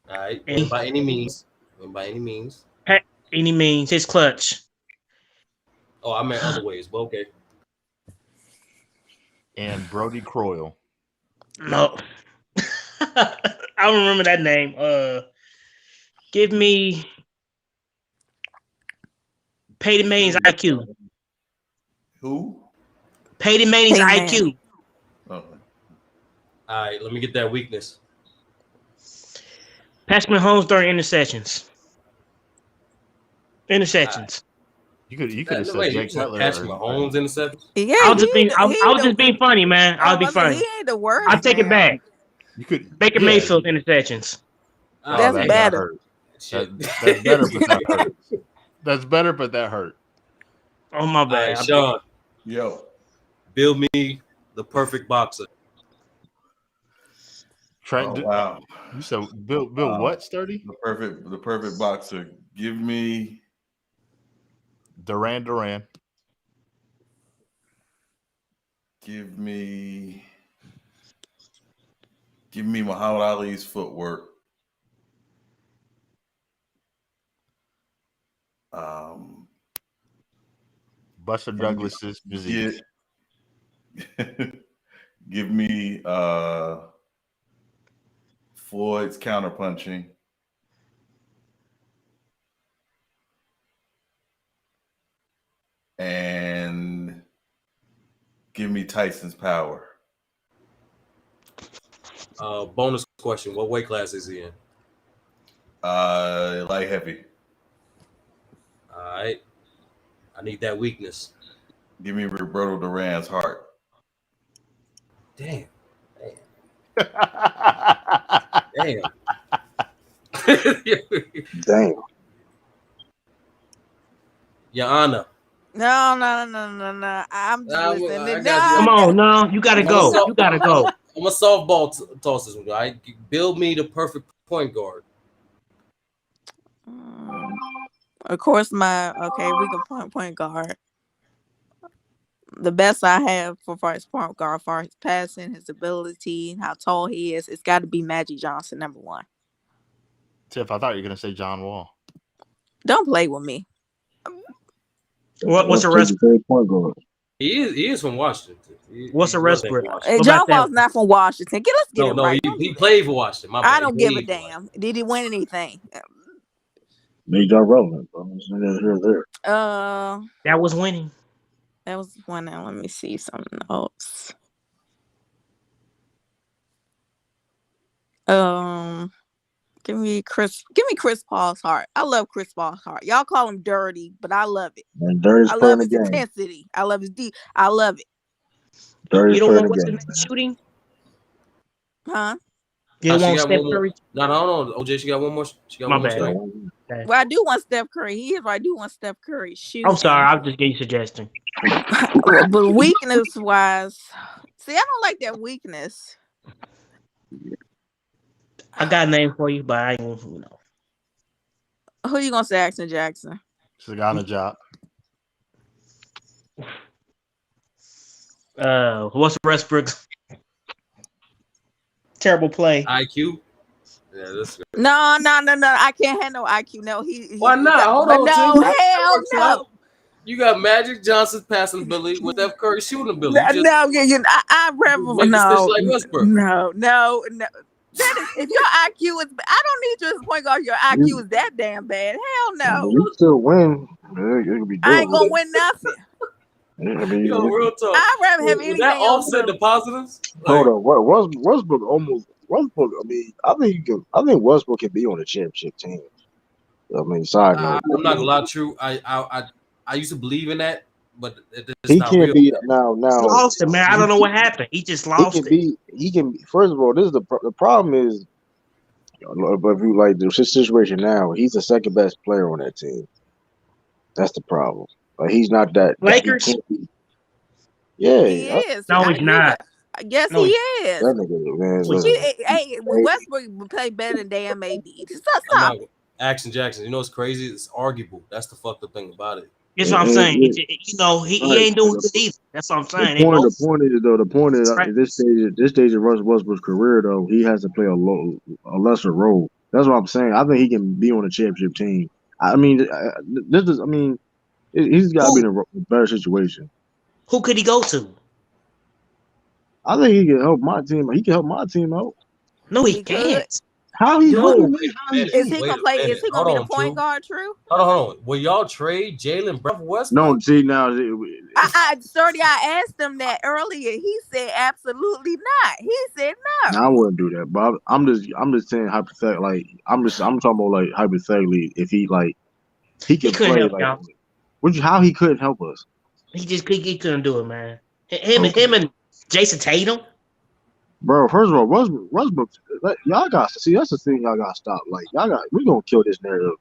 All right. And by any means. Any means. His clutch. Oh, I meant other ways, but okay. And Brody Croyle. No. I don't remember that name. Give me Peyton Manning's IQ. Who? Peyton Manning's IQ. All right, let me get that weakness. Patrick Mahomes during interceptions. You could have said Jake Cutler. Patrick Mahomes interceptions. Yeah, I was just being funny, man. I'll be funny. He ain't the worst. I'll take it back. You could Baker Mayfield interceptions. That's better. That's better, but that hurt. That's better, but that hurt. Oh my bad, right, Sean. Yo, build me the perfect boxer. Trent, wow. You said build what, Sturdy? The perfect boxer. Give me Duran. Give me Muhammad Ali's footwork. Buster Douglas's physique. Give me Floyd's counterpunching. And give me Tyson's power. Bonus question: what weight class is he in? Light heavy. All right. I need that weakness. Give me Roberto Duran's heart. Damn. Damn. Your Honor. No. I'm just listening. Come on, no, you gotta go. I'm a softball toss this one. Right? Build me the perfect point guard. Of course, we can point guard. The best I have for his point guard, for his passing, his ability, how tall he is, it's got to be Magic Johnson, number one. Tiff, I thought you were gonna say John Wall. Don't play with me. What's the rest? He is from Washington. What's the rest? John Wall's not from Washington. Let's get him right. He played for Washington. I don't give a damn. Did he win anything? Made y'all relevant, bro. It's neither here or there. That was winning. That was one. Now let me see something else. Give me Chris Paul's heart. I love Chris Paul's heart. Y'all call him dirty, but I love it. And Dirty's I playing love the his game. intensity. I love his deep. I love it. You Dirty's don't playing want the what's game, his name man. shooting? Huh? You don't She want got Steph one more. Curry? No, hold on. OJ, she got one more. She got My one more bad. strike. Okay. Well, I do want Steph Curry. He is right. I do want Steph Curry I'm sorry. shooting. I was just getting you a suggestion. But weakness wise, see, I don't like that weakness. I got a name for you, but I ain't, Who you gonna say, Action Jackson? Sagana job. What's Westbrook's terrible play? IQ. Yeah, this. No. I can't handle IQ. No, Why not? Hold but on, no, T. That hell works no. out. You got Magic Johnson's passing ability with Steph Curry's shooting ability. You just I revel. make the stitch like Westbrook. No. That is if your IQ is. I don't need you as a point guard. Your IQ is that damn bad. Hell no. You still win. It could be I ain't doable. gonna win nothing. I mean, Yo, real talk. I'd rather have Would that anything else offset the but positives? hold Like, on. Westbrook almost Westbrook. I mean, I think you can. I think Westbrook can be on a championship team. I mean, side note. I'm not gonna lie, true. I used to believe in that, but it's He not can't real. be now. He Now lost it, man. I don't know what happened. He just he lost can it. be. He can. First of all, this is the problem is. But if you like the situation now, he's the second best player on that team. That's the problem. Like he's not that. He Lakers? can't be. Yeah, he is. No, he's not. I guess No, he he's is. that nigga, man. no, he's Listen, not. Hey, Westbrook would play better than damn AB. I'm Stop not it. Action Jackson. You know what's crazy? It's arguable. That's the fucked up thing about it. That's what I'm saying. He right. ain't doing good either. That's what I'm The saying. They point, both the point is though, the point is at this stage of Russell Westbrook's career though, he has to play a lesser role. That's what I'm saying. I think he can be on a championship team. I mean, this is. I mean, he's got to be in a better situation. Who could he go to? I think he can help my team. He can help my team out. No, he He could. can't. How he? What do you No. mean? How he Is can't? he gonna play? Is he gonna Hold be the on, point True. guard? True. Hold on. Will y'all trade Jalen Brown for No, Westbrook? see now. Sturdy, I asked him that earlier. He said absolutely not. He said No, I no. wouldn't do that. But I'm just saying hypothetically. Like I'm talking about like hypothetically. If he like he He can couldn't play help like, y'all. how he couldn't help us. He couldn't do it, man. Him Okay. and Jason Tatum. Bro, first of all, Westbrook, y'all got see that's the thing y'all got to stop. Like we gonna kill this narrative.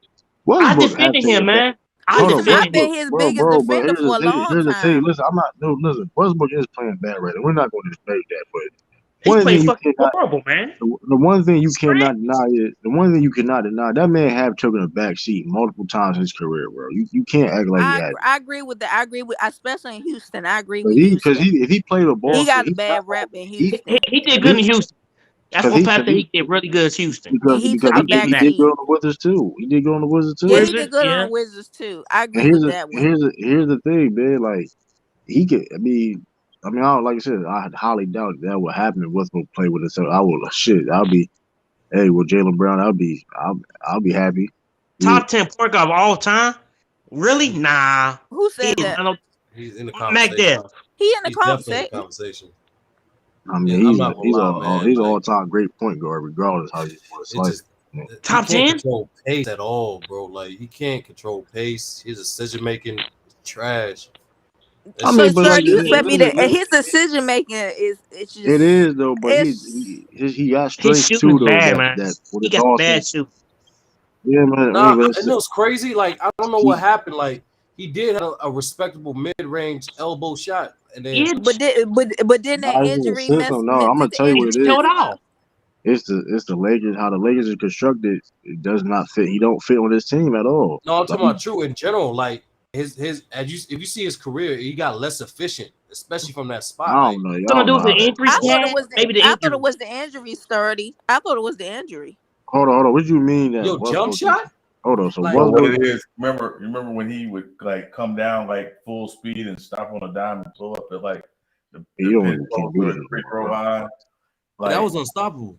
I Westbrook has defended him, taken back. man. I Hold on, I've defended him. been Westbrook, his biggest bro. But defender for a long here's the thing. time. Listen, I'm not. No, listen. Westbrook is playing bad right now. We're not going to debate that. But He's one playing thing you fucking cannot, horrible, man. the one thing you He's trash. cannot deny is the one thing you cannot deny that man have taken a back seat multiple times in his career, bro. You can't act like he had. I agree with the. I agree with, especially in Houston. I agree But with Houston. if he played with He Boston, got a he's not bad rep in he Houston. He did good he in Houston. That's because one he part because that he he did really good as Houston. He because took a I'll give him back he that. did good seat. on the Wizards too. He did good on the Wizards Yeah, too. he did Wizards, good on yeah. the Wizards too. I And agree with that one. here's the thing, man. Like he could. I mean, I don't, like I said, I highly doubt that would happen if Westbrook played with himself. I would shit. I'll be hey with Jalen Brown. I'll be happy. He, Top 10 point guard of all time? Really? Nah. Who He said is that? He's in the Mac conversation. Dev. He in the He's definitely in the conversation. conversation. I mean, I'm not gonna lie, man. he's an all Like, time great point guard, regardless how you want to it slice just it. he Top can't 10? control pace at all, bro. Like, he can't control pace. His decision making is trash. I It's So, mean, just but sir, like you said me that it his decision making is it's it just is though. But it's he got His strengths shooting too is though. bad, man. That when He it's got all said, bad shooting. yeah, man. I nah. mean, but And it was crazy. Like, I don't know what he happened. Like, he did have a respectable mid range elbow shot, and then Itch. but didn't that nah, it's in the injury system. No, I'm gonna did the tell you what It's it injury is. killed mess him off. up? It's the Lakers. How the Lakers are constructed, it does not fit. He don't fit on this team at all. no, I'm Like, talking about True in general. Like, his as you if you see his career, he got less efficient, especially from that I spot. don't Like, know. I Something to don't do know with the how that. injuries he had? Maybe the I thought it injuries. was the injury, Sturdy. I thought it was the injury. Hold on. What do you mean that yo, jump Westbrook is? shot. Hold on. So Like, So what Westbrook, it is? Remember when he would like come down like full speed and stop on a dime and pull up at like the you pin can't post do or that the no free more, throw bro. line. but that Like was unstoppable.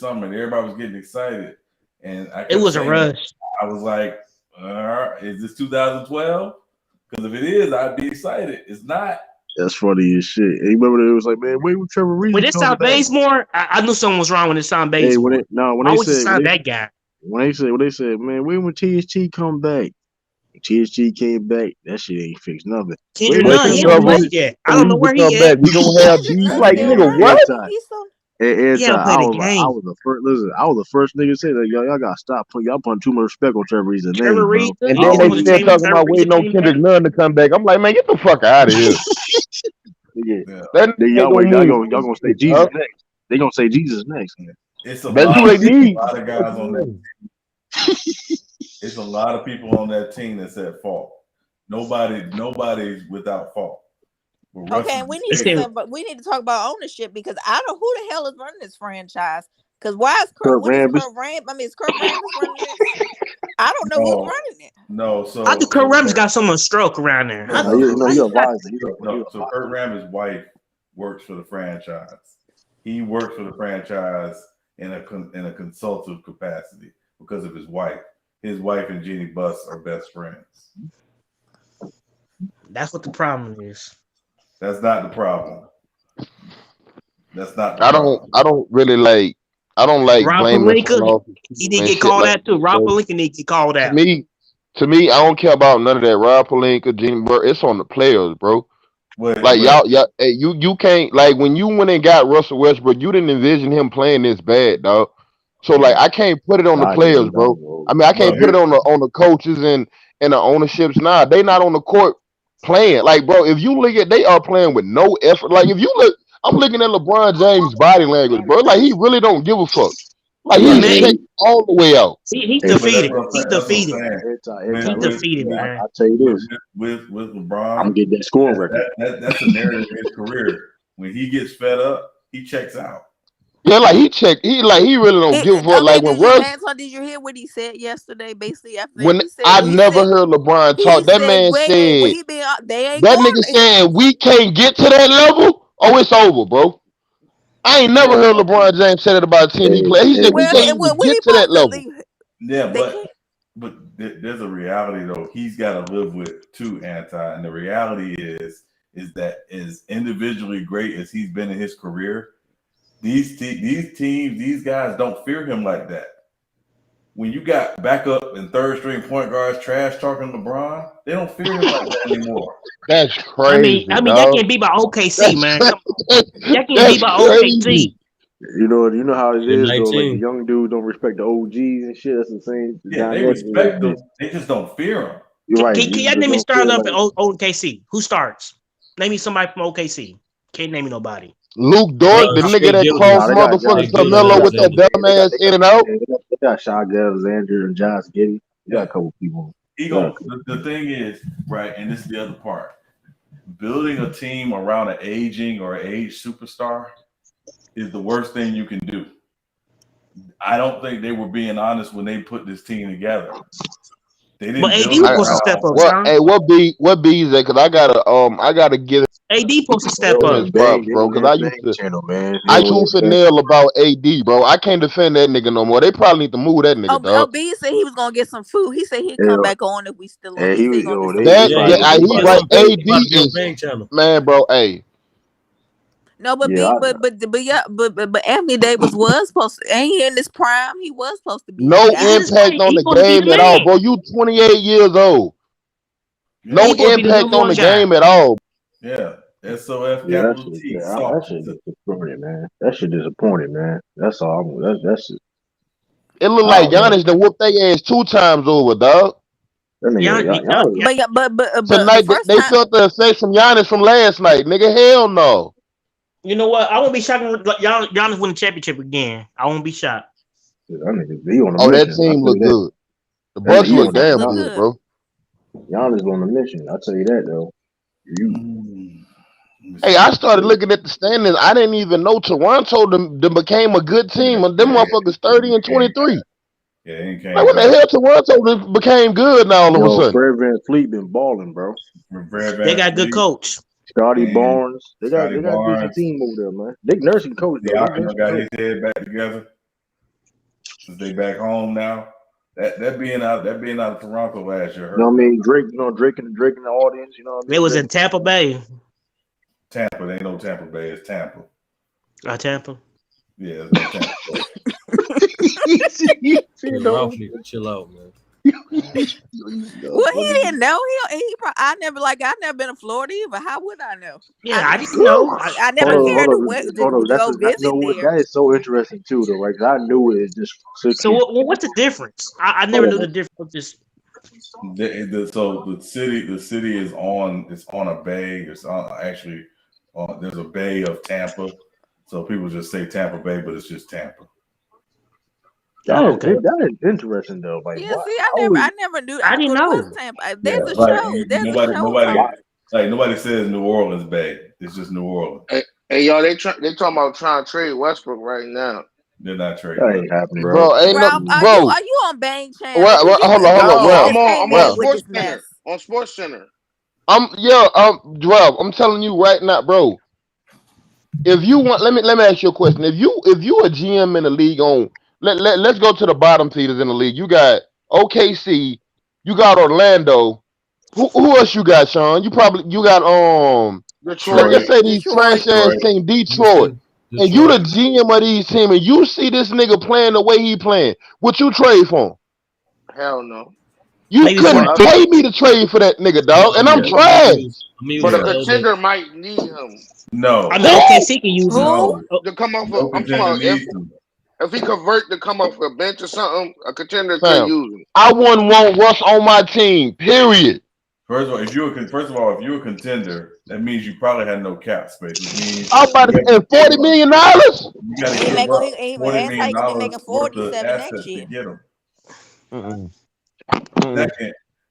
summer and everybody was getting excited. And I It kept was a saying that. rush. I was like, I It kept was a saying that. rush. I was like, is this 2012? Because if it is, I'd be excited. It's not. That's funny as shit. Hey, remember it was like, man, wait, Trevor When Reeves it coming signed back. Bazemore, I knew something was wrong when it signed Hey, when Bazemore. when Why they would you said sign that guy? when they said, man, when THT come back, THT came back, that shit ain't fixed nothing. Wait Kendrick when But Nunn, if he Trevor haven't Trevor Reeves, played yet. I don't know Reeves where come he at. back, we gonna have Kendrick beef. Nunn Like, still nigga, running. what? He's still. He haven't played I a was like, game. I was the first nigga to say that y'all gotta stop putting y'all putting too much respect on Trevor Reeves' Trevor name, Reeves, bro. And you I then think don't they they would have even still changed if talking Trevor about Reeves waiting on came back? Kendrick Nunn to come back. I'm like, man, get the fuck out of here. yeah. Yeah. That nigga Then ain't y'all gonna wait, mean y'all gonna say shit, Jesus dog. next. They gonna say Jesus next. It's a That's who lot they of need. guys on that. It's a lot of people on that team that's at fault. Nobody's without fault. But Russ Okay, is and we They need to the said, say, but we need to talk about ownership because I don't who the hell is running this franchise. Because why is Kurt? Kurt What is Rambis. Kurt Ram? I mean, is Kurt Rambis running this? I don't know who's no, running it. no. I think So Kurt Rambis got someone stroke around there. no, I, no. So He I, a I, advisor. so Kurt Rambis' wife works for the franchise. He works for the franchise in a consultative capacity because of his wife. His wife and Jeannie Buss are best friends. that's what the problem is. That's not the problem. That's not the I problem. don't really like. I don't like Rob blaming Pelinka, flaws he did and get shit called like out too. that, Rob bro. Pelinka need to get called To out. me, I don't care about none of that. Rob Pelinka, Jimmy Burke, it's on the players, bro. Like But y'all, hey, you can't like when you went and got Russell Westbrook, you didn't envision him playing this bad, dog. So like, I can't put it on the God players, didn't bro. know. I mean, I but can't put it here, on the coaches and the ownerships. Nah, they not on the court playing. Like, bro, if you look at, they are playing with no effort. Like, if you look, I'm looking at LeBron James' body language, bro. Like, he really don't give a fuck. Like, Yeah, he's Right. man, Hey, checked all the way out. he's hey, but defeated. He's that's what I'm defeated. saying. anti He's With defeated, I man. tell you with this. with LeBron, I'm getting that scoring record. that's a narrative of his career. When he gets fed up, he checks out. Yeah, like he checked. He really don't give a fuck. Okay, Like when Russ, Anton, did you hear what he said yesterday? Basically, after that, when I never heard LeBron talk, that man well, said he been they ain't that going. nigga saying we can't get to that level. Oh, it's over, bro. I ain't never Yeah, heard LeBron James say that about a team he played. He said we Well, can't and even what he get to that supposed to level. leave? yeah, They can't. but there's a reality though. He's got to live with too, and the reality is that as individually great as he's been in his career, these teams, these guys don't fear him like that. When you got backup and third string point guards trash talking LeBron, they don't fear him like that anymore. That's I mean, crazy, that dog. can't be by OKC, That's man. crazy. Come on, that can't be That's by crazy. OKC. You know how it They're is though. Like the 19. young dudes don't respect the OGs and shit. That's the same Yeah, they dynamic a little respect bit. them. They just don't fear him. You're right. Can You y'all just name me don't feel starting up at like OKC? Who starts? Name me somebody from OKC. Can't name me nobody. Luke Name Dort, me the Uh, nigga somebody. Shea that Gilgeous. crossed they got motherfucking Shea Josh Gilgeous Carmelo with Alexander. that Alexander. dumbass in and out. They got Shai Alexander and Josh Giddey. They got Yeah, a couple people. he They got a going couple the thing is right, and this is the other part. Building a team around an aging or age superstar is the worst thing you can do. I don't think they were being honest when they put this team together. They But didn't AD build was it supposed to step around. up, What? son. Hey, what B is that? Cause I gotta give AD supposed to They step on up. his his bang. props, They bro. on Cause his bang channel, man. They I on tooth his and bang. nail about AD, bro. I can't defend that nigga no more. They probably need to move that nigga, dog. B said he was gonna get some food. He said he'd come Yeah, back on if we still on. and He he said he was gonna get some they That food. Yeah, yeah, probably he, gonna he be about he to be right. back. on Bang. He AD about to be on is Bang channel. man, bro. Hey, No, but Yeah, yeah, but Anthony Davis was supposed to. Ain't he in this prime? He was supposed to be the no He's guy. in his impact prime. on He's the supposed to be the game at all, man. bro. You 28 years old. Yeah, No He's supposed to be the impact number on one the guy. game at all. yeah. SOF yeah, capital T that soft. shit disappointed, man. That shit disappointed, man. That's all. That's just, It looked I like don't know. Giannis done whooped their ass 2 times over, dog. That nigga, Gian, Gian, y'all But yeah, but the Tonight first they time. felt the effects from Giannis from last night. Nigga, hell no. you know what? I won't be shocked when Giannis win the championship again. I won't be shocked. that nigga, he on a Oh, that mission. I team tell you look that. good. The That nigga, Bucks he look on Team damn look Giannis. good, good. bro. Giannis on a mission. I tell you that though. You Let me Hey, see. I started looking at the standings. I didn't even know Toronto them became a good team. Them Yeah, motherfuckers 30 and came back. 23. Yeah, he Like, came what the back. hell? Toronto done became good now all of a Yo, sudden. Fred Van Fleet been balling, bro. Fred They Van got a good Fleet coach. Scotty and Barnes. Scotty They got a decent Barnes. team over there, man. Dick Nursing coach though. Dick Siakam Nursing got coach. his head back together. since they back home now. That being out of Toronto last year You know hurt what I them. mean? Drake, Drake in the audience. You know what I It mean? was Drake. in Tampa Bay. Tampa, there ain't no Tampa Bay. It's Tampa. Tampa. Yeah, there's no Tampa Bay. Yeah, Ralph need to chill out, man. Well, he didn't know. I never been to Florida either. How would I know? Yeah, I didn't know. I never cared to That's go you know visit what? there. That is so interesting too, though, right? 'Cause I knew it just So simply. what's the difference? I never Hold knew on. the difference. Just So the city is on a bay. It's on actually there's a bay of Tampa. So people just say Tampa Bay, but it's just Tampa. That is interesting though. Like, Yeah, what? see, I never knew. I I didn't thought it was know. Tampa. Yeah, There's a like show. There's a show nobody called. like nobody says New Orleans Bay. It's just New Orleans. Hey, y'all, they talking about trying to trade Westbrook right now. They're not trading. That ain't happening, bro. Bro, ain't no Ralph, are you bro. on Bang Channel? Well, Because hold on, No, you Ralph. just I'm came in on with Ralph. this Sports mess. Center. On Sports Center. Ralph, I'm telling you right now, bro. If you want, let me ask you a question. If you a GM in the league let's go to the bottom feeders in the league. You got OKC, you got Orlando. Who else you got, Sean? You got let's Detroit. just say these trash Detroit. ass team, Detroit. And you the GM of these team, and you see this nigga playing the way he playing. What you trade for him? Hell no. You maybe for couldn't But pay me to trade for that nigga, dog. And I'm Yeah. trash. but a a little bit. contender might need him. No. I mean, OKC can use him. No, Who? Oh, to come off of. No I'm talking contender about needs them. if he convert to come off a bench or something, a contender could Fam, use him. I wouldn't want Russ on my team. Period. First of all, if you're a contender, that means you probably had no cap space, which means I'm about to say $40 million. you got to give up He $40 Anti million gonna be making worth of 47 next assets to year. get him. Mm-mm.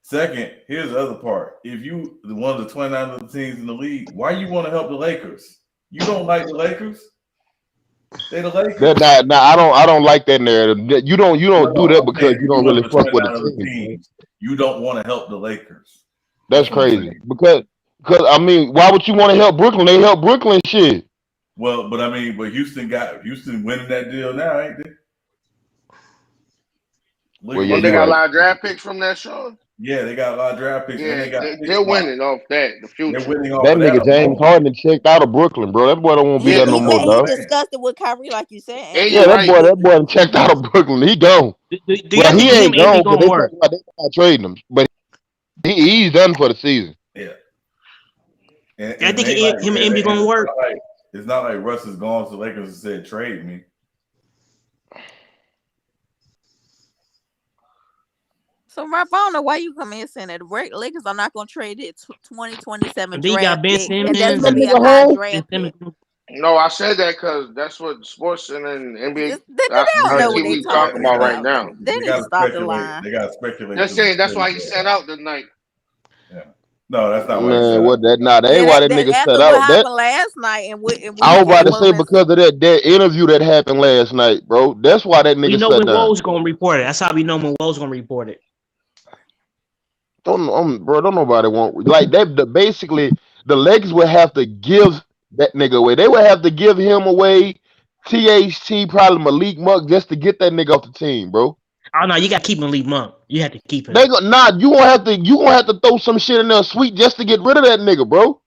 Second, here's the other part. If you one of the 29 other teams in the league, why you want to help the Lakers? You don't like the Lakers? They the Lakers. I don't like that narrative. You don't do that I'm because saying you if you don't one really of the fuck with 29 the other team, bro. teams, you don't want to help the Lakers. That's That's what I'm crazy. saying. Because I mean, why would you want to help Brooklyn? They help Brooklyn shit. Well, but I mean, Houston winning that deal now, ain't they? Well, yeah, Well, they you're got a right. lot of draft picks from that, Sean. Yeah, they got a lot of draft picks, and Yeah, they got pick they're spots. winning off that. The They're future. winning off That of that nigga James alone. Harden checked out of Brooklyn, bro. That boy don't want to be Yeah, there no more, He dog. discussed it with Kyrie, like you said, and Anthony. Yeah, you're that right. boy done checked out of Brooklyn. He gone. do Well, y'all he think him ain't and MB gone because gonna they work? talking about they not trading him, but he's done for the season. Yeah, I think him and MB gonna work. It's not like Russ has gone to the Lakers and said trade me. So, Ralph, I don't know why you come in saying that the Lakers are not going to trade it 2027 And then you got draft Ben pick, and that's Simmons going to and be a Nigga high home. Ben draft pick. Simmons. No, I said that because that's what Sports Center and NBA They don't know what they TV talking talking about right about. now. They They need got to to stop the speculate. line. They got to speculate. They're saying that's why he sat out tonight. Yeah. No, that's not why he Man, sat what out. that? Nah, that Yeah, ain't why that that nigga set after what out. That happened last night and what I was about Cat to say Williams. because of that interview that happened last night, bro. That's why that We nigga know sat when down. Woj gonna report it. That's how we know when Woj gonna report it. Bro, don't nobody want like that. Basically, the Lakers would have to give that nigga away. They would have to give him away. THT probably Malik Monk just to get that nigga off the team, bro. Oh no, you gotta keep Malik Monk. You have to keep him. They go you gonna have to throw some shit in there sweet just to get rid of that nigga, bro.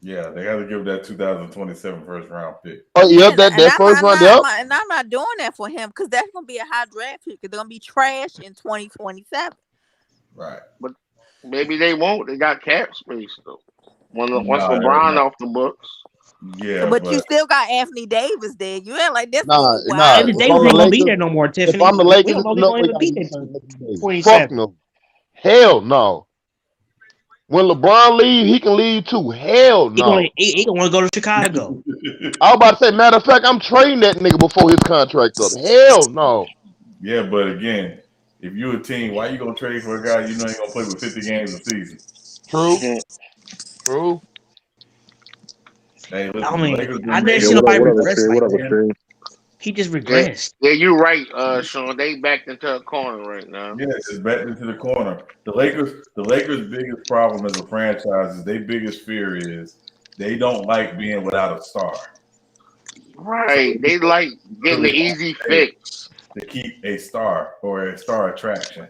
Yeah, they got to give that 2027 first round pick. Oh yeah, And, that and that first round, yep. I'm not doing that for him because that's gonna be a high draft pick. They're gonna be trash in 2027. Right. But maybe they won't. They got cap space though. Once Nah, LeBron off the books. Yeah, But you still got Anthony Davis there. You ain't like this Nah, gonna be nah. wide Anthony If Davis I'm the ain't open. gonna be Lakers, there no more, if Tiffany. I'm the We Lakers, don't know if he's no gonna way even y'all be get there Anthony Davis. 27. Fuck no. Hell no. When LeBron leave, he can leave too. Hell He gonna no. want to go to Chicago. I was about to say, matter of fact, I'm trading that nigga before his contract up. Hell no. Yeah, but again, if you're a team, why you gonna trade for a guy you know ain't gonna play with 50 games a season? True. True. Hey, I listen, the mean, Lakers I been never made Yeah, seen over nobody what up, regress Extreme? like What up, that. Extreme? He just Yeah, regressed. yeah, you're right, Sean. They backed into a corner right now. Yeah, just back into the corner. The Lakers' biggest problem as a franchise is their biggest fear is they don't like being without a star. So Right. They like getting the easy they, fix. to keep a star or a star attraction.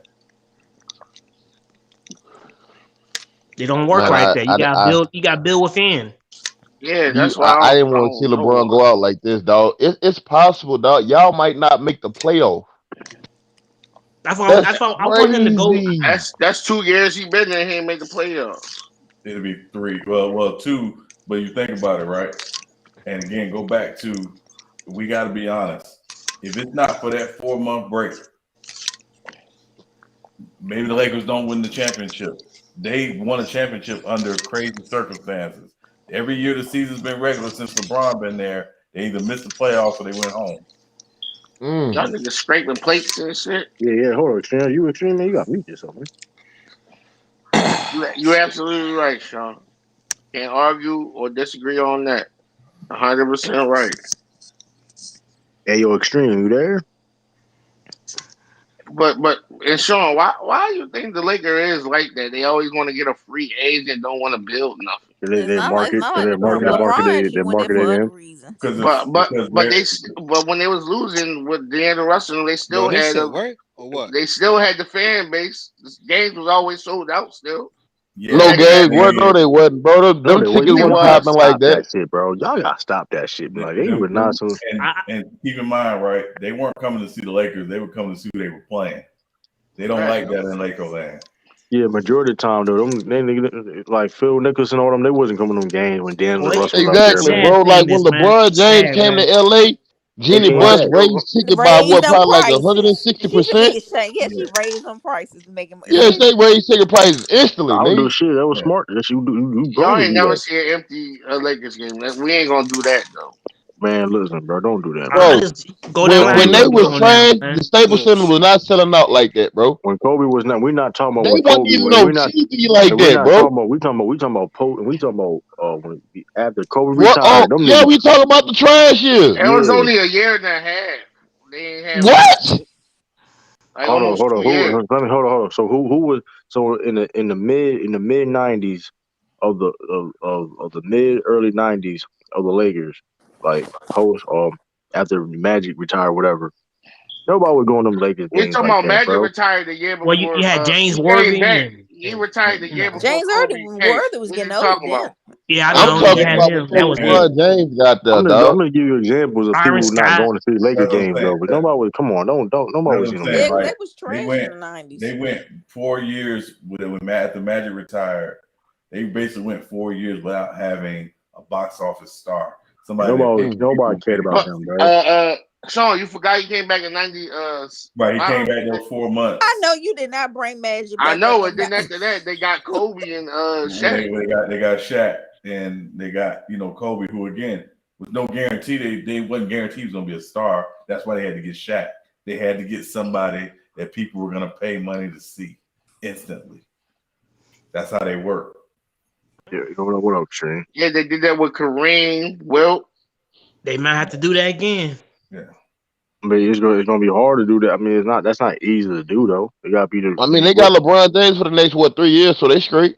They don't work Man, like that. You gotta build. You gotta build within. Yeah, that's why I didn't I want to see don't know. LeBron go out like this, dog. It's possible, dog. Y'all might not make the playoff. That's why. That's That's why I want him to go. crazy. That's 2 years he been there. He ain't made the playoffs. It'll be 3. Well, 2. But you think about it, right? And again, go back to we got to be honest. If it's not for that 4-month break, maybe the Lakers don't win the championship. They won a championship under crazy circumstances. Every year the season's been regular since LeBron been there. They either missed the playoffs or they went home. Y'all niggas scraping plates and shit. Yeah. Hold on, Sean. You extreme, man. You got mute yourself, man. You're absolutely right, Sean. Can't argue or disagree on that. 100% right. Hey, yo, extreme, you there? But and Sean, why you think the Lakers is like that? They always want to get a free agent, don't want to build nothing. They It's market, not they like market, LeBron. they LeBron, marketed, he they went there marketed for other him. reasons. But when they was losing with D'Angelo Russell, they still Yo, this had shit work or what? they still had the fan base. The games was always sold out still. Yeah, No Had games, that, what? No, they wasn't, bro. No, Them you tickets it wasn't gotta popping was. like stop that. that shit, bro. Y'all gotta stop that shit. Like they were not so. And keep in mind, right? They weren't coming to see the Lakers. They were coming to see who they were playing. They don't Right. like that in Lakerland. Yeah, majority of the time though, they like Phil Nicholson and all them, they wasn't coming to them games when D'Angelo Well, Russell was out there, Exactly, man. sad bro. thing Like when this, man. LeBron James Sad, came to man. LA, They Jeannie came Buss back. raised ticket by Raise what, them probably like prices. She 160%. she raised them prices to make him. Yeah, they raised ticket prices instantly, I don't do nigga. shit. That was Yeah. smart. That you Y'all grown to ain't do never that, see an empty Lakers game. We ain't gonna do that though. man. Listen, bro, don't do that, I bro. Bro, just go down Don't line. do when You they that, don't be was bro. going down, trash, the man. Staples Yeah. Center was not selling out like that, bro. When Kobe was not, we're not talking about They when wasn't Kobe even was. no We're not. TV like And we're that, not bro. talking about. We talking about we talking about when after Kobe What? Oh, retired, them yeah, niggas. we talking about the trash years. It was Yeah. only a year and a half. They ain't have What? like almost Hold on. 2 years. Let me hold on. So who was so in the mid '90s of the mid early '90s of the Lakers, like post after Magic retired, whatever. Nobody was going to them Lakers We games talking like about that, Magic bro. retired the year Well, you before. had James He came Worthy back. and, He retired the you year know. before James Kobe came. Worthy was What getting you old talking then. about? Yeah, I I'm know. You talking had about him. That before was And, it. LeBron James got there, I'm dog. gonna give you examples of Byron people not Scott. going to see Laker that's what I'm games saying. though. But nobody was come on, don't nobody That's was what I'm seeing them saying, games. They right? was They trash in went the '90s. they went 4 years with after Magic retired. They basically went 4 years without having a box office star. Somebody that paid Nobody people cared pay. about But them, bro. Sean, you forgot he came back in '90. Right, he came Huh? back those 4 I months know you did not bring Magic I back up know. And in then that. after that, they got Kobe and when Shaq. they got Shaq and they got Kobe, who again with no guarantee they wasn't guaranteed he was gonna be a star. That's why they had to get Shaq. They had to get somebody that people were gonna pay money to see instantly. That's how they work. Yeah, you know what up, Shane? Yeah, they did that with Kareem, Wilt. They might have to do that again. Yeah. I mean, it's gonna be hard to do that. I mean, that's not easy to do though. It gotta be I mean, they got LeBron James for the next 3 years, so they straight.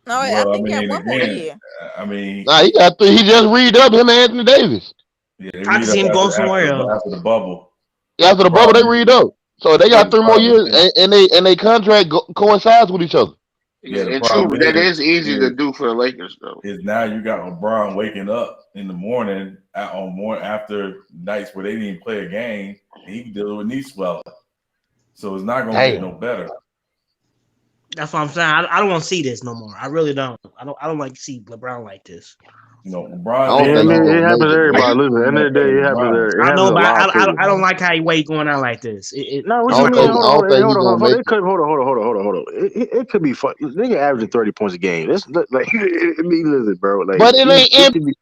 No, I Well, I think he had mean, one more again, year. I mean, Nah, he got 3. He just read up him and Anthony Davis. yeah, they I can read up see him going after somewhere else. after the bubble. After The the bubble, they problem read is, up. So they yeah, got the 3 more problem years, is, and they contract coincides with each other. Yeah, the and true, problem that is easy to is do for the Lakers though. is now you got LeBron waking up in the morning after nights where they didn't even play a game, and he dealing with knee swelling. So it's not gonna get no Damn. better. That's what I'm saying. I don't want to see this no more. I really don't. I don't like to see LeBron like this. I LeBron don't ain't Yeah, I think he mean, no it gonna make happens to it, Are man. everybody. you? Listen, at the end of the day, better it than happens. LeBron. It I happens know, to a but lot of people. I don't like how he way going out like this. No, I what It's you don't mean? think crazy. I don't think he gonna Hold on. make It it. could hold on. It could be fun. Nigga averaging 30 points a game. That's like I mean, listen, bro. Like But it it ain't could be.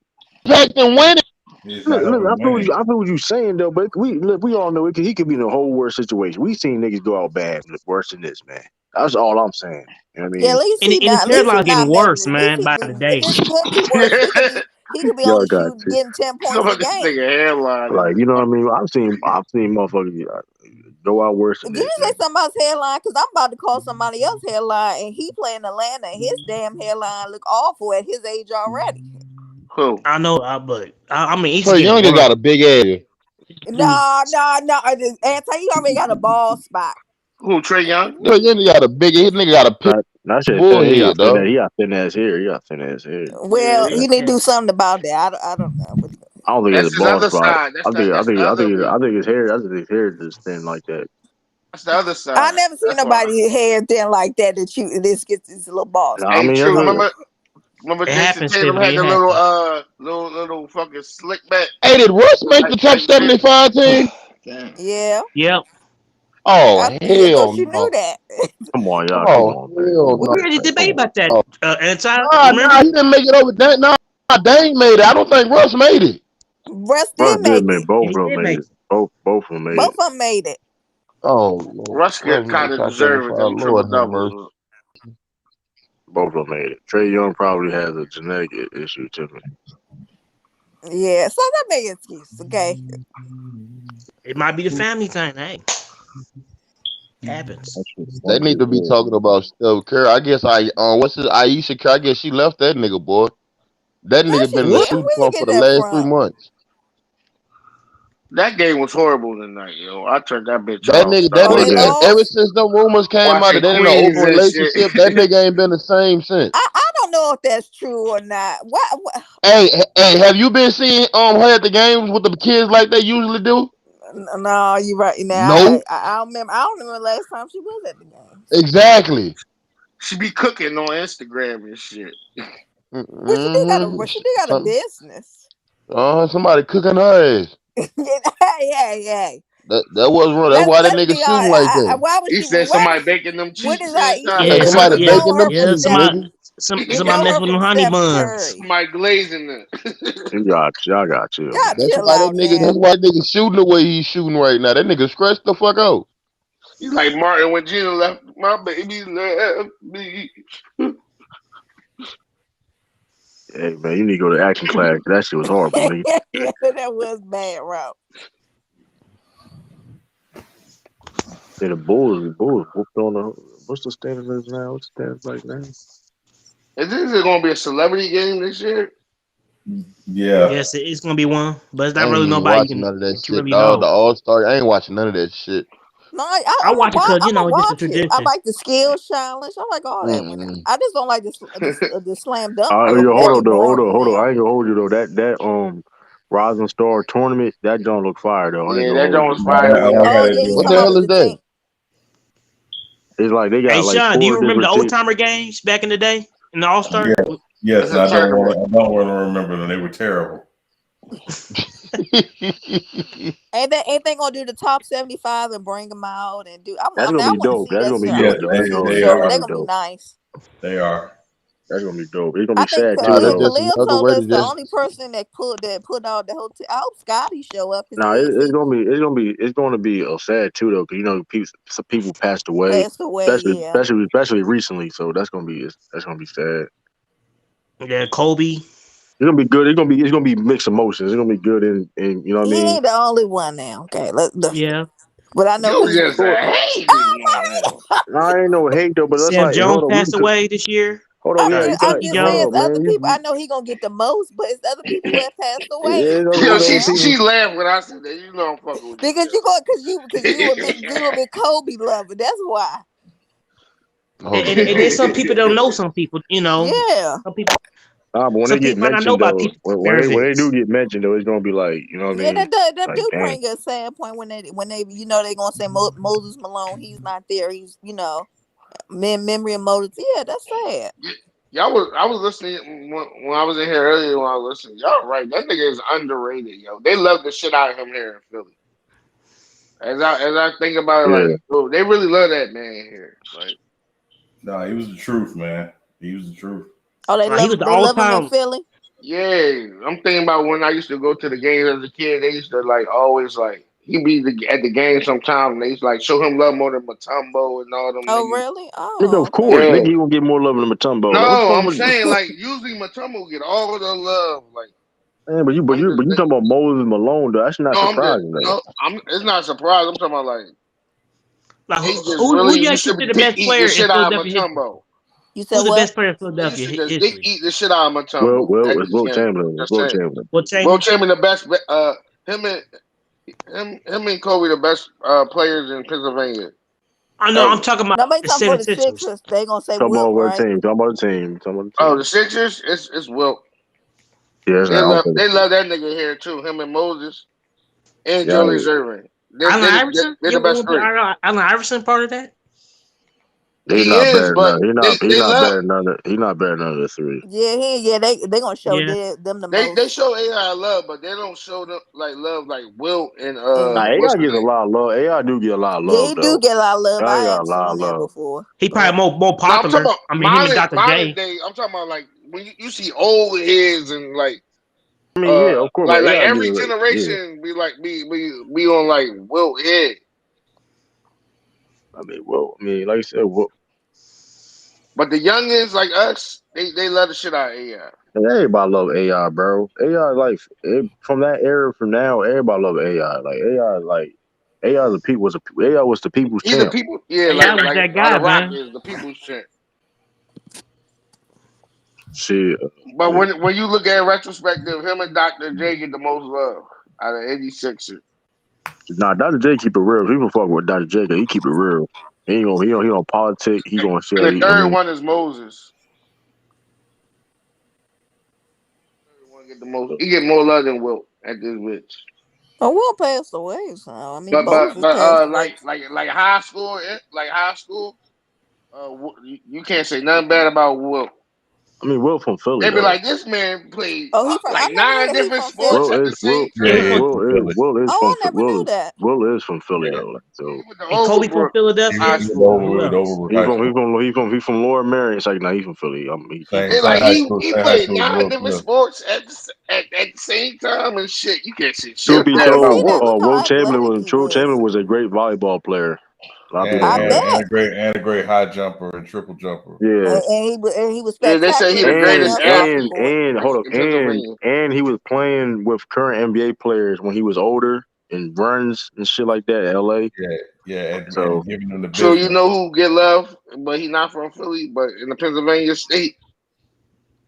impacting winning. It's not Look, helping winning. I feel what you saying though, but we all know he could be in a whole worse situation. We seen niggas go out bad, worse than this, man. That's all I'm saying. You know what I Yeah, mean? And his at least he hairline getting not better. worse, At least man, by the day. this could be worse. He could be Y'all only got shooting to. getting 10 points a So this nigga game. hairline Like, is you know what I mean? I've seen motherfuckers go out worse than Did this, you say man. somebody's hairline? Because I'm about to call somebody else's hairline, and he playing Atlanta, and his damn hairline look awful at his age already. who? I know, but I mean, he's Trey getting Younger worse. got a big ass. No. Anti, he already got a ball spot. Who, Trey Young? No, you nigga got a big. His nigga got a pit That shit bull thin. head, dog. He got thin ass hair. He got thin ass hair. Well, Yeah, he need to do something about that. I don't know. I don't think it's that's a his bald other spot. side. I think his hair. I think his hair is just thin like that. That's the other I side. never seen That's why. nobody hair thin like that. This gets this little ball spot. I Hey, mean, True. that's Remember It Jason happens, Tatum Tiffany. had It the happens. little fucking slick back Hey, did Russ make the top type shit. 75 team? Damn. Yeah, Yep. Oh I thought hell you knew no! that. come on, y'all. Come Oh on, man. hell We no! already debate about that. Anti, Nah, remember? he didn't make it over. Nah, Dame made it. I don't think Russ made it. Russ did Russ did make make it. both He of them did made make it. it. Both of them made Both it. of them made it. Oh Lord, Russ Russ made kind of top 75. deserved them triple Lord have mercy. doubles. Both of them made it. Trey Young probably has a genetic issue too. Yeah, so that make an excuse. Okay. It might be the family thing. Hey, happens. They need to be talking about Steph Curry. I guess what's his Aisha Curry? I guess she left that nigga, boy. That Yeah, nigga she been in the did. What? shooting Where you slump for get the that last 3 from? months. That game was horrible tonight, yo. I turned that bitch That off. nigga, Started that Oh, they nigga, watching ever lost. since the rumors came out that watching they in an Queens open and shit. relationship, that nigga ain't been the same since. I don't know if that's true or not. What? Hey, have you been seeing her at the games with the kids like they usually do? No, you right. Now No, I don't remember. I don't remember the last time she was at the games. exactly. She be cooking on Instagram and shit. She do got a business. Somebody cooking her ass. Hey. That was wrong. That's why that Let's nigga be shooting like honest. that. Why was He she? said Why somebody was? baking them What cheeks is inside. Yeah, Yeah, somebody What baking know her them from cheeks, Steph? nigga. What somebody know mess her with from them honey Steph buns. Curry? Somebody glazing them. Y'all got chill, Y'all man. That's chill why that out nigga. That's now. why that nigga shooting the way he's shooting right now. That nigga scratched the fuck out. He's like Martin when Gina left. My baby left me. Hey, man, you need to go to acting class. That shit was horrible, nigga. Yeah, that was bad, Rob. Yeah, the Bulls whooped on the. What's the standard is now? What's the standard like now? Is this going to be a celebrity game this year? Yeah. Yes, it's gonna be one, but it's I not ain't really even nobody watching none of that you can shit, really dog. The know. All Star. I ain't watching none of that shit. No, I watch it because I'm gonna it's just a watch it. I tradition. like the skills challenge. I like all that one. Mm-mm. I just don't like the slam dunk one. Yo, That'd hold be on, though, boring hold on. now. I ain't gonna hold you though. That Rising Star tournament, that don't look fire though. I ain't Yeah, gonna that hold joint was you. fire. I like how Oh they yeah, you What doing the talking it. about hell with is the that? team? It's like they Hey got like Sean, do you four remember the different old teams. timer games back in the day in the All Star? Yeah. Yes, It's and a tournament. I don't want to remember them. They were terrible. Ain't they gonna do the top 75 and bring them out and do? That's gonna I be want to dope. see That's that gonna be show. Yes, dope though. The I ain't skills gonna. they That's show. gonna They're be are. gonna be dope. nice. They are. That's gonna be dope. It's gonna I be think sad too Nah, that's though. just another Khalil way to told us the just. only person that put out the whole. I hope Scotty show up because Nah, he it's gonna be sad too though. Cause you know some people passed away, passed away. Yeah. especially recently. So that's gonna be sad. Yeah, Kobe. It's gonna be good. It's gonna be mixed emotions. It's gonna be good and you know what I He mean. ain't the only one now. Okay, Yeah. but I know You because just Well, hating on him. I ain't no hate though, but that's Sam like Jones hold on. passed away this year. Hold on, yeah, you got I'm T. just hold saying Jones. on, it's other man. people. I know he gonna get the most, but it's other people who have passed away. Come Yo, It's on other now, people. she laughed when I said that. You know I'm fucking with because you go because you a big Kobe lover. That's why. Hold And on, then some dog. people don't know some people, you know. Yeah. Nah, but when they Some get people might not know mentioned about though, people's when they do benefits. get mentioned though, it's gonna be like you know what I Yeah, mean. that Like do damn. bring a sad point when they they're gonna say Moses Malone, he's not there. He's memory of Moses. Yeah, that's sad. I was listening when I was in here earlier. When I was listening, y'all right. That nigga is underrated, yo. They love the shit out of him here in Philly. As I think about it, Yeah. like, bro, they really love that man here. Like, No, he was the truth, man. He was the truth. Oh, He was the they all love him in time. Philly. yeah, I'm thinking about when I used to go to the games as a kid. They used to like always like he be at the game sometime. And they used to like show him love more than Matumbo and all them Oh, niggas. really? Nigga, Oh, of okay. course, Yeah. nigga, you gonna get more love than Matumbo. Like, what's No, wrong I'm with you? saying like usually Matumbo get all the love. Like Man, I'm but you just talking about Moses Malone though? That's not no, I'm just surprising though. no. It's not surprised. I'm talking about like Like they just who really you used to consider the dick best eat the player in shit out of Philadelphia history? Matumbo. You said Who's the what? best player in They used Philadelphia to just dick history? eat the shit out of Well, Matumbo at it's these Will games. Chamberlain. It's Just Will saying. Chamberlain. Will Will Chamberlain? Chamberlain the best. Him and Him and Kobe the best players in Pennsylvania I know. I'm ever. talking about Nobody the talking for the 76ers. Sixers. They gonna say Come Wilt, on, what right? team? Talking about the team. Talking about the Oh, team. the Sixers, it's Wilt. Yeah, it's They not. love that nigga here too. Him and Moses and Yeah, Julius Irving. Allen Iverson? They're the You best won't be three. Allen Iverson part of that? he's He not is, better than but none. He's not. He's they not love better than none. He's not better than none of the three. They gonna show Yeah. them the they most. show AI love, but they don't show them like love like Wilt and And Nah, what's AI his gets a name? lot of love. AI do get a lot of yeah, love he do though. get a lot of love. AI I got a have lot seen of that love. before. He But probably more No, I'm talking popular. about I mean, him and Dr. modern J. day. I'm talking about like when you see old heads and I mean, yeah, of course, but like AI gets every yeah. generation be on like Wilt head. I mean, well, I mean, like I said, well, But the youngins like us, they love the shit out of AI. everybody love AI, bro. AI, like from that era, from now, everybody love AI. AI, the people AI was the people's He the champ. people, yeah, Hey, I was like that how guy, the Rock man. is the people's champ. Shit, But when you look at retrospective, him and Dr. J get the most love out of any Sixer. nah, Dr. J keep it real. People fuck with Dr. J 'cause he keep it real. He don't politic. He gonna And say. the I third mean, one is Moses. Third one get the most. He get more love than Wilt at this bitch. oh, Will passed away, so I mean But Moses passed away. like high school, you can't say nothing bad about Wilt. I mean, Will from Philly They be though. like, this man played Oh, he from I like never knew nine that he different from sports Philly. at the same Yeah, He he from is time. from Philly. Oh, I never knew that. Will is from Philly Yeah, though. Like so, He went to and Kobe from Overbrook High Philadelphia. he went School. Who over with else? Overbrook High School. he from Lower Marion. It's like nah, he from Philly. He Same They from like same high school, he same high played school as nine Will different Smith. sports at the same time and shit. You can't say Truth shit be I bad can about see told, that. Wilt. Look how athletic he Will was. Chamberlain was a great volleyball player. A lot of people And, I don't know and, that. and bet. a great and a great high jumper and triple jumper. Yeah, And he was Yeah, they say he spectacular the on greatest and off the athlete court. hold up, in Pennsylvania. and he was playing with current NBA players when he was older and runs and shit like that in LA. Yeah, yeah, So and giving them the So you business. know who get love, but he not from Philly, but in the Pennsylvania state,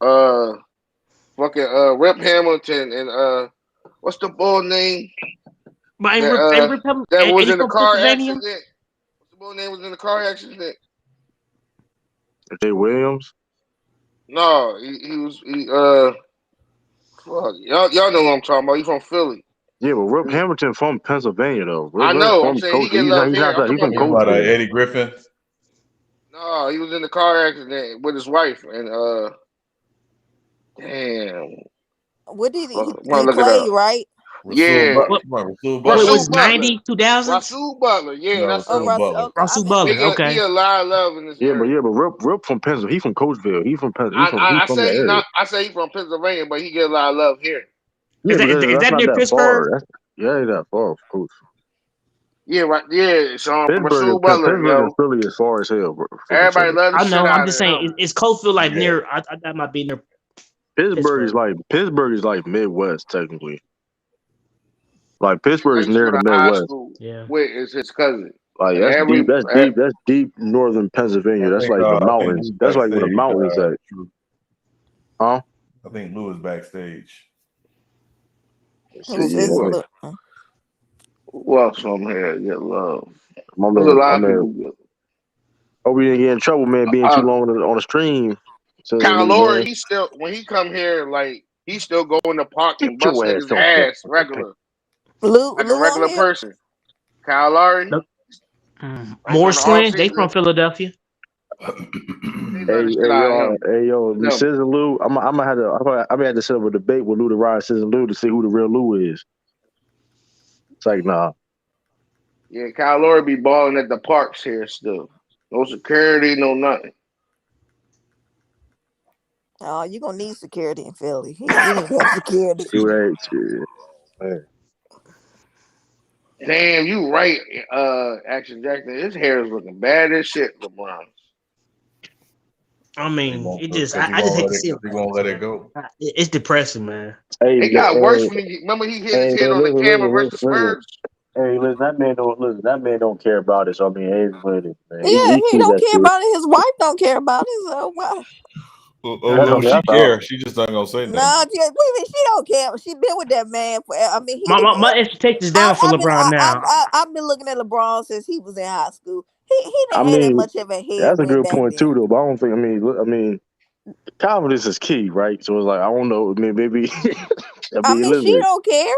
uh, fucking Rip Hamilton and what's the boy name But that that ain't was he in the from car Pennsylvania? accident? What's the boy name was in the car accident? Jay Williams, No, he fuck y'all know what I'm talking about. He from Philly. yeah, but Rip Hamilton from Pennsylvania though. I Rip know. I'm from saying he Coach. get love here. I'm He's talking from about Think the about Coachville. Eddie Griffin. no. He was in the car accident with his wife and damn. What did Fuck, I'm he gonna look it played, up. right? Rasul Yeah, Butler. What Come on, Rasul what Butler. Rasul was Butler. 90, 2000s? Rasul Butler. Yeah, No, that's Oh, Rasul him. Russell. Butler. Okay, I Russell mean, He Butler. get he Okay. a lot of love in this area. Yeah, but Rip from Pennsylvania. He from Coachville. I From say the he area. not. I say he from Pennsylvania, but he get a lot of love here. Yeah, because Is that's that not near that far. Pittsburgh? Ain't that far, of course. Yeah, right. Yeah, Sean Rasul Butler, Pittsburgh and yo. Philly as far as hell for Everybody Pennsylvania. love the I shit know. I'm out just of him. saying, is Coalfield like Yeah, near? That might be near Pittsburgh. Pittsburgh is like Midwest technically. Like The nigga Pittsburgh I is used to near go the to high Midwest. school Yeah. with is his cousin, Like and That's deep northern Pennsylvania. That's like the I think mountains. Lou's That's like where the backstage. mountains at. Huh? I think Lou is backstage. Let's see. who's Yeah, is that's who like look? who else from here get love? my There's a man. lot of people. Get, Hope we didn't get in trouble, man. Being too uh, long on the stream. So Kyle Lowry, man, he still when he come here, like he still go in the park get and your bust ass niggas off that. ass regular, like Lou a on regular here. person. Kyle Lowry, Look, like during the Morris off twins. They from season, Philadelphia. they love the shit out of him. Hey, yo, the Them. Scissor Lou. I'm gonna have to. I may have to set up a debate with Lou to ride Scissor Lou to see who the real Lou is. It's like, nah. Yeah, Kyle Lowry be balling at the parks here still. No security, no nothing. Oh, you gonna need security in Philly. He need to have security. You ain't shit. Man. Damn, you right, Action Jackson. His hair is looking bad as shit, LeBron. I He mean, won't it just because I just hate to see he him won't lose, let it man. go. It's depressing, man. Hey, It got worse when he remember he hit his head man, on the camera versus listen. Spurs. Hey, listen. That man don't care about it. So I mean, hey, what it is, man. Yeah, He he sees don't that care shit. about it. His wife don't care about it. So why? Well, she cares. She just not gonna say nothing. No, she don't care. She been with that man for. I mean, he. My ex take this down for LeBron now. I've been looking at LeBron since he was in high school. He I didn't have that mean, much of a that's a headwind good back point too, then. though. But I don't think. I mean, confidence is key, right? So it's like I don't know. I mean, maybe. I mean, she listen, don't care.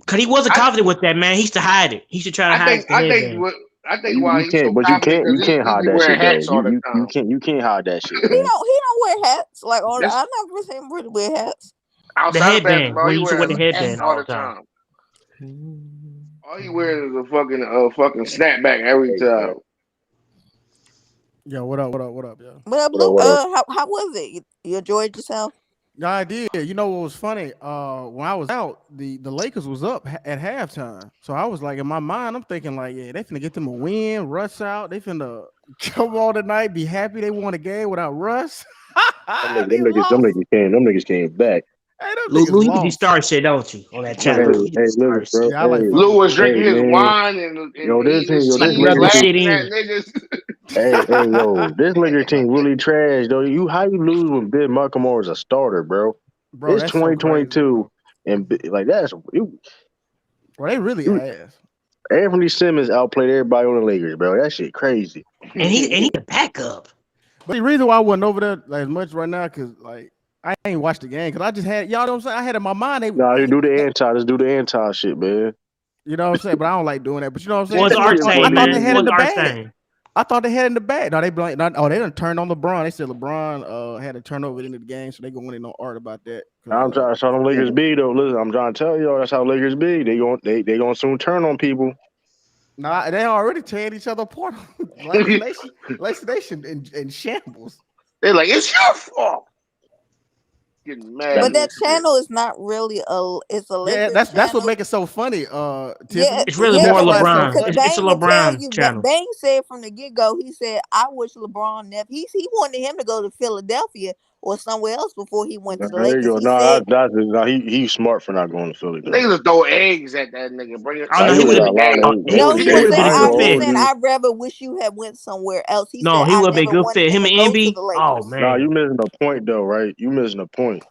Cause he wasn't confident with that, man. He used to hide it. He used to try to hide the headband. I think why you he's can't, so but confident because you can't he hide be that wearing shit though. hats all the time. You can't hide that shit, He man. don't wear hats like all. Yes, I never seen him really wear hats. The outside of headband. basketball, When he he used to wear wears the hats headband all all the the time. time. All he wears is a fucking snapback every time. Yo, what up? What up? What up, yo? Well, What up? Blue, What up? how was it? You enjoyed yourself? Yeah, I did. You know what was funny? When I was out, the Lakers was up at halftime. So I was like, in my mind, I'm thinking like, yeah, they finna get them a win. Russ out. They finna come on tonight, be happy they won a game without Russ. They Them lost. niggas came back. Hey, them niggas Lou, you be lost. starting shit, don't you? On that Hey, channel. You be listen, starting bro. shit. Yeah, I like Hey, fuck Lou with was Lou. drinking hey, his man. wine and eating his This Sucking cheese, other Lakers shit team. laughing at in. niggas. Yo, this Lakers team really trash, though. How you lose when Ben McLemore is a starter, bro? Bro, It's that's so crazy, 2022, bro. and like that's Bro, they really you. ass. Anthony Simmons outplayed everybody on the Lakers, bro. That shit crazy. And he the backup. But the reason why I wasn't over there like, as much right now, cause like I ain't watched the game, cause I just had y'all know what I'm saying. I had in my mind Nah, you do the they anti. Let's do the anti shit, man. you know what I'm saying, but I don't like doing that. But you know what I'm Well, saying? it's It art looked like I thing, thought they man. had Well, in it's the art bag. thing. I thought they had in the bag. No, they blame. Oh, they done turned on LeBron. They said LeBron had a turnover into the game, so they going in no art about that. Cause I'm trying. That's how them Lakers be, though. Listen, I'm trying to tell y'all. That's how Lakers be. They gonna soon turn on people. nah, they already tearing each other apart. Lakers Nation in shambles. They're like, it's your fault. Getting mad That But and that shit. channel is not really it's a Yeah, Lakers that's what channel. make it so funny. Yeah, Tiffany. It's really yeah, more That's and why it's so LeBron. because funny. It's a Bang will tell LeBron you. channel. Bang said from the get go. He said, "I wish LeBron never." He wanted him to go to Philadelphia or somewhere else before he went to the There you Lakers. go. He No, said, he's smart for not going to Philly though. Niggas just throw eggs at that nigga. Bring it, Oh Nah, no, bring he he him would would to have got the a been. lot of game. Oh, hate. he, "No." Hey, He he was would have hey, been saying, a I ain't "I good gonna he was fit. hold saying you. I'd rather wish you had went somewhere else." He No, said, he "I would be a never good wanted fit. him Him to and go to Envy. the Oh Lakers." Nah, you man, missing the point though, right? You missing the point.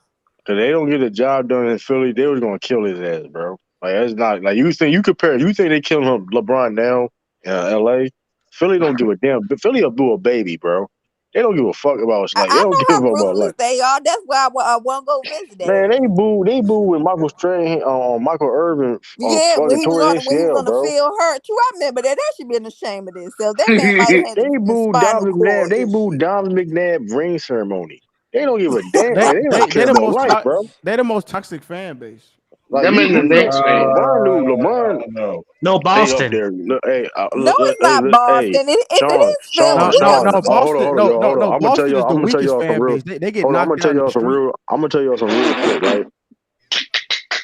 Cause they don't get the job done in Philly, they was gonna kill his ass, bro. Like that's not like you think they killing him LeBron now in LA? Philly don't give a damn. But Philly will do a baby, bro. They don't give a fuck about like they I don't know give a how fuck about ruthless like they are. That's why I won't go visit man, there. they boo when Michael Strahan Michael Irvin Yeah, fucking tore his when he was ACL, on the bro. field hurt too. I remember that. That should be an shame of themselves. That man might have had They a booed spinal Donovan McNabb. cord They booed issue. Donovan McNabb ring ceremony. They don't give a damn. They Like, they don't they care they the about most life, bro. they the most toxic fan base. Like Them in the Knicks, man. LeBron. No. no They up Boston. there. Look, hey, No, it's not hey, Boston. If it Sean, is Philly, it No, ain't no, Oh, hold on, Boston. hold on, No, y'all, no, hold on. no. I'm gonna tell Boston y'all. is the I'm gonna tell weakest y'all some fan real. base. They get Hold on, I'm gonna knocked tell out in the y'all some street. real. I'm gonna tell y'all some real quick, right?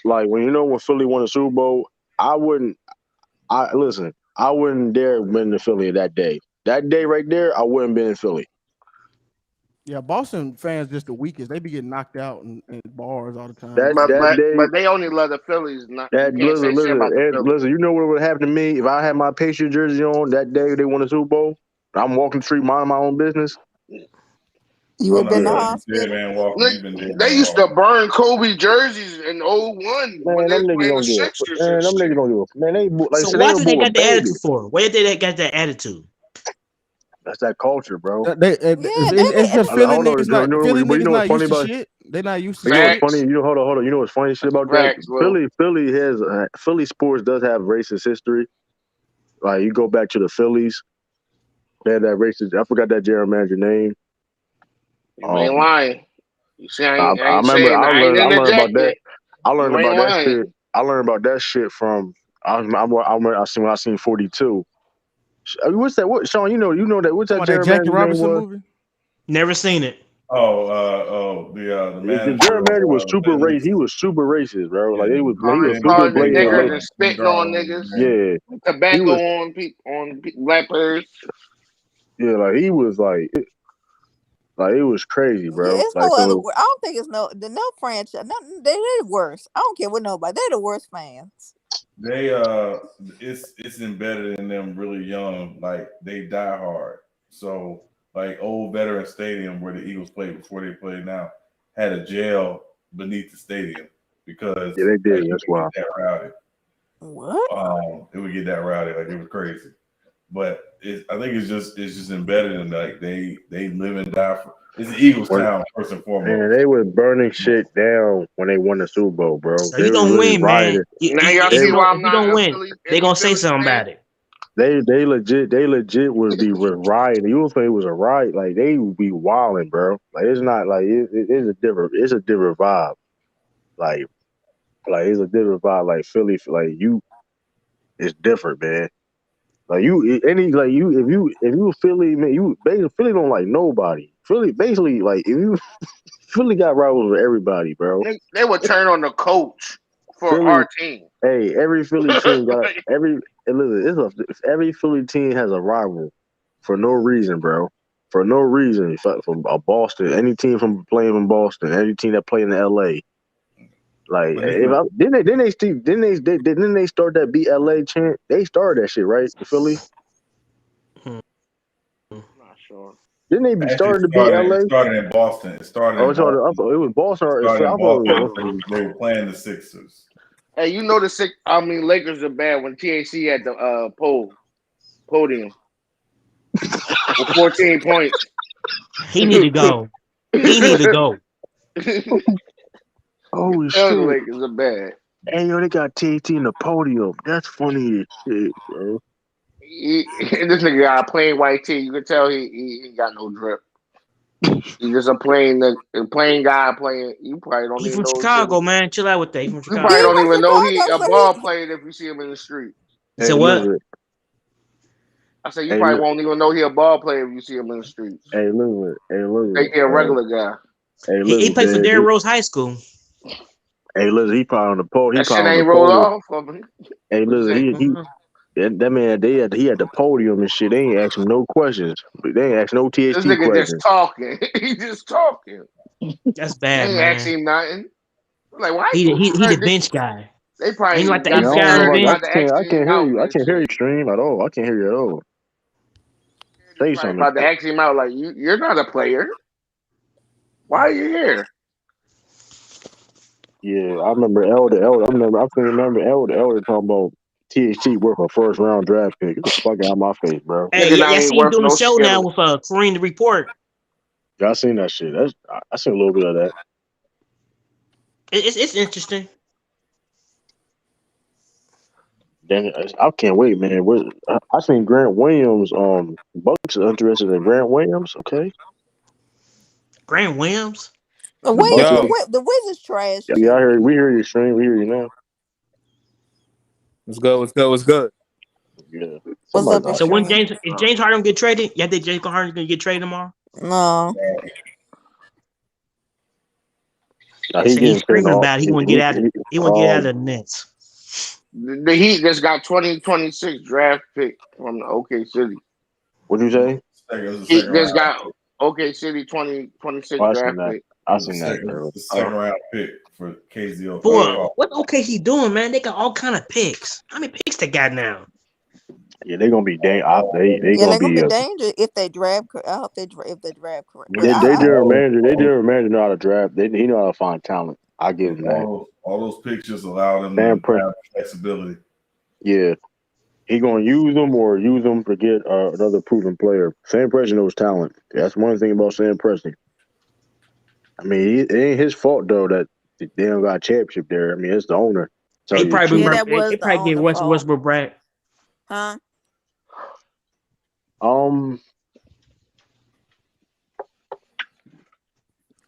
Like when Philly won the Super Bowl, I wouldn't. I listen. I wouldn't dare win the Philly that day. That day right there, I wouldn't been in Philly. Yeah, Boston fans just the weakest. They be getting knocked out in bars all the time and That shit. that day, But they only love the Phillies. Not you that can't say shit about the Phillies. listen. You know what would happen to me if I had my Patriot jersey on that day they won the Super Bowl? I'm walking the street minding my own business. you Oh would have no, been in you the Yeah. would be dead hospital. man walking. Look, You've been dead they man used to walking. burn Kobe jerseys in '01 when Man, they them was niggas playing the don't give a Sixers and man. Them niggas shit. don't give a man. Like I So said, they why were do they boo a got the baby. attitude for? Where did they got that attitude? That's that culture, bro. Yeah, they be. It's just Philly Hold on, niggas not Philly but you niggas know what's not funny used to about shit. They not used to you know what's shit. funny. Facts. Hold on. You know what's funny shit That's about that? facts, Will. Philly has Philly sports does have racist history. Like you go back to the Phillies, they had that racist. I forgot that general manager name. You ain't Um, lying. You see, I I ain't remember saying I ain't I learned about that. interjecting. I learned You about ain't that shit. lying. I learned about that shit from I seen when I seen 42. What's that? What Sean? You know that? What's Talking that about that general Jackie manager's name Robinson was? movie. Never seen it. The The manager general of manager was super racist. Phillies. He was super racist, bro. Like Yeah, he was super Calling the blatant niggers racist. and Jim spitting on Garland was niggas. his name. Yeah, he Tobacco was. on black players. Yeah, like he was like it was crazy, Yeah, bro. it's Like no other. so, I don't think it's no franchise. No, they're the worst. I don't care what nobody. They're the worst fans. They it's embedded in them really young. Like they die hard. So like old veteran stadium where the Eagles played before they played now, had a jail beneath the stadium because Yeah, they like did. it That's would why. get that rowdy. What? It would get that rowdy, like it was crazy. But I think it's just embedded in like they live and die for. It's the Eagles When, town first and man, foremost. they was burning shit down when they won the Super Bowl, bro. So They you was don't literally win, man. rioting. Now y'all If They see you why don't, I'm if you don't not a win, Philly they any gonna say Phillies something fan. about it. they legit would be with rioting. You would think it was a riot, like they would be wilding, bro. Like it's not like it's a different vibe. Like it's a different vibe. Like Philly, like you, it's different, man. Like you, any like you, if you Philly, man, you basically Philly don't like nobody. Philly basically like if you Philly got rivals with everybody, bro. They would turn on the coach for Philly, our team. hey, every Philly team got Like, every. And listen, every Philly team has a rival for no reason, bro. For no reason. From Boston, any team from playing in Boston, any team that play in L.A. Like But if I, didn't they start that BLA chant? They started that shit, right? In Philly, I'm not sure. didn't they be actually started the it BLA? started in Boston. It started Oh, in it's on. I Boston. thought it was Boston. It Or started I in thought it Boston was. because they were playing the Sixers. Hey, you know Lakers are bad when THC had the podium with 14 points. He need to go. He need to go. Oh Tell the shit! Lakers are bad. Hey yo, they got TNT in the podium. That's funny as shit, bro. This nigga got a plain white tee. You can tell he ain't got no drip. He's just a plain guy playing. You probably don't He even from know Chicago, man. Chill out with that. He from You probably He Chicago. don't from even know he Chicago, a so ball he player if you see him in the street. He Hey, said what? listen. I said you Hey, probably look. won't even know he a ball player if you see him in the streets. Hey, listen. Hey, listen. Think he a regular guy. Hey, He listen, played for man. Derrick Rose High School. Hey, listen. He probably on the pole. He That shit probably on the ain't rolled podium. off of him. Hey, What you listen. say? That man. He had the podium and shit. They ain't ask him no questions. They ain't ask no This THT nigga just questions. talking. He just talking. That's They bad, ain't ask man. him nothing. Like why He the you bench guy. They Ain't probably like the Yeah, got I eighth don't guy on the know concerned about bench. that. about to X I can't him hear out you. I and can't hear you, shit. stream at all. I can't hear you at all. Say Probably something. about to X him out like you're not a player. Why are you here? Yeah, I remember Elder. I can remember Elder talking about THT worth a first round draft pick. Get the fuck out of my face, bro. Hey, Nigga not y'all even see him worth doing a no show now skittle. with Kareem the Report. Yeah, I seen that shit. I seen a little bit of that. It's interesting. Then I can't wait, man. I seen Grant Williams. Bucks are interested in Grant Williams. Okay, Grant Williams. the the Bucks. Yo, the Wizards trash Yeah, I too. heard. We hear you, stream. We hear you now. what's good? What's good? What's good? Yeah, What's somebody. up, So when Extreme? James Harden get traded, you think James Harden gonna get traded tomorrow? No. Now They he say he's getting traded screaming off. about it. He want to get out. He want to get out of the Nets. The Heat just got 2026 draft pick from the OK City. What you say? It was the Heat second just round. got OK City 2026 Oh, I seen draft that. pick. I It was seen that. Earlier. the second round pick for KZO. Boy, Yeah. what OKC doing, man? They got all kind of picks. How many picks they got now? Yeah, they gonna be dang. They Yeah, gonna they're gonna be. be dangerous if they draft. I hope if they draft correct. But They I general manager. They general manager know how to draft. He know how to find talent. I give him that. All those pictures allow them Sam to Press. have flexibility. Yeah, he gonna use them or use them to get another proven player. Sam Preston knows talent. That's one thing about Sam Preston. I mean, it ain't his fault though that they don't got a championship there. I mean, it's the owner. Tell They you the probably truth. yeah, bring, that they was the probably give owner fault, Westbrook Brad. huh? Um,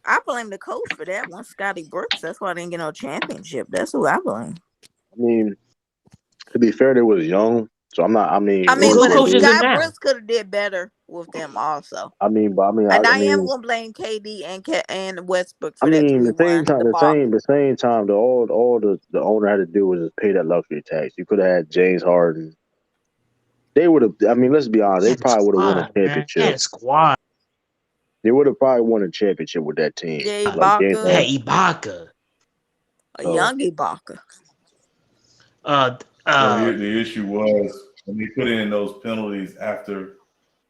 I blame the coach for that one, Scotty Brooks. That's why I didn't get no championship. That's who I blame. I mean, to be fair, they was young, so I'm not. I mean, I it mean, Who was but what it coaches is. in Scott now? Brooks could have did better with them also. I And I am mean, gonna blame KD and Westbrook I for that mean, the same 3-1 time, debacle. the same time, all the owner had to do was just pay that luxury tax. You could have had James Harden. They would have. I mean, let's be honest. He They had the probably would have won a squad, man. He had championship. a squad. They would have probably won a championship with that team, Yeah, like James Ibaka, Hey, Harden. Ibaka. a So young Ibaka. Uh, Well, uh, the issue was when they put in those penalties after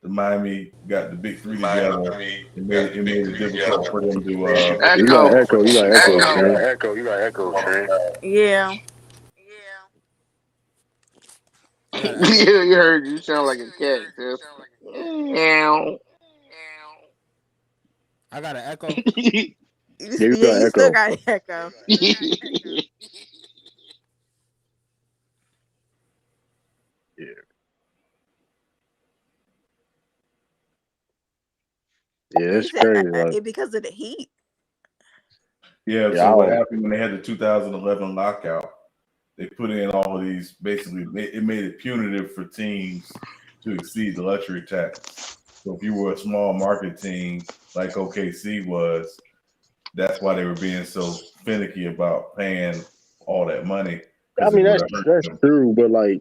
Miami got the big three together. It made it difficult for them to. You got Echo. echo. You got echo, Trent. Yeah. I got an echo. You heard you sound like a cat, sis. Meow. I got an echo. Yeah, you Yeah, got you still echo. got an echo. Yeah, yeah, You it's said crazy. Like, it because of the heat. Yeah, yeah, so what happened when they had the 2011 lockout? They put in all of these. Basically, it made it punitive for teams to exceed the luxury tax. So if you were a small market team like OKC was, that's why they were being so finicky about paying all that money I because it mean would have hurt that's them. true, but like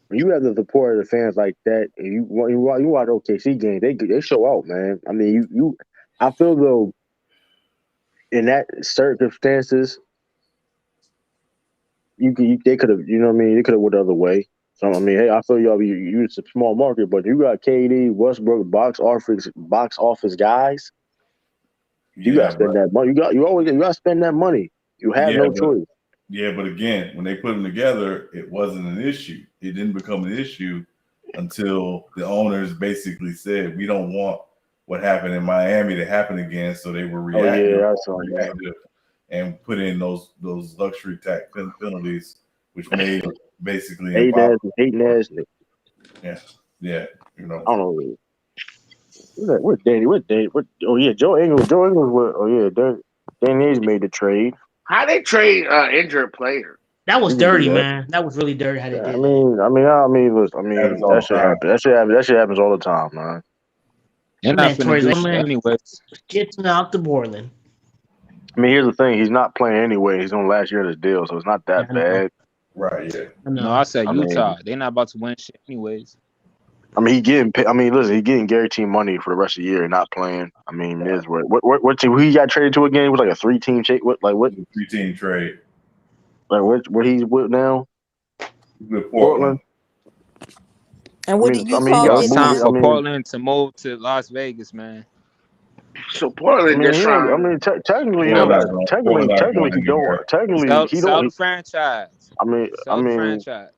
when you have the support of the fans like that, and you watch OKC games, they show out, man. I mean, I feel though in that circumstances, they could have, you know what I mean, they could have went the other way. So I mean, hey, I feel y'all you it's a small market, but you got KD, Westbrook, box office guys. You got to Yeah, spend that money. You got to spend that money. You have yeah, no but choice. but again, when they put them together, it wasn't an issue. It didn't become an issue until the owners basically said, "We don't want what happened in Miami to happen again." So they were Oh reactive, yeah, I saw that. and put in those luxury tax penalties, which made it basically Hating impossible. ass. Yeah, yeah, you know. I don't know. What Danny? What Danny? What? Oh yeah, Joe Ingles. Joe Ingles. What? Oh yeah, Danny Ainge made the trade. How they trade injured player? That was You can do dirty, that. man. That was really dirty how they I did that. mean, listen, Happens that all the shit time. happens. That shit happens all the time, man. They're That not man tore finna his do own shit man. anyways. Getting out to Portland. I mean, here's the thing: he's not playing anyway. He's on last year of his deal, so it's not Yeah, that I know. bad. Right, yeah. I No, I know. said I mean, Utah. They're not about to win shit anyways. he getting. I mean, listen, he getting guaranteed money for the rest of the year, not playing. I mean, Right. is what team? Who he got traded to again? It was like a 3-team trade. What? 3-team trade Like what he's with now? with Portland. Portland. And what did He Utah Yo, got it's get time moved. then? for Portland to move to Las Vegas, man. So Portland just trying. Technically, he don't Portland got. not going. Technically, Portland not technically, going he don't. anywhere. Technically, Sell, he sell don't. the franchise. I Sell the mean, franchise.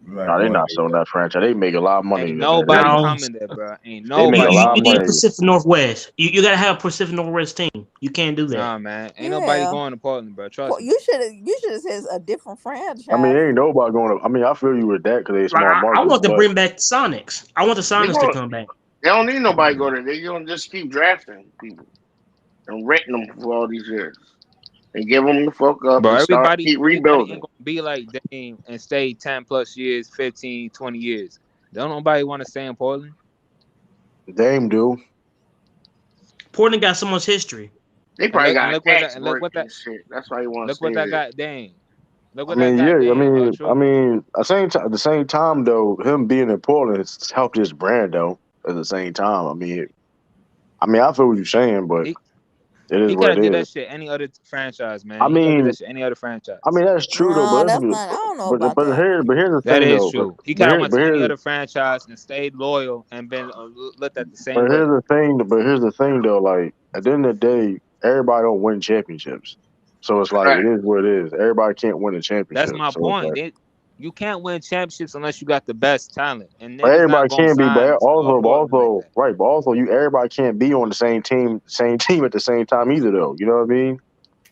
Not no, they going not selling anywhere. that franchise. They make a lot of money. Ain't nobody No. coming there, bro. Ain't They make a nobody You lot of coming need there. money. Pacific Northwest. You gotta have a Pacific Northwest team. You can't do that. Nah, man. Ain't nobody Yeah. going to Portland, bro. Trust me. You should have said a different I mean, franchise. ain't nobody going to. I mean, I feel you with that because they a Like small I market, want to but bring back Sonics. I want the They Sonics to going. come back. They don't need nobody go there. They gonna just keep drafting people and renting them for all these years and give them the fuck up Bro, and keep everybody ain't rebuilding. gonna be like Dame and stay 10 plus years, 15, 20 years. Don't nobody want to stay in Portland. Dame do. Portland got so much history. They And probably look and got a look what tax that and look break what that and shit. That's why you want to look what stay that there. got Dame. Look I what that mean, got yeah. Dame. I True. mean, at the same time though, him being in Portland has helped his brand though. At the same time, I feel what you're saying, but He it is he could what have it did is. that shit any other franchise, man. I He could have did mean, that shit any other franchise. that's true though. No, But that's not. I don't know about but that. here's the That thing is though. true. He could have went to any other franchise and stayed loyal and been looked at the But same here's way. the thing. But here's the thing, though. Like at the end of the day, everybody don't win championships. So it's like it Right. is what it is. Everybody can't win a That's championship. my So it's point. like, You can't win championships unless you got the best talent, and but niggas not everybody gonna can be. But sign Portland like also, that. right. But also, everybody can't be on the same team at the same time either, though. You know what I mean?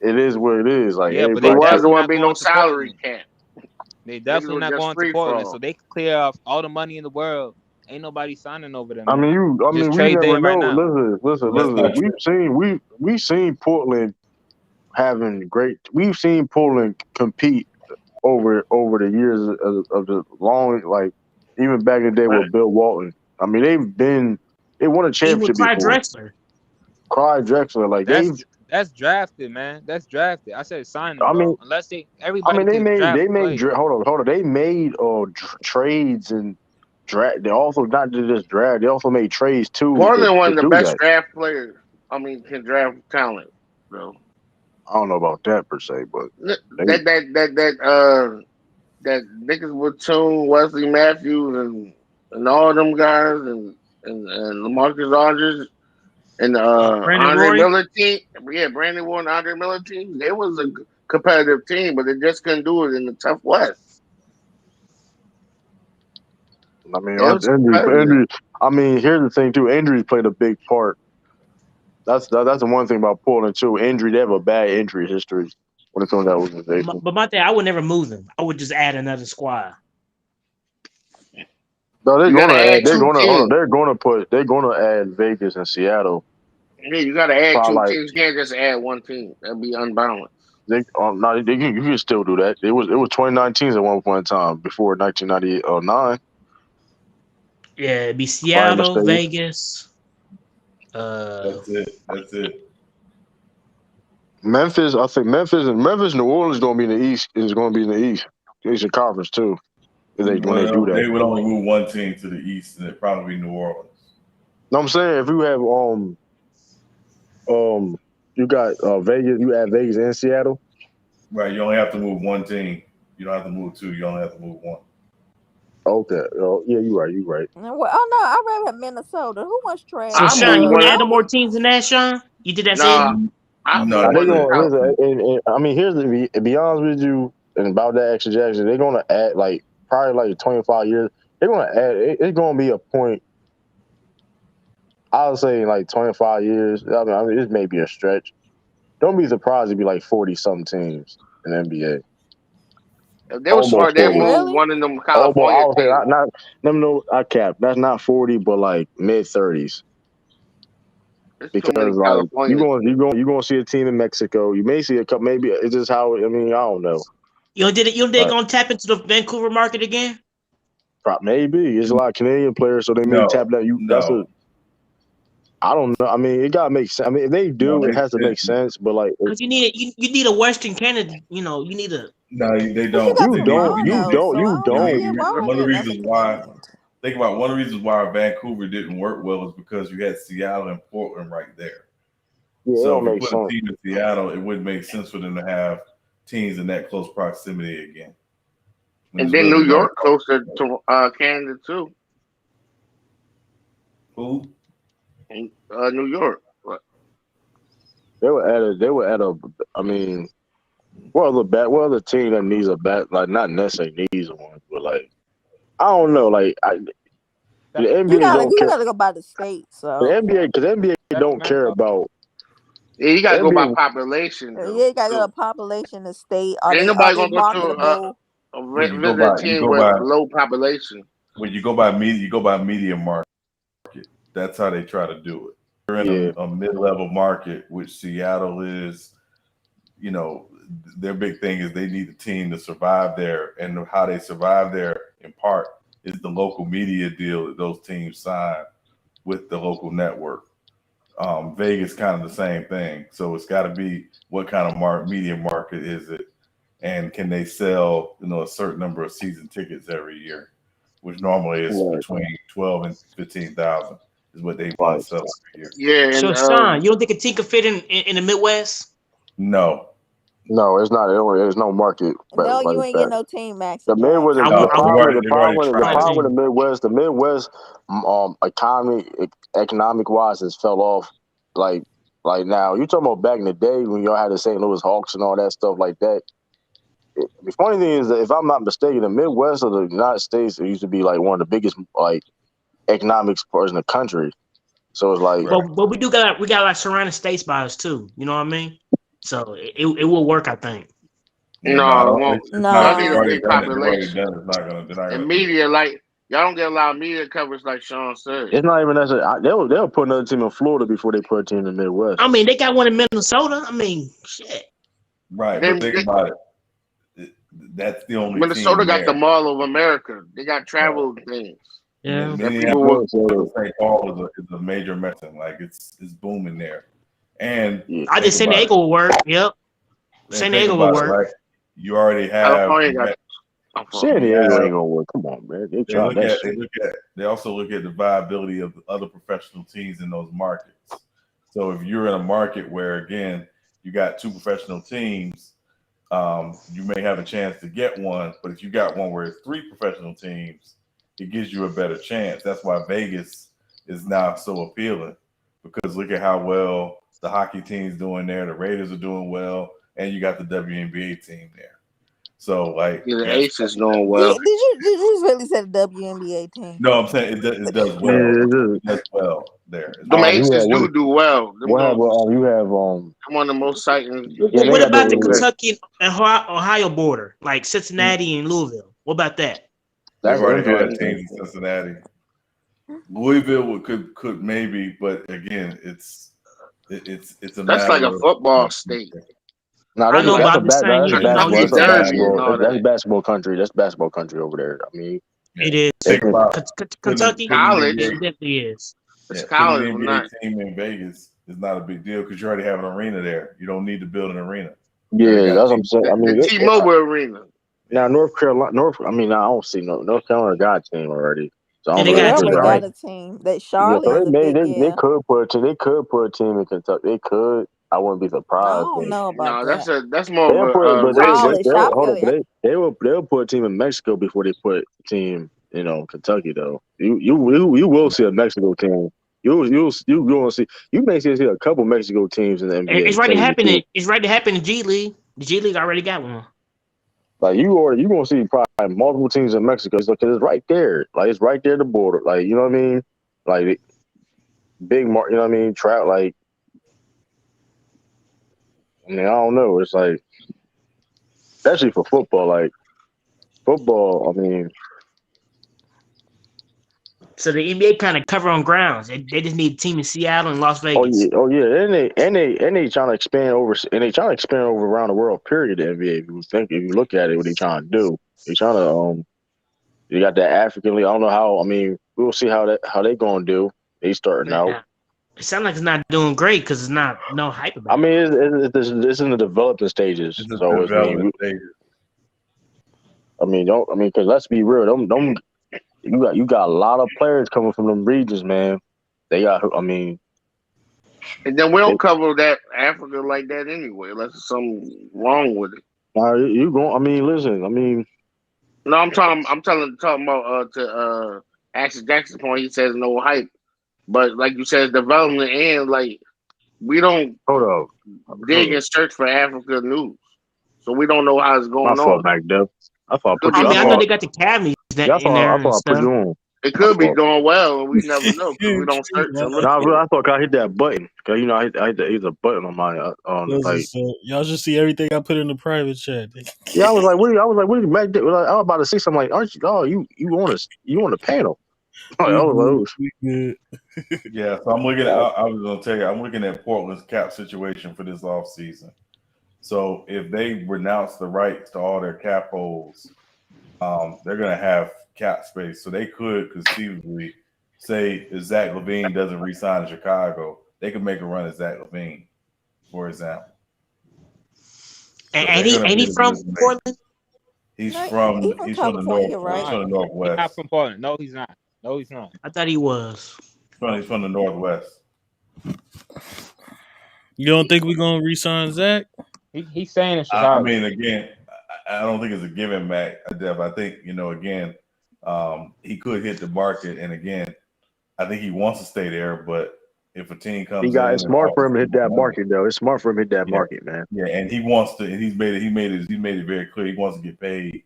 It is what it is. Like Yeah, but It they everybody was can't. there definitely wouldn't not be no going to salary Portland. cap. They Niggas definitely were not just going to free Portland, so fall. they can clear off all the money in the world. Ain't nobody signing over there, man. Just We trade never Dame right know. now. That's Listen. not true. We've seen Portland having great. We've seen Portland compete over the years of the long, like even back in the day Right. with Bill Walton. I mean, they won a Even with championship Clyde before. Drexler. Clyde Drexler, like That's drafted, man. That's drafted. I said signing, I bro. mean, Unless everybody they can draft a player. hold on, they made trades and draft. They also not just draft, they also made trades too Portland one to of the do best that. draft players. Can draft talent, bro. I don't know about that per se, but That they, that niggas with Tune, Wesley Matthews, and all them guys, and and LaMarcus Aldridge and Brandon Andre Roy. Miller team. Yeah, Brandon Moore and Andre Miller team. They was a competitive team, but they just couldn't do it in the tough West. I mean, It was competitive. injury. I mean, here's the thing too. Injuries played a big part. That's the one thing about Portland too. Injury, they have a bad injury history when it comes to that organization. But my thing, I would never move them. I would just add another squad. No, they're You got to gonna add add. They're two gonna hold on. teams. They're gonna add Vegas and Seattle. Yeah, you got to add Probably two like teams. You can't just add one team. That'd be unbalanced. no, you can still do that. It was 29 teams at one point in time before 1999. Yeah, it'd be If I ain't Seattle, mistaken. Vegas. That's it. That's it. Memphis, I think Memphis, New Orleans gonna be in the East. Is going to be in the Eastern Conference too. When they do Well, that. they would only move one team to the East, and it'd probably be New Orleans. No, I'm saying if you have you got Vegas, you add Vegas and Seattle. Right. You only have to move one team. You don't have to move two. You only have to move one. Okay. Oh, yeah, you're right. You're right. Well, oh no, I rather have Minnesota. Who wants So trash? I Sean, move you want to one. add no more teams than that, Sean? You did that's it? Nah, I No, move Now they one that's to gonna it. South. listen. I mean, here's the to be honest with you, and about that extra Jackson, they're gonna add like probably like 25 years. They're gonna add. It's gonna be a point. I would say like 25 years. I mean, this may be a stretch. Don't be surprised to be like 40 something teams in the NBA. If they were Almost smart, they'd 40. move Really? one of them Almost. I California would say teams. not. Let me know. I cap. That's not 40, but like mid 30s. There's too many Because like California teams. you gonna see a team in Mexico. You may see a couple. Maybe it's just how. I mean, I don't know. You did But gonna tap into the Vancouver market again? maybe it's a lot of Canadian players, so they may No, tap that. That's no, a. I don't know. I mean, it gotta make sense. I mean, if they no. do, it has to make sense. But like, Because you need a Western Canada. You need a. No, they But you don't. got They you need don't, you Toronto, don't, so I you don't know. don't. Yeah, why would one of I the get another reasons why. Canadian? Think about one of the reasons why Vancouver didn't work well is because you had Seattle and Portland right there. Yeah, it So don't if you make put a sense. team in Seattle, it wouldn't make sense for them to have teams in that close proximity again. When And there's then New really no York closer to Canada too. who. And, New York. But They were at a. They were at a. I mean, what other team that needs a bat? Like, not necessarily needs one, but like, I don't know. Like, the NBA don't You care. gotta go by the state. The So NBA, because NBA don't care about yeah, you gotta go by NBA. population yeah, though. you gotta go Too. to population, the state. Are Ain't they nobody gonna go to marketable? Well, you go visit a by you team go with by low population. when you go by media. You go by media market. That's how they try to do it. They're Yeah, in a mid-level market, which Seattle is. You know, their big thing is they need a team to survive there, and how they survive there in part is the local media deal that those teams sign with the local network. Vegas kind of the same thing. So it's got to be what kind of media market is it, and can they sell a certain number of season tickets every year, which normally is right, between 12 and 15,000 is what they want right. to sell every year. Yeah, So and Sean, you don't think a team could fit in the Midwest? No, No, it's not. There's no market, but No, like you ain't that. getting no team, Maxie The Midwest, Jackson. I the want. I no, want. problem, they've already the tried it. problem with the Midwest, economic wise has fell off. Like, now you talking about back in the day when y'all had the St. Louis Hawks and all that stuff like that. The funny thing is that if I'm not mistaken, the Midwest of the United States it used to be like one of the biggest like economics parts in the country. So it's like, Right. But we got like surrounding states by us too. You know what I mean? So it will work, I think. Yeah, no, I no, it don't. won't. It's not. Y'all They've need a No. already big done it. They've already population done it. It's not gonna. They're not and gonna do it. media. Like y'all don't get a lot of media coverage, like Sean said. it's not even necessarily. They'll put another team in Florida before they put a team in the Midwest. I mean, they got one in Minnesota. I mean, shit. Right, but Then think about it. That's the only Minnesota team got the there. Mall of America. They got Right. travel things Yeah. that Minneapolis, people will. St. Paul is a major medicine. Like it's booming there. And Yeah, I think just San about it. Diego will work. Yep. And San think Diego will about it, work. right? You already have California you, got. have I'm San you Diego have ain't gonna work. Come on, man. They they tried look that at shit. they also look at the viability of the other professional teams in those markets. So if you're in a market where again you got two professional teams, you may have a chance to get one. But if you got one where it's three professional teams, it gives you a better chance. That's why Vegas is not so appealing because look at how well the hockey team's doing there. The Raiders are doing well, and you got the WNBA team there. So like, Yeah, the yes, Ace is doing Did well. you really say the WNBA team? no, I'm saying it does Yeah, well. it It is. does well there as Them well. You have Aces do well. Them what have little, you have I'm on the most sightings. yeah, they What got about the the Kentucky and Ohio border, like Cincinnati and Louisville? What about that? We've that's already had interesting. teams in Cincinnati. Louisville could maybe, but again, it's a That's like a matter of football state. No, I know, but that's a I'm just saying, that's a you know, basketball. Kentucky you That's a think Derby and basketball. all That's that. basketball country. That's basketball country over there. I mean, it is. they think can. about Kentucky, putting New it College. York. definitely is. It's Yeah, putting college, an but NBA not. team in Vegas is not a big deal because you already have an arena there. You don't need to build an arena. You already Yeah, got that's what I'm teams. saying. I The mean, T-Mobile Arena. now North Carolina, I mean, I don't see North Carolina got a team already, so I Yeah, don't they know Yeah, if they got they a put team already that on. got already. a team. That Yeah, Charlotte so is a big they yeah. could put a team in Kentucky. They could. I wouldn't be I surprised, don't but know about No, that. that's more of they'll put it. a But Charlotte, race. they'll I hold feel up. But yeah. they'll put a team in Mexico before they put a team, Kentucky though. You will see a Mexico team. You going to see you may see a couple Mexico teams in the NBA. It's To right tell to you the happen. truth. It's right to happen in G League. The G League already got one. Like you gonna see probably multiple teams in Mexico because it's right there. Like it's right there at the border. Like you know what I mean. Like big mark. You know what I mean. Trout. Like I mean I don't know. It's like especially for football. Like football. I mean So the NBA kind of cover on grounds. They just need a team in Seattle and Las Vegas. oh yeah. And they trying to expand over. And they trying to expand over around the world. Period. The NBA. If you look at it, what they trying to do. They trying to You got that African League. I don't know how. I mean, we'll see how they gonna do. They starting out. Nah, it sounds like it's not doing great because it's not no hype I about mean, it. it's in the developing stages. It's a So development stage. because let's be real. Them you got a lot of players coming from them regions, man. They got. I mean, And then we they, don't cover that Africa like that anyway, unless there's something wrong with it. you going. I mean, listen. I mean, No, talking about Action Jackson's point. He says no hype, but like you said, development and like we don't hold up, dig and search for Africa news, so we don't know how it's my going fault, on. back there. I thought I Could put I be you. I mean, I know thought. they doing got the academies Yeah, in there I and thought I put stuff. you on. it My could be fault. doing well, and we never know because we don't search and look No, for it. I thought I hit that button because I hit a button on my on like. Y'all should see everything I put in the private chat. Yeah, I was like, what are you back there? Like, I was about to say something like, aren't you? Oh, you on the panel? I We good. was We good. Yeah, so I'm looking at. like, I was gonna tell you, I'm looking at Portland's cap situation for this off season. So if they renounce the rights to all their cap holds, they're gonna have cap space. So they could conceivably say if Zach LaVine doesn't re-sign in Chicago, they could make a run at Zach LaVine, for example. So And they're gonna ain't be he in a from position. Portland? He's No, from he from California, he's right? Nah, from the he's not northwest. from Portland. No, he's not. No, he's not. I thought he was. He's from the northwest. You don't think we're gonna re-sign Zach? He's staying in I Chicago. mean, again, I don't think it's a given, Mac. Def. I think again, he could hit the market, and again, I think he wants to stay there. But if a team comes in it's and smart for offers him to him hit more that money, market though. It's smart for him to hit that yeah, market, man. yeah, and he wants to, and he's made it very clear he wants to get paid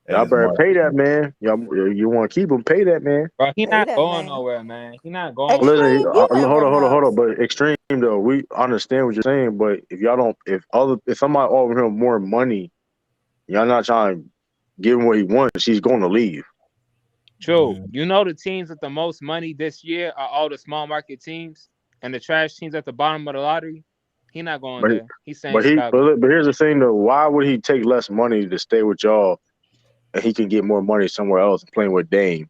at Y'all his better pay market. that man. You want to keep him? Pay that man. Bro, he Pay not that going man. nowhere, man. He not going. Listen, Extreme, you hold never on, hold on, hold know. on. But extreme though, we understand what you're saying. But if y'all don't, if somebody offer him more money, y'all not trying to give him what he wants. He's going to leave. True. You know the teams with the most money this year are all the small market teams and the trash teams at the bottom of the lottery. He not going But there. He's saying Chicago. but here's the thing though. Why would he take less money to stay with y'all, and he can get more money somewhere else playing with Dame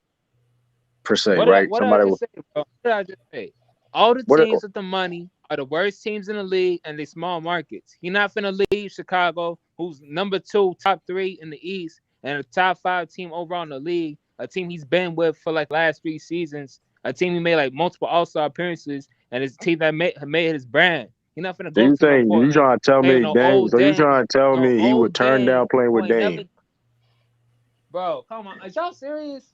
per se, right? What did I Somebody just say, bro? What did I just say? All the what teams with the money are the worst teams in the league and they small markets. He not finna leave Chicago, who's number 2, top 3 in the East, and a top 5 team overall in the league. A team he's been with for like last 3 seasons. A team he made like multiple All-Star appearances, and his team that made his brand. He not finna So go you to no think you Portland. trying to tell Play with me no Dame? old So you Dame, trying to tell no me he would old turn down Dame playing who with ain't never. Dame? Bro, come on, are y'all serious?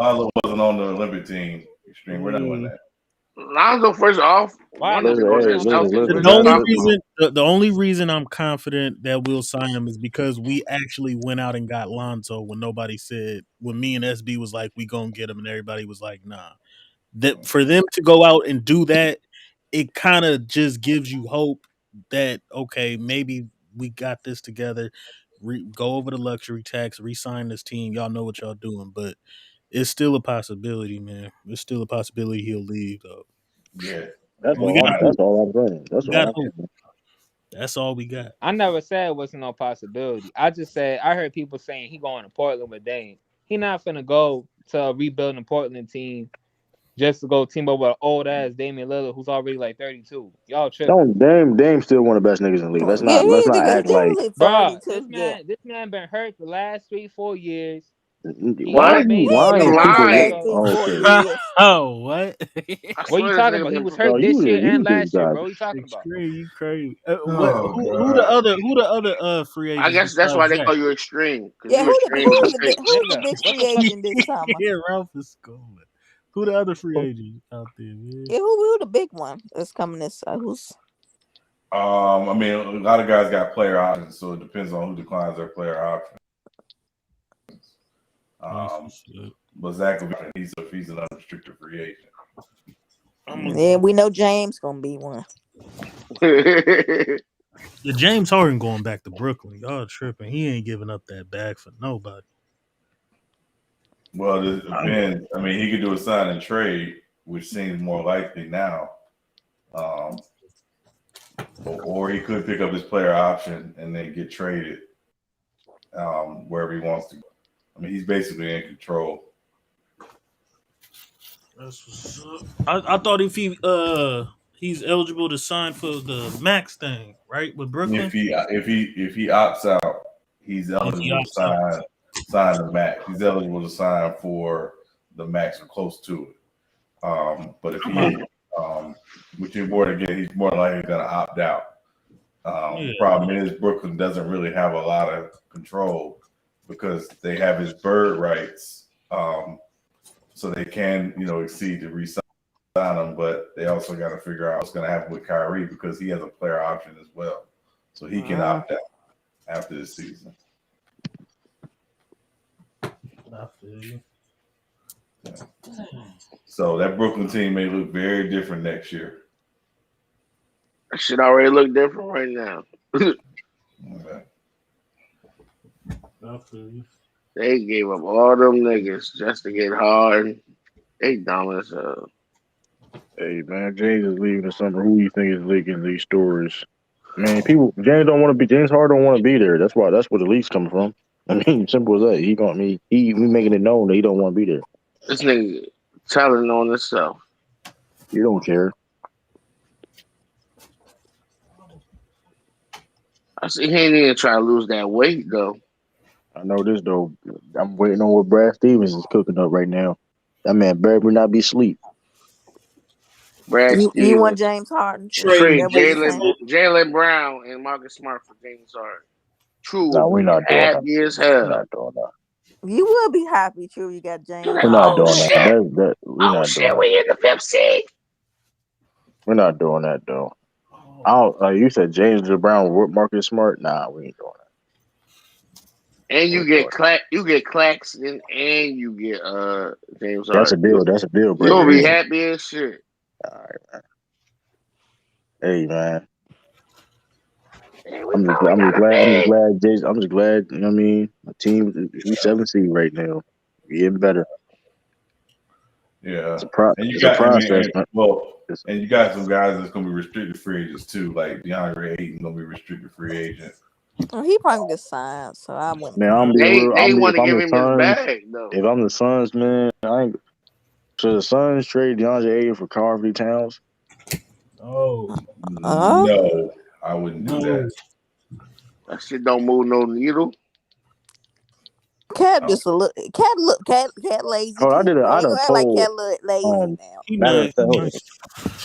Lonzo wasn't on the Olympic team. Extreme. We're not doing that. Lonzo first off. Why One of not? Listen, the hey, listen, Celtics listen, was The the guys, only top listen. team. reason the only reason I'm confident that we'll sign him is because we actually went out and got Lonzo when nobody said when me and SB was like we gonna get him and everybody was like nah. That for them to go out and do that, it kind of just gives you hope that okay maybe we got this together. Go over the luxury tax, re-sign this team. Y'all know what y'all doing, but it's still a possibility, man. It's still a possibility he'll leave though. Yeah. That's We all. got Not. hope. That's all I'm saying. That's We got all I'm hope. saying. That's all we got. I never said it wasn't no possibility. I just said I heard people saying he going to Portland with Dame. He not finna go to a rebuilding Portland team just to go team up with an old ass Damian Lillard who's already like 32. Y'all tripping. Don't Dame still one of the best niggas in the league. Let's Yeah, not let's he not nigga, act like he Bruh, 32. Yeah. this man been hurt the last 3-4 years. He why only are What? you made He it to ain't the lying been to hurt people the finals. that last So 3-4 okay. years. Oh what? I what you swear this talking nigga about? He been. was No, hurt this year you and just last year, got bro. What you talking about? Extreme, you crazy. What? Oh Who the other free I agents guess that's why besides they Zach? call you extreme because Yeah, you extreme to the Knicks. who's the Nigga, big what the free fuck? agent this summer? Yeah, Ralph is going. Who the other free agent out there, man? Yeah, who the big one that's coming this? Who's? I mean, a lot of guys got player options, so it depends on who declines their player option. That's Um, what's up. but Zach, he's an unrestricted free agent. Yeah, we know James gonna be one. Yeah, James Harden going back to Brooklyn. Y'all tripping. He ain't giving up that bag for nobody. Well, it depends. I mean, he could do a sign and trade, which seems more likely now. Or he could pick up his player option and then get traded wherever he wants to go. I mean, he's basically in control. That's what's up. I thought if he's eligible to sign for the max thing, right? With Brooklyn. If he opts out, he's If he eligible to opts out. sign the max. He's eligible to sign for the max or close to it. But if he which is more again, he's more likely going to opt out. Yeah. Problem is Brooklyn doesn't really have a lot of control because they have his bird rights, so they can exceed to re-sign him, but they also got to figure out what's going to happen with Kyrie because he has a player option as well, so he can opt out after this season. I feel you. Yeah. So that Brooklyn team may look very different next year. That shit already look different right now. Okay. I feel you. They gave up all them niggas just to get hard. They dumb as hell. Hey man, James is leaving the summer. Who you think is leaking these stories? Man, James Harden don't want to be there. That's where the leaks coming from. I mean, simple as that. He making it known that he don't want to be there. This nigga telling on himself. You don't care. I see he ain't even try to lose that weight though. I know this though. I'm waiting on what Brad Stevens is cooking up right now. That man better not be asleep. Brad You want Stevens James Harden? Is trade that what you're saying? Jalen Brown and Marcus Smart for James Harden. True No, will we're be not doing that. happy as We're hell. not doing that. You will be happy, true. You got James We're Harden. not Oh doing that. shit! We're Oh not doing shit! that. We in the fifth seed. We're not doing that though. I don't. You said James Brown, Marcus Smart. Nah, we ain't doing that. And We you ain't doing get that. Claxton, and you get James That's a Harden. deal. That's a deal You'll breaker. be Ain't it? happy as shit. All right, man. Hey, man. Hey, we finally I'm got just a glad. I'm just big. glad. Jason, I'm just glad. You know what I mean? My team, we 7 seed right now. We getting better. Yeah, and you It's a got. I mean, process, man. and you got some guys that's going to be restricted free agents too, like DeAndre Ayton going to be restricted free agent. Well, he probably get signed, so I wouldn't Man, I'm complain. be real. They want If to I'm give the him his Suns, bag though. if I'm the Suns, man, I ain't. So the Suns trade DeAndre Ayton for Carvey Towns. Oh No, I wouldn't do no. that. That shit don't move no needle. Cat No. just a little. Cat lazy Oh, too. I I ain't done gonna act like told Cat lazy now. He matter of nice. He fact, nice.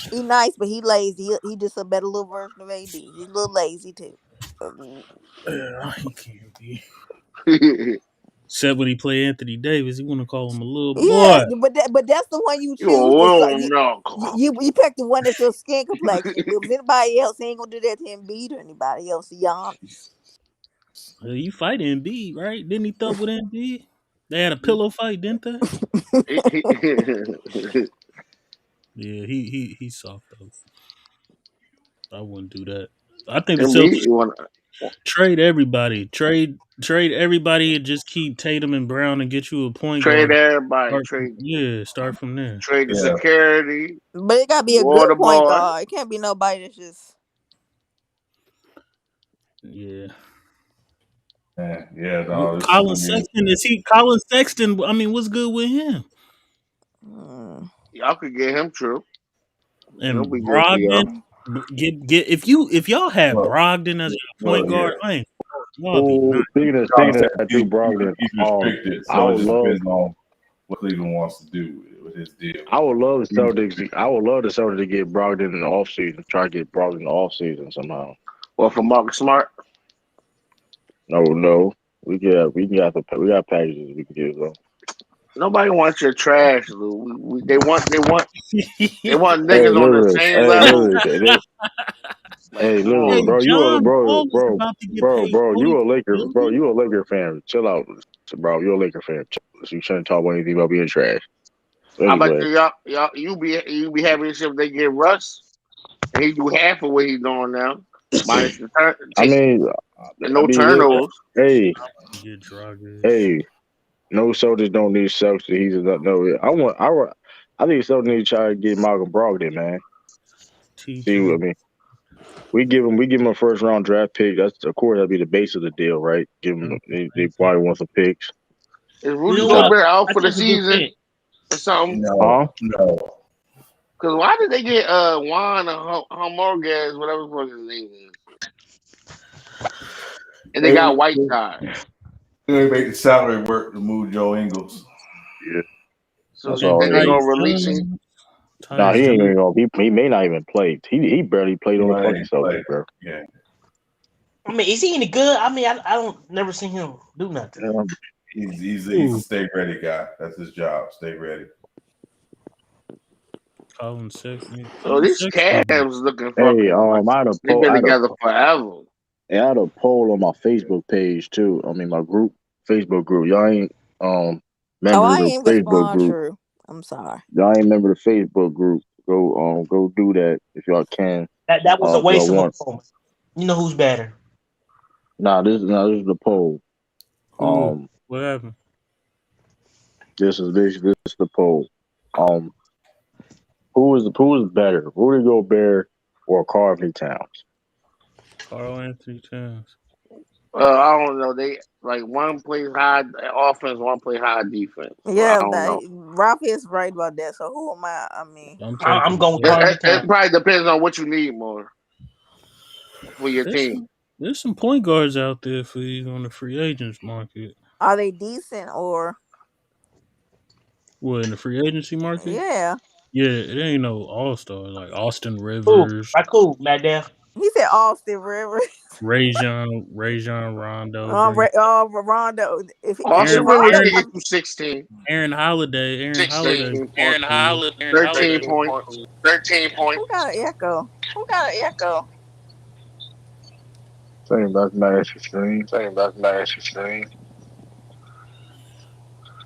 He nice, but he lazy. He just a better little version of AD. He's a little lazy too. He can't be. Except when he play Anthony Davis, you want to call him a little Yeah, boy. but that's the one you You a choose. little knuckle. You pick the one that's your skin complexion. But with anybody else, he ain't gonna do that to Embiid or anybody else. To be honest. You fight Embiid, right? Didn't he thump with Embiid? They had a pillow fight, didn't they? Yeah, he soft though. I wouldn't do that. I think the Embiid, Celtics you want trade everybody. Trade everybody and just keep Tatum and Brown and get you a point trade guard. everybody. Trade Start from there. the security. But it gotta be a good Water point boy. guard. It can't be nobody that's just. Yeah. Yeah, no, this is Colin gonna be. Sexton, is he Colin Sexton? I mean, what's good with him? Y'all could get him true. He'll And be good for y'all. Brogdon, get if y'all had Brogdon as your point Yeah. guard, I ain't y'all be Oh, nice. speaking of that, too, Brogdon, He's restricted, I so it would just love, depends on what Cleveland wants to do with his deal. I would love the Celtics. I would love the Celtics to get Brogdon in the offseason. Try to get Brogdon in the offseason somehow. Well, for Marcus Smart, No, we got packages we can get though. nobody wants your trash, Lou. They want Hey, niggas on the literally, same hey, level. literally, Like, come Hey, on. John Wall is about to get paid $40 million. You a Laker fan. Chill out, bro. You a Laker fan. You shouldn't talk about anything about being trash. How about Anyway, y'all? You be happy if they get Russ and he do half of what he's doing now, minus the I mean, no turnovers. hey, Get Dragic. hey, no soldiers don't need Celtics. He's not no. I think Celtics need to try to get Malcolm Brogdon, man. See, I TT. mean, we give him a first round draft pick. That's of course that'd be the base of the deal, right? Give him they probably want some picks. Is You Rudy know what? Gobert out I for the think it's a good season pick. or something? Huh? No. Because why did they get Juan or Homorgas, whatever the fuck his name is, and they got white guys? They make the salary work to move Joe Ingles. Yeah, So that's they all. think It they're is. gonna release him. Nah, Tyus he ain't Jones. even gonna. He may not even play. He barely played on the fucking Celtics, bro. Yeah. I mean, is he any good? I mean, I don't never seen him do nothing. He's a stay ready guy. That's his job. Stay ready. Colin Sexton. So these Cavs looking Hey, fucking like I had a they've poll. been together forever. I had a poll on my Facebook page too. I mean, my Facebook group. Y'all ain't member I of the ain't Facebook respond group. true. I'm sorry. Y'all ain't member of the Facebook group. Go do that if y'all can. That was a If y'all waste of a want. moment. You know who's better? This is the poll. What happened? This is the poll. Who is better, Rudy Gobert or Karl Anthony Towns? Carl Anthony Towns. I don't know. They like one plays high offense, one plays high defense. So I Yeah, don't know. Ralph is right about that. So who am I? I mean, I'm going It, Carl it, it Towns. probably depends on what you need more for your team. There's some point guards out there for you on the free agents market. are they decent or? What, in the free agency market? Yeah, Yeah, it ain't no all star like Austin Cool. Rivers, Right, cool, Matt Def. he said Austin Rivers. Rajon Rondo, Green, Rondo. If Aaron Austin Rivers Rondo can get come, you 16, Aaron Holiday, 13 points, cool. 13 points. who got an echo? Same that's Madison Stream.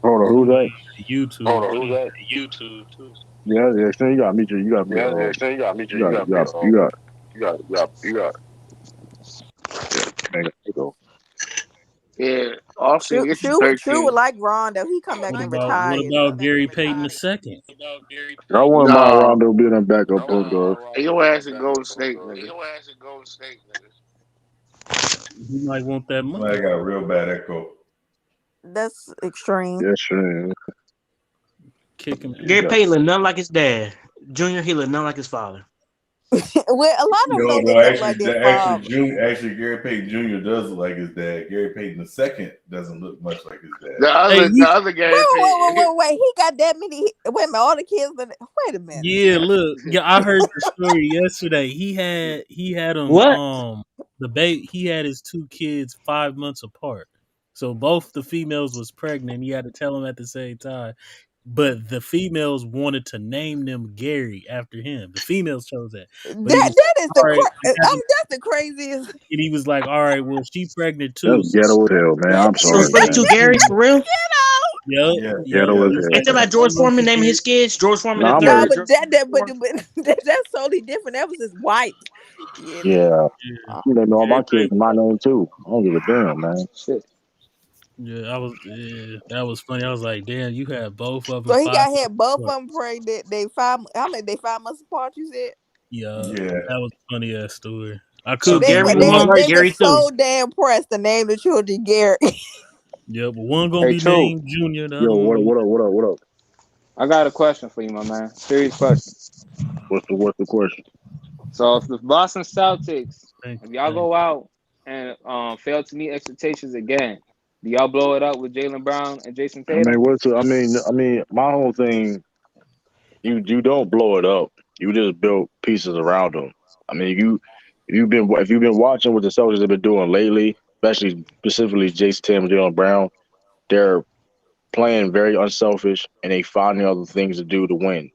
Hold on, who's that? YouTube. Yeah, Stream. You got me. You got me. You got. Yeah, Austin get you True 13. would like Rondo. He come back and What retired about though. Gary Payton II? I wouldn't mind No, Rondo being a backup point guard. your ass in Golden State, nigga. He might want that I money. got a real bad echo. That's extreme. Yes, sure. Kick him. Gary Payton look nothing like his dad. Junior, he look nothing like his father. Well, a lot of them No, say they no, look like their father. Gary Payton Jr. does look like his dad. Gary Payton II doesn't look much like his dad. The other Gary Payton. Wait. He got that many. Wait a minute. All the kids. Wait a minute. Yeah, look. Yeah, I heard the story yesterday. He had him What? the baby. He had his two kids 5 months apart. So both the females was pregnant. He had to tell them at the same time. But the females wanted to name them Gary after him. The females chose that. But he was That is all right. that's the craziest. And he was like, all right, well, she pregnant That's too. So ghetto as hell, man. I'm So it's sorry, really man. two Garys for real? Yep, Yeah, yep. Ghetto He as was hell, Ain't like, that man. like George one gonna Foreman be naming Gary. his kids? George Foreman No, is I'm named No, a after but George Foreman? that's totally different. That was his wife. Yeah. yeah. Yeah, I'm naming all my kids everybody. my name too. I don't give a damn, man. Shit. That was funny. I was like, damn, you had both of them So he 5 got had both of months. them pregnant. They five. How many? They 5 months apart. You said. Yeah, yeah. that was a funny ass story. I So And couldn't they Gary were believe it. one, they were Gary two. so damn pressed to name the children Gary. Yeah, but one gonna Hey, be True. named Junior, the Yo, other one what up? gonna What up? What up? What up? I got a question for you, my man. Serious question. What's the question? So if the Boston Celtics, thank if y'all thank go out and fail to meet expectations again, do y'all blow it up with Jalen Brown and Jason I mean, Tatum? my whole thing. You don't blow it up. You just build pieces around them. I mean, if you've been watching what the Celtics have been doing lately, especially specifically Jason Tatum and Jalen Brown, they're playing very unselfish and they finding other things to do to win.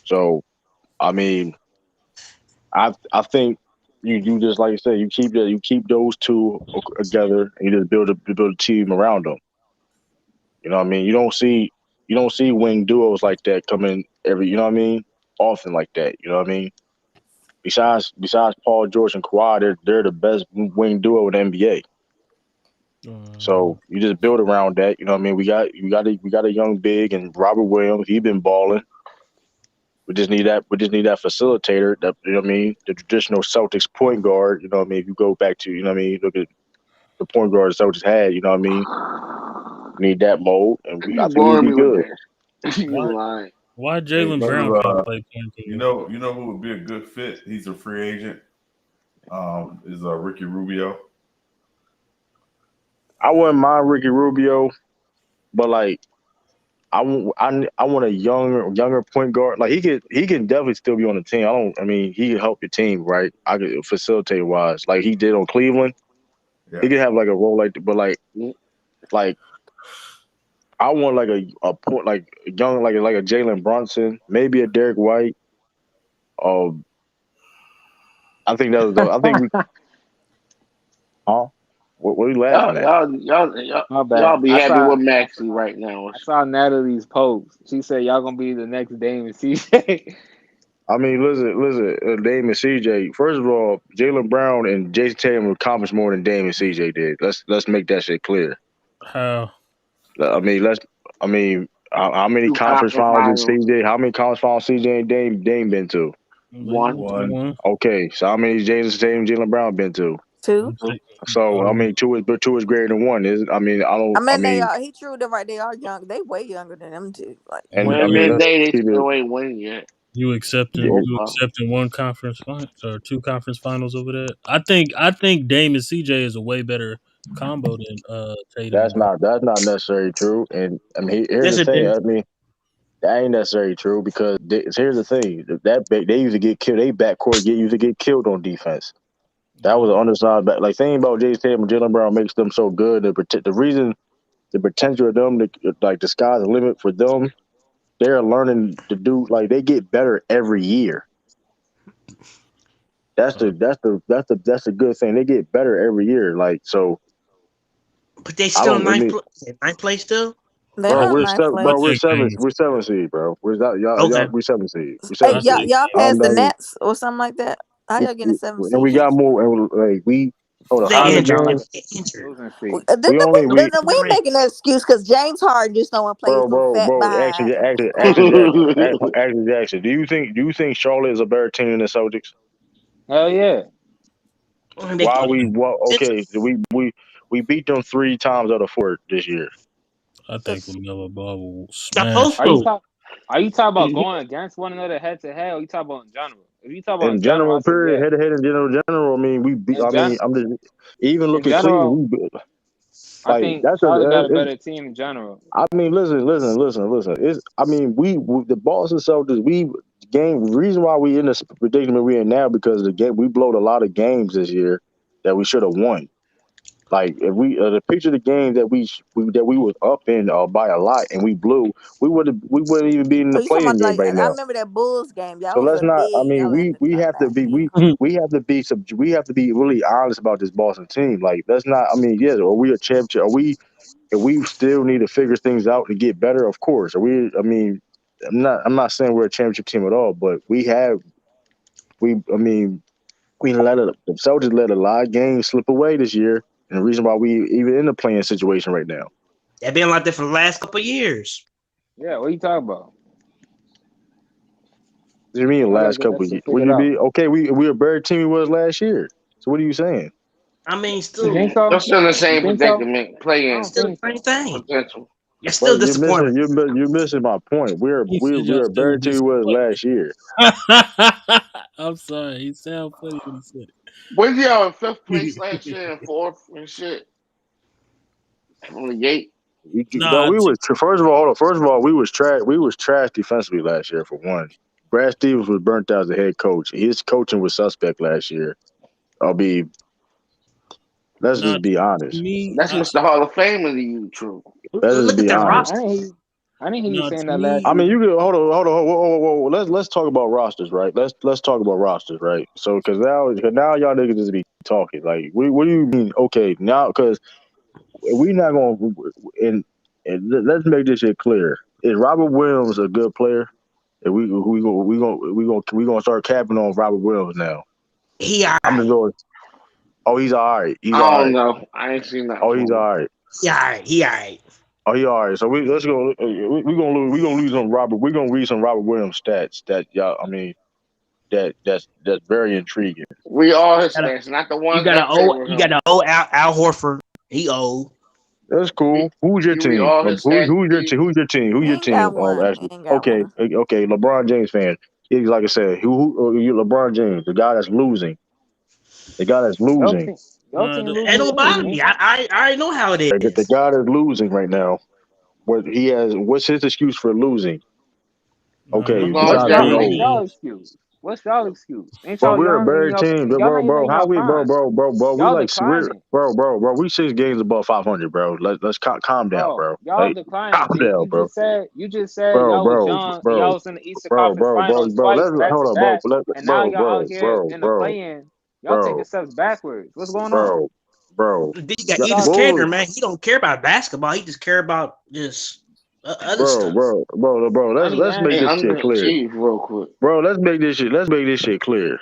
So I mean, I think you just like you said, you keep those two together and you just build a team around them. You know what I mean? You don't see wing duos like that coming every, you know what I mean, often like that. You know what I mean? Besides Paul George and Kawhi, they're the best wing duo in the NBA. So you just build around that. You know what I mean? We got a young big and Robert Williams. He been balling. We just need that facilitator. That, you know what I mean? The traditional Celtics point guard. You know what I mean? If you go back to, you know what I mean, look at the point guard the Celtics had. You know what I mean? We need that mold, and I You think we'd boring be me with good. that. You why lying. why Hey, Jalen Brown True. can't play point You guard? know, who would be a good fit? He's a free agent. Is Ricky Rubio. I wouldn't mind Ricky Rubio, but like I want a younger point guard. Like he can definitely still be on the team. I mean he can help your team, right? I could facilitate wise, like he did on Cleveland. Yeah. He could have like a role like, but like I want like a point like young like a Jalen Brunson, maybe a Derek White. Um, I think that was the. I think we. Huh? What are you laughing Y'all, at? y'all, y'all, y'all, My bad. y'all be happy with Maxie right now. I saw Natalie's post. She said y'all gonna be the next Dame and CJ. I mean, listen. Dame and CJ. First of all, Jalen Brown and Jason Tatum accomplished more than Dame and CJ did. Let's make that shit clear. How? I mean, let's. I mean, how many Two conference conference finals did finals. CJ? How many conference finals CJ and Dame been to? They One. went to One. one. Okay, so how many Jason Tatum, Jalen Brown been to? Two. So I mean, two is greater than one. Is I mean, I I don't. I mean, they mean, are. He true. They're right. They are young. They way younger than them two. Like and When I them mean, in let's day, they keep it. still ain't winning yet. You Yeah, accepting one conference final or two conference finals over that? I think Dame and CJ is a way better combo than Tatum and that's Brown. not necessarily true. And I mean, here's Yes, the it thing. is. I mean, that ain't necessarily true because here's the thing. They usually get killed. They backcourt usually get killed on defense. That was Yeah. an undersized back. Like thing about Jason Tatum and Jalen Brown makes them so good. The reason the potential of them, like the sky's the limit for them. They're learning to do like they get better every year. That's the good thing. They get better every year. Like so, But they I still don't. I ninth, mean, ninth place still. they're bro, not we're ninth seven. I Bro, place. we're take seven. Dame. We're seven seed, bro. We're that y'all. Okay. We seven seed. We Hey, seven I y'all, seed. take y'all Dame. passed the We, Nets or something like that. How y'all getting a seven and we seed? got more. And like we hold on. They How How many did injured. y'all games? They injured. losing seed? We only we We ain't making that excuse because James Harden just don't want to play with no fat bro. behind Action Kawhi. Jackson. Action Jackson. Do you think Charlotte is a better team than the Celtics? Hell yeah. I mean, they Why put we? Well, defensive. okay. We beat them 3 times out of 4 this year. I think Lamelo Ball will Supposed smash. Are you to. talk? Are you talking about He, going against one another head to head, or you talking about in general? If you talk about in in general, I general, say period, yeah. head to head in general. I mean, In I mean, gen, I'm just even in look at general, Cleveland. I Like think that's a. Charlotte got a better team in general. I mean, listen. It's I mean, we the Boston Celtics. We game reason why we in this predicament we in now because the game we blowed a lot of games this year that we should have won. Like if we the picture of the game that we was up in by a lot and we blew, we wouldn't even be in Oh, the you talking playing about game like right I now. remember that Bulls game. So Y'all was let's up not. I big. mean, Y'all ended we up have to last be year. we have to be really honest about this Boston team. Like let's not. I mean, yes, are we a championship? Are we? If we still need to figure things out to get better, of course. Are we? I mean, I'm not saying we're a championship team at all, but we have. I mean, the Celtics let a lot of games slip away this year, and the reason why we even in the playing situation right now. They've been like that for the last couple of years. Yeah, what are you talking about? What do you mean Y'all gotta last get couple that of years? shit Would figured you out. be okay? We're a better team we was last year. So what are you saying? I mean, You think still, They're so? still in the You same think so? predicament, I playing don't still the think same so. thing. potential. You're still But disappointed. you're missing my point. He said y'all We're a still better team we was disappointed. last year. I'm sorry. He sounded funny when he said Was y'all in fifth place last it. year and fourth and shit from the gate? No, Nah, we was first of all, hold on. First of all, we was trash. We was trash defensively last year for one. Brad Stevens was burnt out as the head coach. His coaching was suspect last year. I'll be. Let's nah. just be To honest. me, That's Mr. Hall of Fame of you, true. Let's just Look at be that honest. roster. I didn't hear you nah. saying To that last me, I mean, season. you can hold on, whoa. Let's talk about rosters, right? Let's talk about rosters, right? So, because now y'all niggas just be talking like, what do you mean? Okay, now because we not going let's make this shit clear. Is Robert Williams a good player? And we gonna start capping on Robert Williams now. He all I'm just right. going. Oh, he's all right. He's I all don't right. know. I ain't seen that Oh, he's from him. all right. He all right. He all right. Oh, he all right. So let's go. We gonna lose on Robert. We gonna read some Robert Williams stats that y'all. I mean that's very intriguing. We all his Got a, stats, not the you ones got an that old. favor You got him. an old Al Horford. He old. That's cool. Who's your You read team? all his stats. Who's your team? Who's your team? Who's He your ain't got team? one. He Actually, ain't got one. okay. LeBron James fan. He's like I said. You LeBron James, the guy that's losing. The guy that's Your losing. team, your team Ain't losing too, nobody. ain't it? I already know how it The is. guy that's losing right now. What he has? What's his excuse for losing? nah. Okay, Number What's besides one y'all being right what's old. now. y'all excuse? What's y'all excuse? Ain't Bro, y'all we're a young and better team, y'all not even bro. in How y'all we, prime. bro? We Y'all like we're, declining. bro. We 6 games above 500, bro. Let's calm down, Bro, bro. y'all Like, calm declining. down, bro. You just said Bro, y'all was bro, young and bro, y'all was in the Eastern Conference Finals bro. twice Let's back to hold on, back, and now bro, y'all out here in the bro, play-in. Y'all taking bro, steps backwards. What's going on? bro, bro. Then you got What Edith y'all Kanter, doing? man. He don't care about basketball. He just care about just other stuff. Bro. Money Let's and make They this shit clear, underachieve real quick. bro. Let's make this shit clear.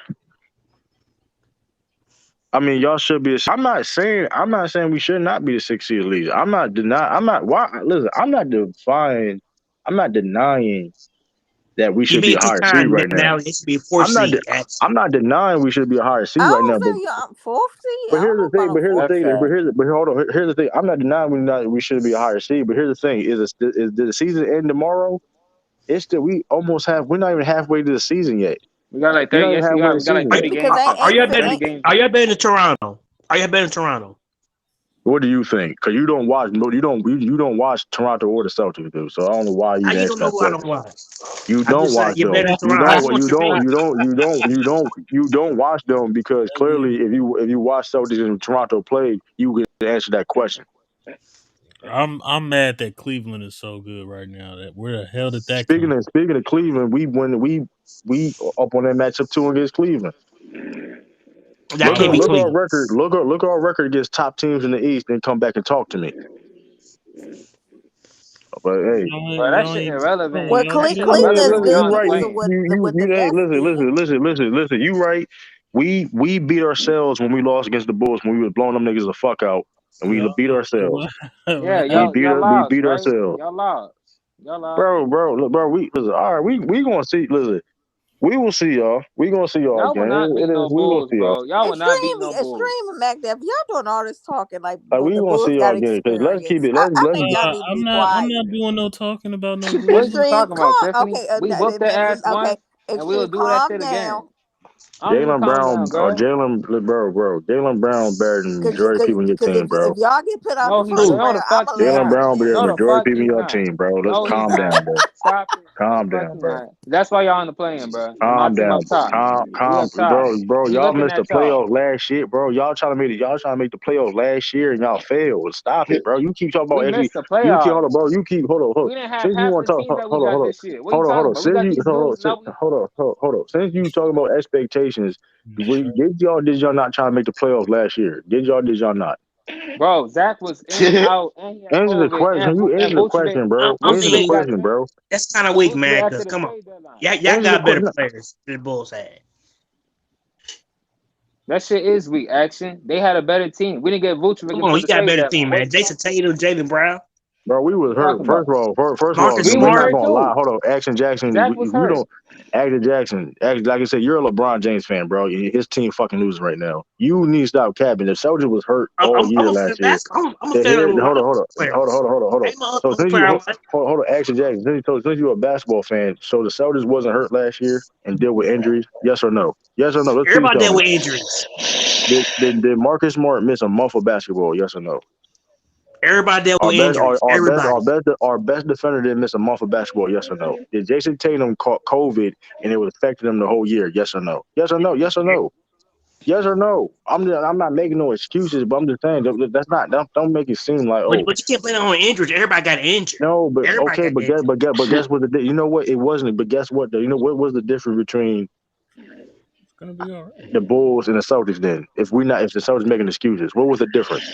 I mean, y'all should be. I'm not saying we should not be the 6 seed league. I'm not denying. I'm not. Why? Listen, I'm not defying. I'm not denying that we He should be being a too higher seed kind right now. now. It should be a four I'm not. seed. Actually, I'm not denying we should be a higher I seed right now. don't But say you're fourth seed. I but don't here's know the thing. about no fourth That's seed. sad. But hold on. Here's the thing. I'm not denying we should be a higher seed. But here's the thing: is the season end tomorrow? It's still we almost have. We're not even halfway to the season yet. We got like We're 30. not even Yes, we halfway got. to We the got like season yet. 30 Because games ain't left. are ain't you fi- betting? 30 ain't games Are left. you betting Toronto? Are you betting Toronto? What do you think? Because you don't watch. No, you don't watch Toronto or the Celtics, do. So I don't know why you How even you asked don't know that who I don't question. watch? You I'm don't just saying watch you're them. betting Toronto. I just want your opinion. You don't watch them because That'd be- clearly, if you watch Celtics and Toronto play, you can answer that question. I'm mad that Cleveland is so good right now. That where the hell did that come? Speaking of Cleveland, we up on that matchup too against Cleveland. That can't be Look our Cleveland. record. Look our record against top teams in the East, and come back and talk to me. But hey, But that Y'all shit ain't. irrelevant. well, That shit Cleveland is irrelevant. listen, you Y'all in good the right. because of play-in. what the Hey, Nets did. listen. You right. We beat ourselves when we lost against the Bulls when we was blowing them niggas the fuck out, and we Yeah. beat ourselves. Yeah, We y'all beat lost, right? ourselves, Y'all lost. bro. We listen. All right, we gonna see. Listen, we will see y'all. We gonna see y'all Y'all will again. not beat It is. no We gonna Bulls, see y'all. bro. Y'all will not beat no Bulls. Extreme and Mac Def, y'all doing all this talking like We the gonna see Bulls y'all got again. Cause let's keep experience. it. I Let's think be. y'all need to I'm be not. I'm quiet. not doing no talking about no What is Bulls. you Extreme, talking about, calm. Tiffany? Okay, We whooped their ass okay. once, and we'll Extreme, do that calm shit again. down. I don't need to Jalen calm Brown down, girl. Jalen Brown better than Cause, majority of cause, people in your 'cause team, if bro. y'all get put out No, the he's first Who? no the round, fuck I'ma he's let Jalen not. y'all Brown better than win. No the majority of fuck people in he's your not. team, bro. Let's No, he's calm not. down, bro. Stop it. No the Calm fuck down, he's bro. not. That's why y'all in the playing, bro. And my Calm team down, up top. We calm, up top. bro. We Y'all looking missed the at y'all. playoffs last year, bro. Y'all trying to make the playoffs last year and y'all failed. Stop it, bro. You keep talking about We actually. missed the You keep hold playoffs. on, bro. You keep hold on. We didn't have Since you half want the to talk, team that we hold on, got this year. What you hold talking on. about? We got these dudes. No, we Hold on. Since you talking about expectations, Sure. did y'all not try to make the playoffs last year? Did y'all not? bro. Zach was in and out, and he had Answer the COVID, question. You and answer the Vucevic. question, bro. I'm Answer the Vucevic saying got question, traded. bro. that's kind of And weak, Vucevic man. after Because the come on, trade deadline. y'all Answer the got better question. players than the Bulls had. That shit is weak action. They had a better team. We didn't get Vucevic Come on, until you the got a trade better deadline. team, What man. are you Jason talking about? Tatum, Jalen Brown, Bro, we What was you hurt. talking about? First of all, Marcus We we're was not Smart. hurt gonna lie. too. Hold on, Action Jackson. Zach was You hurt. don't. Action Jackson. Like I said, you're a LeBron James fan, bro. His team fucking losing right now. You need to stop capping. The Soldier was hurt all I'm year a fan last of year. basketball. I'm a The fan of head. a lot of players. Hold on. Ain't my So other since you player I like. hold on, Action Jackson. Since you're a basketball fan, so the Soldiers wasn't hurt last year and deal with injuries. Yes or no? Yes or no? Let's please Everybody tell dealt me. with injuries. Did Marcus Smart miss a month of basketball? Yes or no? Everybody dealt Our with best, injuries. Everybody. our best defender didn't miss a month of basketball. Yes or no? Did Jason Tatum caught COVID and it was affecting him the whole year? Yes or no? Yes or no? Yes or no? Yes or no? I'm not making no excuses, but I'm just saying that's not don't make it seem like But oh you can't blame it on injuries. Everybody got injured. no, but Everybody okay, got injured. but guess what? You know what? It wasn't. But guess what? Though? You know what was the difference between It's gonna be all right. the Bulls and the Celtics? Then if the Celtics making excuses, what was the difference?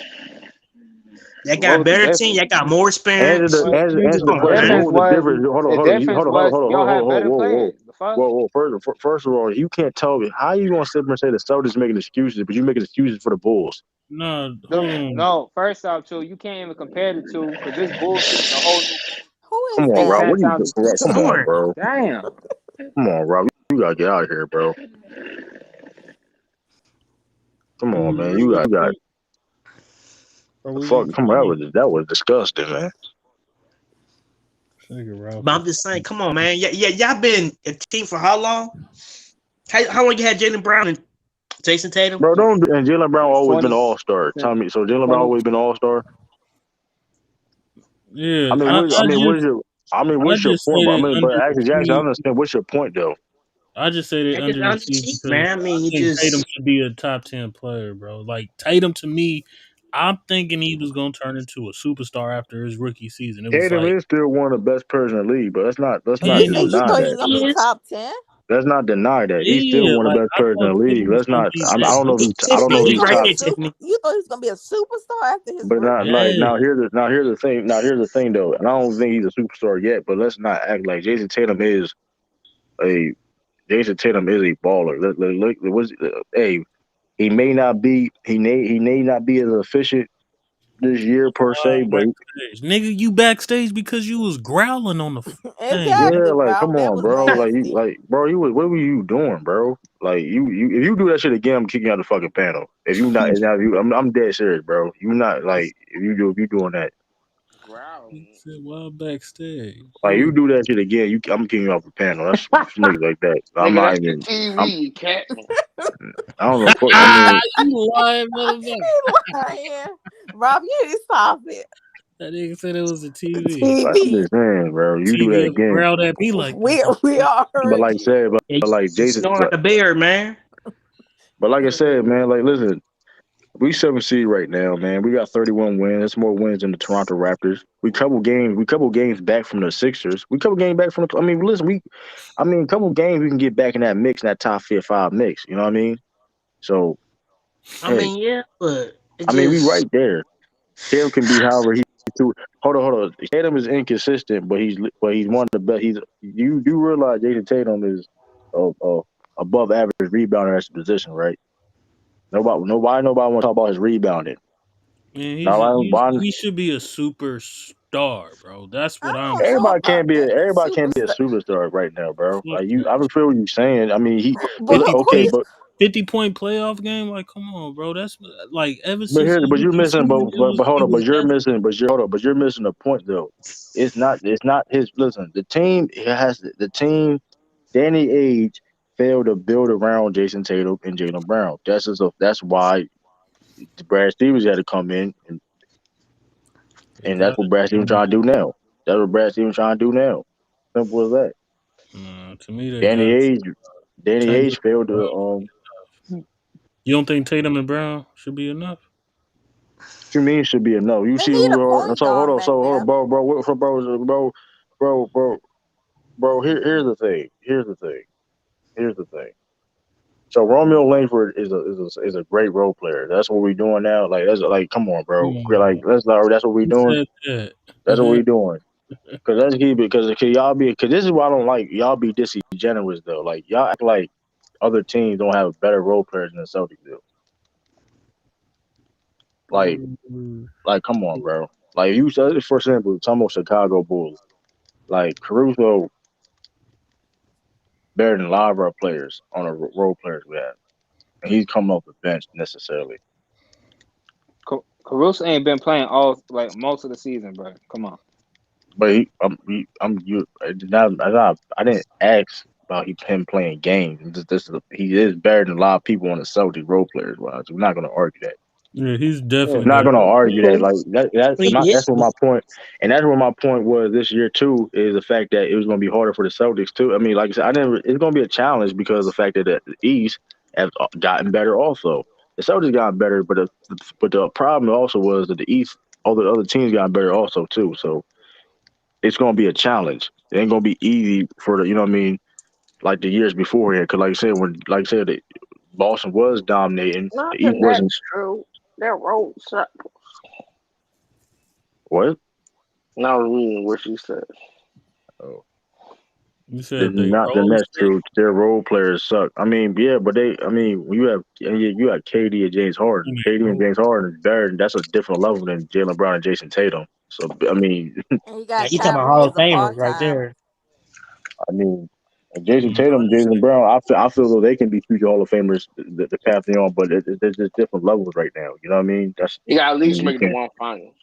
They What got was the better team. difference? They got more experience. Well, Answer the the Come on, question. man. What difference was the was difference? the difference was y'all had better players. The fuck? Whoa. First of all, you can't tell me how you gonna sit there and say the Celtics making excuses, but you making excuses for the Bulls. No, hold on. No, first off, too, you can't even compare the two because this Bulls team is a whole new Bulls team. Who Come is on, They Rob. that? What 10 are you times. doing? Come on, Snoring. bro. Damn. Come on, Rob. You gotta get out of here, bro. Come on, man. You got Are we fuck. gonna Come on, finish? that was disgusting, man. Figure Ralph But is I'm just saying, come on, man. Y'all been a team for how long? How long you had Jalen Brown and Jason Tatum? Bro, don't. And Jalen Brown Since always been 20, an all star. Tell since me. So Jalen Brown 20. always been an all star. Yeah, I mean, what is your? I What's your just say point? But I they mean, but actually, Jackson, I underachieved. understand. What's your point, though? I just say they They just underachieved underachieved, because man. I I mean, you think Tatum just should be a top 10 player, bro. Like Tatum to me, I'm thinking he was gonna turn into a superstar after his rookie season. It was Tatum like, is still one of the best players in the league, but let's And not he you deny thought he was that. gonna be he is. top 10? Let's not deny that he's still yeah, one of like the best I players in thought the league. Tatum was Let's gonna not. be I that don't know if dude. he's. I don't You know thought if he He was he's gonna right be a top. there, super. Tiffany. You thought he was gonna be a superstar after his But not rookie. like Yeah, now. Here's the thing. Now here's the thing though. And I don't think he's a superstar yet. But let's not act like a Jason Tatum is a baller. Hey, he may not be as efficient this year per se, but backstage, nigga, you backstage because you was growling on the thing, man. yeah, Exactly, like Ralph. come That on, was bro. nasty. Bro, what were you doing, bro? Like you if you do that shit again, I'm kicking you out the fucking panel. If you not, now if you, I'm dead serious, bro. You not like if you doing that, He Growling. said, "Well, backstage." like you do that shit again, I'm kicking you off the panel. That's some niggas like that. I'm Nigga, not that's the even. TV, you cat. I don't know. I Ah, mean, you lying motherfucker. He lying. Rob, you need to stop it. That nigga said it was a TV. like, I'm TV. just saying, bro. You do that TV ever again, growled at me like that We before. all but heard like I you. said, Yeah, but like you Jason, snore like a bear, man. but like I said, man. Like listen. We 7 seed right now, man. We got 31 wins. That's more wins than the Toronto Raptors. We couple games back from the Sixers. We couple games back from the. I mean, listen, couple games we can get back in that mix, in that top 5 mix. You know what I mean? So I hey, mean, yeah, but it I mean, we just right there. Tatum can be however he too. Hold on. Tatum is inconsistent, but he's one of the best. You do realize Jason Tatum is a above average rebounder at his position, right? Nobody want to talk about his rebounding. Man, Now, why he should be a superstar, bro. That's I what I'm don't know saying. about that. Everybody can't be a Superstar. superstar right now, bro. Fuck Like that. I don't feel what you're saying. I mean, but 50 Who okay, you? point 50-point playoff game. Like, come on, bro. That's like ever but since here, his but you're rookie missing, season, hold he on, was nasty. but you're missing a point though. It's not his. Listen, the team Danny Age. failed to build around Jason Tatum and Jaylen Brown. That's why Brad Stevens had to come in, They and that's got what Brad Stevens trying to do now. That's what Brad Stevens trying to do now. Simple as that. to me they Danny got Age, Danny Tatum Age and failed Brown. to You don't think Tatum and Brown should be enough? what you mean should be a no. You They see need who a we are. point guard back So hold on, there. bro. Here's the thing. Here's the thing. So Romeo Langford is a great role player. That's what we're doing now. Like that's like, come on, bro. Like Hmm. let's not. That's what we're Who doing. said that? That's what we're doing. Cause let's keep it. Cause y'all be. Cause this is why I don't like y'all be disingenuous though. Like y'all act like other teams don't have better role players than the Celtics do. Like Mm, come on, bro. Like you said, for example, talking about Chicago Bulls. Like Caruso better than a lot of our players on the role players we have, and he's coming off the bench necessarily. Caruso ain't been playing all like most of the season, bro. Come on. But I'm you. I didn't ask about him playing games. He is better than a lot of people on the Celtics role players wise. We're not going to argue that. yeah, he's Yeah, definitely We're not better. going to argue that. Okay. Like that's Yes, what but my point. And that's what my point was this year too. Is the fact that it was going to be harder for the Celtics too. I mean, like I said, I didn't. It's going to be a challenge because of the fact that the East have gotten better. Also, the Celtics got better, but the problem also was that the East, all the other teams got better also too. So it's gonna be a challenge. It ain't gonna be easy for the, you know what I mean, like the years beforehand. Cause like I said, Boston was dominating. Not The the East wasn't. Nets, true. They're road shot. What? Not reading what she said. Oh, You said they not the rose. Nets. True, their role players suck. I mean, yeah, but they. I mean, you have KD and James Harden. KD and James Harden is better. That's a different level than Jalen Brown and Jason Tatum. So I mean, And you now got you talking about Kyrie Hall as of a Famers part right timer. there. I mean, Jason Tatum, Jason Brown. I feel though they can be future Hall of Famers. The path they're on, but there's just different levels right now. You know what I mean? You got to at I least mean, you make the can't. one finals.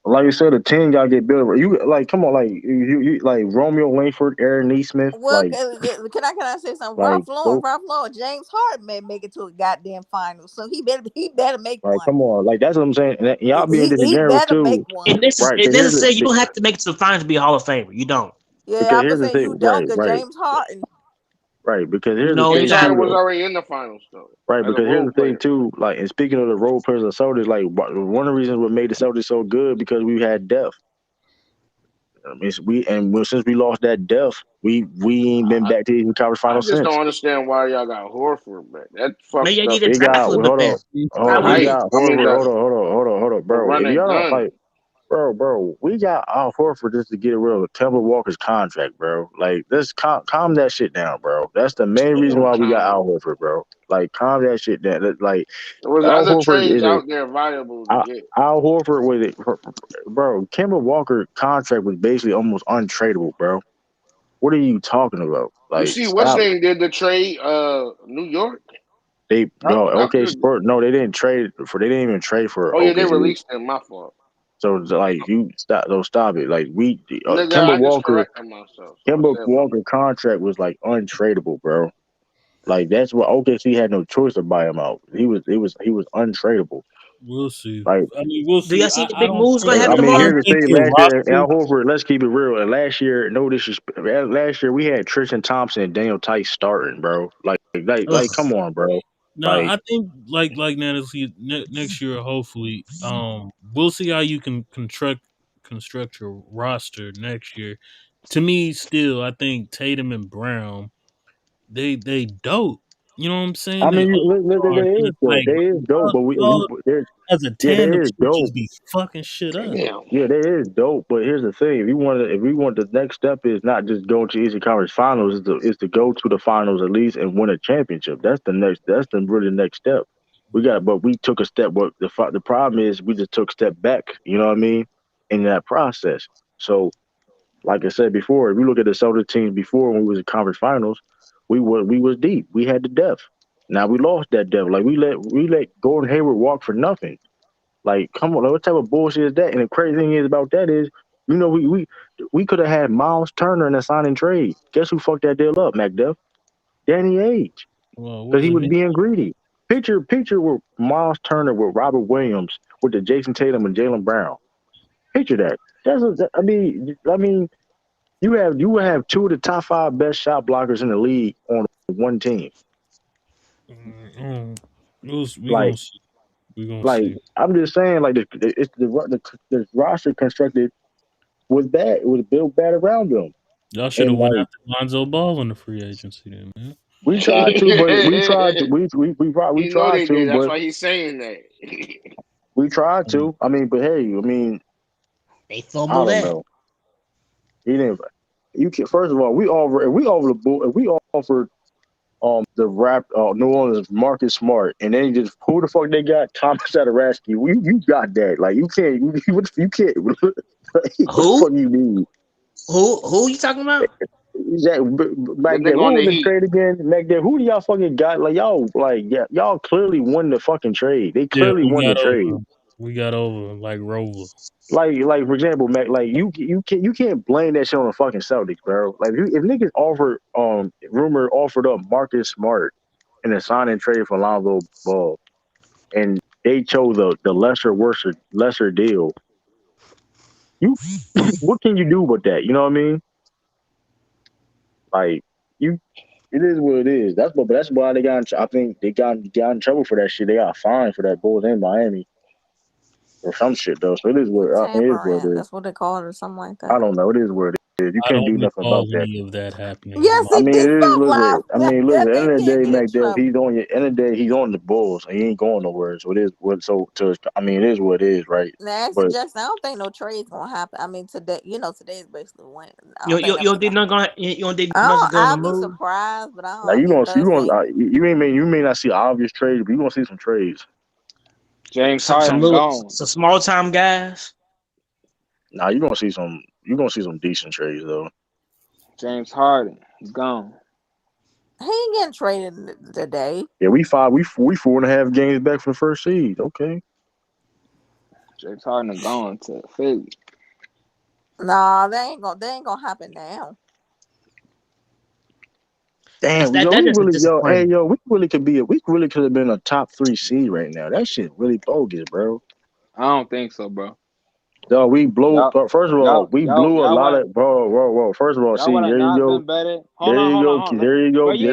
Like you said, the team gotta get built. You like, come on, like you like Romeo Langford, Aaron Neesmith, Well, can I say something? like those, Ralph Lauren, James Harden may make it to a goddamn final, so he better make like one. come on, like that's what I'm saying. And y'all being He disingenuous better too, make one. And this is right? it Because doesn't say you don't have to make it to the finals to be a Hall of Famer. You don't. Yeah, because I'm here's gonna the say you thing, don't, cause James Harden. Because here's the No, thing James exactly. Harden too, was though. already in the finals, though, Right, as a because here's role the thing player. too. Like, and speaking of the role players and Celtics, like one of the reasons what made the Celtics so good because we had depth. I mean, since we lost that depth, we ain't been I, back to the conference I final just since. don't understand why y'all got Horford, man. That Maybe fucks I up need to We got tackle it, but hold man, on, the not we with me. height. got I mean, Horford. Hold on, the bro. run If and y'all don't gun. like, bro, we got Al Horford just to get rid of Kemba Walker's contract, bro. Like, let's calm that shit down, bro. That's the main Ain't reason no why we got calm. Al Horford, bro. Like, calm that shit down. Like, There was Al other Horford trades is a out there viable to Al, get. Al Horford with it, bro. Kemba Walker contract was basically almost untradeable, bro. What are you talking about? You Like, see, what's stop. name did the trade? New York. They That, no that OK could. Sport. No, they didn't trade for. They didn't even trade for Oh yeah, they OKC. released him. My fault. So like you stop, don't stop it. Like Nigga, Kemba I just Walker, corrected myself, so I said my Walker contract was like untradeable, bro. Like that's what OKC had no choice to buy him out. He was untradeable. We'll see. Like I mean, we'll Do see. y'all see the I big don't moves think. gonna I happen mean, I tomorrow? don't here's the think thing. your Last year, roster. Al Horford. Let's keep it real. And last year, no disrespect. Last year we had Tristan Thompson and Daniel Tice starting, bro. Ugh. Come on, bro. No, Like, I think like Nancy next year, hopefully, we'll see how you can construct your roster next year. To me, still, I think Tatum and Brown, they dope. You know what I'm saying? I They mean, all are. they And is it's dope. like They is dope. But y'all there's as a yeah, they tandem is should dope. just be fucking shit up. damn. Yeah, they is dope. But here's the thing: if we want the next step is not just going to Eastern Conference Finals, is to go to the finals at least and win a championship. That's the next. That's the really next step. But we took a step. What the problem is, we just took a step back. You know what I mean? In that process. So, like I said before, if you look at the Celtics teams before when we was in conference finals, we was deep. We had the depth. Now we lost that depth. Like we let Gordon Hayward walk for nothing. Like, come on, like, what type of bullshit is that? And the crazy thing is about that is You know, we could have had Miles Turner in a signing trade. Guess who fucked that deal up, McDuff? Danny Age, Well, because he wasn't was me. being greedy. Picture with Miles Turner with Robert Williams with the Jason Tatum and Jalen Brown. Picture that. I mean, you have two of the top five best shot blockers in the league on one team. Mm, we gonna Like, see. We gonna like, see. I'm just saying, like the roster constructed was bad. It was built bad around them, Y'all should and have went like after Lonzo Ball in the free agency, then, man. we tried to, but we tried to, we You know tried they to, did. That's but why he's saying that. we tried Mm. to. I mean, but hey, I mean, They I fumble don't that. know. He didn't. You can first of all, we offered the rap New Orleans Marcus Smart, and then just who the fuck they got? Thomas Satoransky. You got that? Like you can't you can't. What the fuck Who? you need? Who you talking about? The Back there, nigga what on was the the Heat. trade again? Back there, who do y'all fucking got? Like y'all clearly won the fucking trade. They Yeah, clearly we won the got trade. over. We got over like Rover. Like for example, Mac, like you can't blame that shit on the fucking Celtics, bro. Like if niggas offered rumor offered up Marcus Smart in a sign and trade for Lonzo Ball, and they chose the lesser deal. You what can you do with that? You know what I mean? Like you, it is what it is. That's why they got. I think they got in trouble for that shit. They got fined for that Bulls in Miami or some shit though. So it is what I mean. It is what Tampering. it is. That's what they call it, or something like I that. don't know. It is what it is. You I can't don't do nothing about recall that. any of that happening in Yes, my. I he mean, did. it is. Stop Listen, lying. I mean, listen. They End of the did day, get in McDuff, he's trouble. on your. End of the day, he's on the Bulls. He ain't going nowhere. So it is what. So to. I mean, it is what it is, right? Now, actually, But Jackson, I don't think no trade's gonna happen. I mean, today, today's basically when. I You don't you think you nothing's don't think gonna. not gonna you don't think I nothing's don't. gonna I'll be move? surprised, but I don't. now I you mean, gonna see. Thursday. You may not see obvious trades, but you gonna see some trades. James Some Harden little gone. some small time guys. Now you gonna see some. You gonna see some decent trades though. James Harden gone. He ain't getting traded today. Yeah, we 4.5 games back from the first seed. Okay. James Harden gone to Philly. Nah, they ain't gonna happen now. That's Damn, that that is disappointing. we really could have been a top three seed right now. That shit really bogus, bro. I don't think so, bro. So we blew. Y'all, First of all, we blew a y'all lot would of. Whoa. First of all, y'all see, would have there you not go, been better. there you go, Hold on. there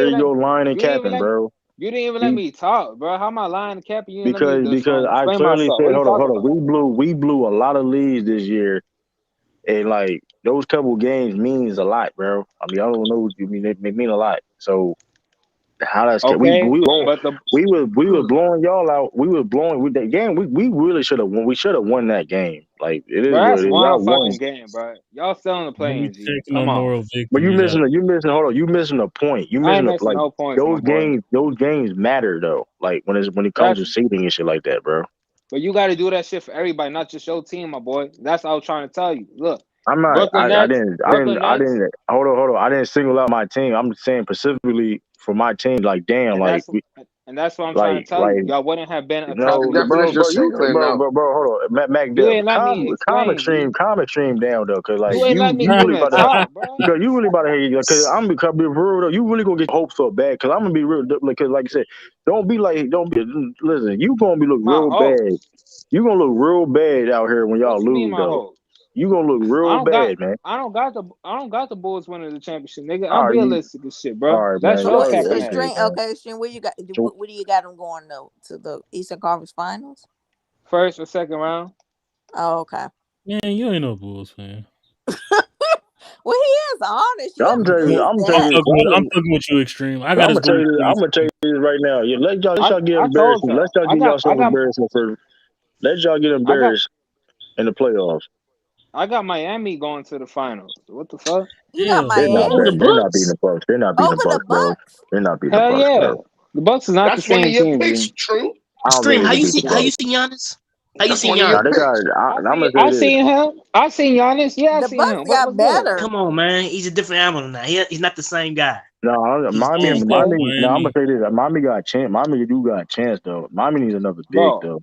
you go, line and You didn't even capping, let me. bro. You didn't even let You me talk, bro. How am I lying to cap? You didn't let me because I explain clearly myself. What said, are you hold talking on, about? we blew a lot of leads this year, and like those couple games means a lot, bro. I mean, I don't know what you mean. They mean a lot. So how that's Okay, but we were blowing y'all out. We were blowing with that game. We really should have won. We should have won that game. Like it is bro, what that's it is. one Y'all won. fucking game, bro. Y'all still in the We playing G. take no Come on. moral But victory. That you missing. Hold on, you missing a point. You I missing ain't a missing like no points, my boy. those games matter though. Like when it comes That's to seeding and shit like that, bro. but you got to do that shit for everybody, not just your team, my boy. That's what I was trying to tell you. Look, I'm not. Brooklyn Nets, Brooklyn I Nets, didn't. Hold on. I didn't single out my team. I'm saying specifically for my team. Like damn. and that's what I'm trying to tell you. Like Y'all wouldn't have been a That's top the no, three bro, definition of seed. singling out. hold on, Mac You Dev, ain't let me explain, G. calm extreme down though, cause like You ain't let me you really even about to talk, bro. because you really about to cause I'm because be real though, you really gonna get your hopes up bad, cause I'm gonna be real, like, cause like I said, don't be listen, you gonna be look My real bad, hopes. you gonna look real bad out here when y'all What you mean, lose my though, hopes? you gonna look real bad, man. I don't got the Bulls winning the championship, nigga. All I'm right, realistic as shit, bro. all right, That's man, So your what? y'all, cap and okay, Extreme. ass. man. Okay, Extreme. Where you got? So What do you got them going though to the Eastern Conference Finals? First or second round. Oh, okay. man, you ain't no Bulls fan. Well, he is honest. You I'm have to telling you, admit I'm I'm telling that. you, fucking with you, Extreme. I got I'm his gonna tell Bulls you, I'm tickets. gonna tell you this right now. Yeah, let y'all get I embarrassed. told Let y'all. y'all get yourself embarrassed in the first. Let y'all get I got embarrassed in the playoffs. I got Miami going to the finals. What the fuck? You got Hell They're no. not Over the better. Miami They're not beating the Bucks. Bucks. They're not beating the over the Bucks, bro. Bucks. They're not beating the Hell Bucks, yeah. bro. The Bucks is not the That's one of same your team, picks, G. true. I don't think Extreme. they How can you beat the see Bucks. Giannis? How you That's see one of your Now they Giannis? got. picks. I'm gonna say I this. seen him. I seen Giannis. Yeah, I The seen Bucks him. got What's good? better. Come on, man. He's a different animal now. He's not the same guy. No, He's Home he's court Okay, for Miami. No, I'm gonna Miami. say this. Miami got a chance. Miami do got a chance though. Miami needs another big bro. though.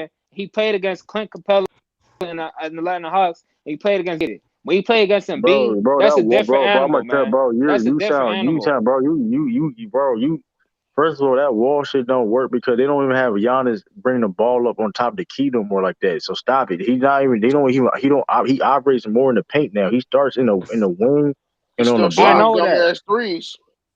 saying? He played against Clint Capella in the Atlanta Hawks. And he played against it. When he played against Embiid, Bro, that's that a what, different bro. I'm animal, gonna tell, man. bro. That's a You different animal. sound, bro. Bro. First of all, that wall shit don't work because they don't even have Giannis bring the ball up on top of the key no more like that. So stop it. He's not even. They don't. He operates more in the paint now. He starts in the wing He and on the still I block. shooting know dumb that. ass threes.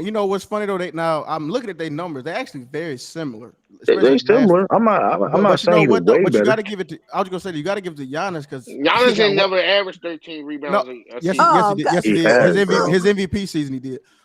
you know what's funny though? Now I'm looking at their numbers. They're actually very similar, They especially the last. similar. I'm not But you saying know either what though? way But you better. got to give it to. I was gonna say you got to give it to Giannis because he Giannis got ain't what? never averaged 13 No, rebounds a yes, season. yes, he Oh did. God. Yes, he He did. has, bro. His MVP season he did.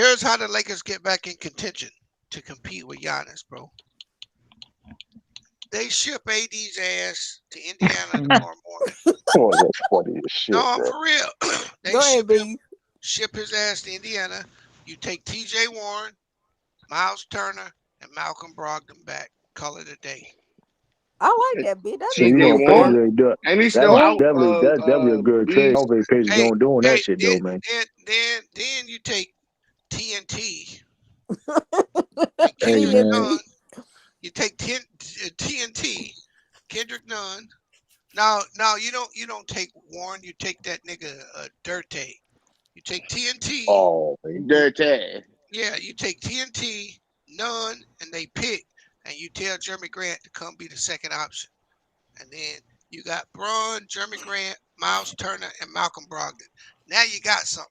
Here's how the Lakers get back in contention to compete with Giannis, bro. They ship AD's ass to Indiana tomorrow morning. Oh, that's funny as shit, No, I'm bro. for real. They Go ahead, ship his ass to Indiana. You take T.J. Warren, Miles Turner, and Malcolm Brogdon back. Call it a day. I like that, B. That's So a you TJ good know, trade. Warren, Pacers ain't done. and he's still That's out. definitely a good trade. I don't think Pacers Hey, going doing that hey, shit though, man. then you take TNT and Hey Kendrick man, Nunn. You take TNT, Kendrick Nunn. Now you don't take Warren. You take that nigga Dirte. You take TNT. oh man. Dirty. Yeah, you take TNT, Nunn, and they pick, and you tell Jeremy Grant to come be the second option. And then you got Braun, Jeremy Grant, Miles Turner, and Malcolm Brogdon. Now you got something.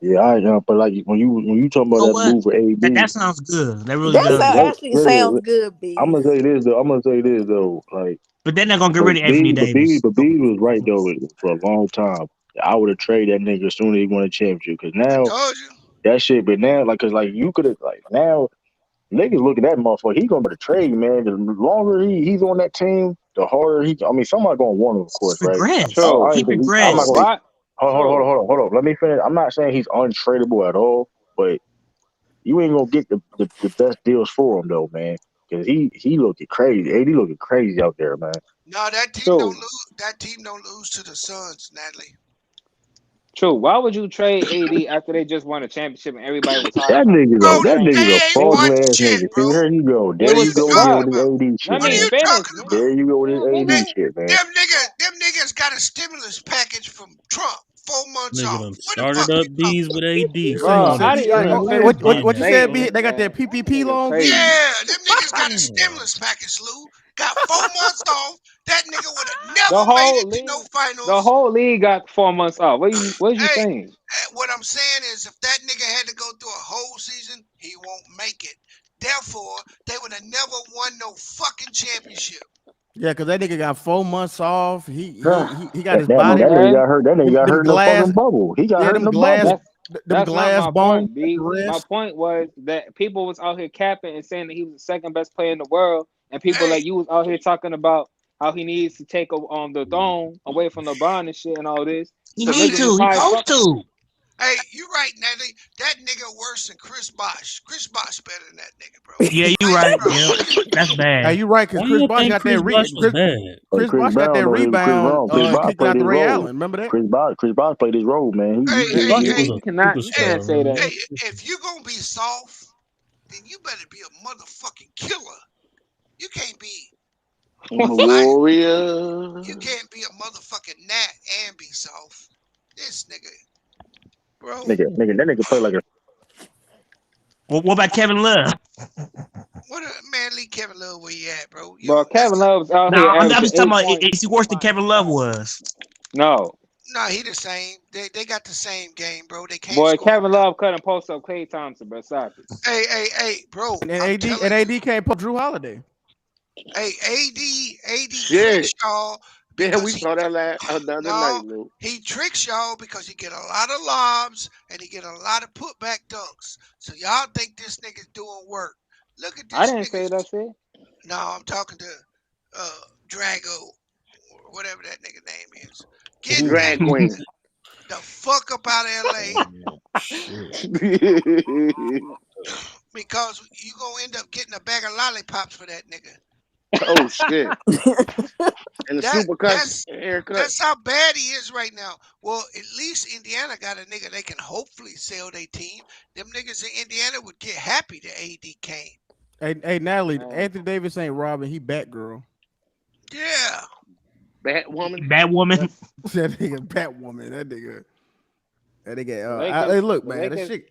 Yeah, I know, but like when you talking You about know that what? move for That AD, sounds good. That really That does. actually sounds good, I'm B. gonna say this though. I'm gonna say this though. Like, But they're not gonna get but rid of Anthony B, but B, Davis. but B was right though for a long time. I would have traded that nigga as soon as he won a championship. Cause I now told you. that shit, but now like, cause like you could have like now niggas look at that motherfucker. He gonna be the trade man. The longer he's on that team, the harder he. I mean, somebody gonna want him, of course, right? Regress. I True. He ain't think I'm not regressed. gonna. Why? True. Hold on. Let me finish. I'm not saying he's untradeable at all, but you ain't gonna get the best deals for him though, man. Cause he looking crazy. AD looking crazy out there, man. No, that team don't True. lose. That team don't lose to the Suns, Natalie. True. Why would you trade AD after they just won a championship and everybody was high That on him? nigga's Bro, a that That ain't nigga's a they ain't they won fraudulent ass shit, nigga. See, bro. here you go. they There What are was you you go again talking bruh. with about? this AD Let shit, What are me man. you finish, talking man. about? There you go with this Let AD me shit, man. Them niggas got a stimulus package from Trump, 4 months Nigga off. done What the started fuck up you talking these about? with AD. Come bro, on, I man. didn't even let Stop him Hey, finish what the what lying. you said? statement, B? They got man. that That PPP nigga loan. B. crazy. Yeah, them niggas got a Damn. stimulus package, Lou. Got 4 months off. That nigga would have never The made whole it to no league, the finals. whole league got 4 months off. What you Hey, saying? what I'm saying is if that nigga had to go through a whole season, he won't make it. Therefore, they would have never won no fucking championship. Yeah, because that nigga got 4 months off. He he Bruh. he, he got his That body. nigga Okay, got hurt. That nigga got Them hurt in the glass. fucking bubble. He got Yeah, hurt in them the glass. bubble. that's Them that's not glass my bones point, at the B. My wrist. point was that people was out here capping and saying that he was the second best player in the world, and people Hey, like you was out here talking about how he needs to take the throne away from LeBron and shit and all this. He So need niggas was to. He high supposed fucking. to. hey, you right, Natalie. That nigga worse than Chris Bosh. Chris Bosh better than that nigga, bro. Yeah, you I ain't right. bro. Yep. That's Now bad. you right, because Why Chris you Bosh think got that Chris Bush was bad? But Chris Chris Bosh got Brown that though, Chris rebound, Brown. Chris Bosh kicking played out the his Ray role. Allen. Remember that? Chris Bosh played his role, man. Hey, Chris hey, Bush He was hey, a You cannot hey, say that. superstar, hey, if you gonna be soft, then you better be a motherfucking killer. You can't be What? like Warrior. you can't be a motherfucking gnat and be soft. This nigga, bro. that nigga play like a What about Kevin Love? What a man, leave Kevin Love where he at, bro. You Bro, don't. That's Kevin Love's out No, here I'm averaging just talking eight about points. is he worse than Kevin Love was? No, no. He the same. They got the same game, bro. They can't boy, score. Kevin Love couldn't post up Klay Thompson, bro. Stop it. Hey, bro. And I'm telling you. AD can't put Drew Holiday. Hey, AD Shit. tricks y'all Yeah, because we he saw that the other night, no, Lou. he tricks y'all because he get a lot of lobs and he get a lot of putback dunks. So y'all think this nigga's doing work. Look at I this didn't say that nigga's. shit. No, I'm talking to Drago or whatever that nigga name is. Get that Drag queen. the fuck up out of LA man. Shit. because you gonna end up getting a bag of lollipops for that nigga. Oh shit. And the That super cut that's haircut. That's how bad he is right now. Well, at least Indiana got a nigga they can hopefully sell their team. Them niggas in Indiana would get happy that AD came. Hey, Natalie, Man. Anthony Davis ain't robbing. He Batgirl. Yeah. Batwoman. Bad woman. That nigga Batwoman. That nigga. The Lakers, Hey, look, the man. That Lakers, shit.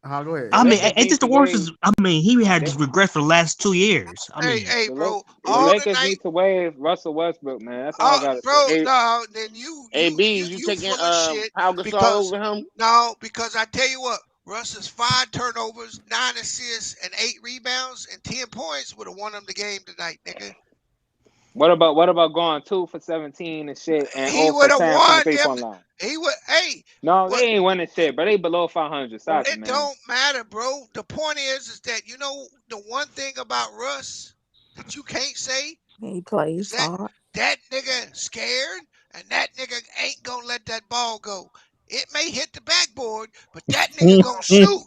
Go the ahead. I mean, Lakers ain't need this the to worst? waive. I mean, he had They, this regret for the last 2 years. I mean, Hey, bro. The All the Lakers night, need to waive Russell Westbrook, man. That's all I gotta say. bro. A No, then you A you B, you you you taking full of shit Pau Gasol because over him? no, because I tell you what, Russ's 5 turnovers, 9 assists, and 8 rebounds and 10 points would have won them the game tonight, nigga. What about going 2 for 17 and shit and He 0 would for have 10 from the won three them. point line? He would. Hey, No, they what? ain't winning shit, but they below 500. Stop it, It man. don't matter, bro. The point is that you know the one thing about Russ. that you can't say He is plays that hard. that nigga scared and that nigga ain't gonna let that ball go. It may hit the backboard, but that nigga gonna shoot.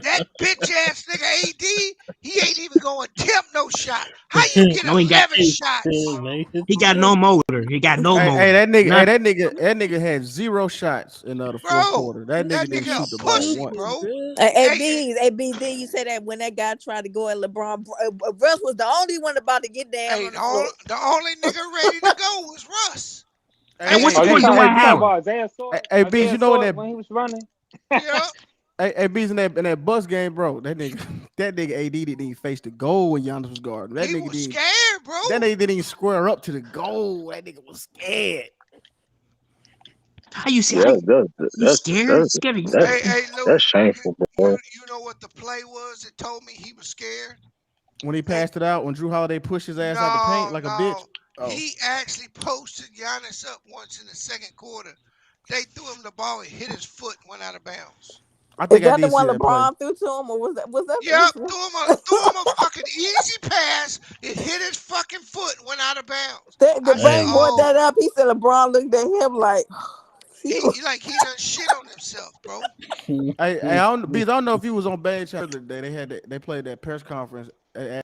That bitch ass nigga AD, he ain't even gonna attempt no shot. How you get No, he got 11 shots? he got no motor. He got no Hey, motor. that nigga, Not that nigga had 0 shots in the fourth Bro, quarter. That nigga that didn't nigga a shoot the ball pussy, once. bro. Hey, Hey, then you said that when that guy tried to go at LeBron, Russ was the only one about to get down hey, on the floor. the only nigga ready to go was Russ. and what's the Oh, point of you Dwight talking Howard? about Isaiah Sword? Hey, Bees, Isaiah you know in Sword that when he was running? Yeah. hey, Bees in that bus game, bro. That nigga, that nigga AD didn't even face the goal when Giannis was guarding. He was scared, bro. That nigga didn't even square up to the goal. That nigga was scared. How you see? Yeah, You scared? Scared of you? Hey, Lou, that's shameful, bro. you know what the play was that told me he was scared? When he passed it out, when Drew Holiday pushed his ass out the paint No, like a bitch. no. Oh, He actually posted Giannis up once in the second quarter. They threw him the ball, it hit his foot, and went out of bounds. I Is think I that the did see one that play. LeBron threw to him, or was that Yep, his? threw him a fucking easy pass. It hit his fucking foot, and went out of bounds. The I said, brain Hey, brought "Oh, that up. He said LeBron looked at him like he done shit on himself, bro." I don't know if he was on Bad Chat the other day. They played that press conference. They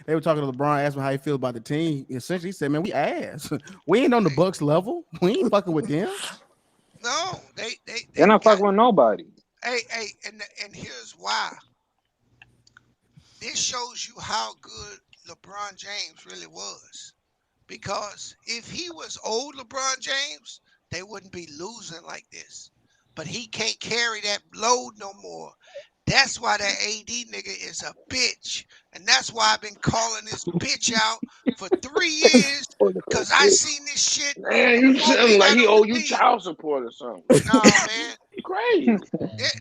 were talking to LeBron, asked him how he feel about the team. Essentially, he said, "Man, we ass. We ain't on the Bucks level. We ain't fucking with them." No, They're they not got. fucking with nobody. Hey, and here's why. This shows you how good LeBron James really was. Because if he was old LeBron James, they wouldn't be losing like this. But he can't carry that load no more. That's why that AD nigga is a bitch. And that's why I've been calling this bitch out for 3 years. Cause I seen this shit Man, you before sound he like got he on the owe you team. child support or something. Nah, man. Crazy.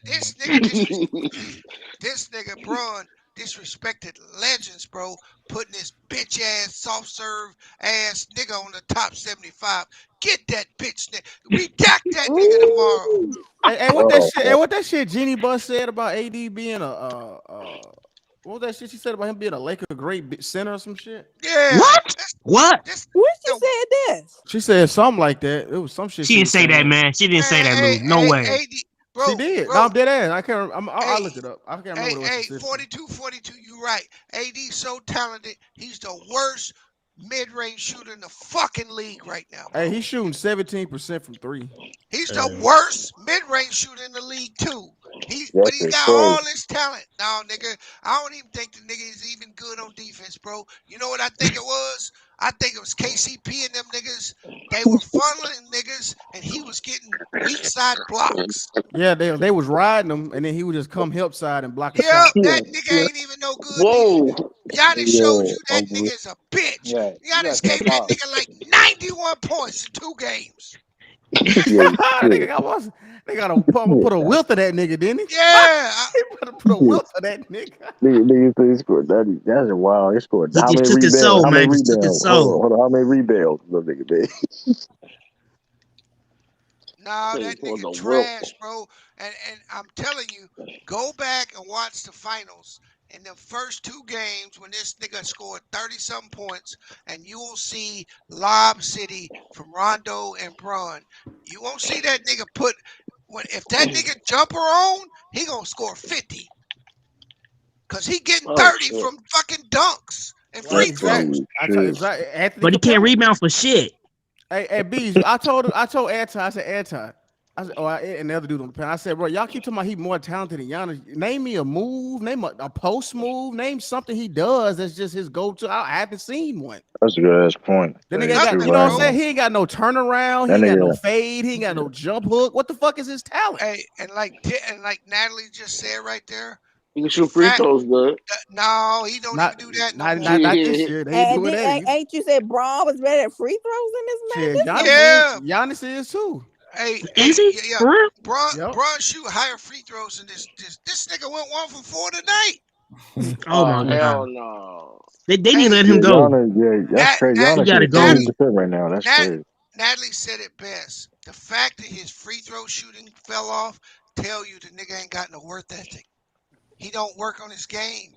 This nigga this nigga Braun disrespected legends, bro. Putting this bitch ass soft serve ass nigga on the top 75. Get that bitch nigga. Redact that nigga tomorrow. Hey, what that Oh, shit? Hey, what that shit? Jeannie Buss said about AD being what was that shit she said about him being a Laker great center or some shit? Yeah. What? What? This when she the said this. She said something like that. It was some shit She she didn't was say that, saying. man. She didn't say man, that, hey, Lou. No way. AD, She bro, did. No, bro, I'm dead ass. I can't. I'll hey, look it up. I can't remember hey, the rest of hey, the shit. 42-42, you right. AD so talented. He's the worst mid-range shooter in the fucking league right now, Hey, bro. he's shooting 17% from three. He's the Hey, worst mid-range shooter in the league too. But that's he's just got crazy. all this talent. No, nigga, I don't even think the nigga is even good on defense, bro. You know what I think it was? I think it was KCP and them niggas. They were funneling niggas, and he was getting weak side blocks. Yeah, they was riding him, and then he would just come help side and block a Yep, shot. that Yeah, nigga ain't even no good defense. Whoa. Giannis showed yeah. you that nigga is a bitch. Yeah, you gotta Giannis step gave that up. nigga like 91 points in 2 games. Yeah, That yeah, nigga they got to yeah. put a wilt of that nigga, didn't he? Yeah, I, He put a Yeah. wilt of that nigga. They scored that. That's wild. They scored He how just many took his rebounds? soul, How many man. Just took his rebounds? Hold on, soul. hold on. How many rebounds? Little nigga, man. nah, Thing that for nigga the Wilt. trash, bro. And I'm telling you, go back and watch the finals. In the first 2 games, when this nigga scored 30-something points, and you will see Lob City from Rondo and Braun. You won't see that nigga put if that nigga jumper on, he gonna score 50. Cause he getting Oh 30 shit. from fucking dunks and Right, free That's exactly. throws. crazy. Shit. Exactly. Anthony But he can't Capella. rebound for shit. Hey, Bees, I told Anti, I said, Anti. I said, and the other dude on the panel. I said, bro, y'all keep talking about he more talented than Giannis. Name me a move, name a post move, name something he does that's just his go-to. I haven't seen one. That's a good ass point. The That nigga is ain't got, true Nothing, you know what I'm right bro. saying? now. He ain't got no turnaround, he That ain't got no nigga, fade, he ain't got no jump hook. What the fuck is his talent? Hey, and like Natalie just said right there, He can the shoot free fact throws good. that no, he don't even Not do that no not more. not, not this year. They ain't And doing then, that either. ain't you said Braun was better at free throws than this man? Shit, This Giannis nigga. is. Yeah. Giannis is too. Hey, Is he? yeah. For real? Yep. Braun shoot higher free throws than this nigga went 1 for 4 tonight. Oh Oh my hell god. no. They need to Hey, let Yeah, him go. Giannis. Yeah, that's Nat, crazy. Nat, He Giannis gotta shooting go. 38% Natalie, right now. That's Nat, crazy. Natalie said it best. The fact that his free throw shooting fell off tell you the nigga ain't got no worth ethic. He don't work on his game.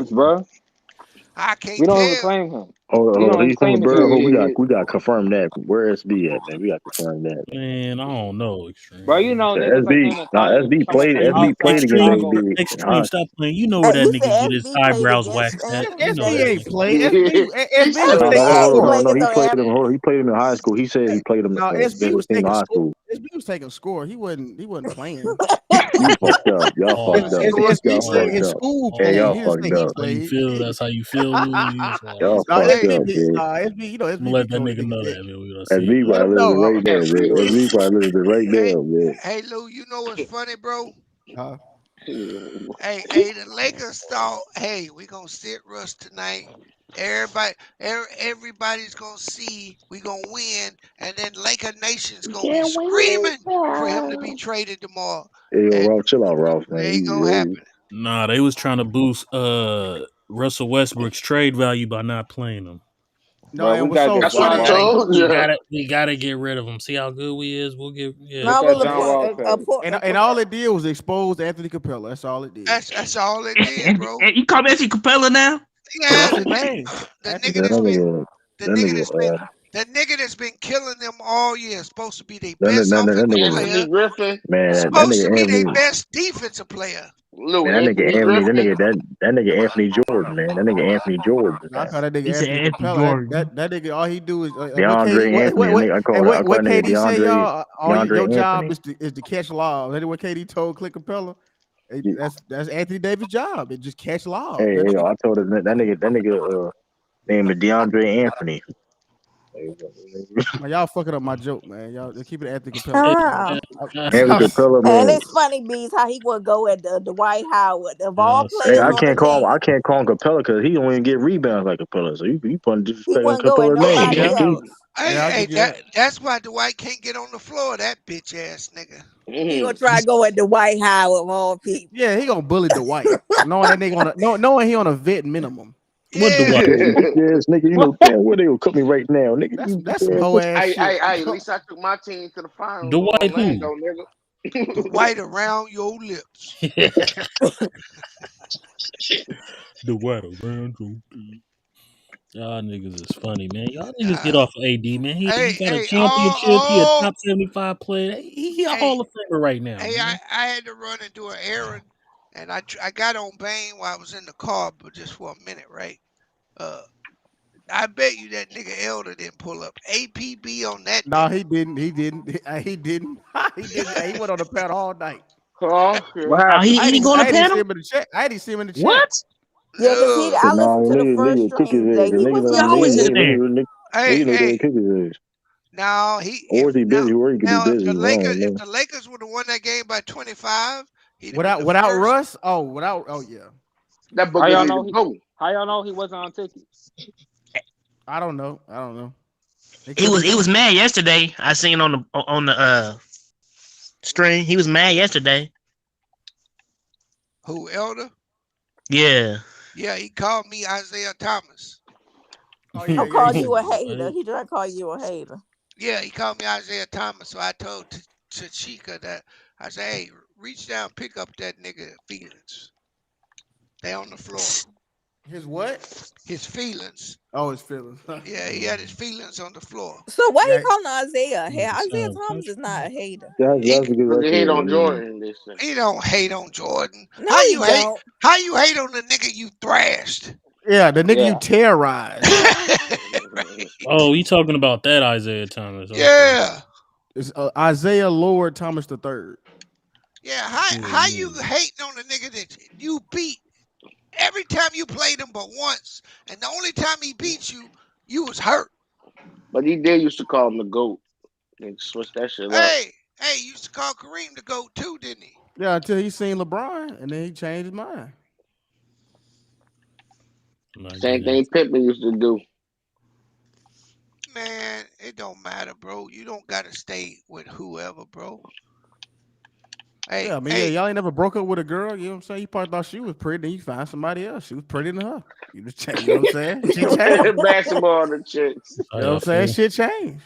chips, bro. I We can't don't tell. reclaim him. He Oh, on he's saying famous bird. shit. We got to confirm that. Where SB at, man? We got to confirm that. Man, I don't know, Bro, Extreme. you know The niggas like SB, him to nah, follow SB some of played. them Oh, SB outside played of against Extreme, Chicago. AB. In Extreme, high stop playing. You know where that You nigga said get his SB played eyebrows against waxed at. You know SB that ain't nigga. play. SB was No, no, taking yeah, he no, ain't no, score. play no. against He no played him. average. He played him in high school. He said he played him No, SB against was his team in taking high score. school. SB was taking score. He wasn't playing. You fucked up. Y'all fucked up. SB Y'all played fucked his up. school Hey, playing. y'all He Oh, didn't fucked say he up. that's how you played. feel. That's how you feel, Louis. That's why. No, Y'all fucked SB up, be man. SB. You know I'm gonna SB be let that doing nigga nigga know dick. that, man. We're gonna see. SB Let probably him lives know. right there, man. SB probably lives right Hey, there, man. hey, Lou, you know what's funny, bro? Huh? Hey, the Lakers thought, hey, we gonna sit Russ tonight. Everybody's gonna see we gonna win, and then Laker Nation's gonna be Can't win. screaming for him to be traded tomorrow. Hey, yo, And Ralph, chill out, Ralph, it man. ain't gonna happen. Nah, they was trying to boost Russell Westbrook's trade value by not playing him. No, Bro, and we what's gotta so get That's what John I funny? Wall told family. you. We gotta get rid of him. See how good we is. We'll get Get No, that well, John Wall family. And all it did was expose Anthony Capella. That's all it did. That's all it did, bro. You call me Capella now? That's Yeah, his name. the Anthony nigga That that's Capella. been nigga, the that nigga that's been nigga, the nigga that's been killing them all year. Supposed to be their that nigga, best that offensive nigga, player. Anthony Griffin. man, that Supposed to nigga be their Anthony, best defensive player. Lou, man, that nigga Anthony Anthony, Griffin. that nigga Anthony Jordan, man, that nigga Anthony Jordan, No, I man. call that nigga He said Anthony Anthony Capella. Jordan. That nigga, all he do is what KD DeAndre Anthony, I call what that nigga KD say, y'all? Your DeAndre job Anthony. is to catch lobs. That what KD told Clint Capella. That's Anthony Davis' job. It just catch lobs. Hey, yo, I told him that nigga name is DeAndre Anthony. Man, y'all fucking up my joke, man. Y'all keep it Anthony Capella. Ah. Anthony Capella, And man. it's funny, Beans, how he would go at the Dwight Howard of all Hey, players on the I team. can't call him Capella because he don't even get rebounds like Capella. So you putting He disrespect on wouldn't go at Capella's name, nobody man. Yeah, else. yeah, I'll Hey, give you that. that's why Dwight can't get on the floor. That bitch ass nigga. He gonna try to go at Dwight Howard of all people. Yeah, he gonna bully Dwight, knowing that nigga knowing he on a vet minimum. What the Yeah. what? Yes, nigga, you know damn well they gonna cut me right now, nigga. That's some hoe ass shit. At least I took my team to the finals with Dwight who? Orlando, The nigga. white around your lips. Dwight around your feet. Y'all niggas is funny, man. Y'all niggas get off of AD, man. He got a championship. He a top 75 player. He a hey, Hall of Famer right now, hey, man. I had to run and do an errand, and I got on Bane while I was in the car, but just for a minute, right? Uh, I bet you that nigga Elder didn't pull up APB on that No, nigga. he didn't. He didn't. He didn't. He didn't. He went on the pad all night. Okay. Wow, he didn't go on I a didn't see panel? him in the chat. I didn't see him in the chat. What? Yeah, because No. I listened Nah, to the first nigga cook his stream ass. today. The He nigga was know He on always in there. there. Hey, know they hey. cook his ass. Now Or is he busy? Or he could be if busy. the I don't Lakers if know. the Lakers would have won that game by 25, he'd have been the Without first. Russ? Oh yeah. That How booker y'all need to know he? go. How y'all know he wasn't on tickets? I don't know. It He could was be he was me. mad yesterday. I seen on the stream. He was mad yesterday. Who, Elder? Yeah. Yeah, he called me Isaiah Thomas. Oh I yeah, called he you a did. hater. He tried to call you a hater. Yeah, he called me Isaiah Thomas. So I told Chica that I said, hey, reach down, pick up that nigga feelings. They on the floor. His what? His feelings. Oh, his feelings. Yeah, he had his feelings on the floor. So why Yeah. he calling Isaiah a hater? Isaiah Thomas is not a hater. He That's because Because they hate that's on it. Jordan, they say. he don't hate on Jordan. No, he don't. How you hate on the nigga you thrashed? Yeah, the nigga you Yeah. terrorized. Oh, you talking about that Isaiah Thomas? Okay. Yeah. It's Isaiah Lord Thomas the third. Yeah, Yeah, how you yeah. hating on the nigga that you beat every time you played him but once, and the only time he beat you, you was hurt. But he did used to call him the GOAT. They switched that shit up. Hey, you used to call Kareem the GOAT too, didn't he? Yeah, until he seen LeBron, and then he changed his mind. Same thing Pippen used to do. Man, it don't matter, bro. You don't gotta stay with whoever, bro. Yeah, I mean, yeah, y'all ain't never broke up with a girl. You know what I'm saying? You probably thought she was pretty, then you find somebody else. She was prettier than her. You just change. You know what I'm saying? Shit changed. Basketball the chicks. You know what I'm saying? Shit changed.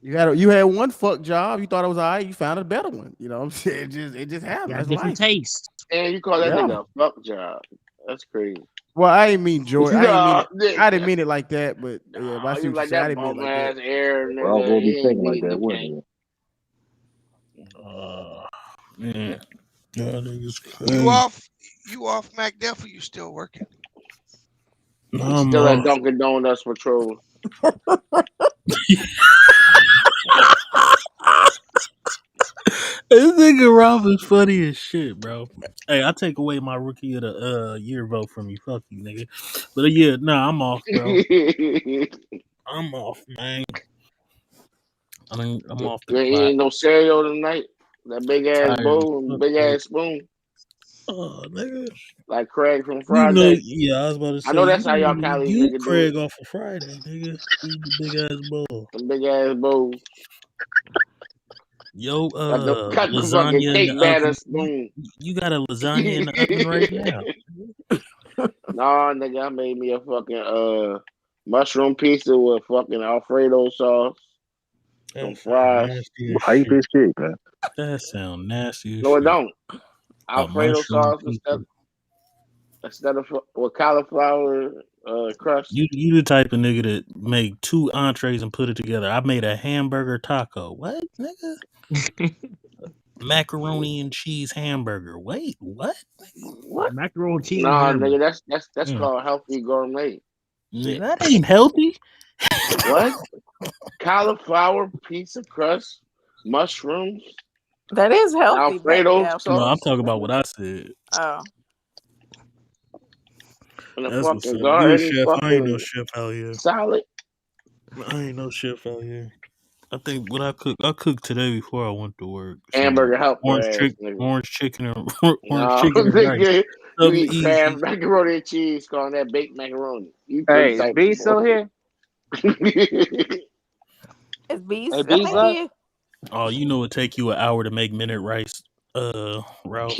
You had one fuck job. You thought it was all right. You found a better one. You know what I'm saying? It just happened. Got That's different life. taste. And you call that Yeah. nigga a fuck job. That's crazy. Well, I didn't mean Jordan. I didn't mean No, it. I didn't nigga. mean it like that. But yeah, but I Oh, see you what you like said. I that didn't mean it bum like that. ass air, We're all nigga. gonna be He ain't thinking like beating that, the wouldn't king. we? Man. Y'all niggas You crazy. off? You off, Mac? Or you still working? No, He's I'm still at off. Dunkin' Donuts patrol. This nigga Ralph is funny as shit, bro. Hey, I take away my rookie of the year vote from you. Fuck you, nigga. But yeah, nah, I'm off, bro. There I'm off, man. I'm off the clock. ain't no cereal tonight. That big ass Tired as bowl and fuck, big bro. ass spoon, Oh, nigga. like Craig from You know, Friday. yeah, I was about to I say, know that's how y'all Cali you nigga do it. Craig off of Friday, nigga. Eat the big ass bowl. Some big ass bowls. Yo, Got the fucking lasagna in the cake batter oven. spoon. You got a lasagna in the oven right now. Nah, nigga, I made me a fucking mushroom pizza with fucking Alfredo sauce, some That sound fries. nasty as Hype shit. as shit, man. That sound nasty as No, it shit. don't. A Alfredo mushroom sauce pizza. instead of with cauliflower crust. You the type of nigga that make two entrees and put it together. I made a hamburger taco. What, nigga? Macaroni and cheese hamburger. Wait, what? What? Macaroni and cheese and Nah, hamburger. nigga, that's Mm. called healthy gourmet Nigga, shit. that ain't healthy. What? Cauliflower pizza crust, mushrooms, That is healthy, back Alfredo there. No, I'm sauce, talking about what I said. Oh, and a That's what's fucking up. Good garden chef. I ain't no fucking chef out here. salad. I ain't no chef out here. I think what I cooked today before I went to work. Some Hamburger help your ass, nigga. orange chicken, and orange No, chicken and rice. nigga, you Something eat crab easy. macaroni and cheese, calling that baked macaroni. You them Hey, is type B of boy. still here? is B Hey, B's still left? here? Oh, you know it take you an hour to make minute rice, Ralph.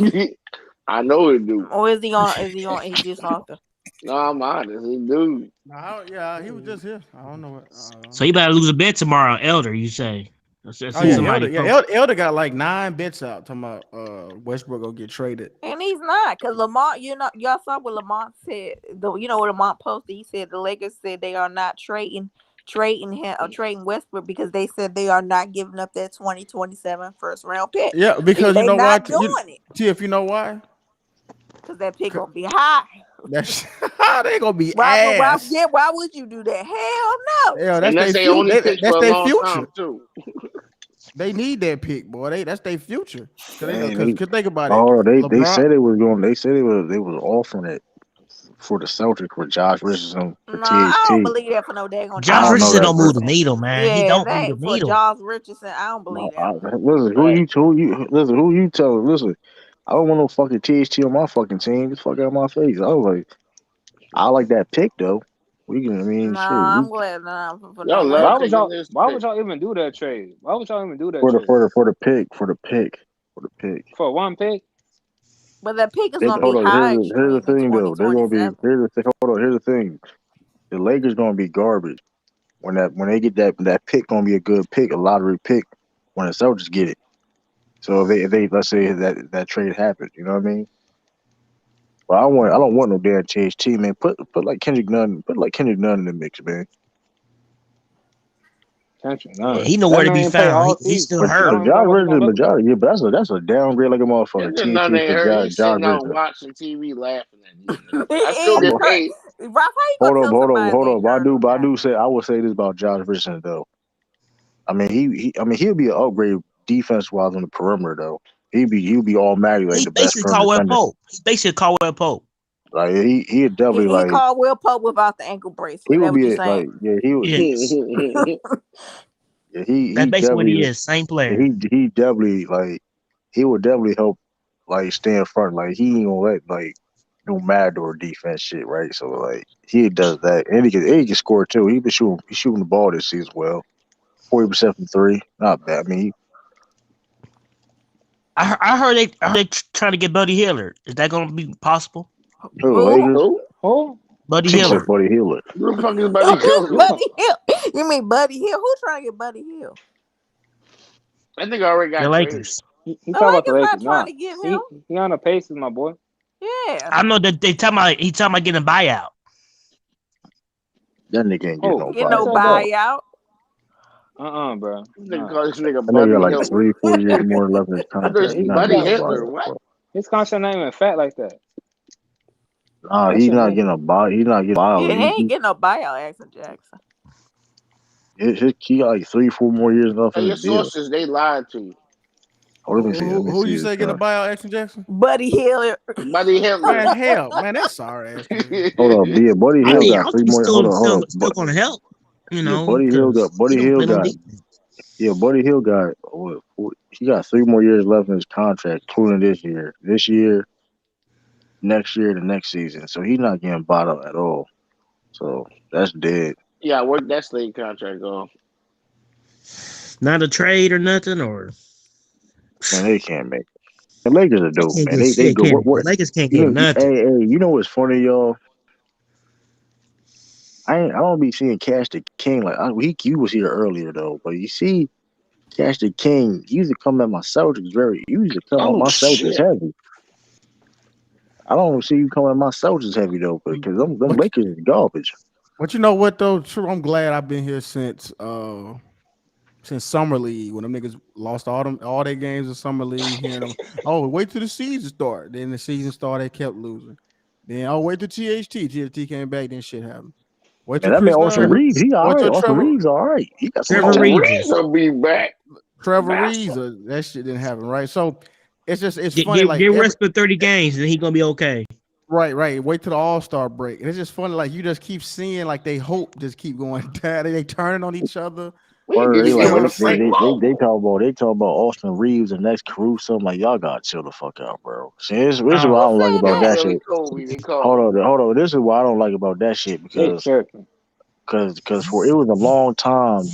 I know it do. Or is he on? Is he on? He just off the. No, I'm honest, it do. Nah, yeah, he was just here. I don't know what. So you better lose a bet tomorrow, Elder. You say? I Oh see yeah, somebody Elder. Yeah, post. Elder got like 9 bets out talking about Westbrook gonna get traded. And he's not, because Lamont, y'all saw what Lamont said. What Lamont posted. He said the Lakers said they are not trading him or trading Westbrook because they said they are not giving up that 2027 first round pick. Yeah, because you They know why? not doing it If you know why, because that pick gonna be high. that's they gonna be Why? ass. Yeah, why would you do that? Hell no. Yeah, And that's that's their their only future. pick That's for a their long future. time too. They need that pick, boy. That's their future. Dang, Cause think about it. oh, they LeBron. said it was going. They said they was offering it for the Celtics with Josh Richardson for No, I don't THT. believe that for no daggone I Josh Josh don't know Richardson that, don't move bro. the Richardson. needle, man. He Yeah, don't move the that for needle. Josh Richardson, I don't believe that. Listen, Right. who you telling? Listen, I don't want no fucking THT on my fucking team. Get the fuck out of my face. I was like, I like that pick though. We can, I mean, No, shit. I'm glad not for Y'all no love Why Lakers. would taking y'all? this Why pick. would y'all even do that trade? Why would y'all even do that For the trade for the for the pick for the pick. for one pick? But that pick is They, gonna be hold on. high Here's the extreme in thing though. They're gonna be 2027. here's the thing. Hold on. Here's the thing. The Lakers gonna be garbage when they get that pick gonna be a good pick, a lottery pick when the Celtics get it. So if they let's say that trade happens, you know what I mean? But I don't want no damn THT, man. Put like Kendrick Nunn in the mix, man. Kendrick Yeah, Nunn. he That nowhere to man be ain't play found. all He's season. still But We hurt. don't even know Josh what he gonna Richardson, look like. yeah, but that's a downgrade like a motherfucker. Kendrick Nunn THT ain't for hurt. He's Josh sitting out Richardson. watching TV laughing at these niggas. He I still I'm is get a, hurt. paid. Ralph, how you gonna tell somebody hold they on. hurt them But I now? do say I will say this about Josh Richardson though. I mean he'll be an upgrade defense wise on the perimeter though. He'll be automatically like He the best basically perimeter Caldwell defender. Pope. He basically Caldwell Pope. Like he'd definitely He like called Will Pope without the ankle he bracelet. That would what you be saying? like yeah he would Yes, yeah, that's he basically what he definitely is. Same player. he definitely like he would definitely help like stay in front. Like he ain't gonna let like no Matador defense shit, right? So like he does that, and he can score too. He's shooting the ball this season well, 40% from three, not bad. I mean, I heard they trying to get Buddy Hiller. Is that going to be possible? the Who? Lakers. Who? Who? Buddy He said Hiller. Buddy Hield. Who the fuck is Buddy Who's Hill? You talking? Buddy Hill? You mean Buddy Hill? Who's trying to get Buddy Hill? I think I already The got traded. Lakers. He The talking about the Lakers not Lakers. trying Nah, to get him. he on the Pacers, my boy. Yeah. I know that he talking about getting a buyout. That nigga ain't getting Oh, no Get who no said buyout. that? buyout. Bro. They Nah. call this nigga That nigga got Buddy like Hitler. 3-4 years more left in his I thought contract. He's he not He getting Buddy got no Hitler. buyout, What? bro. his contract not even fat like that. Nah, That he's shit not nice. getting a buyout. He's not getting a Yeah, buyout. he ain't getting no buyout, Jackson Jackson. He got like 3-4 more years left Hey, in your his deal. sources, they lied to you. Oh, let me see. Let me Who see you his say getting a contract. buyout, Action Jackson? Buddy Hill. Buddy Man, Hitler. hell, man, that's sorry ass nigga. Hold up, yeah, Buddy I Hill think I got don't three think he's more. still Hold still up, still going to help. Yeah, Buddy Hill got. Because he Buddy don't Hill play no got. defense. Yeah, Buddy Hill got. He got 3 more years left in his contract, including this year. This year, next year, the next season. So he's not getting bought out at all. So that's dead. Yeah, I worked that slave contract off. Not a trade or nothing, or Man, they can't make it. The Lakers are they dope, can't man. get They shit. go. Can What? Lakers can't You get know? nothing. Hey, you know what's funny, y'all? I don't be seeing Cash the King like he was here earlier though, but you see Cash the King, he used to come at my Celtics he used to come at Oh my Celtics shit! heavy. I don't see you coming at my Celtics heavy though, because them But Lakers is garbage. but you know what though? True, I'm glad I've been here since summer league when them niggas lost all their games in summer league. Hearing them, oh wait till the season start. Then the season started, they kept losing. Then wait till THT came back, then shit happened. Wait Man, till that man Chris Austin Dunn. Reeves, he all Wait right. till Austin Reeves all right. He got some Trevor Oh, talent. Reeves. Reeves will be back. Trevor Bastard. Reeves, that shit didn't happen, right? So it's Get funny, get, like get rest for 30 games, and he gonna be okay. right. Wait till the All-Star break. And it's just funny, like you just keep seeing like they hope just keep going down. They turning on each other. We need Or to they get like him on the they Frank they they, they Vogel. talk about Austin Reeves and next Caruso. I'm like, y'all gotta chill the fuck out, bro. See, this is what I Oh, don't like Who about said That's that that? Billy shit. Kobe. They Hold call him. on, hold on. This is what I don't like about that shit They because tripping. because for it was a long time.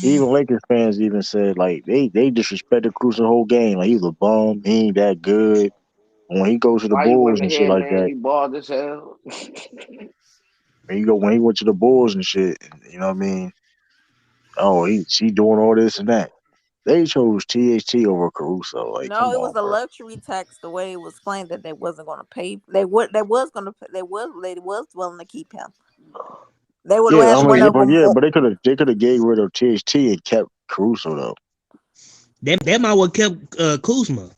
Even Lakers fans even said like they disrespected Cruz the whole game. Like he was a bum. He ain't that good. When he goes to the Why you Bulls wasn't and shit here, like man? that, You bald as hell. when he went to the Bulls and shit, you know what I mean? Oh, he doing all this and that. They chose THT over Caruso. Like, No, come it was on, a bro. luxury tax. The way it was explained that they wasn't going to pay. They was willing to keep him. They would Yeah, have I had one mean, of but them. yeah, but they could have gave rid of THT and kept Caruso though. that might what kept Kuzma.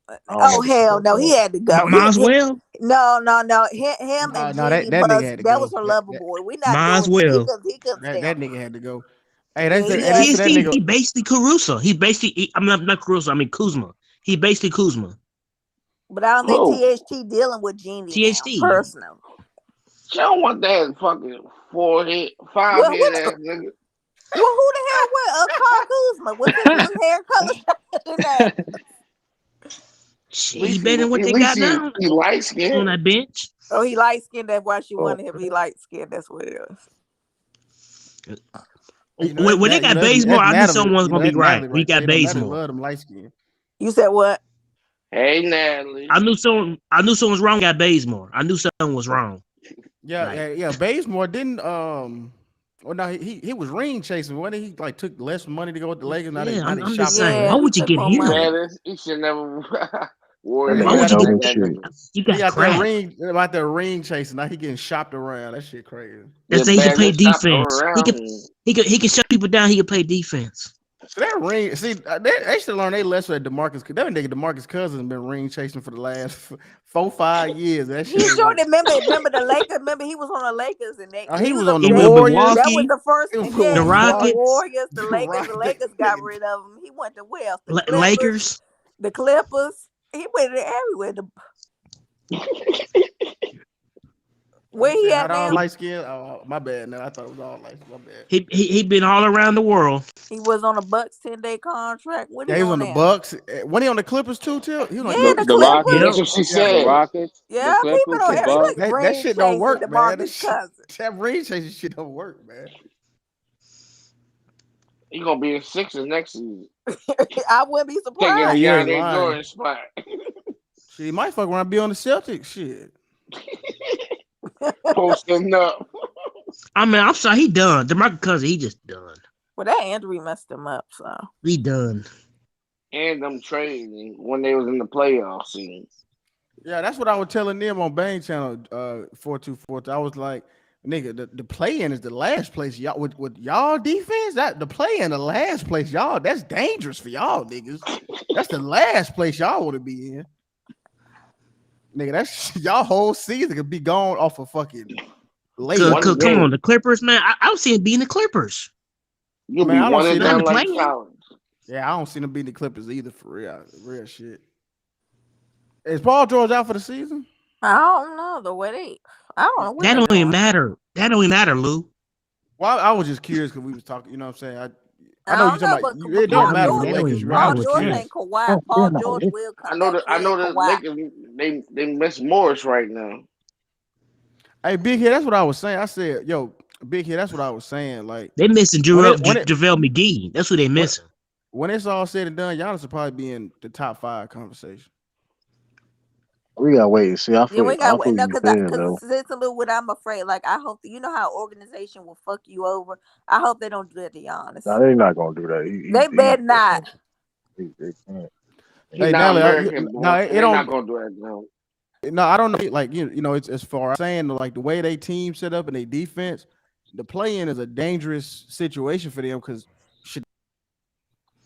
I don't know Oh what the hell fuck no, he that. had to go. Might as well. No. Him No, and no, that Jeannie that nigga Buss. had to That was go. her That lover that boy. We not Might as doing that. He well. couldn't. He couldn't that, stay on that the nigga team. had to go. Hey, Yeah, he and they had said to. that THT, nigga. he basically Caruso. He basically, I'm not Caruso. I mean Kuzma. He basically Kuzma. But I don't think Who? THT dealing with Jeannie now. THT. Personal. She don't want that fucking forehead, five Well, head ass nigga. who the hell was Carl Kuzma? Was his hair color than that? At Shit, he least better than what at they least got now he light on skinned. that bench. Oh, he light skinned. That's why she Oh, wanted him. He light skinned. That's what it is. When they got Bazemore, That's I knew Natalie. someone was You know, gonna be that's right. Natalie We right there. got You know, Natalie Bazemore. love them light skin. You said what? Hey Natalie. I knew someone was wrong. Got Bazemore. I knew something was wrong. Like Yeah. Bazemore didn't. Well, no, he was ring chasing. When he like took less money to go with the Lakers, yeah, now they I'm just shopped saying. Yeah, Why around. he would you took get more him? money. Man, he should never wore that his Why nigga would ass you get? like dumb as that shit. nigga. You He got cracked. out there ring chasing. Now he getting shopped around. That shit crazy. That's The that he could bag play was chopped defense. around. He could shut people down. He could play defense. So that ring, they should learn they lesson at Demarcus. That nigga Demarcus Cousins been ring chasing for the last 4-5 years. That He shit ain't sure work. did. Remember the Lakers. Remember he was on the Lakers and He he was was on on the the He that. with Warriors. That was Milwaukee, the first. He was with the Yeah, he was on the Rockets, Warriors, the Lakers. The Right. Lakers got rid of him. He went to where else? The Clippers. Lakers. The Clippers. He went everywhere. Oh, Where you he said at not all now? light skin? Oh, my bad. No, I thought it was all light. My bad. He been all around the world. He was on a Bucks 10-day contract. What Yeah, he he was on on the now? Bucks. When he on the Clippers too, Till? He was Yeah, like, he was the The Clippers. That's Rockets, Yep. what she the yeah. said. Rockets, the Yeah, he been Clippers, on the Yeah, every Bucks. look that ring shit don't chasing work, man. DeMarcus Cousins. That ring chasing shit don't work, man. He gonna be in Sixers next season. I wouldn't be Taking Oh, surprised. you ain't DeAndre lying. Jordan's spot. She might fuck around and be on the Celtics. Shit. Posting up. I mean, I'm sorry, he done. DeMarcus Cousins, he just done. Well, that injury messed him up. So He done. And them trading when they was in the playoff scene. Yeah, that's what I was telling them on Bang Channel 4242. I was like, nigga, the play-in is the last place. Y'all with y'all defense, that the play-in the last place, y'all, that's dangerous for y'all niggas. That's the last place y'all want to be in. Nigga, that's y'all whole season could be gone off of fucking late. Cause One come on, game. the Clippers, man. I was seeing being the Clippers, You'll Man, be I don't one see and them. not done the like play-in. Collins. Yeah, I don't see them beating the Clippers either for real shit. Is Paul George out for the season? I don't know the way they. I don't know what That they don't even doing. matter. That don't even matter, Lou. Well, I was just curious because we was talking. You know what I'm saying? I I know you don't talking know, about. but It Yeah, don't Paul I matter mean for the George, that don't Lakers, even right? I matter Paul was with George them. curious. ain't Kawhi. Paul George will come back I know in Kawhi. they miss Morris right now. Hey, Big Head, that's what I was saying. I said, yo, Big Head, that's what I was saying. Like They missing when it when it JaVale McGee. That's who they when missing. when it's all said and done, Giannis will probably be in the top 5 conversation. We gotta wait and see. Yeah, we I got feel no, you saying though. because it's a little what I'm afraid. Like I hope you know how organization will fuck you over. I hope they don't do that to Now Giannis. they're not gonna do that. They better not. They can't. He Hey, not Natalie, American no, born, it and they not don't. gonna do that now. No, I don't know. Like it's as far as saying like the way they team set up and they defense, the play-in is a dangerous situation for them because should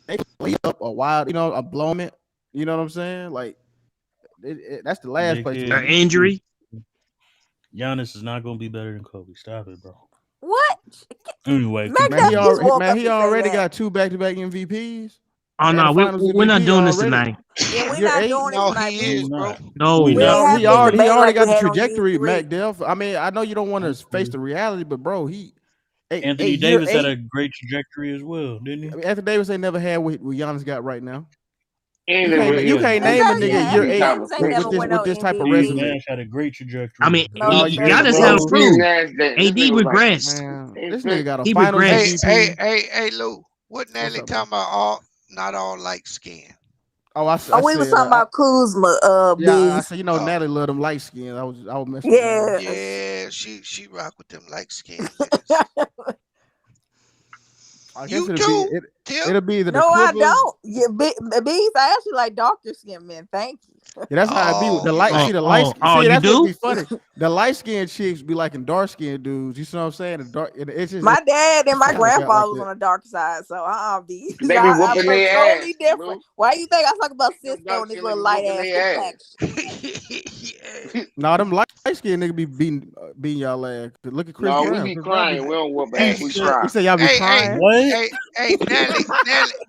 they play up a wild, a blown it, you know what I'm saying? Like that's the last Big place to head. Or be. injury. Giannis is not gonna be better than Kobe. Stop it, bro. What? Anyway, Mac Man, Daddy continue. just woke up he to say already that. got 2 back-to-back MVPs Oh and a no, Finals we're not MVP doing this already. tonight. Yeah, we're Year not 8. doing this No, tonight. he We is, bro. not. No, We We not. ain't having He this already debate like got we the had on year trajectory, Mac 3. Def. I mean, I know you don't want to face Okay. the reality, but bro, Anthony year Davis had 8. a great trajectory as well, didn't I he? mean, Anthony Davis ain't never had what Giannis got right now. And Yeah, You yeah. can't name a Exactly. nigga Yeah, year Anthony eight top Davis of ain't with never this win Christian. no with this type of Steve MVP. resume. Nash had a great I trajectory. mean, No, No, he you doesn't. Giannis didn't, has Bro, bro. Steve improved. Nash, this AD nigga was like, regressed. Man, hey, this nigga got a He Finals Hey, regressed. hey, MVP. hey, hey, Lou. What What's Natalie up, bro? talking about? All not all light skin. Oh, I Oh, we was said, talking about Kuzma, yeah, I B. said, Oh, Natalie love them light skin. I was messing with Natalie. Yeah. yeah, she rock with them light skinned niggas. I guess You too, Tip? it'll be either the No, I Clippers. don't. Yeah, B's. I actually like darker skinned men. Thank you. Yeah, that's how it be with Oh, the you light. like See the light. Oh, See, you that's what be do? funny. The light skinned chicks be liking dark skinned dudes. You see what I'm saying? The dark. It's just My dad and my kind of got like grandfather was that. on the dark side, so B. they be I'm whooping their ass, totally different. Lou. Why you think I talk about Them Cisco dark and his skinned little niggas light whooping ass their complexion? ass. yeah. No, them light skinned nigga be beating y'all ass. Look at Chris No, You, we Brown. be Chris Brown be. crying. We don't whoop He ass. We said, He cry. said y'all be hey, hey, crying. "What?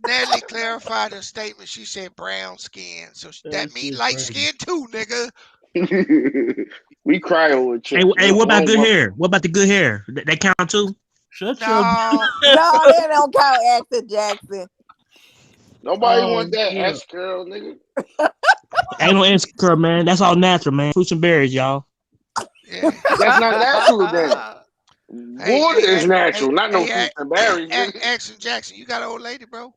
Natalie clarified her statement. She said brown skin, so That that mean shit light crazy." skin too, nigga. We cry over Hey, chicks. hey, what We about don't good whoop. hair? What about the good hair? That count too? Shut your. No, No, they don't count Accent Jackson. Nobody Oh want that yeah. S girl, nigga. Ain't no S curve, man. That's all natural, man. Fruits and berries, y'all. yeah. That's not natural then. Hey, Water hey, is hey, hey, natural, not no hey, fruits and berries, nigga. Action Jackson, you got an old lady, bro?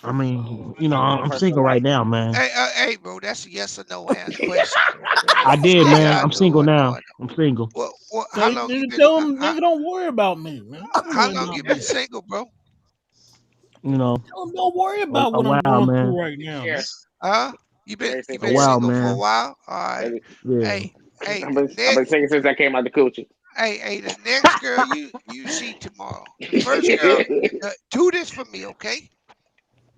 I mean, I got one I'm person I single right like. now, man. Hey, bro, that's a yes or no question. I did, Yeah, man. I I'm know, single I know, now. I know. I'm single. How Say, long you nigga, been? tell him, nigga, don't worry about me, man. Don't How worry long about you been me. single, bro? You know, Tell him don't worry about a what I'm while, going man. through right now, man. Yes. Huh? Ever You since A been while, single for a man. while? All right. Ever- Yeah. Hey, hey, I've been singing since I came out the coochie. hey, the next girl you see tomorrow, the first girl, do this for me, okay?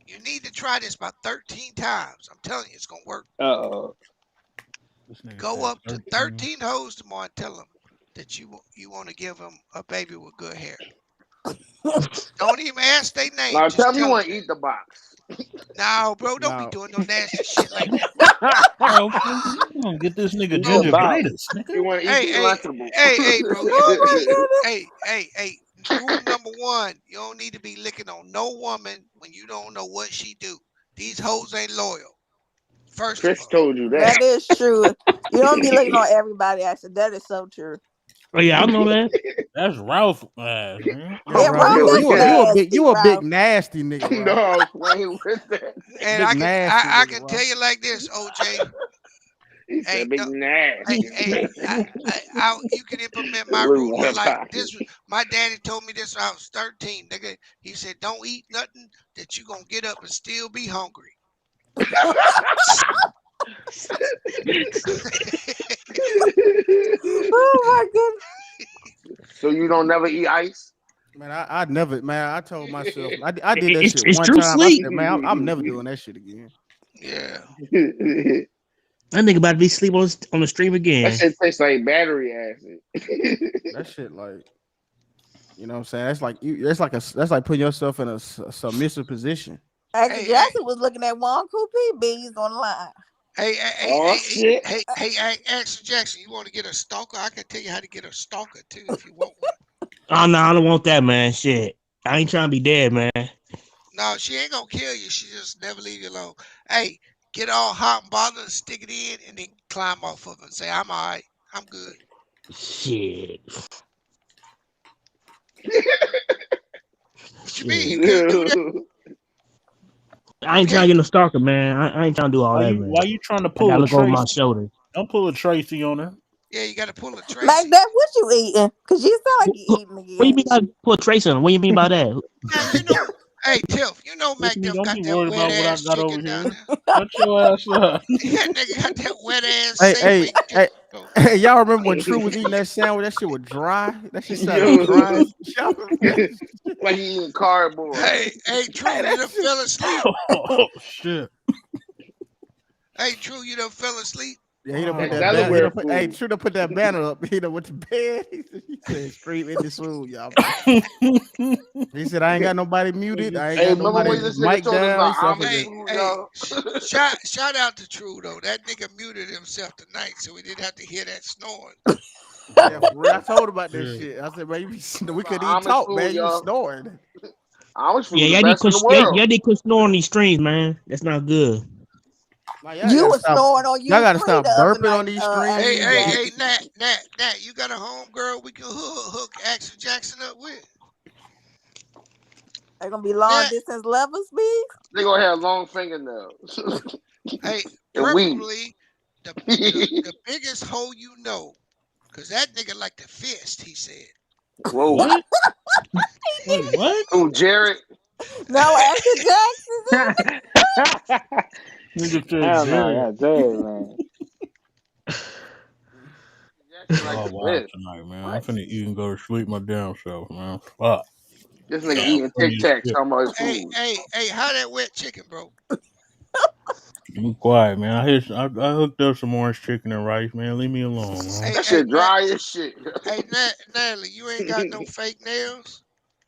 You need to try this about 13 times. I'm telling you, it's gonna work. This nigga Go said up to 13. 13 hoes tomorrow and tell them that you want to give them a baby with good hair. Don't even ask their name. Now Just tell me you tell them want to that. eat the box. No, bro, don't be No. doing no nasty shit like that. Bro, you gonna get this nigga Eat the Bro, box. gingivitis, You nigga. want to eat hey, the hey, Lunchable. hey, bro, Oh my goodness. hey. Rule number one, you don't need to be licking on no woman when you don't know what she do. These hoes ain't loyal. First of Chris all. told you that. That is true. You don't be looking on everybody. I said that is so true. Oh yeah, I know that. That's Ralph ass, man. Yeah, And Ralph, Ralph, that's nasty, you a big Ralph. nasty nigga, No, Ralph. I was playing with that. And Big nasty I nigga, can tell Ralph. you like this, OJ. He Hey, said big no, nasty. you can implement my Lou rule in want a life. pocket. My daddy told me this when I was 13, nigga. He said, don't eat nothing that you gonna get up and still be hungry. Oh my goodness. So you don't never eat ice? Man, I never, man. I told myself, I did that shit It's one true time. I sleep. said, man, I'm never doing that shit again. Yeah. I think about to be sleep on the stream That again. shit tastes like battery acid. That shit, like, you know what I'm saying? That's like that's like putting yourself in a submissive position. Actually, Hey, hey, Jackson was looking at one Coopy bees online. Oh shit. Action Jackson, you want to get a stalker? I can tell you how to get a stalker too if you want one. Oh no, I don't want that, man. Shit, I ain't trying to be dead, man. No, she ain't gonna kill you. She just never leave you alone. Hey, get all hot and bothered and stick it in, and then climb off of it and say, "I'm all right. I'm good." Shit. What you mean? You can't do that? I You ain't trying can't. to get no stalker, man. I ain't trying to do all Why that, you man. why you trying to I gotta pull a look over my Tracy? shoulder. Don't pull a Tracy on her. Yeah, you got to pull a Mac, Tracy. that what you eating? Cause you sound like you eating What do you again. mean by put Trace on? What do you mean by that? Now you know. Hey Tiff, you know What Mac you mean? them Don't got be that worried wet about what I ass got chicken over down here. there. Shut your ass up. That nigga got that wet ass Hey, hey, Safeway hey, chicken. So, hey, y'all remember when True was eating that sandwich? That shit was dry. That shit sounded Yo. dry. Y'all remember that shit? Like he eating cardboard. hey, Hey, True, you that done shit. fell asleep. Oh shit. Hey, True, you done fell asleep. Yeah, he done put That's that Oh, banner. He Delaware done put. Hey, food. True done put that banner up. He done went to bed. He said, "Scream in this room, y'all." Man. He said, "I ain't got nobody muted. I ain't Hey, got remember when nobody this nigga mic told us down." He about said, "I'm Amish finna Hey, food, hey, y'all? shout out to True though. That nigga muted himself tonight, so we didn't have to hear that snoring. yeah, for real." I told him about this shit. shit. I said, "Man, we About couldn't even Amish talk, food, man. You was y'all. snoring." Amish Yeah, food the best in the world. y'all need to quit snoring on these streams, man. That's not good. Like y'all You gotta was stop. snoring on Y'all you gotta three stop the other burping on night, these Hey, streams. hey, Y'all, hey, Jackson. Nat, you got a home girl we can hook Action Jackson up with? They're gonna be long Nat, distance lovers, be? They gonna have long fingernails hey, and weed. preferably the biggest hoe you know, cause that nigga like to fist. He said. Whoa. What? Wait, what? Oh, Jared. No, Action Jackson. Nigga said Hell no, Jared. yeah, Jay, man. Jackson like Oh the wow, fist. tonight, man. I'm What? finna eat and go to sleep my damn self, man. Fuck. This nigga Y'all eating funny Tic as Tacs shit. talking about his Hey, food. hey, how that wet chicken, bro? Be quiet, man. I hooked up some orange chicken and rice, man. Leave me alone, man. Hey, That hey, shit Nat, dry as shit. Natalie, you ain't got no fake nails.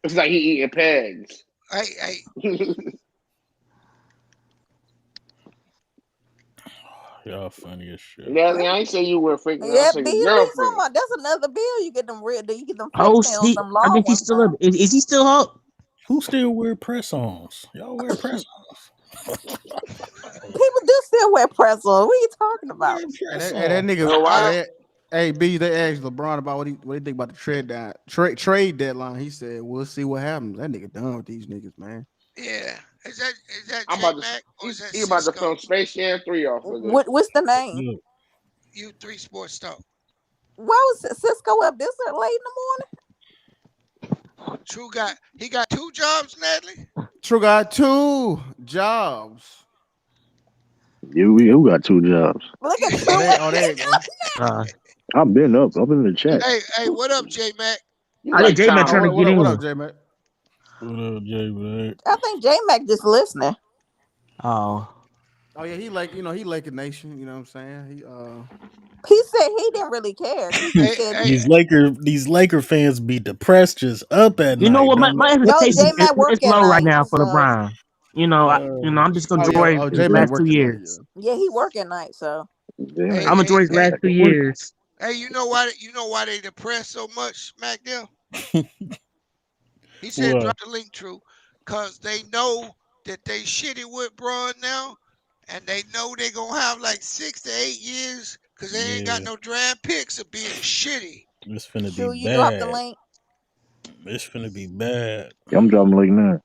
It's like he eating pegs. Hey, Y'all funny as shit. Natalie, I ain't say you were fake now. I Yeah, said B, your what you talking girlfriend. about? That's another bill. You get them red, you get them fake Oh, nails, see, them I long think he's ones still up. done. Is he still up? Who still wear press-ons? Y'all wear press-ons. People do still wear press on. What are you talking Wear about? That press-ons. You nigga. know why? Hey, B, they asked LeBron about what he think about the trade deadline. He said, "We'll see what happens." That nigga done with these niggas, man. yeah. Is that I'm J about to. Mac or is that He about to Cisco? film Space Jam 3 off of this. What's the name? Look, U3 Sports Talk. Why was Cisco up this late in the morning? True he got 2 jobs, Natalie. True got 2 jobs. You got 2 jobs. Look at Oh, True. there you go. Uh, I've been up. I'm in the chat. Hey, what up, J Mac? You I think like J Man Oh, child. trying to get what up, in. J man? what up, Jay, man? I think J Mac just listening. Oh, Oh yeah, he like he Laker Nation. You know what I'm saying? He said he didn't really care. He Hey, said hey, These Laker fans be depressed just up at you know night, what? don't My no, expectation J Mac is work at low right night, now for so LeBron. they? I'm just gonna Oh yeah. enjoy Oh, his J Mac last two working that. years. yeah, he work at night. So Damn hey, it. I'm hey, enjoy his hey, last 2 years. hey, you know why they depressed so much, Mac Dell? He said What? drop the link, True, cause they know that they shitty with Braun now, and they know they gonna have like 6 to 8 years, cause they ain't got Yeah, no draft picks of being shitty. it's finna be True, you dropped the bad. link. It's finna be bad. I'm dropping like now.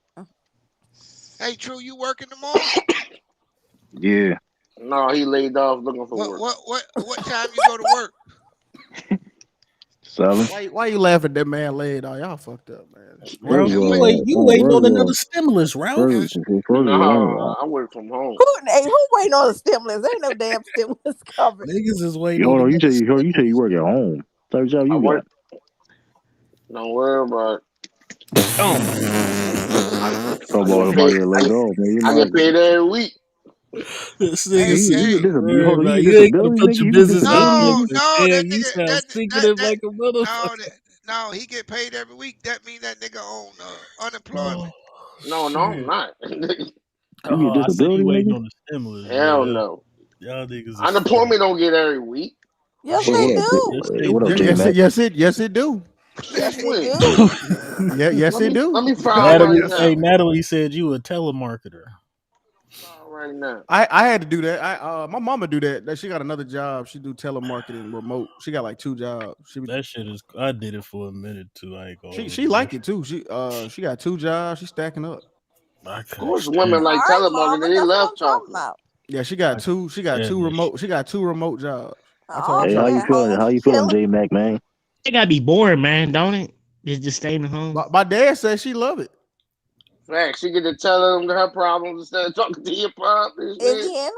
Hey, True, you working tomorrow? Yeah. No, he laid off looking for What work. what what what time you go to work? Selling. Why you laughing at that man laid out? Y'all fucked up, man. Ralph, First of And you what? wait, all, you waiting on first of another all, stimulus, Ralph. And, first of No, all, I work from home. Who waiting on the stimulus? Ain't no damn stimulus coming. Niggas is waiting hold on on. another You say you stimulus. work at home. What type of job I you work. got? Don't worry about it. Oh my I, Come I get on, somebody paid. get laid off, man. You I get might paid every week. This hey, nigga you, said, you hey, get disability. "Worry Hold on, about you it. get You ain't gonna disability, put nigga. your You get business out disability, there, no, nigga. but no, damn, that you nigga, sound secretive like a no, motherfucker." no, he get paid every week. That mean that nigga on Oh unemployment. No, I'm shit! not. You get Oh, I see disability, you waiting nigga. on the stimulus, Hell bro. no. Y'all niggas is funny. Unemployment don't get every week. Yes, What, they what up, J? do. Yes, they What up, J do. Mac? Yes, it do. Yes, Since it when? do. Yeah, yes, Let it me do. let me file right Natalie, hey, now. Natalie said you a telemarketer. File right now. I had to do that. My mama do that. She got another job. She do telemarketing remote. She got like 2 jobs. That shit is. I did it for a minute too. I ain't gonna hold She you. like it too. She got 2 jobs. She's stacking up. I Of couldn't course, women stand. All like right, telemarketing. mama. They That's what love I'm talking talking. about. Yeah, I couldn't stand this shit. she got 2 remote jobs. I told her I'm Oh, Hey, trying how to she you get at feeling? home. How She you feeling, chilling. J Mac, man? It gotta be boring, man, don't it? Just staying at home. my dad said she love it. Facts. She get to tell them her problems instead of talking to your problems, Is man. he in here?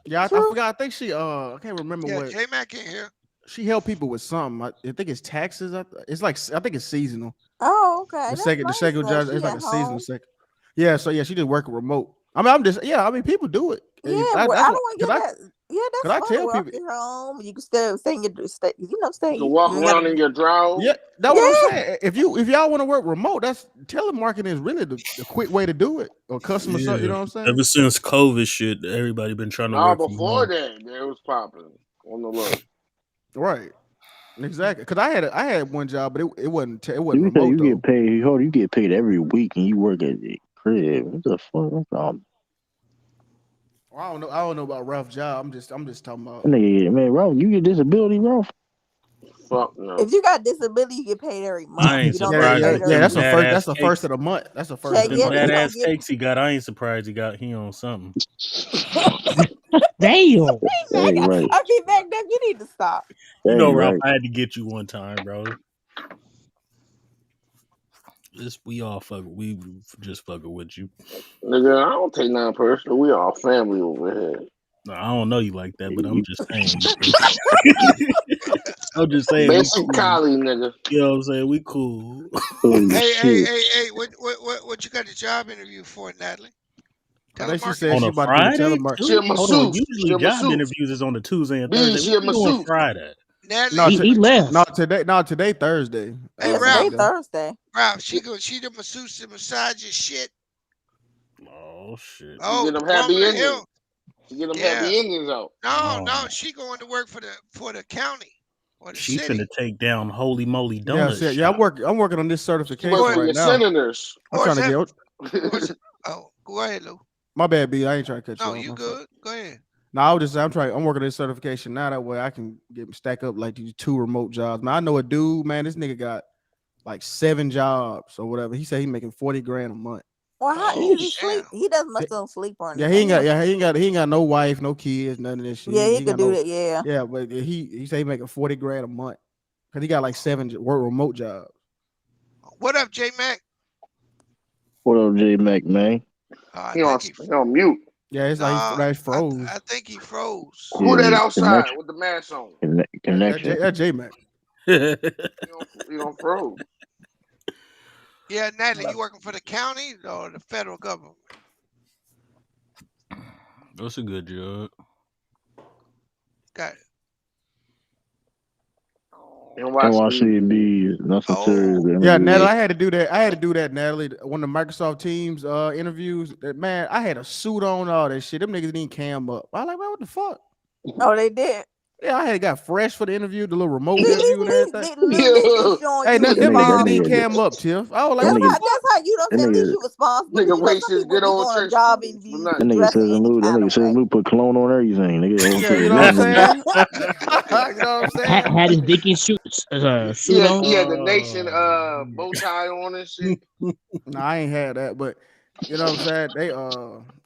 Yeah, I True. forgot. I think she I can't remember Yeah, what J Mac in here. she helped people with something. I think it's taxes. It's like I think it's seasonal. Oh, okay. That's The nice second though. job She it's like at a seasonal home. second. Yeah, so yeah, she just working remote. I'm just I mean people do it. Yeah, well, I That's don't what want to get that. Yeah, could that's I fun. tell Work people? at home. You can still stay in your stay. You can Stay. walk You ain't gotta. around in your drawers. Yeah, that's what I'm Yeah. saying. If y'all want to work remote, that's telemarketing is really the quick way to do it. Or customer service, you Yeah. know what I'm saying? Ever since COVID shit, everybody been trying to No, work from before home. that, it was popping on the low. Right. Exactly. Because I had one job, but it wasn't You say remote you get though. paid. Hold on, you get paid every week, and you work at the crib. What the fuck? Well, I don't know about rough job. I'm just talking about. Nigga, man, Ralph, you get disability, Ralph? Fuck no. If you got disability, you get paid every I month. ain't You don't get surprised Yeah, paid with yeah. every them That's the week. first. badass That's the first cakes. of the month. That's the first Check. of the Them Yeah, month. you don't badass get. cakes he got. I ain't surprised he on something. Damn. Hey, right. I be back there. You need to stop. You Hey, know, Ralph, right. I had to get you one time, bro. This we all fuck. We just fucking with you. Nigga, I don't take nothing personal. We all family over here. No, I don't know you like that, but I'm You, just saying. I'm just saying we Basic cool. collie, nigga. You know what I'm saying? We cool. oh Hey, hey, shit. hey, hey, what you got the job interview for, Natalie? I think she said Telemarketing? On she a about to do the Friday telemark. She a too? Hold on. masseuse. She Usually a job masseuse. interviews is on a Tuesday and B, Thursday. she What a you doing masseuse. Friday? Natalie, No, He left. today Thursday. hey, Yeah, Ralph, today Wednesday. Thursday. she the masseuse to massage your shit. Oh shit. She Oh, get them happy Department of endings. Health. She get them Yeah. happy endings out. No, Oh, no, she going to work for the county or the she finna city. take down Holy Moly Yeah, Donut see, yeah. Shop. I'm working on this She work certification for Or right your now. senators. I'm or is trying to that get. or is it, oh, go ahead, Lou. My bad, B. I ain't trying to cut you No, off. you My fault. good. Go ahead. No, I was just I'm trying. I'm working on this certification now. That way I can get stack up like these 2 remote jobs. Man, I know a dude. Man, this nigga got like 7 jobs or whatever. He said he making 40 grand a month. Well, how Oh, does he damn. sleep? He doesn't must don't sleep or Yeah, he ain't anything. got. Yeah, he ain't got no wife, no kids, none of this shit. Yeah, He he ain't could got do no. that. Yeah. Yeah, but he said he making 40 grand a month because he got like 7 remote jobs. What up, J Mac? What up, J Mac, man? I he on think he. he on mute. Yeah, it's like Nah, he's froze. I think he froze. Who that Yeah, outside with the mask on? connection. That J Mac. He on froze. Yeah, Natalie, you working for the county or the federal government? That's a good job. Got it. NYCB, nothing serious. Oh, The Yeah, interview Natalie, was I had to do that. I had to do that, Natalie. One of the Microsoft Teams interviews. That man, I had a suit on, all that shit. Them niggas didn't cam up. I was like, man, what the fuck? Oh, they did. Yeah, I had got fresh for the interview, the little remote See, interview and everything. at least he showing Hey, you them niggas that didn't responsible. cam up, Tiff. I was like, that what the nigga fuck? That's how you don't that say at least nigga you responsible. Cause Nigga you know waste some his people good be old going on church job clothes for interviews that nothing. nigga dressing says any that kind nigga of says way. Lou put cologne on everything. Nigga, Yeah, okay, you know what I'm saying? You know what I'm saying? Had his Dickie suit on. He had the nation Oh, bow tie on and shit. No, I ain't had that, but you know what I'm saying?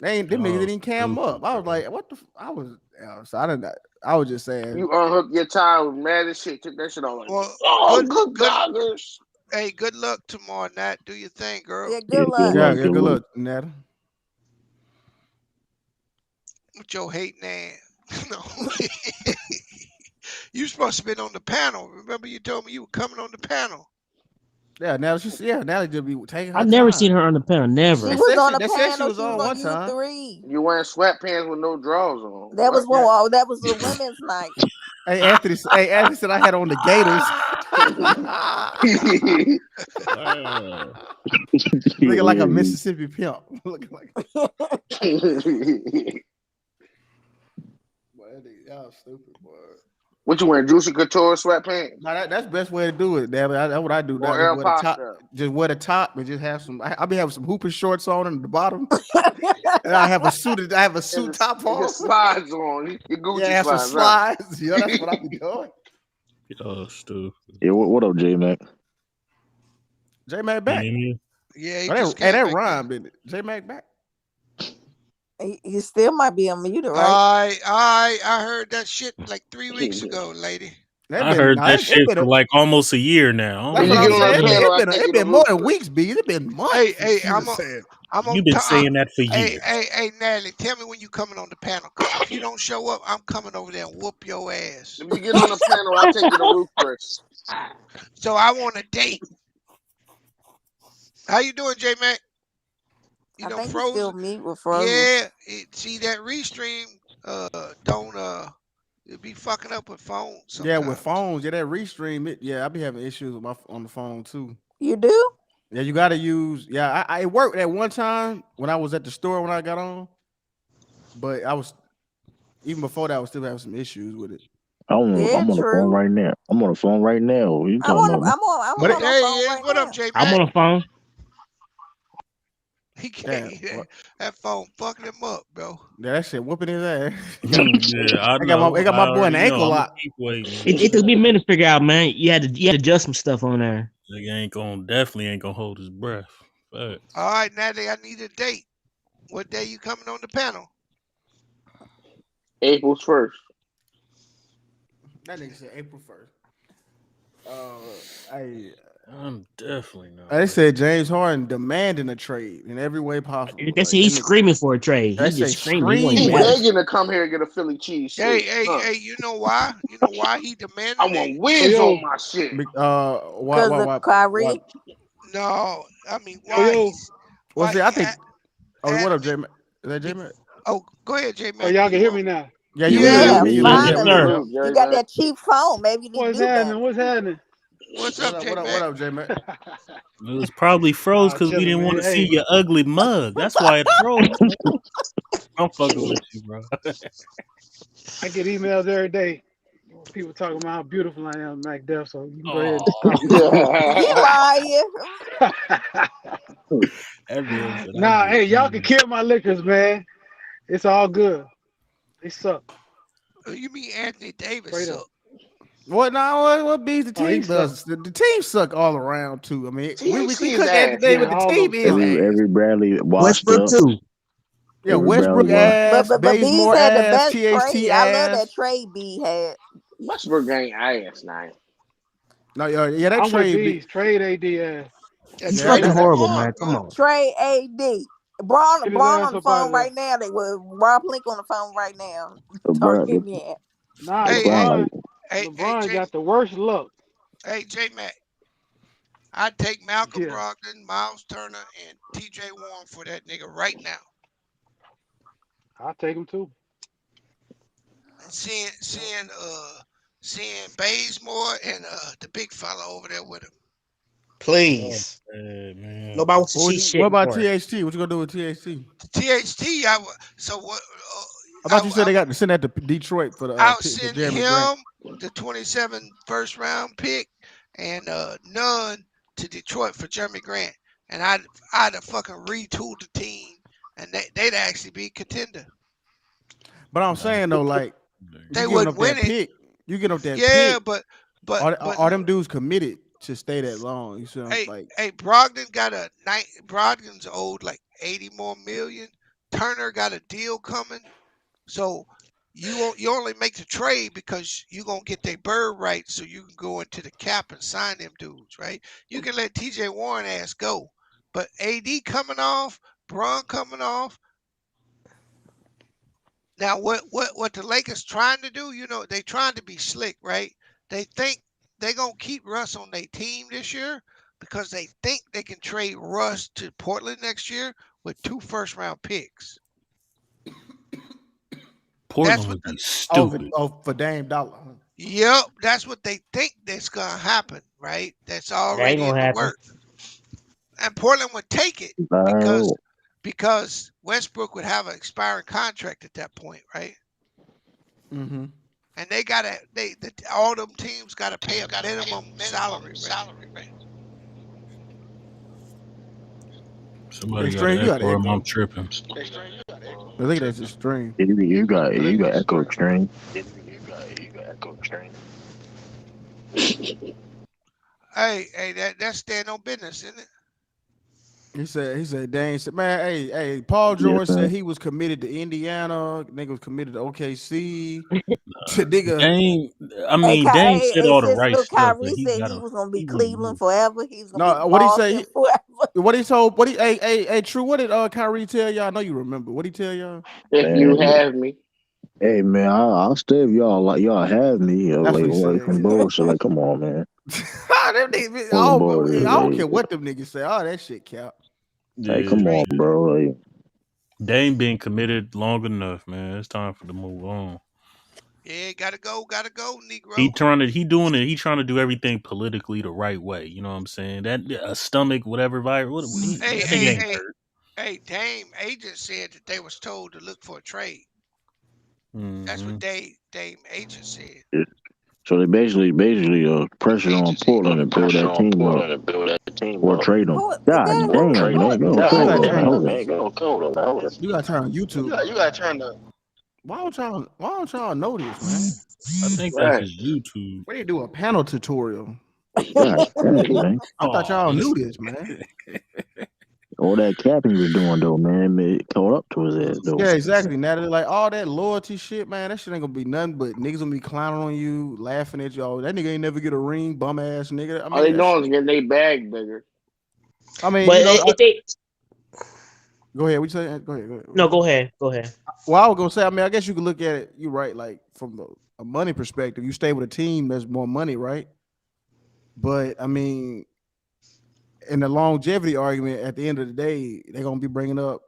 They ain't them niggas y'all didn't cam stupid, up. I was bro. like, what the? I was Yeah, so I didn't. I was just saying. You unhook your tie, was mad as shit. Took that shit off like, Well, oh, good, good good. goggles. Hey, good luck tomorrow, Nat. Do your thing, girl. Yeah, Yeah, good good luck. Yeah, luck, yeah. good Good luck. luck, Netta. With your hating ass. No. You supposed to been on the panel. Remember you told me you were coming on the panel. Yeah, Nella. Nella just be taking her I've never seen time. her on the panel. She Never. was on the They said she panel. was She was on on one time. U3. You wearing sweatpants with no drawers on. That was What? when Yeah. that was the women's night. Anthony said I had on the Gators. Wow. Looking like a Mississippi pimp. Looking like. Boy, y'all stupid, boy. What you wearing? Juicy Couture sweatpants? No, that's the best way to do it. Damn it. That's what I do. Now. Or Just El wear the top. Pasta? Just wear the top and just have some. I be having some hooping shorts on at the bottom, and I have a suit. I have a suit top And your on. slides on. Your Yeah, Gucci have some slides, huh? slides. Yeah, that's what I be doing. Oh, stupid. Yeah, what up, J Mac? J Mac back. Yeah, he Oh, just that came back. rhyme, didn't it? J Mac back. You still might be unmuted, right? I heard that shit like 3 weeks ago, lady. I heard that shit for like almost a year now. That's When what you I'm get on that saying. panel, I take It you to been more Ruth than Chris. weeks, B. It been months. Hey, She was saying. You've been saying that for Hey, years. hey, Natalie, tell me when you coming on the panel. Cause if you don't show up, I'm coming over there and whoop your ass. If you get on the panel, I take you to Ruth Chris. So I want a date. How you doing, J Mac? You I know, think you still frozen. meet with Frozen. Yeah, see that restream don't it be fucking up with phones sometimes. Yeah, with phones, that restream it. Yeah, I be having issues with on the phone too. You do? Yeah, you got to use. Yeah, I it worked at one time when I was at the store when I got on, but I was even before that I was still having some issues with it. I'm on the phone right now. I'm on the phone right now. What you talking about? I'm on the phone right what now. up, J Mac? I'm on the phone. He can't. That phone fucking him up, bro. Yeah, that shit whooping his ass. Yeah, I know. I got my boy in the ankle I'm lock. keep waiting. It took me a minute to figure out, man. You had to adjust some stuff on there. Nigga definitely ain't gonna hold his breath. But All right, Natalie, I need a date. What day you coming on the panel? April 1st. That nigga said April 1st. I'm definitely not. They said James Harden demanding a trade in every way possible. They say he's screaming for a trade. They He's say just screaming. He He ain't mad. begging to come here and get a Philly cheese. Hey, you know why? You know why he demanded I it? want Wiz on my shit. Why? Of Kyrie. No, I mean why he's What's why it? I he think. What up, J Mac? Is that J Mac? Oh, go ahead, J Mac. Oh, y'all can hear me now. Yeah, you Yeah, good. finally. Yeah. You got that cheap phone. Maybe you need to What's do happening? better. What's happening? What's up, J Mac? What up, J Mac? it was probably froze because we chilling, didn't man. want to see Hey. your ugly mug. That's why it froze. I'm fucking with you, bro. I get emails every day. People talking about how beautiful I am, Mac Def. So you can go ahead and You lying? Nah, hey, y'all can kill my liquors, man. It's all good. They suck. You mean Anthony Davis Straight suck? up. What beats the Oh, he team does? The team suck all around too. I mean, we THC cook is at the ass. day, Yeah, but the all team those is suck. ass. Every Bradley washed Westbrook up. too. Yeah, Every Westbrook Bradley washed. ass, But Bees Bazemore had the ass, best THT trade. I love that ass. trade B had. Westbrook ain't ass now. No, yeah, that I'm with trade. Bees. Trade AD ass. That He's Yeah, trade fucking was that, horrible, smart, man. Come bro. on. Trade AD. Braun Get his on ass the up out phone of there. right now. They were Rob Link on the phone right now. LeBron, Talking yeah. Nah, Hey, LeBron, LeBron got the worst luck. J Mac. I'd take Malcolm Yeah, Brogdon, Miles Turner, and TJ Warren for that nigga right now. I'll take him too. And seeing Bazemore and the big fella over there with him. Please. man. Nobody wants to see what shit about more. THT? What you gonna do with THT? THT, so what? I thought you said they got to send that to Detroit for I'll for send Jeremy Grant. him the 27 first round pick and none to Detroit for Jeremy Grant, and I'd have fucking retooled the team, and they'd actually be a contender. But I'm saying though, like They you giving wouldn't up win that it. pick, you get up that Yeah, pick. but Are them dudes committed to stay that long? You see, hey, Brogdon got Brogdon's owed like 80 more million. Turner got a deal coming, so you only make the trade because you gonna get their bird right, so you can go into the cap and sign them dudes, right? You can let T.J. Warren ass go, but AD coming off, Braun coming off. Now, what the Lakers trying to do? They trying to be slick, right? They think they gonna keep Russ on their team this year because they think they can trade Russ to Portland next year with 2 first-round picks. Portland That's what would be Oh, stupid. for Dame Dollar. Yep, that's what they think that's gonna happen, right? That's That ain't already in gonna the happen. works. And Portland would take it because Oh, because Westbrook would have an expiring contract at that point, right? Mm-hmm. And they gotta all them teams gotta pay a minimum salary, right? Somebody got Extreme, an you got echo, an or I'm echo. tripping. I think that's extreme. you got echo train. Hey, that's stand on business, isn't it? He said, Dane said, man, hey, Paul Yes, George man. said he was committed to Indiana. Nigga was committed to OKC. Nigga, Dame, I Hey, mean, Dame said hey, all the sis, right little stuff, but Kyrie he said got he to was gonna be he wouldn't Cleveland move. forever. He was gonna be no, what he say? Boston forever. What he told? What he? Hey, True. What did Kyrie tell y'all? I know you remember. What he tell y'all? If you Man, have me. hey man, I'll stay if y'all have me. That's what Like he what said. some bullshit. Like come on, man. Them niggas, Some bullshit. I don't Like care what them niggas say. Oh, that shit cap. hey, Yeah, come on, bro. Like Dame been committed long enough, man. It's time for to move on. Yeah, gotta go, He Negro. trying to, he doing it. He trying to do everything politically the right way. You know what I'm saying? That a stomach, whatever virus. Hey, That nigga hey, ain't hey, hurt. hey, Dame agent said that they was told to look for a trade. That's what Hmm. Dame agent said. so they basically pressure on Portland to build that team up or trade them. Who God that? damn, man, go You hold gotta on, man, turn. hold on. You gotta turn on YouTube. Why don't y'all know this, man? I think that's Right. his YouTube. Where they do a panel tutorial? God damn, man. I thought Oh, y'all knew this, man. All that capping he was doing though, man, it caught up to his ass though. Yeah, exactly. Natalie, like all that loyalty shit, man, that shit ain't gonna be nothing but niggas gonna be clowning on you, laughing at y'all. That nigga ain't never get a ring, bum ass nigga. I All mean, they that shit. doing is getting their bag bigger. I mean, But if they go ahead. We say, go ahead. Go ahead. no, go ahead, go ahead. Well, I was gonna say, I mean, I guess you could look at it. You're right. Like from a money perspective, you stay with a team, there's more money, right? But I mean, in the longevity argument, at the end of the day, they're gonna be bringing up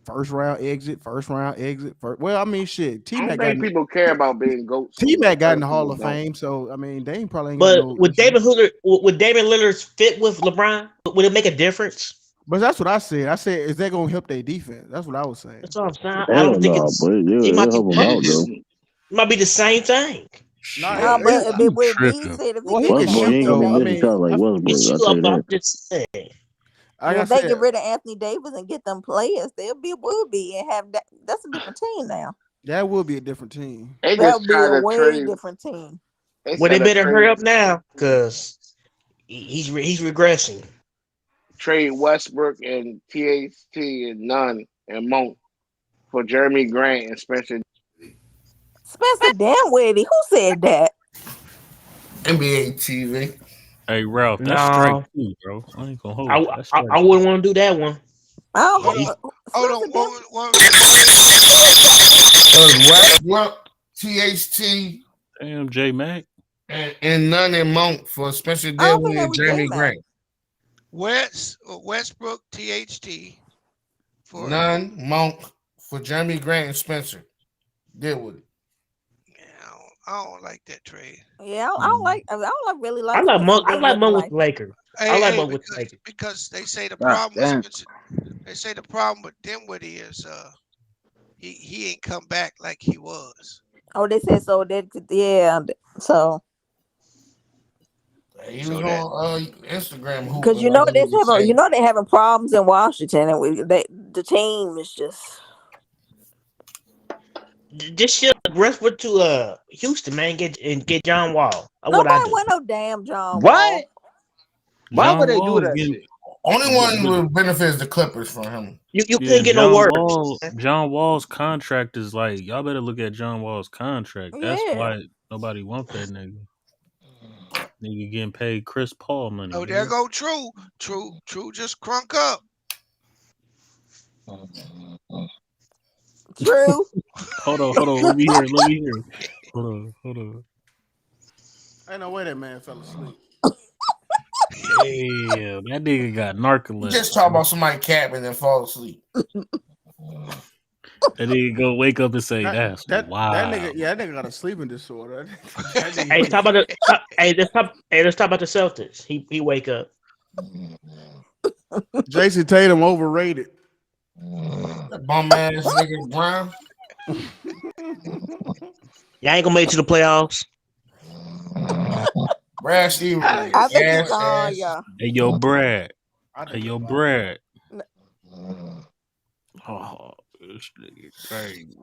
first round exit, first round exit. Well, I mean, shit. I don't think people care about being goats no T more. Mac got in the Hall Personally, of don't. Fame, so I mean, they ain't probably ain't got But no would issue. David Lillard fit with LeBron? Would it make a difference? But that's what I said. I said, is that gonna help their defense? That's what I was saying. That's all I'm saying. I don't Hell think no, it's. but It might it'll be help him both. out though. It might be the same thing. No, No, but I, you would it be tripping? said if he well, he get can rid of Westbrook, he shoot ain't Anthony gonna be though. I missing Davis? mean, shots like It's Westbrook. I'll you. tell you I'm that. just saying. like Yeah, I if they said, get rid of Anthony Davis and get them players, they'll be would be and have that. That's a different team now. that will be a different team. They That just would be trying a to way trade. different team. They Well, they trying to better hurry trade up now because he's regressing. trade Westbrook and THT and Nunn and Monk for Jeremy Grant and Spencer. Spencer Dinwiddie, who said that? NBA TV. Hey, Ralph, that's strike No, two, bro. I ain't gonna hold you. That's strike I two. wouldn't want to do that one. Hold He, on, hold on. Spencer Dinwiddie. What was that, Trey? Westbrook, THT, Damn, J Mac. and Nunn and Monk for Spencer I don't think Dinwiddie that and was J Jeremy Mac. Grant. Westbrook, THT for Nunn, Monk for Jeremy Grant and Spencer Dinwiddie. yeah, I don't like that trade. Yeah, I don't like. I don't like really I like like Spencer Monk. I like Dinwiddie Monk with like the that. Lakers. I like Hey, Monk with the Lakers. because they say the God problem with damn. Spencer, they say the problem with Dinwiddie is he ain't come back like he was. Oh, they said so. That yeah. So He was So that on Instagram because hooping like a nigga say. they having problems in Washington, and the team is just. Just ship Westbrook to Houston, man. Get John Wall. That's what I Nobody do. want no damn John Wall. What? Why would John they do Wall is that getting shit? Only one who would benefit is the Clippers from him. You Yeah, couldn't get no worse. John Wall's contract is like y'all better look at John Wall's contract. That's Yeah. why nobody want that nigga. Nigga getting paid Chris Paul money. Oh, there Nigga. go True. True just crunk up. True. Hold on. Let me hear. Hold on. Ain't no way that man fell asleep. Damn, that nigga got narcolepsy. You just talk about somebody capping and fall asleep. That nigga go wake up and say, "That's That wild." nigga, that nigga got a sleeping disorder. Hey, talk about let's talk about the Celtics. He wake up. Jason Tatum overrated. That bum ass nigga Brown. Y'all ain't gonna make it to the playoffs. Brad Stevens. I think he's on, y'all. Hey, yo, Brad. I Hey, think yo, it's Brad. Oh, this nigga crazy.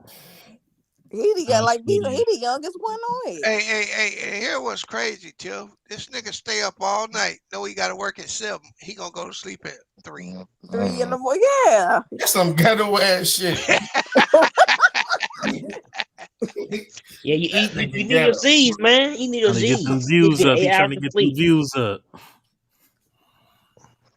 He got like he the youngest one on it. Hey, here what's crazy, Tiff. This nigga stay up all night. Know he gotta work at 7. He gonna go to sleep at 3. 3 in the morning. Yeah. That's some ghetto ass shit. Yeah, you need your Z's, man. You need your Trying to get Z's. them views up. He 8 trying hours to of get them sleep. views up.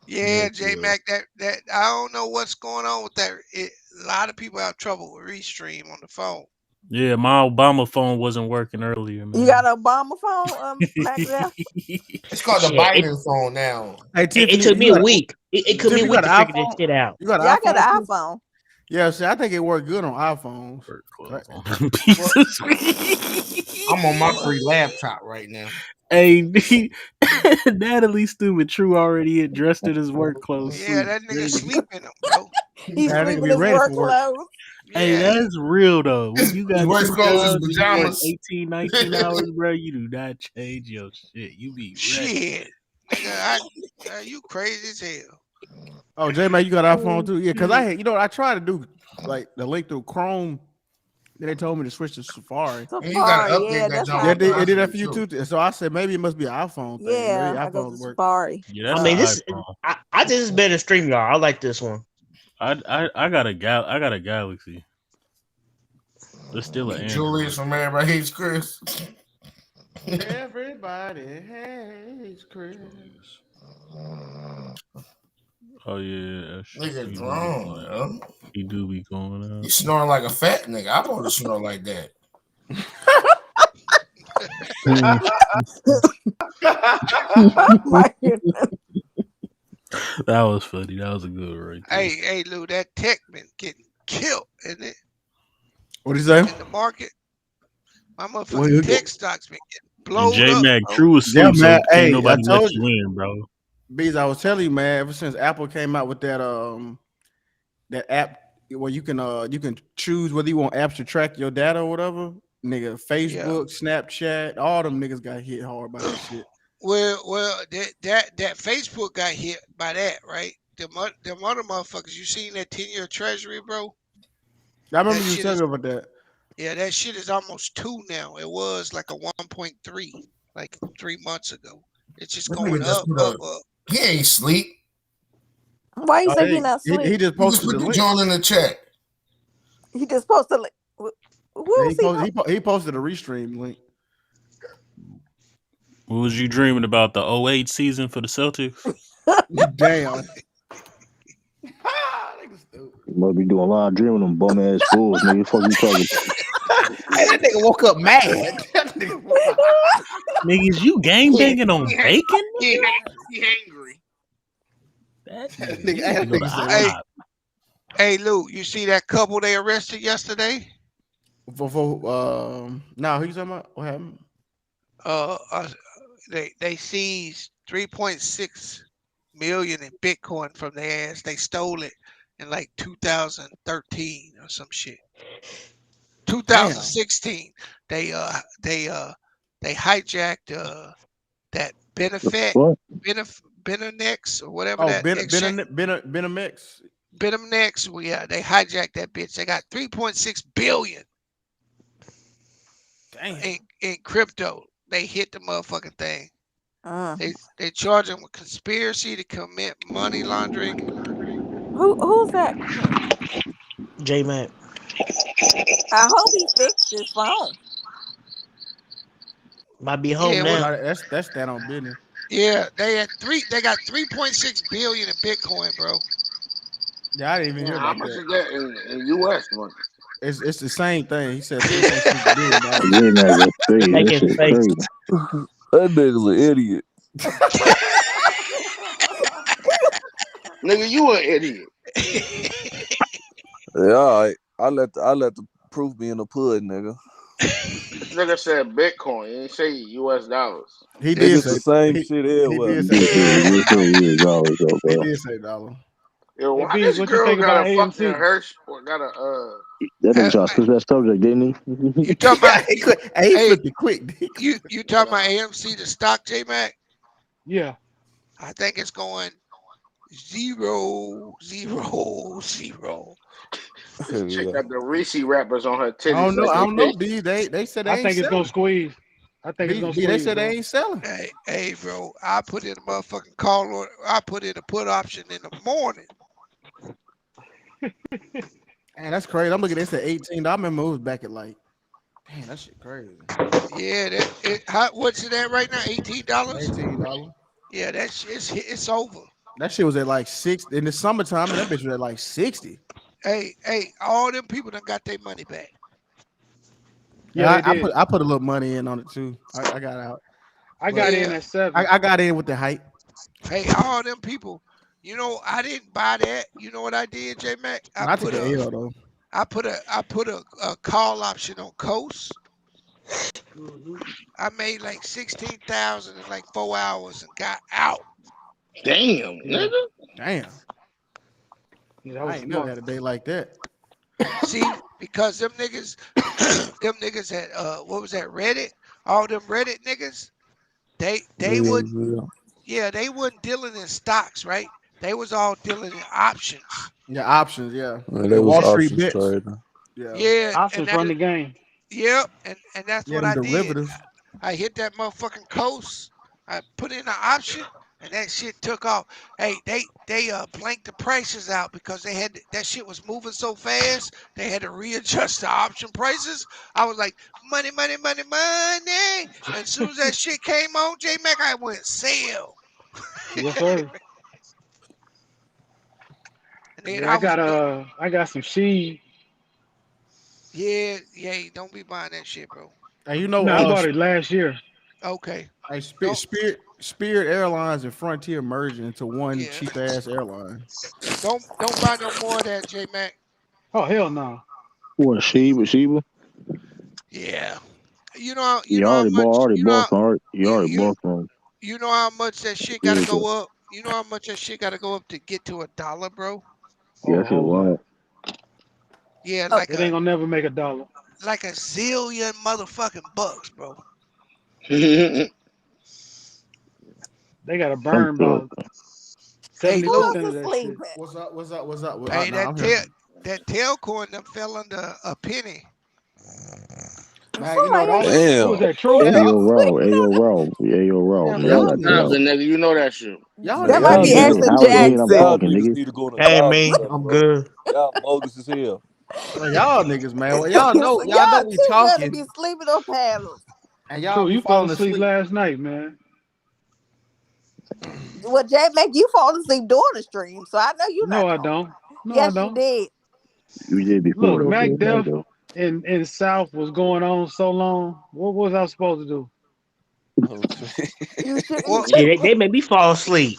Yeah, J Mac, that I don't know what's going on with that. A lot of people have trouble with Restream on the phone. Yeah, my Obama phone wasn't working earlier, man. You got an Obama phone, Mac? It's called the Biden phone now. Hey, It took me a week. It took me a week to figure this shit out. You got an Yeah, I iPhone? got an iPhone. Yeah, see, I think it worked good on iPhones. I'm on my free laptop right now. Hey, Natalie stupid. True already dressed in his work clothes. Yeah, that nigga sleep in them, bro. He's sleeping his work clothes. Hey, that's real though. When you got work two clothes is jobs, and you work pajamas. 18, 19 hours, bro, you do not change your shit. You be ready. Shit, nigga, you crazy as hell. Oh, J Man, you got an iPhone too? Yeah, because I tried to do like the link through Chrome. Then they told me to switch to Safari. Safari, you gotta update that that's junk. it did that for you too. So I said maybe it must be an iPhone thing. Yeah, Maybe I go to iPhones work. Safari. Yeah, I mean, I think it's better than StreamYard. I like this one. I got a Galaxy. There's still an Android. Julius from Everybody Hates Chris. Everybody hates Chris. Oh yeah, Nigga drunk, yo. He do be going out. You snoring like a fat nigga. I want to snore like that. Oh my goodness. That was funny. That was a good one right there. Hey, Lou, that tech been getting killed, isn't it? What do you say? In the market, my motherfucking tech stocks been getting And blown J up. Mac Bro. True was Yeah, asleep, man. so Hey, ain't nobody I told let you. you in, bro. Bees, I was telling you, man. Ever since Apple came out with that that app where you can choose whether you want apps to track your data or whatever. Nigga, Facebook, Snapchat, all them niggas got hit hard by that shit. Well, that Facebook got hit by that, right? Them other motherfuckers. You seen that 10-year treasury, bro? I remember you telling me about that. Yeah, that shit is almost 2 now. It was like a 1.3 like 3 months ago. It's just That going nigga just up, put up, a- up. He ain't sleep. Why you say he not He sleep? just He posted just put the the link. joint in the chat. He just posted. What was He posted a restream link. What was you dreaming about? The 08 season for the Celtics? Damn. You must be doing a lot of dreaming them bum ass fools, nigga. Fuck you talking about? Hey, that nigga woke up mad. Niggas, you gang banging on bacon? He angry. That nigga, go to Hey, IHOP. hey, Lou, you see that couple they arrested yesterday? No, who you talking about? What happened? They seized 3.6 million in Bitcoin from their ass. They stole it in like 2013 or some shit. 2016. They hijacked that benefit What? Benenex or whatever Oh, that exchange. Benamex. Benemex. Well, yeah, they hijacked that bitch. They got 3.6 billion Damn. in crypto. They hit the motherfucking thing. Uh, They charge him with conspiracy to commit money laundering. who's that? J Mac. I hope he fixed his phone. Might be home Yeah, what? now. No, that's that on business. Yeah, they had three. They got 3.6 billion in Bitcoin, bro. Yeah, I didn't even hear Man, how about much that. is that in U.S. money? It's the same thing. He said $3.6 billion. Yeah, man, that's crazy. That Making shit face. crazy. That nigga's an idiot. Nigga, you an idiot. Yeah, all right. I let the proof be in the pudding, nigga. This nigga said Bitcoin. He ain't say U.S. dollars. He Nigga, did it's say the same he shit he everywhere. did You say did say he did say you dollar. said years dollars though, He bro. did say dollar. Yo, Hey, why Bees, this what you girl think got about a fucking AMC? Hirsch or got a That nigga Uh, tried to switch that subject, didn't you he? talking about? Hey, he Hey, flipped it quick. you talking about AMC the stock, J Mac? Yeah. I think it's going 0, 0, 0. this Hell chick yeah. got the Reese wrappers on her I titties don't know. like I they don't know. fish. B they said I they ain't think it's gonna selling. squeeze. I think it's gonna B they squeeze, said they bro. ain't selling. Hey, bro, I put in a motherfucking call order. I put in a put option in the morning. Man, that's crazy. I'm looking at this at 18. I remember it was back at like, damn, that shit crazy. Yeah, what's it at right now? $18. $18. Yeah, that shit, it's over. That shit was at like 6 in the summertime, and that bitch was at like 60. Hey, all them people done got their money back. Yeah, they did. I put a little money in on it too. I got out, I but got in Yeah, at 7. I got in with the hype. hey, all them people. I didn't buy that. You know what I did, J Mac? I took an L though. I put a call option on Coast. Mm-hmm. I made like 16,000 in like 4 hours and got out. Damn, Yeah. nigga. Damn, Yeah, that I was ain't never smart. had a day like that. See, because them niggas, them niggas at what was that Reddit? All them Reddit niggas, they Yeah, would yeah. yeah they wasn't dealing in stocks, right? They was all dealing in options. Yeah, options. Yeah, Man, they the was Wall Street options bets. trading. Yeah, Yeah, and Options that run the game. yep, and that's yeah, what them I did. derivatives. I hit that motherfucking Coast. I put in an option, and that shit took off. Hey, they blanked the prices out because that shit was moving so fast. They had to readjust the option prices. I was like, money, money, money, money. And as soon as that shit came on, J Mac, I went sell. Yes, sir. And then Yeah, I got some seed. yeah, don't be buying that shit, bro. And No, I bought it last year. Okay, don't Spirit Airlines and Frontier merging into one yeah, cheap ass airline. don't buy no more of that, J Mac. Oh hell no. What Sheba? Yeah, You how much, you you already you bought from You know how much that shit gotta years ago. go up? You know how much that shit gotta go up to get to $1, bro? Yeah, Oh, a that shit whole lot. wild. Yeah, Oh, It ain't gonna never make $1. like a zillion motherfucking bucks, bro. They got to I'm burn so about Hey, who Lou, 70% of else is that shit. sleeping? What's up? What's up? What's up? hey, Nah, I'm here. that tail coin them fell under a penny. Man, you know what? Somebody, Only Who was Damn. that? True? who else Ayo, raw, yeah, man. Y'all y'all got to niggas, chill. Thousand, nigga. You know that shit. y'all that niggas might Y'all be be having niggas, Ashton I'm Jackson. talking, y'all niggas nigga. need to go to Hey college or man, something, I'm bro. good. Y'all bogus as hell. like y'all niggas, man. Well, So y'all know y'all we too good to talking, be sleeping on panels. and y'all True, be you fell falling asleep asleep. last night, man. Well, Jay make you fall asleep during the stream, so I know you're No, not I talking. don't. No, I Yes, you don't. did. You did before, Look, though, Mac bro. Back, Def though. in South was going on so long. What was I supposed to do? Oh, shit. You should What? Shit, they made me fall asleep.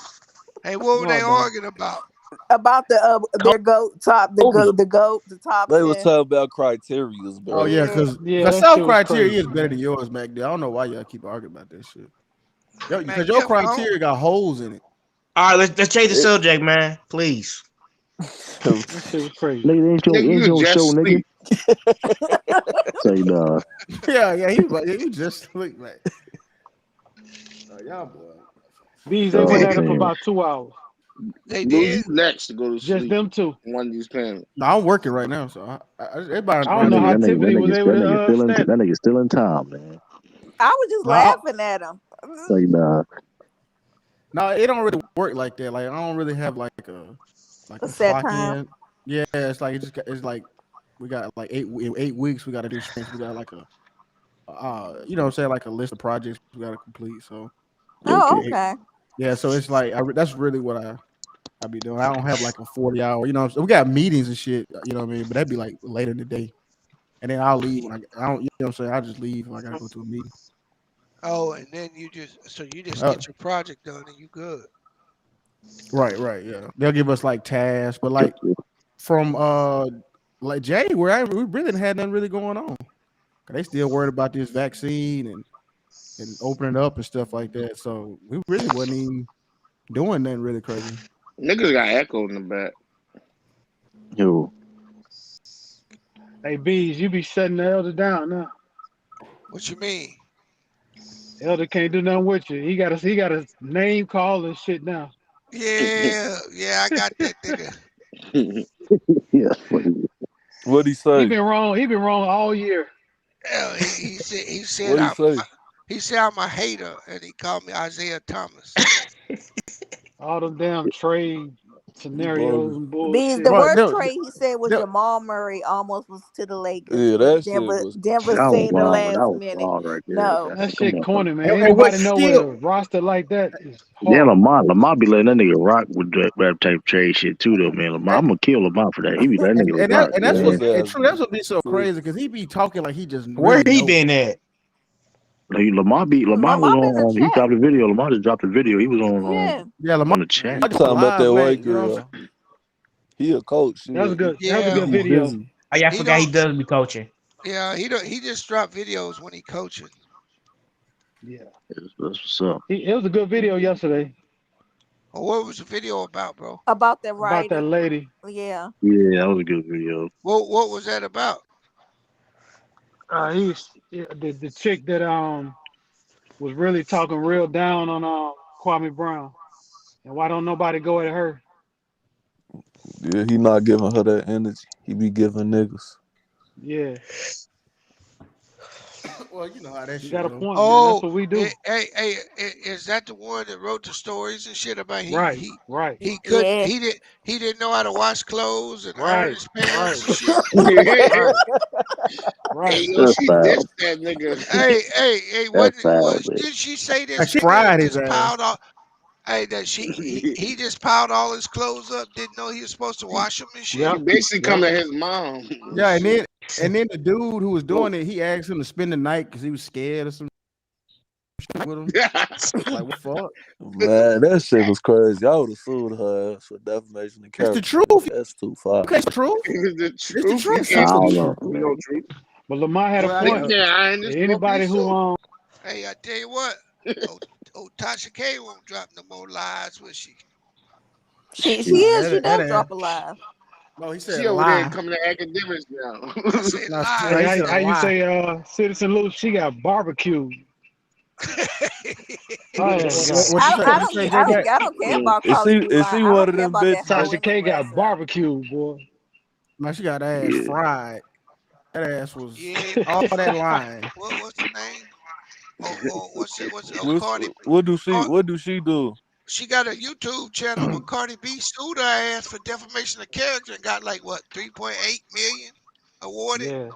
Hey, what were No, I they don't. arguing about? about their goat top, Kobe. the top They was 10. talking about criterias, Oh bro. yeah, Yeah, Yeah, because that self shit was criteria is crazy, better than man. yours back there. I don't know why y'all keep arguing about that shit. Yo, because Mac your Def gone. criteria got holes in it. All right, let's change the It, subject, man. Please. That shit was crazy. Nigga, Nigga, ain't you your show, just nigga. sleep. Say, nah. Yeah, you just look like y'all boy. These they went Oh, at it for damn. about 2 hours. They Lou, you did. next to go to Just sleep them two. on one of these panels. No, I'm working right now, so everybody I don't around know me. how Tiffany was able That nigga to still in, stand that it. nigga still in time, man. I was just No, laughing at him. Say, nah. No, it don't really work like that. Like I don't really have like A a set clock time. in. Yeah, it's like it's like we got like 8 weeks. We got to do sprints. We got like a you know what I'm saying, like a list of projects we got to complete. So Oh, it, okay. yeah, so it's like that's really what I be doing. I don't have like a 40 hour. You know, we got meetings and shit. You know what I mean? But that'd be like later in the day, and then I'll leave when I don't. You know what I'm saying? I just leave when I gotta go to a meeting. Oh, and then you just Uh, get your project done and you good. right, yeah. They'll give us like tasks, but like from like January, we really had nothing really going on. 'Cause they still worried about this vaccine and opening up and stuff like that. So we really wasn't even doing nothing really crazy. Niggas got echo in the back. Yo, Hey, Bees, you be shutting the elder down now. What you mean? Elder can't do nothing with you. He got a name call and shit now. Yeah, I got that nigga. yeah, What he He say? been wrong. He been wrong all year. Yeah, he said What he say? I'm a hater, and he called me Isaiah Thomas. All them damn trade He scenarios bogus. and Bees, the bullshit. Well, worst trade he said was no, Jamal Murray almost was to the Lakers, Yeah, but that shit Denver was Denver that was saved the crazy. wild. That last was minute. wild right there. No. God, That come shit on. corny, man. and what Anybody know with still a roster like that is Then horrible. Lamar be letting that nigga rock with that type of trade shit too, though, man. Lamar, I'm gonna kill Lamar for that. He be letting nigga rock, and that's what His man. and ass true. be That's what be so tripping. crazy because he be talking like he just Where really he know. been at? Like, Lamar was Lamar been in the he chat. dropped a video. Lamar just dropped a video. He was Yeah. Yeah, Lamar on the chat. You just talking about live, that man. white You know what I'm girl? He a coach. That was a Shit. good. That was a He Yeah, good be video. busy. Oh yeah, I he forgot he don't. does be coaching. Yeah, he just dropped videos when he coaching. Yeah, That's what's up. it was a good video yesterday Oh, what was the video about, bro? About the about that writer. lady. Yeah. Yeah, that was a good video. What was that about? The chick that was really talking real down on Kwame Brown, and why don't nobody go at her? Yeah, he not giving her that energy. He be giving niggas. Yeah, well, you know how that you shit got a go. point, man. That's Oh, what we do. is that the one that wrote the stories and shit about Right, right, Yeah. he didn't know how to wash clothes and iron right, his pants right, and shit. right, Hey, right. yo, That's she foul. dissed that nigga. Hey, That's wasn't foul, was man. did she say Like this she nigga fried his just ass. piled all? Hey, that he just piled all his clothes up. Didn't know he was supposed to wash them and She shit. Yep, basically come yep. to his mom and Yeah, shit. and then the dude who was Whoa. doing it, he asked him to spend the night because he was scared or some shit with him. Like what the fuck? Man, that shit was crazy. I would have sued her ass for defamation of It's the character, truth. man. That's too far. Okay, it's the truth. It's the It's the truth. You truth. I can't That's the don't be know, truth, no man. truth. But Lamar had a Well, Nigga point. can't iron this four Anybody piece who suit. Hey, I tell you what, oh Tasha K won't drop no more lies, will she? She shit. is. She that does ass. drop a lie. No, he She said over there lie. coming to academics now. I said No, Hey, he lies. said how you lie. say Citizen Luke? She got barbecued. Oh God. What you say, J Mac? I don't care about Is Carly she B is line. she I one don't of care them about that hoe bitches? Tasha K anyway. got So barbecued, boy. Man, she got her ass Yeah. fried. That ass was Yeah. all that line. What's the name? Oh, what's it? Oh, What do she do? She got a YouTube channel, but Cardi B sued her ass for defamation of character and got like what 3.8 million awarded. Yeah.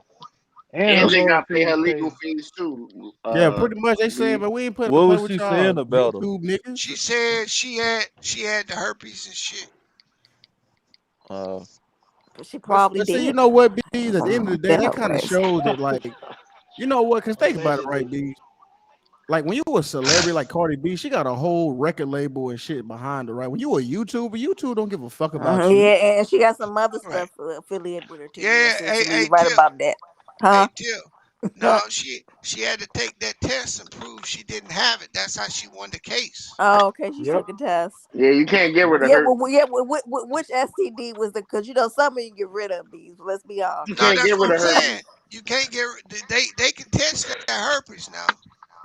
And her And they lawyer got to pay fees her legal paid. fees too. Yeah, pretty much they said, B. man, we ain't put to What play was with she y'all saying about her? YouTube niggas. She said she had the herpes and shit. Uh, she probably But see, you did. know what, B's, at the end of the day, That that hoe kind of crazy. shows that, like, you know what? Because think about it, right, Allegedly. B? Like, when you a celebrity like Cardi B, she got a whole record label and shit behind her, right? When you a YouTuber, YouTube don't give a fuck about you. Yeah, and she got some other Right. stuff affiliated with her too. Yeah, Yeah. so Hey, you right Tip. about that, Hey, huh? Tip. No, she had to take that test and prove she didn't have it. That's how she won the case. Oh, okay, she Yep. took a test. Yeah, you can't get rid of Yeah, her. which STD was the? Because some of you get rid of these. Let's be You honest. No, can't that's get what rid I'm of saying. herpes. You can't get they can test that herpes now.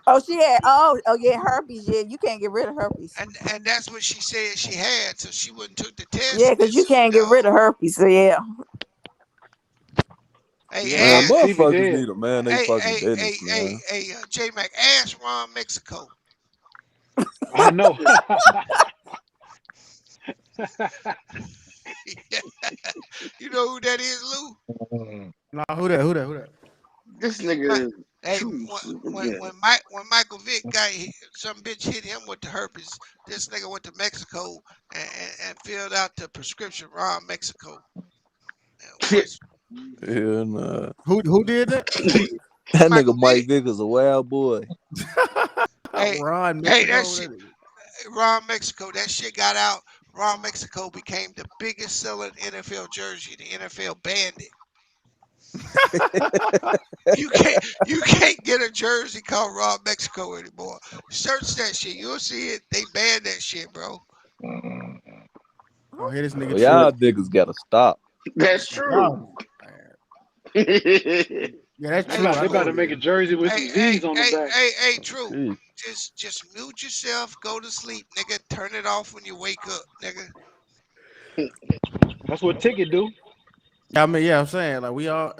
Oh, she had. Oh yeah, herpes. Yeah, you can't get rid of herpes. And that's what she said she had, so she wouldn't took the test Yeah, and then because you sued can't get rid dog. of herpes. So yeah. Hey, Yeah, man, she be motherfuckers dead. need to man they fucking business, man. J Mac, ask Ron Mexico. I know. You know who that is, Lou? Nah, who that? Who that? Who that? This My, nigga is hey, true. when Michael Vick got hit, some bitch hit him with the herpes. This nigga went to Mexico and filled out the prescription around Mexico. What's Hell nah. Who did that? That nigga Michael Mike Vick? Vick is a wild boy. Hey, Ron hey, that Mexico. shit. Raw Mexico, that shit got out. Raw Mexico became the biggest selling NFL jersey. The NFL banned it. You can't get a jersey called Raw Mexico anymore. Search that shit. You'll see it. They banned that shit, bro. Oh, here this nigga Well, y'all Trip. niggas gotta stop. That's Y'all, true. yeah, that's Hey, true. I They about know to it make a is. jersey with hey, some hey, Z's on the hey, back. hey, true. Shit. Just mute yourself. Go to sleep, nigga. Turn it off when you wake up, nigga. That's what Ticket do. Yeah, I mean, yeah, I'm saying like we all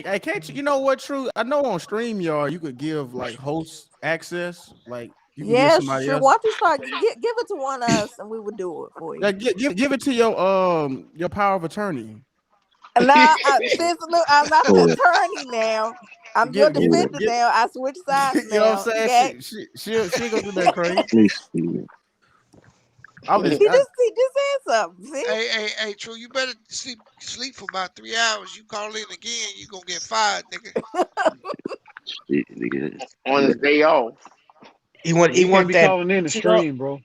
I can't you know what true? I know on StreamYard you could give like host access, like you can give Yeah, somebody sure. else. Why don't you start give it to one of us and we would do it for you. Yeah, give it to your power of attorney. Now, since look, I'm not the Oh, attorney now. I'm your Get get oh, defender get now. I switch sides you know what now. I'm saying? Okay. She gonna do that crazy. let me see. I'm He just I, just said something. See? Hey, true. You better sleep for about 3 hours. You call in again, you gonna get fired, nigga. Shit, nigga. On his day off. He You can't want be that calling in the PTO. stream, bro.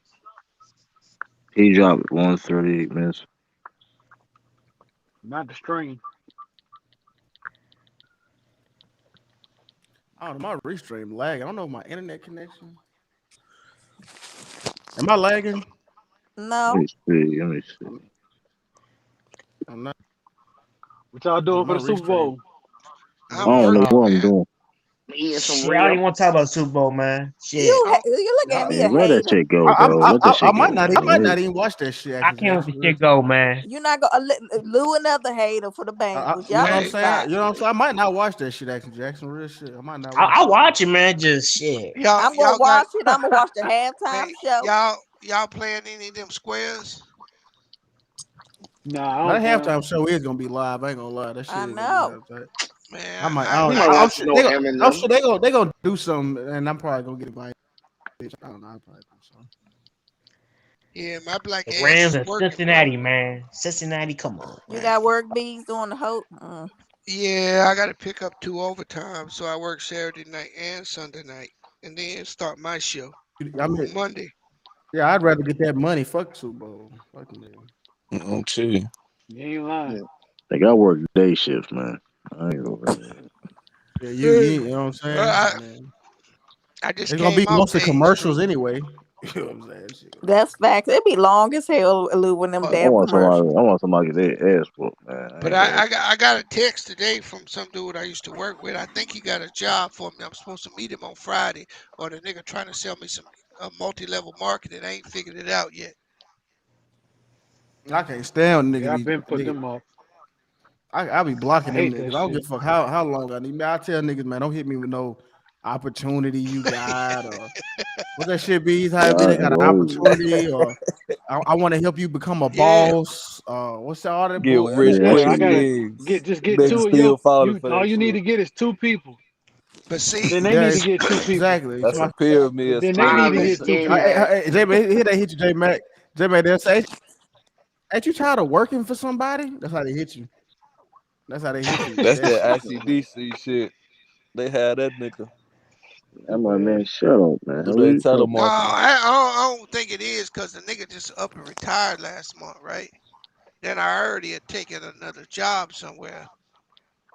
He dropped 138 minutes. Not the stream. I don't know, my restream lag. I don't know if my internet connection. Am I lagging? Let No. me see. Let me see. I'm not. What y'all Oh, doing for my the Super restream. Bowl? I I'm don't know working, Oh what I'm man. doing. Eating some shit! I don't even real. want to talk about the Super Bowl, man. Shit, You look at Yeah, me a Man, let that hater. shit go, bro. Let that I shit might go, not. man. I might Let not even watch that shit. I Actually, can't let Jackson, the real shit talk. go, man. You're not gonna Lou another hater for the Bengals. You know Y'all what I'm need Hey, to saying? stop. You know what I'm saying? I might not watch that shit. Actually, Jackson, real shit. I might not watch I it. watch it, man. Just shit. I'm gonna y'all got watch it. I'm gonna watch the man. halftime show. Y'all playing any of them squares? Nah, I Now don't that plan. halftime show is gonna be live. I ain't gonna lie. That shit I is gonna be know. live. Tight. I Man, might. I, I You don't. I, might I'm watch sure no they. I'm Eminem. sure they gonna do something, and I'm probably gonna get invited. I don't know. I'll probably do something. yeah, my black The ass Rams is and working, bro. Cincinnati, man. Cincinnati, come on, You man. got work bees doing the whole. Yeah, I got to pick up 2 overtime, so I work Saturday night and Sunday night, and then start my show I mean, Monday. yeah, I'd rather get that money. Fuck Super Bowl. Fuck them. I'm chill. You ain't lying. Like I work day shifts, man. I ain't gonna. Yeah, you know what I'm Well, saying? I mean, I just it's gonna be came off mostly days, commercials true. anyway. You know what I'm saying? Shit gonna be. That's facts. It'd be long as hell, Lou, with them But I damn want somebody. commercials. I want somebody to get their ass whooped, man. I but ain't gonna. I got a text today from some dude I used to work with. I think he got a job for me. I'm supposed to meet him on Friday, or the nigga trying to sell me some multi-level marketing. I ain't figured it out yet. I can't stand nigga Yeah, I've be been put nigga. them up. I be I blocking them hate that niggas. I don't give shit. a fuck how long I need. Man, I tell niggas, man, don't hit me with no opportunity you got or what that shit be. How it be I they ain't got an gonna. opportunity or I want to help you become a Yeah, boss. What's that all that Get bull? rich Yeah, that Yeah, quick I shit. gotta schemes. get Niggas two of still your falling you. for All that you need shit. to get is two people. but see, Then they Yeah, need to get two people. exactly. That's a Somebody, pyramid Then they scheme. need to Ponzi get two scheme people. ass. J Mac, here they hit you, J Mac. J Mac, they'll say, ain't you tired of working for somebody? That's how they hit you. That's how they hit you with That's that that shit. ICDC shit. They had that nigga. I'm Stupid like, ass. man, shut up, man. Do What they you talking? no, telemarketing? I don't think it is because the nigga just up and retired last month, right? Then I heard he had taken another job somewhere,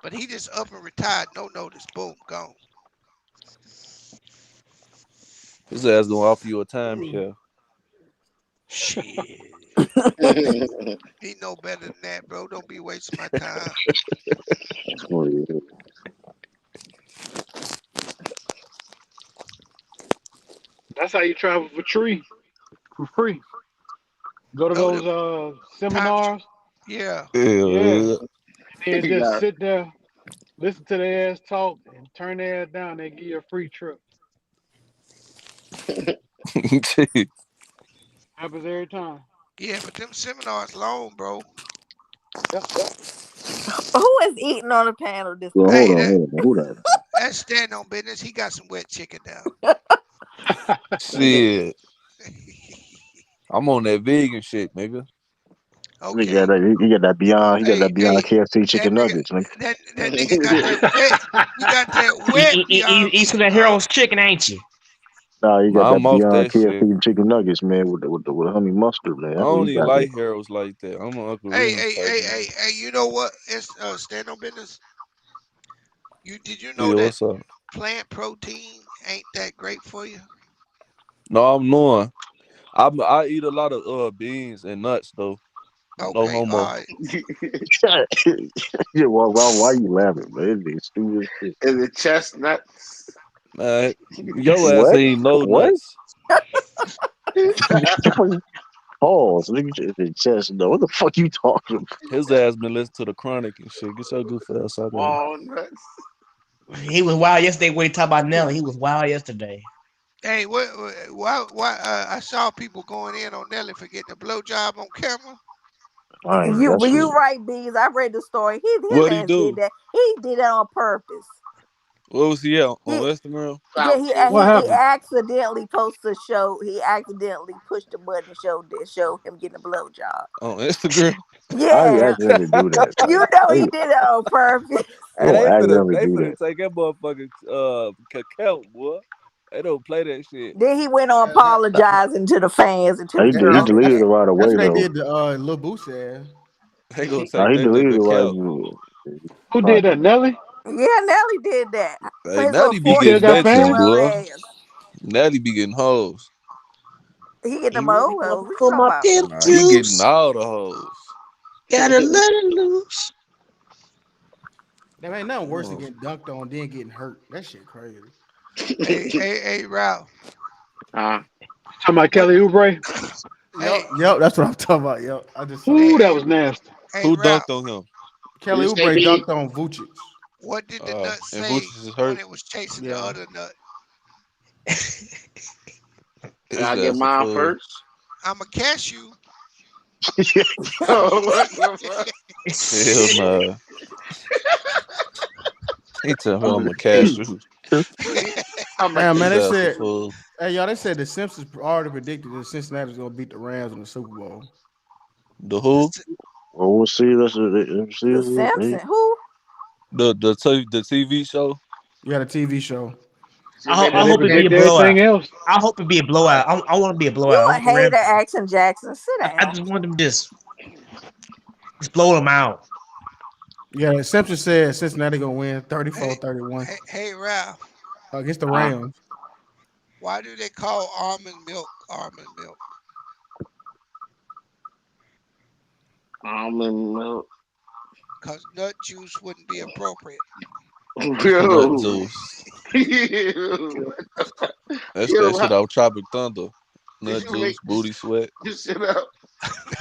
but he just up and retired, no notice, boom, gone. His ass gonna offer you a timeshare. Shit, he know better than that, bro. Don't be wasting my time. About? That's how you travel for free. Go to Go to those time, seminars. yeah. Yeah, Yeah. and You just got sit there, listen to their ass talk, and turn their ass down. They give you a free trip. Happens every time. Yeah, but them seminars long, bro. Who is eating on the panel this Well, Hey, morning? hold on. that's stand on business. He got some wet chicken down. Shit, I'm on that vegan shit, nigga. Okay. He got that beyond. He got Hey, that beyond hey, KFC that chicken nigga, nuggets, nigga. that nigga got that wet. You got that wet beyond. Eat some of that Harold's chicken, ain't you? Nah, he got Nah, that I'm off beyond that shit. KFC chicken nuggets, man, with honey mustard, man. I That's what he don't even got there. like Harold's like that. I'm an Uncle Hey, Remus hey, type hey, nigga. hey, hey. You know what? It's stand on business. Did you know Yeah, that what's up? plant protein ain't that great for you? No, I'm knowing. I eat a lot of beans and nuts though. No Okay, all homo. right. Yeah, why you laughing, man? It's stupid as shit. Is it chestnuts? Man, your ass What? ain't no What? nuts. Pause. Nigga, it's chest. No, what the fuck you talking about? His ass been listening to the Chronic and shit. Get your goof ass out there. Walnuts. He was wild yesterday when he talked about Nelly. He was wild yesterday. Hey, why? I saw people going in on Nelly for getting a blowjob on camera. I ain't. You, That's well, you true. right, Bees. I read the story. His What'd he ass did do? that. He did that on purpose. What was he at on He, Instagram? yeah, South What he happened? accidentally posted a show. He accidentally pushed the button and showed him getting a blowjob. On Instagram? I ain't Yeah, accidentally do that. you Like, know he did that on purpose. I Hey, don't accidentally they do finna that. take that motherfucking account, boy. They don't play that shit. Then he went on Yeah, apologizing to the fans and to the He girl. deleted it right that's away what they though. did to Lil Boosie ass. They gonna Nah, take he that nigga deleted it right. account. Who did that? Popping it. Nelly? Yeah, Nelly did that for Hey, his little Natty be He still getting 14 got bitches, fans? year boy. old ass. Natty be getting hoes. He get He them really old gonna hoes. What you pull talking my about? pimp Nah, he getting juice. all the hoes. Gotta let it loose. There ain't nothing worse than Oh, getting dunked on, then getting hurt. That shit crazy. Hey, Ralph. Huh? Talking about What? Kelly Oubre? Hey, Yep, that's what I'm talking about. Yep, I just saw hey, Ooh, that. that hey, was nasty. hey, who Ralph. dunked on him? Kelly You say Oubre me? dunked on Vucic. What did the nut And say Vooch is when hurt. it was chasing the Yeah. other nut? Can His I get ass a mine fool. first? I'ma catch you. Oh, what the fuck? Hell nah. He tell me I'm a cashew. I'm a Damn, man, His they ass a said, fool. hey, y'all, they said the Simpsons already predicted that Cincinnati was going to beat the Rams in the Super Bowl. The who? Well, we'll see. Let's The see. Simpson. Who? The TV show? You had a TV show. See, they Yeah, I they hope it be a predict predicted. blowout. everything else. I hope it be a blowout. I want to be a blowout. You I a want the Rams. hater, Action Jackson. Sit I down. just want them to just blow them out. Yeah, the Simpsons said Cincinnati going to win Hey, 34-31 hey, Ralph. against the Huh? Rams. Why do they call almond milk almond milk? Almond milk. Cause nut juice wouldn't be appropriate. Nut Yo. juice. Yo, what the fuck? That's Yo, that shit out Tropic Thunder. did Nut you make juice, booty sweat, this shit up?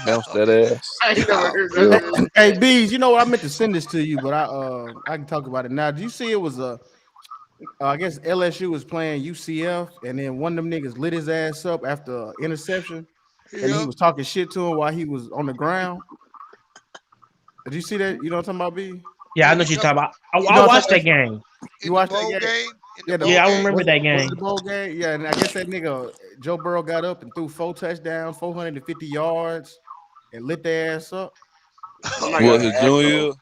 bounce Oh, that ass. I ain't never oh, heard none Hey, of no. this hey, shit. Bees, you know what? I meant to send this to you, but I can talk about it now. Do you see it was I guess LSU was playing UCF, and then one of them niggas lit his ass up after an interception, and he Yep. was talking shit to him while he was on the ground. Did you see that? You know what I'm talking about, B? Yeah, I Oh, know you what you're talking talking about. You I know what I'm watched talking that about? game. You in the watched that bowl game? game? In the Yeah, bowl Yeah, I game? remember that was it the game. bowl game? Yeah, and I guess that nigga Joe Burrow got up and threw 4 touchdowns, 450 yards, and lit their ass up. Somebody Oh What, got his an man. junior? echo.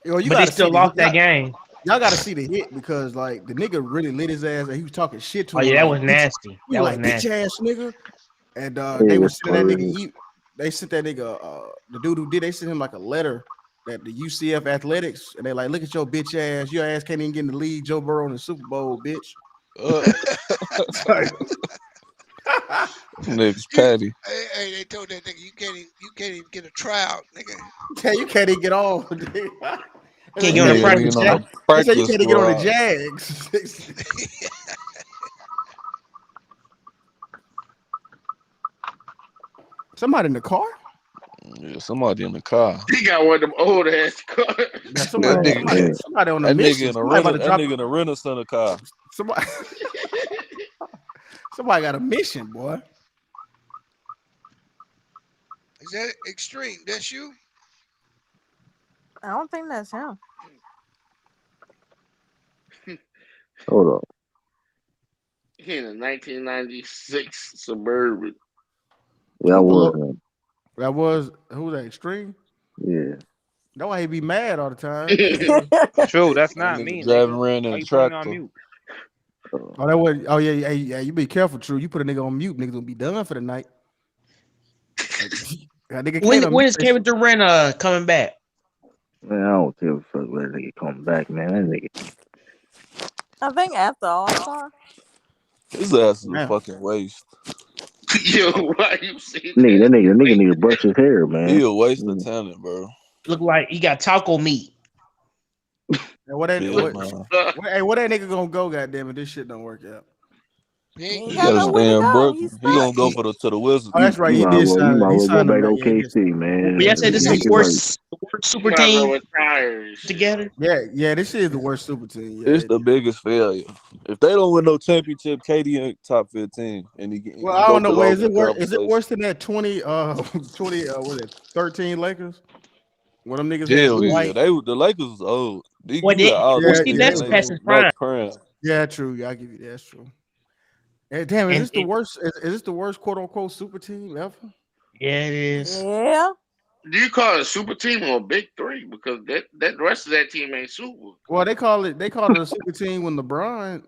Yo, you But they got to see still the hit. lost that game. Y'all got to see the hit because like the nigga really lit his ass and he was talking shit to Oh him yeah, that like was bitch. nasty. He That was like bitch nasty. ass nigga. And they were It's sending that nigga. crazy. They sent that nigga. The dude who did. They sent him like a letter that the UCF athletics, and they like, look at your bitch ass. Your ass can't even get in the league. Joe Burrow in the Super Bowl, bitch. Uh, niggas You, patty. they told that nigga you can't even get a tryout, nigga. You can't even get on. They Can't said That you get on the can't nigga get on ain't the practice even on jack. the squad. They said you practice can't even get on the squad. Jags. Somebody in the car? Yeah, somebody in the car. He got one of them old ass cars. Yeah, That somebody, nigga, somebody, somebody on a that nigga mission. in a Somebody about rental. to That drop. nigga in a rental center car. Somebody, Somebody got a mission, boy. Is that extreme? That's you? I don't think that's him. Hold on. He in a 1996 Suburban. Yeah, I Who was below? him. That was who was that extreme? Yeah. That's why he be mad all the time. Shit. True, that's That not nigga me, driving nigga. around in Why a you putting me on tractor. mute? Oh, that was. Oh yeah, yeah. You be careful, True. You put a nigga on mute, niggas gonna be done for the night. Like, that nigga can't When unmute is that shit. Kevin Durant coming back? Man, I don't care if fuck that nigga come back, man. That nigga, I think after All Star. His ass is a Damn. fucking waste. Yo, why you say nigga, that? that nigga need to brush his hair, He man. a waste of talent, bro. Look like he got taco meat. And what that Yeah, what, man. hey, where that nigga gonna go? Goddamn it, this shit don't work out. He He ain't ain't He got gotta getting nowhere stay to in go. Brooklyn. He's He stuck. gonna go for to the Oh, Wizards. that's right. He did You sign. might He well go signed back him to back. Yeah, he did. OKC, We man. gotta say this is Make the it right. worst You super might as well team retire and shit. together. Yeah. This is the worst super team. Yeah, It's it the is. biggest failure. If they don't win no championship, KD ain't top 15, and Well, he I go don't know. Wait, below is me it in worse? Is it conversation. worse than that 20 was it 13 Lakers? When them niggas had Hell yeah, Dwight. the Lakers was old. Boy, You got all well, those Yeah, Steve yeah, niggas they Nash in is was they past his old. prime, Max Prime. Yeah, true. Yeah, I give you that. That's true. Hey, damn, is and this the worst? Is this the worst quote unquote super team ever? yeah, it is. Yeah. Do you call it a super team or a big three? Because that the rest of that team ain't super. Well, they call it a super team when LeBron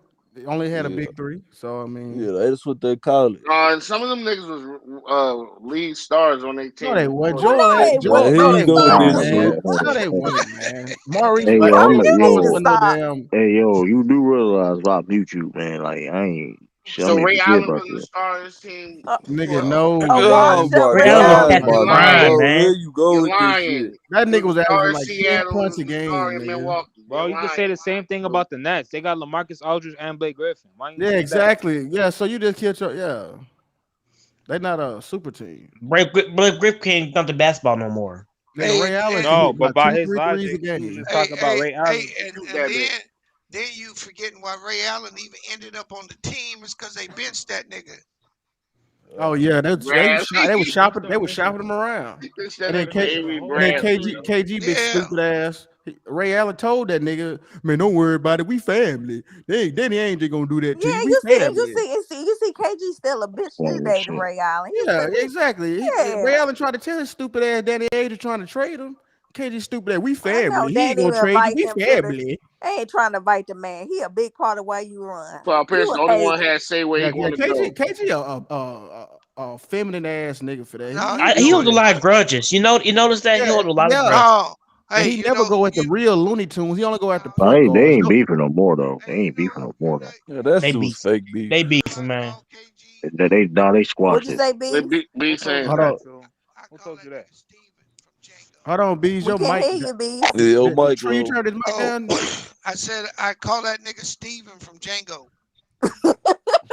only had a Yeah, big three. So I mean, yeah, that's what they call it. And some of them niggas was lead stars on their no, team they weren't. before Well, that. no, they Joel, Man, wouldn't. here no, you they go with weren't, All this right, man. shit. hold No, on, they hold on. weren't, man. Maurice Hey, was yo, like Mario, you need number to yo, one of stop. them. hey, yo, you do realize if I mute you, man, like I ain't shit. I So mean, Ray forget Allen about wasn't the this. star of this team Nigga, before. no, Wash Oh man. up my Ray Ray Allen was God, past his Allen. my prime, bro, here man. you go You're with this shit. lying. That He nigga was was the star averaging in like 10 Seattle. He punts was a the star game, in nigga. Milwaukee. Bro, You're you could lying. say the same thing about the Nets. They got LaMarcus Aldridge and Blake Griffin. Why you Yeah, say that? exactly. Yeah, so you just killed your yeah. They not a super team. Blake Griffin can't dunk the basketball no more. Nigga, Hey, Ray Allen can and hit No, but about by two, his three threes a logic, he was game. just talking about Ray hey, Allen. Shoot and that bitch. then you forgetting why Ray Allen even ended up on the team is because they benched that nigga. Oh yeah, Bradley. Who they started was benching shopping him? him around. This And shit then is Nigga K, missed a Avery and whole then ass Bradley. KG big Yeah. stupid ass. Ray Allen told that nigga, man, don't worry about it. We family. Danny ain't just gonna do that to Yeah, you. We you see, you family. see, you see, KG still a bitch to Oh today to shit. Ray Allen. He Yeah, still, exactly. Ray yeah. Allen tried to tell his stupid ass Danny Ainge is trying to trade him. KG stupid ass. We I know family. He ain't Danny gonna even trade you. invite We him to the. family. They ain't trying to invite the man. He a big part of why you run. Paul Pierce, You the only hate one it. had to say where he Yeah. want to KG, go. KG, a feminine ass nigga for that. No, He He do holds a that. lot of grudges. You notice that he Yeah, holds a lot of yeah. grudges. no. And Hey, he never go at the real Looney Tunes. He only go at the Nah, point they guards. ain't No, beefing no more though. They hey, ain't beefing no more though. Yeah, that They shit was beef. fake beef. They you know beef, what I man. call KG? They What'd squashed you it. say, They Beast? be Who told saying you hold that, on, True? I Who call told that you that? nigga Steven from Django. hold on, Bees. We Your can mic. hear you, Beast. Yeah, your mic True, you low. turned his mic Oh, down. I said I call that nigga Steven from Django.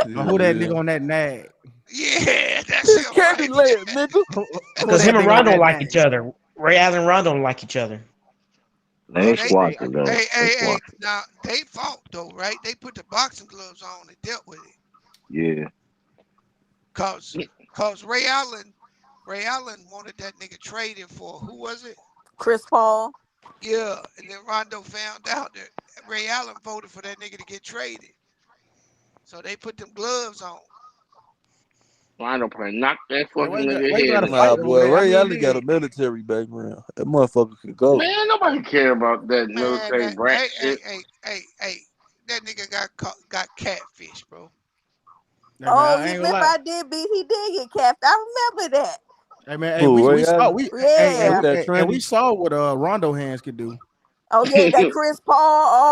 Who that Yeah, nigga on that nag? Yeah, that's it's him right Candyland, nigga. Who Because that him and nigga on Rondo that like nag? each other. Ray Allen and Rondo don't like each other. They Well, Rondo squashed stay it out the though. way. They hey. squashed it. Now they fought though, right? They put the boxing gloves on and dealt with it. Yeah. Cause, Ray Allen wanted that nigga traded for who was it? Chris Paul. Yeah, and then Rondo found out that Ray Allen voted for that nigga to get traded. So they put them gloves on. Rondo play knock that Hey, fucking nigga why you head gotta in. fight Nah, over boy, there? I Ray mean, Allen got a man, military background. That motherfucker could go. Man, nobody care about that Man, military that brat shit. hey, that nigga got catfish, bro. hey man, Oh, I you ain't gonna remember lie. I did beat. He did get capped. I remember that. Hey man, hey, Who, we Ray saw Allen? we hey, With Yeah. that and we tranny? saw what Rondo hands could do. Oh yeah, that Chris Paul.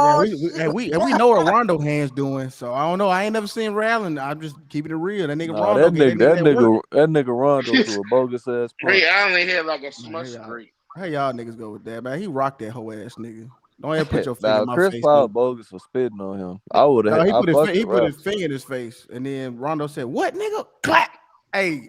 Yeah, Oh hey, shit. we know what Rondo hands doing. So I don't know. I ain't never seen Ray Allen. I'm just keeping it real. That nigga Nah, Rondo that get that nigga, nigga that that work. nigga, that nigga Rondo to a bogus ass Ray punch. Allen hit like a Man, smush grate. how y'all niggas go with that, man? He rocked that whole ass nigga. Don't ever put your finger Now in my Chris face, Paul nigga. bogus for spitting on him. I would have, No, I fucked the he put rap. his finger in his face, and then Rondo said, "What, nigga?" Clap. Hey,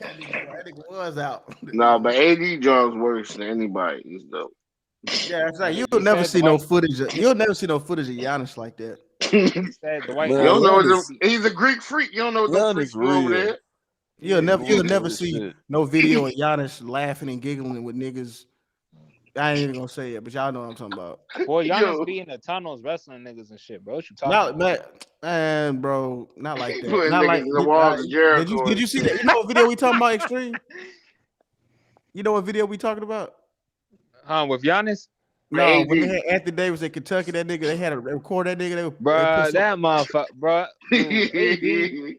That nigga was out. No, but AD John's worse than anybody. He's dope. Yeah, it's like He you'll never said see no Dwight. footage. You'll never see no footage of Giannis like that. He said Dwight You Man, don't Howard know better what Giannis, them, he's a Greek freak. You don't know what them Giannis freaks do over real. there. You'll Yeah, never bullshit see shit. no video of Giannis laughing and giggling with niggas. I ain't even gonna say it, but y'all know what I'm talking about. Boy, Giannis Yo, be in the tunnels wrestling niggas and shit, bro. What you talking Not about? man, bro, not like that. putting Not niggas like in the walls of Jericho did and you see that? shit. You know what video we talking about? Extreme. You know what video we talking about? With Giannis? With No, when they AD. had Anthony Davis in Kentucky, that nigga they had to record that nigga. They put Bruh, some. that motherfucker, bruh, dude,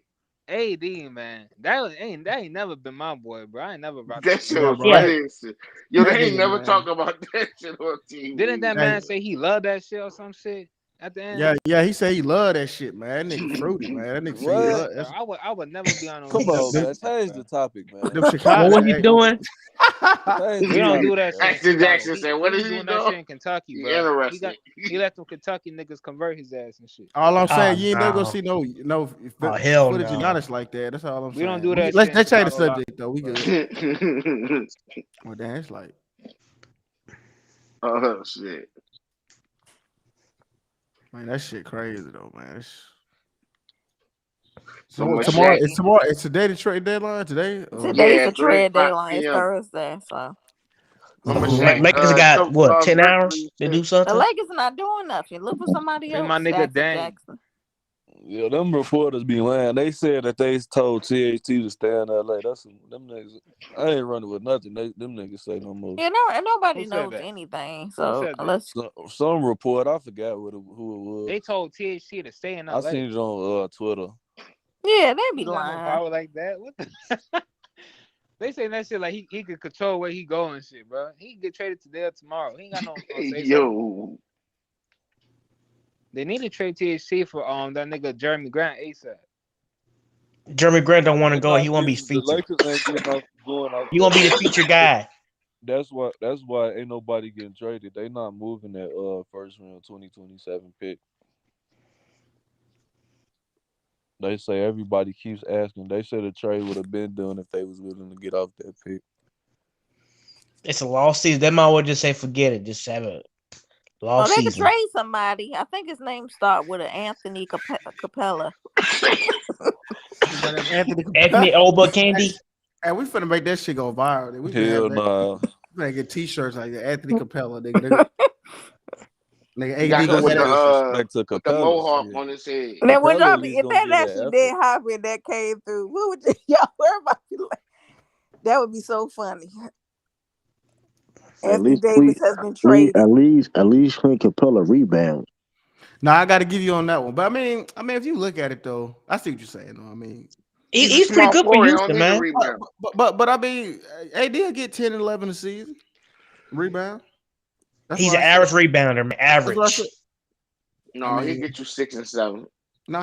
AD, man, that ain't never been my boy, bro. I ain't never rocked That with shit him. No, was bro, Yeah, funny as shit. Yo, that they ain't nigga, never man. talk about that shit on Didn't TV. that That, man say he loved that shit or some shit at the end? yeah, he said he loved that shit, man. That nigga fruity, man. That nigga say he What? love Bro, that's I would never be on no Come nigga on, them, man. like that, Change bro. the topic, man. them what Chicago. was he doing? Change the We don't do topic, that shit man. in Action Chicago. Jackson He said, "What he did was he doing that shit do? in Kentucky, He bro. interested." He let them Kentucky niggas convert his ass and shit. All I'm Oh saying, you ain't never gonna no. see no Oh hell footage of no. Giannis like that. That's all I'm We don't saying. do that shit Let's in change the Chicago a lot, subject though. We bro. good. Well, damn, it's like, Oh shit! man, that shit crazy though, man. So So my tomorrow, Shaq, it's today the trade deadline today. Today's yeah, the three trade o'clock deadline. It's p.m. Thursday, so So my La- Shaq, Mhm. Lakers got what, 10 hours virtually to sent. do the something? Lakers are not doing nothing. Look for somebody Free my else, nigga Jackson Dame. Jackson. Yeah, them reporters be lying. They said that they told THT to stay in LA. Them niggas. I ain't running with nothing. Them niggas say no more. You know, and nobody Who said knows that? anything. Who So said that? unless Some report. I forgot who it They was. told THC to stay in I LA. seen it on Twitter. yeah, they He be ain't got no lying. power like that. What the? They saying that shit like he could control where he go and shit, bro. He can get traded today or tomorrow. He ain't got no say so. Yo, They need to trade THC for that nigga Jeremy Grant ASAP. Jeremy Grant don't want to They go. He not won't be getting the featured. Lakers ain't getting off going off He that won't be the pick. featured guy. That's why ain't nobody getting traded. They not moving that first round 2027 pick. They say everybody keeps asking. They said the trade would have been done if they was willing to get off that pick. It's a lost season. They might well just say forget it. Just have a Oh, lost they could season. trade somebody. I think his name start with an Anthony Capella. Anthony Oba Candy. And we finna make that shit go viral. We finna have Hell that. nah. We finna get T-shirts like that. Anthony Capella, nigga. Nigga, he got AD him gonna That's have with that. disrespect to with the Capella. mohawk Shit. on his head. And then when Capella y'all at least if gonna that get an actually effort. did happen, that came through, what would y'all worry about? That would be so funny. At Anthony least we, Davis has been traded. at least Clint Capella rebounds. No, I got to give you on that one. But if you look at it though, I see what you're saying. Though. He's a He's pretty small good for forward. He don't Houston, need a man. rebound. But AD will get 10 and 11 a season rebound. That's He's what an I said. average rebounder, man. That's what I said. Average. I No, he mean, get you 6 and 7. no,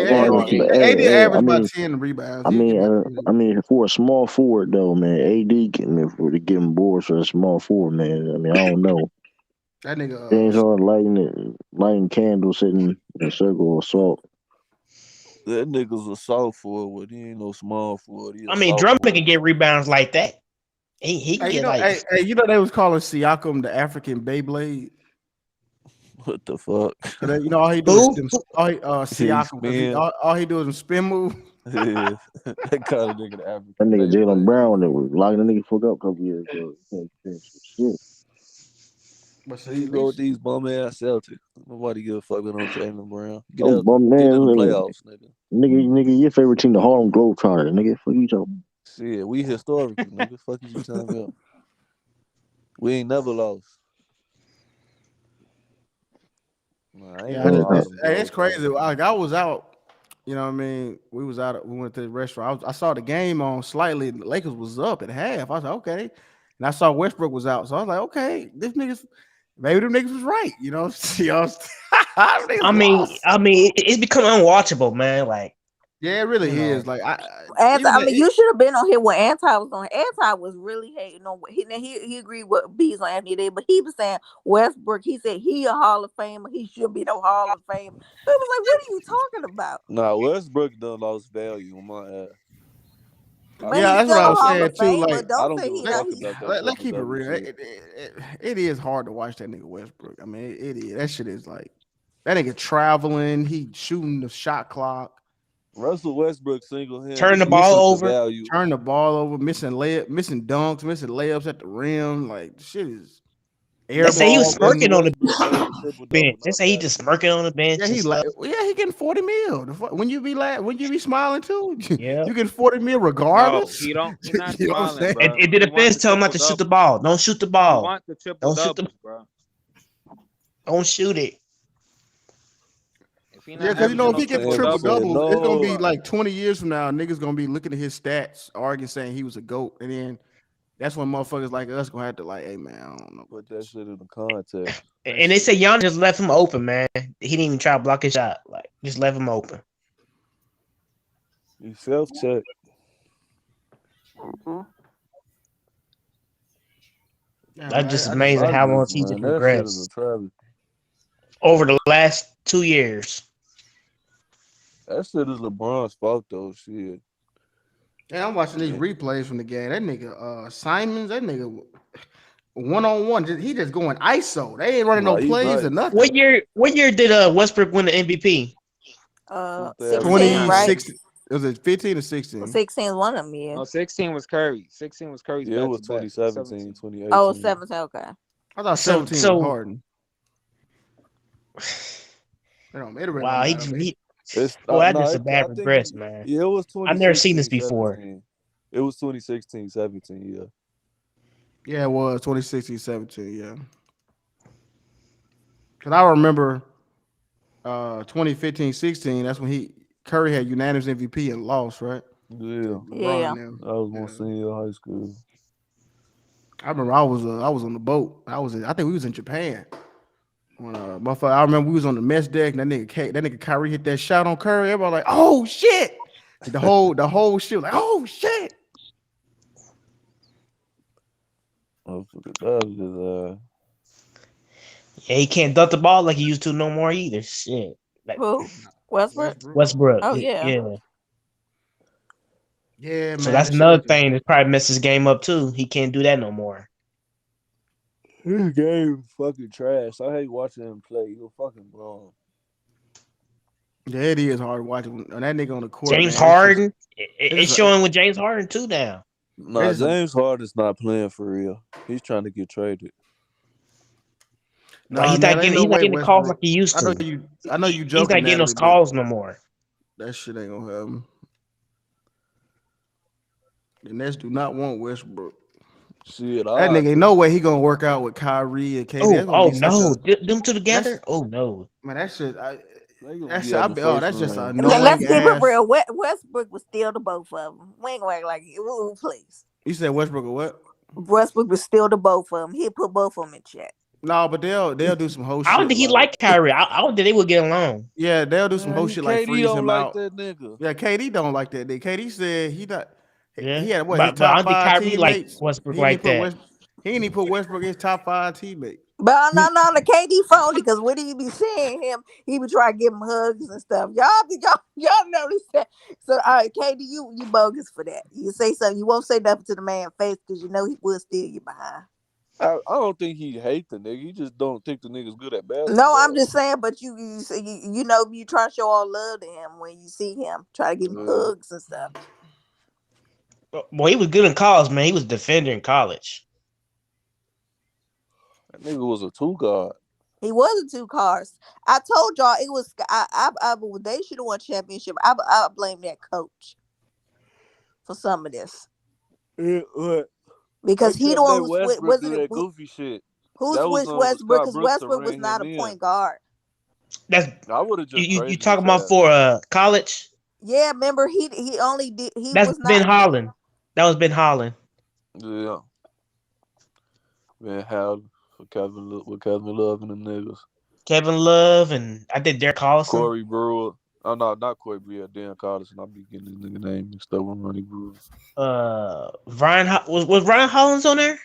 Oh no, Average, he but ain't. AD I average about mean, 10 rebounds. He'll get about 10. for a small forward though, man, AD can for to give him boards for a small forward, man. I don't know. That nigga, James Harden lighting candles sitting in a circle of salt. That nigga's a soft forward. He ain't no small forward. He a I mean, soft Drummond can forward. get rebounds like that. He can hey, get like they was calling Siakam the African Beyblade. What the fuck? All he do is who? them, He Siakam because spin. all he do is them spin move. Yeah. That kind of nigga the That African nigga Jalen Beyblade. Brown that was locking the nigga fuck up a couple years ago. Can't finish shit. But Here see, you at go with least these bum ass Celtics. Nobody give a fuck about no Jalen Brown. Get Oh, out, bum get to the man, playoffs, nigga. nigga, your favorite team, the Harlem Globetrotters, nigga. Fuck you talking. Shit, we historical, nigga. Fuck is you talking about? We ain't never lost. Nah, I ain't yeah, no Harlem it's crazy. Globetrotters. Like I was out. You know what I mean? We was out. We went to the restaurant. I saw the game on slightly. The Lakers was up at half. I was like, okay. And I saw Westbrook was out. So I was like, okay, this niggas, maybe them niggas was right. You know, y'all, niggas lost. It's become unwatchable, man. Like, Yeah, it really you know, is. Like Anti, even I mean, you should have been on here when Anti was on. Anti was really hating on. He agreed with Bees on Anthony Davis, but he was saying Westbrook. He said he a Hall of Famer. He should be no Hall of Famer. So it was like, what are you talking about? Nah, Westbrook done lost value on my ass. But yeah, he's that's still what I a was Hall saying of too. Like, Famer. I Don't don't say give a he let, not. fuck He about that let's keep it triple-double real. shit. It is hard to watch that nigga Westbrook. I mean, it is. That shit is like that nigga traveling. He shooting the shot clock. Russell Westbrook single Turn the handedly ball took the over. value. Turn the ball over, missing dunks, missing layups at the rim. Like shit is They air say he was ball Russell smirking getting. on the Westbrook made the triple double, bench. They not say he just passing. smirking on the bench Yeah, and stuff. he getting 40 mil. When you be when you be smiling too, Yeah. you getting 40 mil No, regardless. he don't. He not You know what I'm smiling, saying? bro. And the He want defense the tell him not triple to shoot the doubles. ball. Don't shoot the He ball. want the triple Don't shoot the. doubles, bro. Don't shoot it. If he Yeah, not because Niggas if averaging no be he get the triple saying triple doubles, saying doubles, it's gonna be no. like 20 years from now. Niggas gonna be looking at his stats, arguing saying he was a goat, and then that's when motherfuckers like us gonna have to like, hey man, I don't know Put about that this. shit in the context. That And they shit. say Giannis just left him open, man. He didn't even try to block his shot. Like just left him open. You self check. Yeah, That's man. just I just amazing I how just much he just man, that shit is a progressed travesty. over the last 2 years. That shit is LeBron's fault though. Shit. Yeah, I'm watching these replays from the game. That nigga, Simons, that nigga, 1-on-1, he just going ISO. They ain't running no Nah, he's plays or nice. nothing. What year did Westbrook win the MVP? 16, right? 2016. 2016. Was it 15 or 16? 16 one of them, yeah. no, 16 was Curry. 16 was Curry's Yeah, it back was to back. 2017, 17. Oh, 2018. 17, okay. I thought So 17 was Harden. It really wow, don't matter. It's boy, that's no, just a bad I think regress, man. yeah, it was I've never seen this 2016, before. 17. It was 2016, 17, yeah. Yeah, it was 2016, 17, yeah. Because I remember 2015, 16, that's when Curry had unanimous MVP and lost, right? Yeah. LeBron Yeah. now. I was one senior high school. I remember I was on the boat. I think we was in Japan. When motherfucker, I remember we was on the mess deck and that nigga Kyrie hit that shot on Curry. Everybody like, oh shit. The whole shit was like, oh shit. That Yeah, he can't dunk the ball like he used to no more either. Shit. Like, Who? Westbrook? Westbrook. Oh, yeah. Yeah, So man. that's That shit another looking. thing that probably messed his game up too. He can't do that no more. His game is fucking trash. I hate watching him play. He's fucking wrong. Yeah, it is hard watching when that nigga on the court, James man. Harden. It's showing with James Harden too now. Nah, James Harden's not playing for real. He's trying to get traded. No, Like he's not getting the calls like he used to. I know you He's joking, not getting those Natalie, calls but no more. that shit ain't gonna happen. The Nets do not want Westbrook. Shit, That nigga ain't no way he gonna work out with Kyrie and KD. That's gonna Oh be no, such a them two together? Oh no, man. That shit. that's just an Let's annoying keep it ass. real. Westbrook was still the both of them. We ain't gonna act like it. Ooh, please. You said Westbrook or what? Westbrook was still the both of them. He'd put both of them in check. No, but they'll do some whole shit. I don't think he liked Kyrie. I don't think they would get along. Yeah, they'll do some whole shit like KD freeze don't him like out. that nigga. Yeah, KD don't like that nigga. KD said he not. Yeah, He had what his but I top don't think 5 Kyrie liked teammates. Westbrook He didn't like that. He didn't even put Westbrook in his top 5 teammates. But no, the KD phone because when he be seeing him, he be trying to give him hugs and stuff. Y'all notice that. So all right, KD, you bogus for that. You say something, you won't say nothing to the man face because you know he will steal you behind. I don't think he hate the nigga. He just don't think the nigga's good at basketball. No, I'm just saying, but you know you try to show all love to him when you see him. Try to give him hugs and stuff. Boy, he was good in college, man. He was a defender in college. That nigga was a 2 guard. He wasn't 2 cars. I told y'all it was. They should have won championship. I blame that coach for some of this. Because he the one who wasn't that goofy shit. Who switched Westbrook? Because Westbrook was not a point guard. I would have just you talking about for college? Yeah, remember he only did. That's Ben Holland. That was Ben Holland. Yeah. Ben Holland with Kevin Love and them niggas. Kevin Love and I did Derek Collison. Corey Brewer. Oh no, not Corey Brewer. Dan Collison. I'll be getting this nigga name mixed up with Ronnie Brewer. Was Ryan Hollins on there?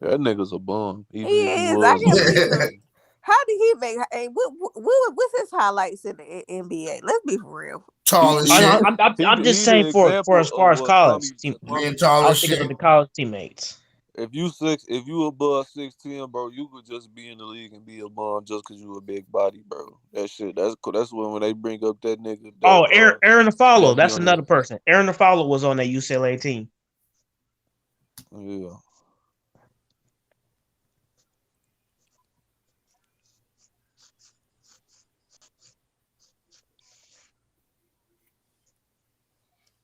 That nigga's a bum. He is. How did he make? What's his highlights in the NBA? Let's be for real. Tall as shit. I'm just saying for as far as college team. Being tall as shit. The college teammates. If you above 6'10", bro, you could just be in the league and be a bum just because you a big body, bro. That shit, that's cool. That's when they bring up that nigga Oh, Aaron Afalo. that be That's on the another person. Aaron Afalo was on that UCLA team. yeah.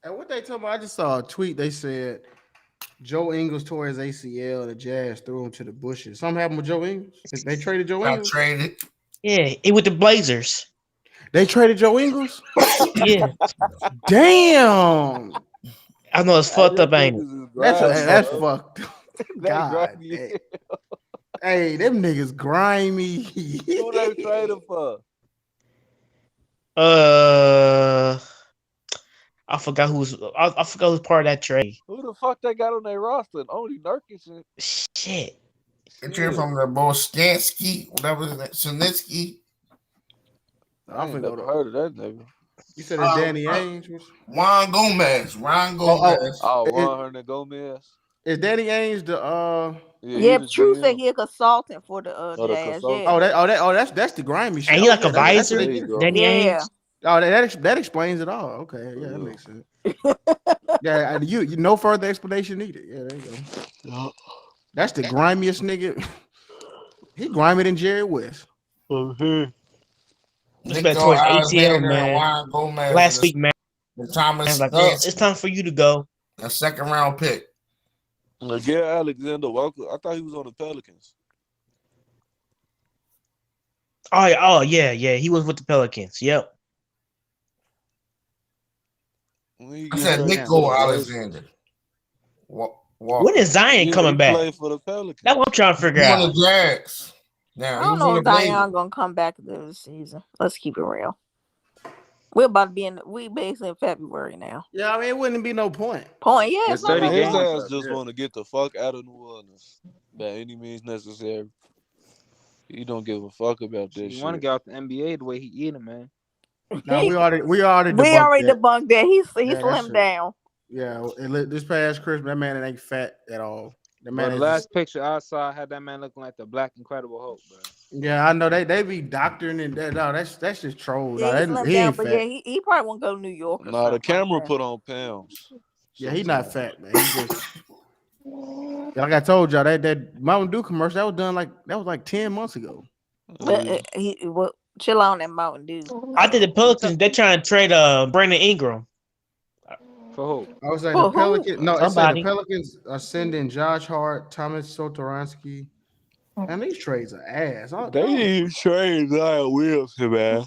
And what they told me, I just saw a tweet. They said Joe Ingles tore his ACL and the Jazz threw him to the bushes. Something happened with Joe Ingles. They traded Joe Got Ingles. traded. Yeah, he with the Blazers. They traded Joe Ingles. Yeah, Damn. I know it's fucked Them up, ain't it? niggas is That's grimy, bro. fucked. They God. grimy. Hey, them niggas grimy. Who they traded for? I forgot I forgot who's part of that trade. Who the fuck they got on their roster? Only Nurkic and Shit. It came from the Bostansky, whatever his name, Sinitsky. I ain't never heard of that nigga. You said it's Danny Ainge? Juan Gomez. Ron Gomez. Ron Hernan Gomez. Is Danny Ainge the Yeah, True said he a consultant for the Jazz. Yeah. That's the grimy shit. And he like Okay, a visor, there you go. Danny Ainge. Oh, that explains it all. Okay, yeah, that makes sense. Yeah, you no further explanation needed. Yeah, there you go. That's the grimiest nigga. He grimier than Jerry West. It's back towards ATL, man. Juan Gomez. Last week, man. The Thomas. I was like, oh, it's time for you to go. A second round pick. Miguel Alexander Walker. I thought he was on the Pelicans. Oh yeah. He was with the Pelicans. Yep. I said Nico Alexander. When is Zion coming back? Play for the Pelicans. That's what I'm trying to figure He's out. on the Jags. Now, I don't know if Zion gonna come back this season. Let's keep it real. We're about to be we basically in February now. Yeah, I mean it wouldn't be no point. Yeah, his ass just want to get the fuck out of New Orleans by any means necessary. He don't give a fuck about this shit. You want to get out the NBA the way he eating, man. Now we already debunked that. He slimmed down. Yeah, this past Christmas, that man ain't fat at all. The man the last picture I saw had that man looking like the Black Incredible Hulk, bro. Yeah, I know they be doctoring and that. No, that's just trolls. Yeah, he slimmed ain't down, fat. but yeah, he probably won't go to New York. Nah, the camera put on pounds. Yeah, he's not fat, man. He just like I told y'all that Mountain Dew commercial that was like 10 months ago. But chill on that Mountain Dew. I think the Pelicans they're trying to trade Brandon Ingram. For who? I was like the Pelicans. No, it said the Somebody. Pelicans are sending Josh Hart, Thomas Sotoransky. And these trades are ass. They need to trade Zion Williamson, man.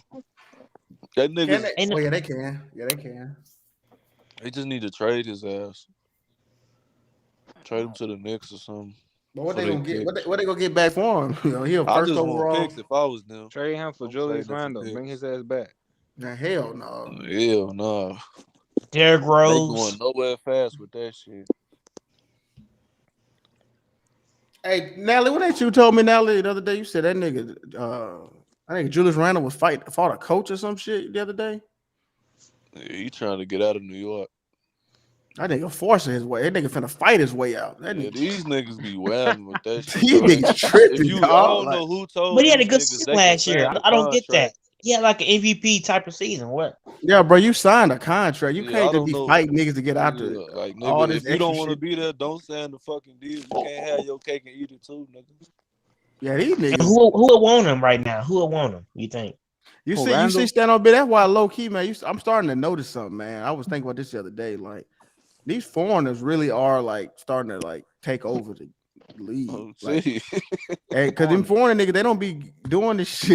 That nigga. Yeah, they can. Yeah, they can. They just need to trade his ass. Trade him to the Knicks or something. But what they gonna get? What they gonna get back for him? You know, he a I first just overall. want picks if I was them. Trade him for Julius Randle. Bring his ass back. Nah, hell no. Hell no. Derrick They Rose. going nowhere fast with that shit. Hey, Natalie, what ain't you told me, Natalie, the other day? You said that nigga, I think Julius Randle was fought a coach or some shit the other day. Yeah, he trying to get out of New York. That nigga forcing his way. That nigga finna fight his way out. These niggas be wilding with that shit. These niggas tripping. I don't know who told. But he had a these good niggas season they last can year. sign the I don't get that. contract. He had like an MVP type of season. What? Yeah, bro, you signed a contract. You Yeah, can't I just be don't know. fighting niggas to get out there. Like, all nigga, this if you don't extra want to shit. be there, don't sign the fucking deal. You can't have your cake and eat it too, nigga. Yeah, these And niggas. who would want him right now? Who would want him? You think? You see, stand on bit. That's why low key, man. I'm starting to notice something, man. I was thinking about this the other day. Like these foreigners really are like starting to like take over the league. Like, because them foreign niggas, they don't be doing this shit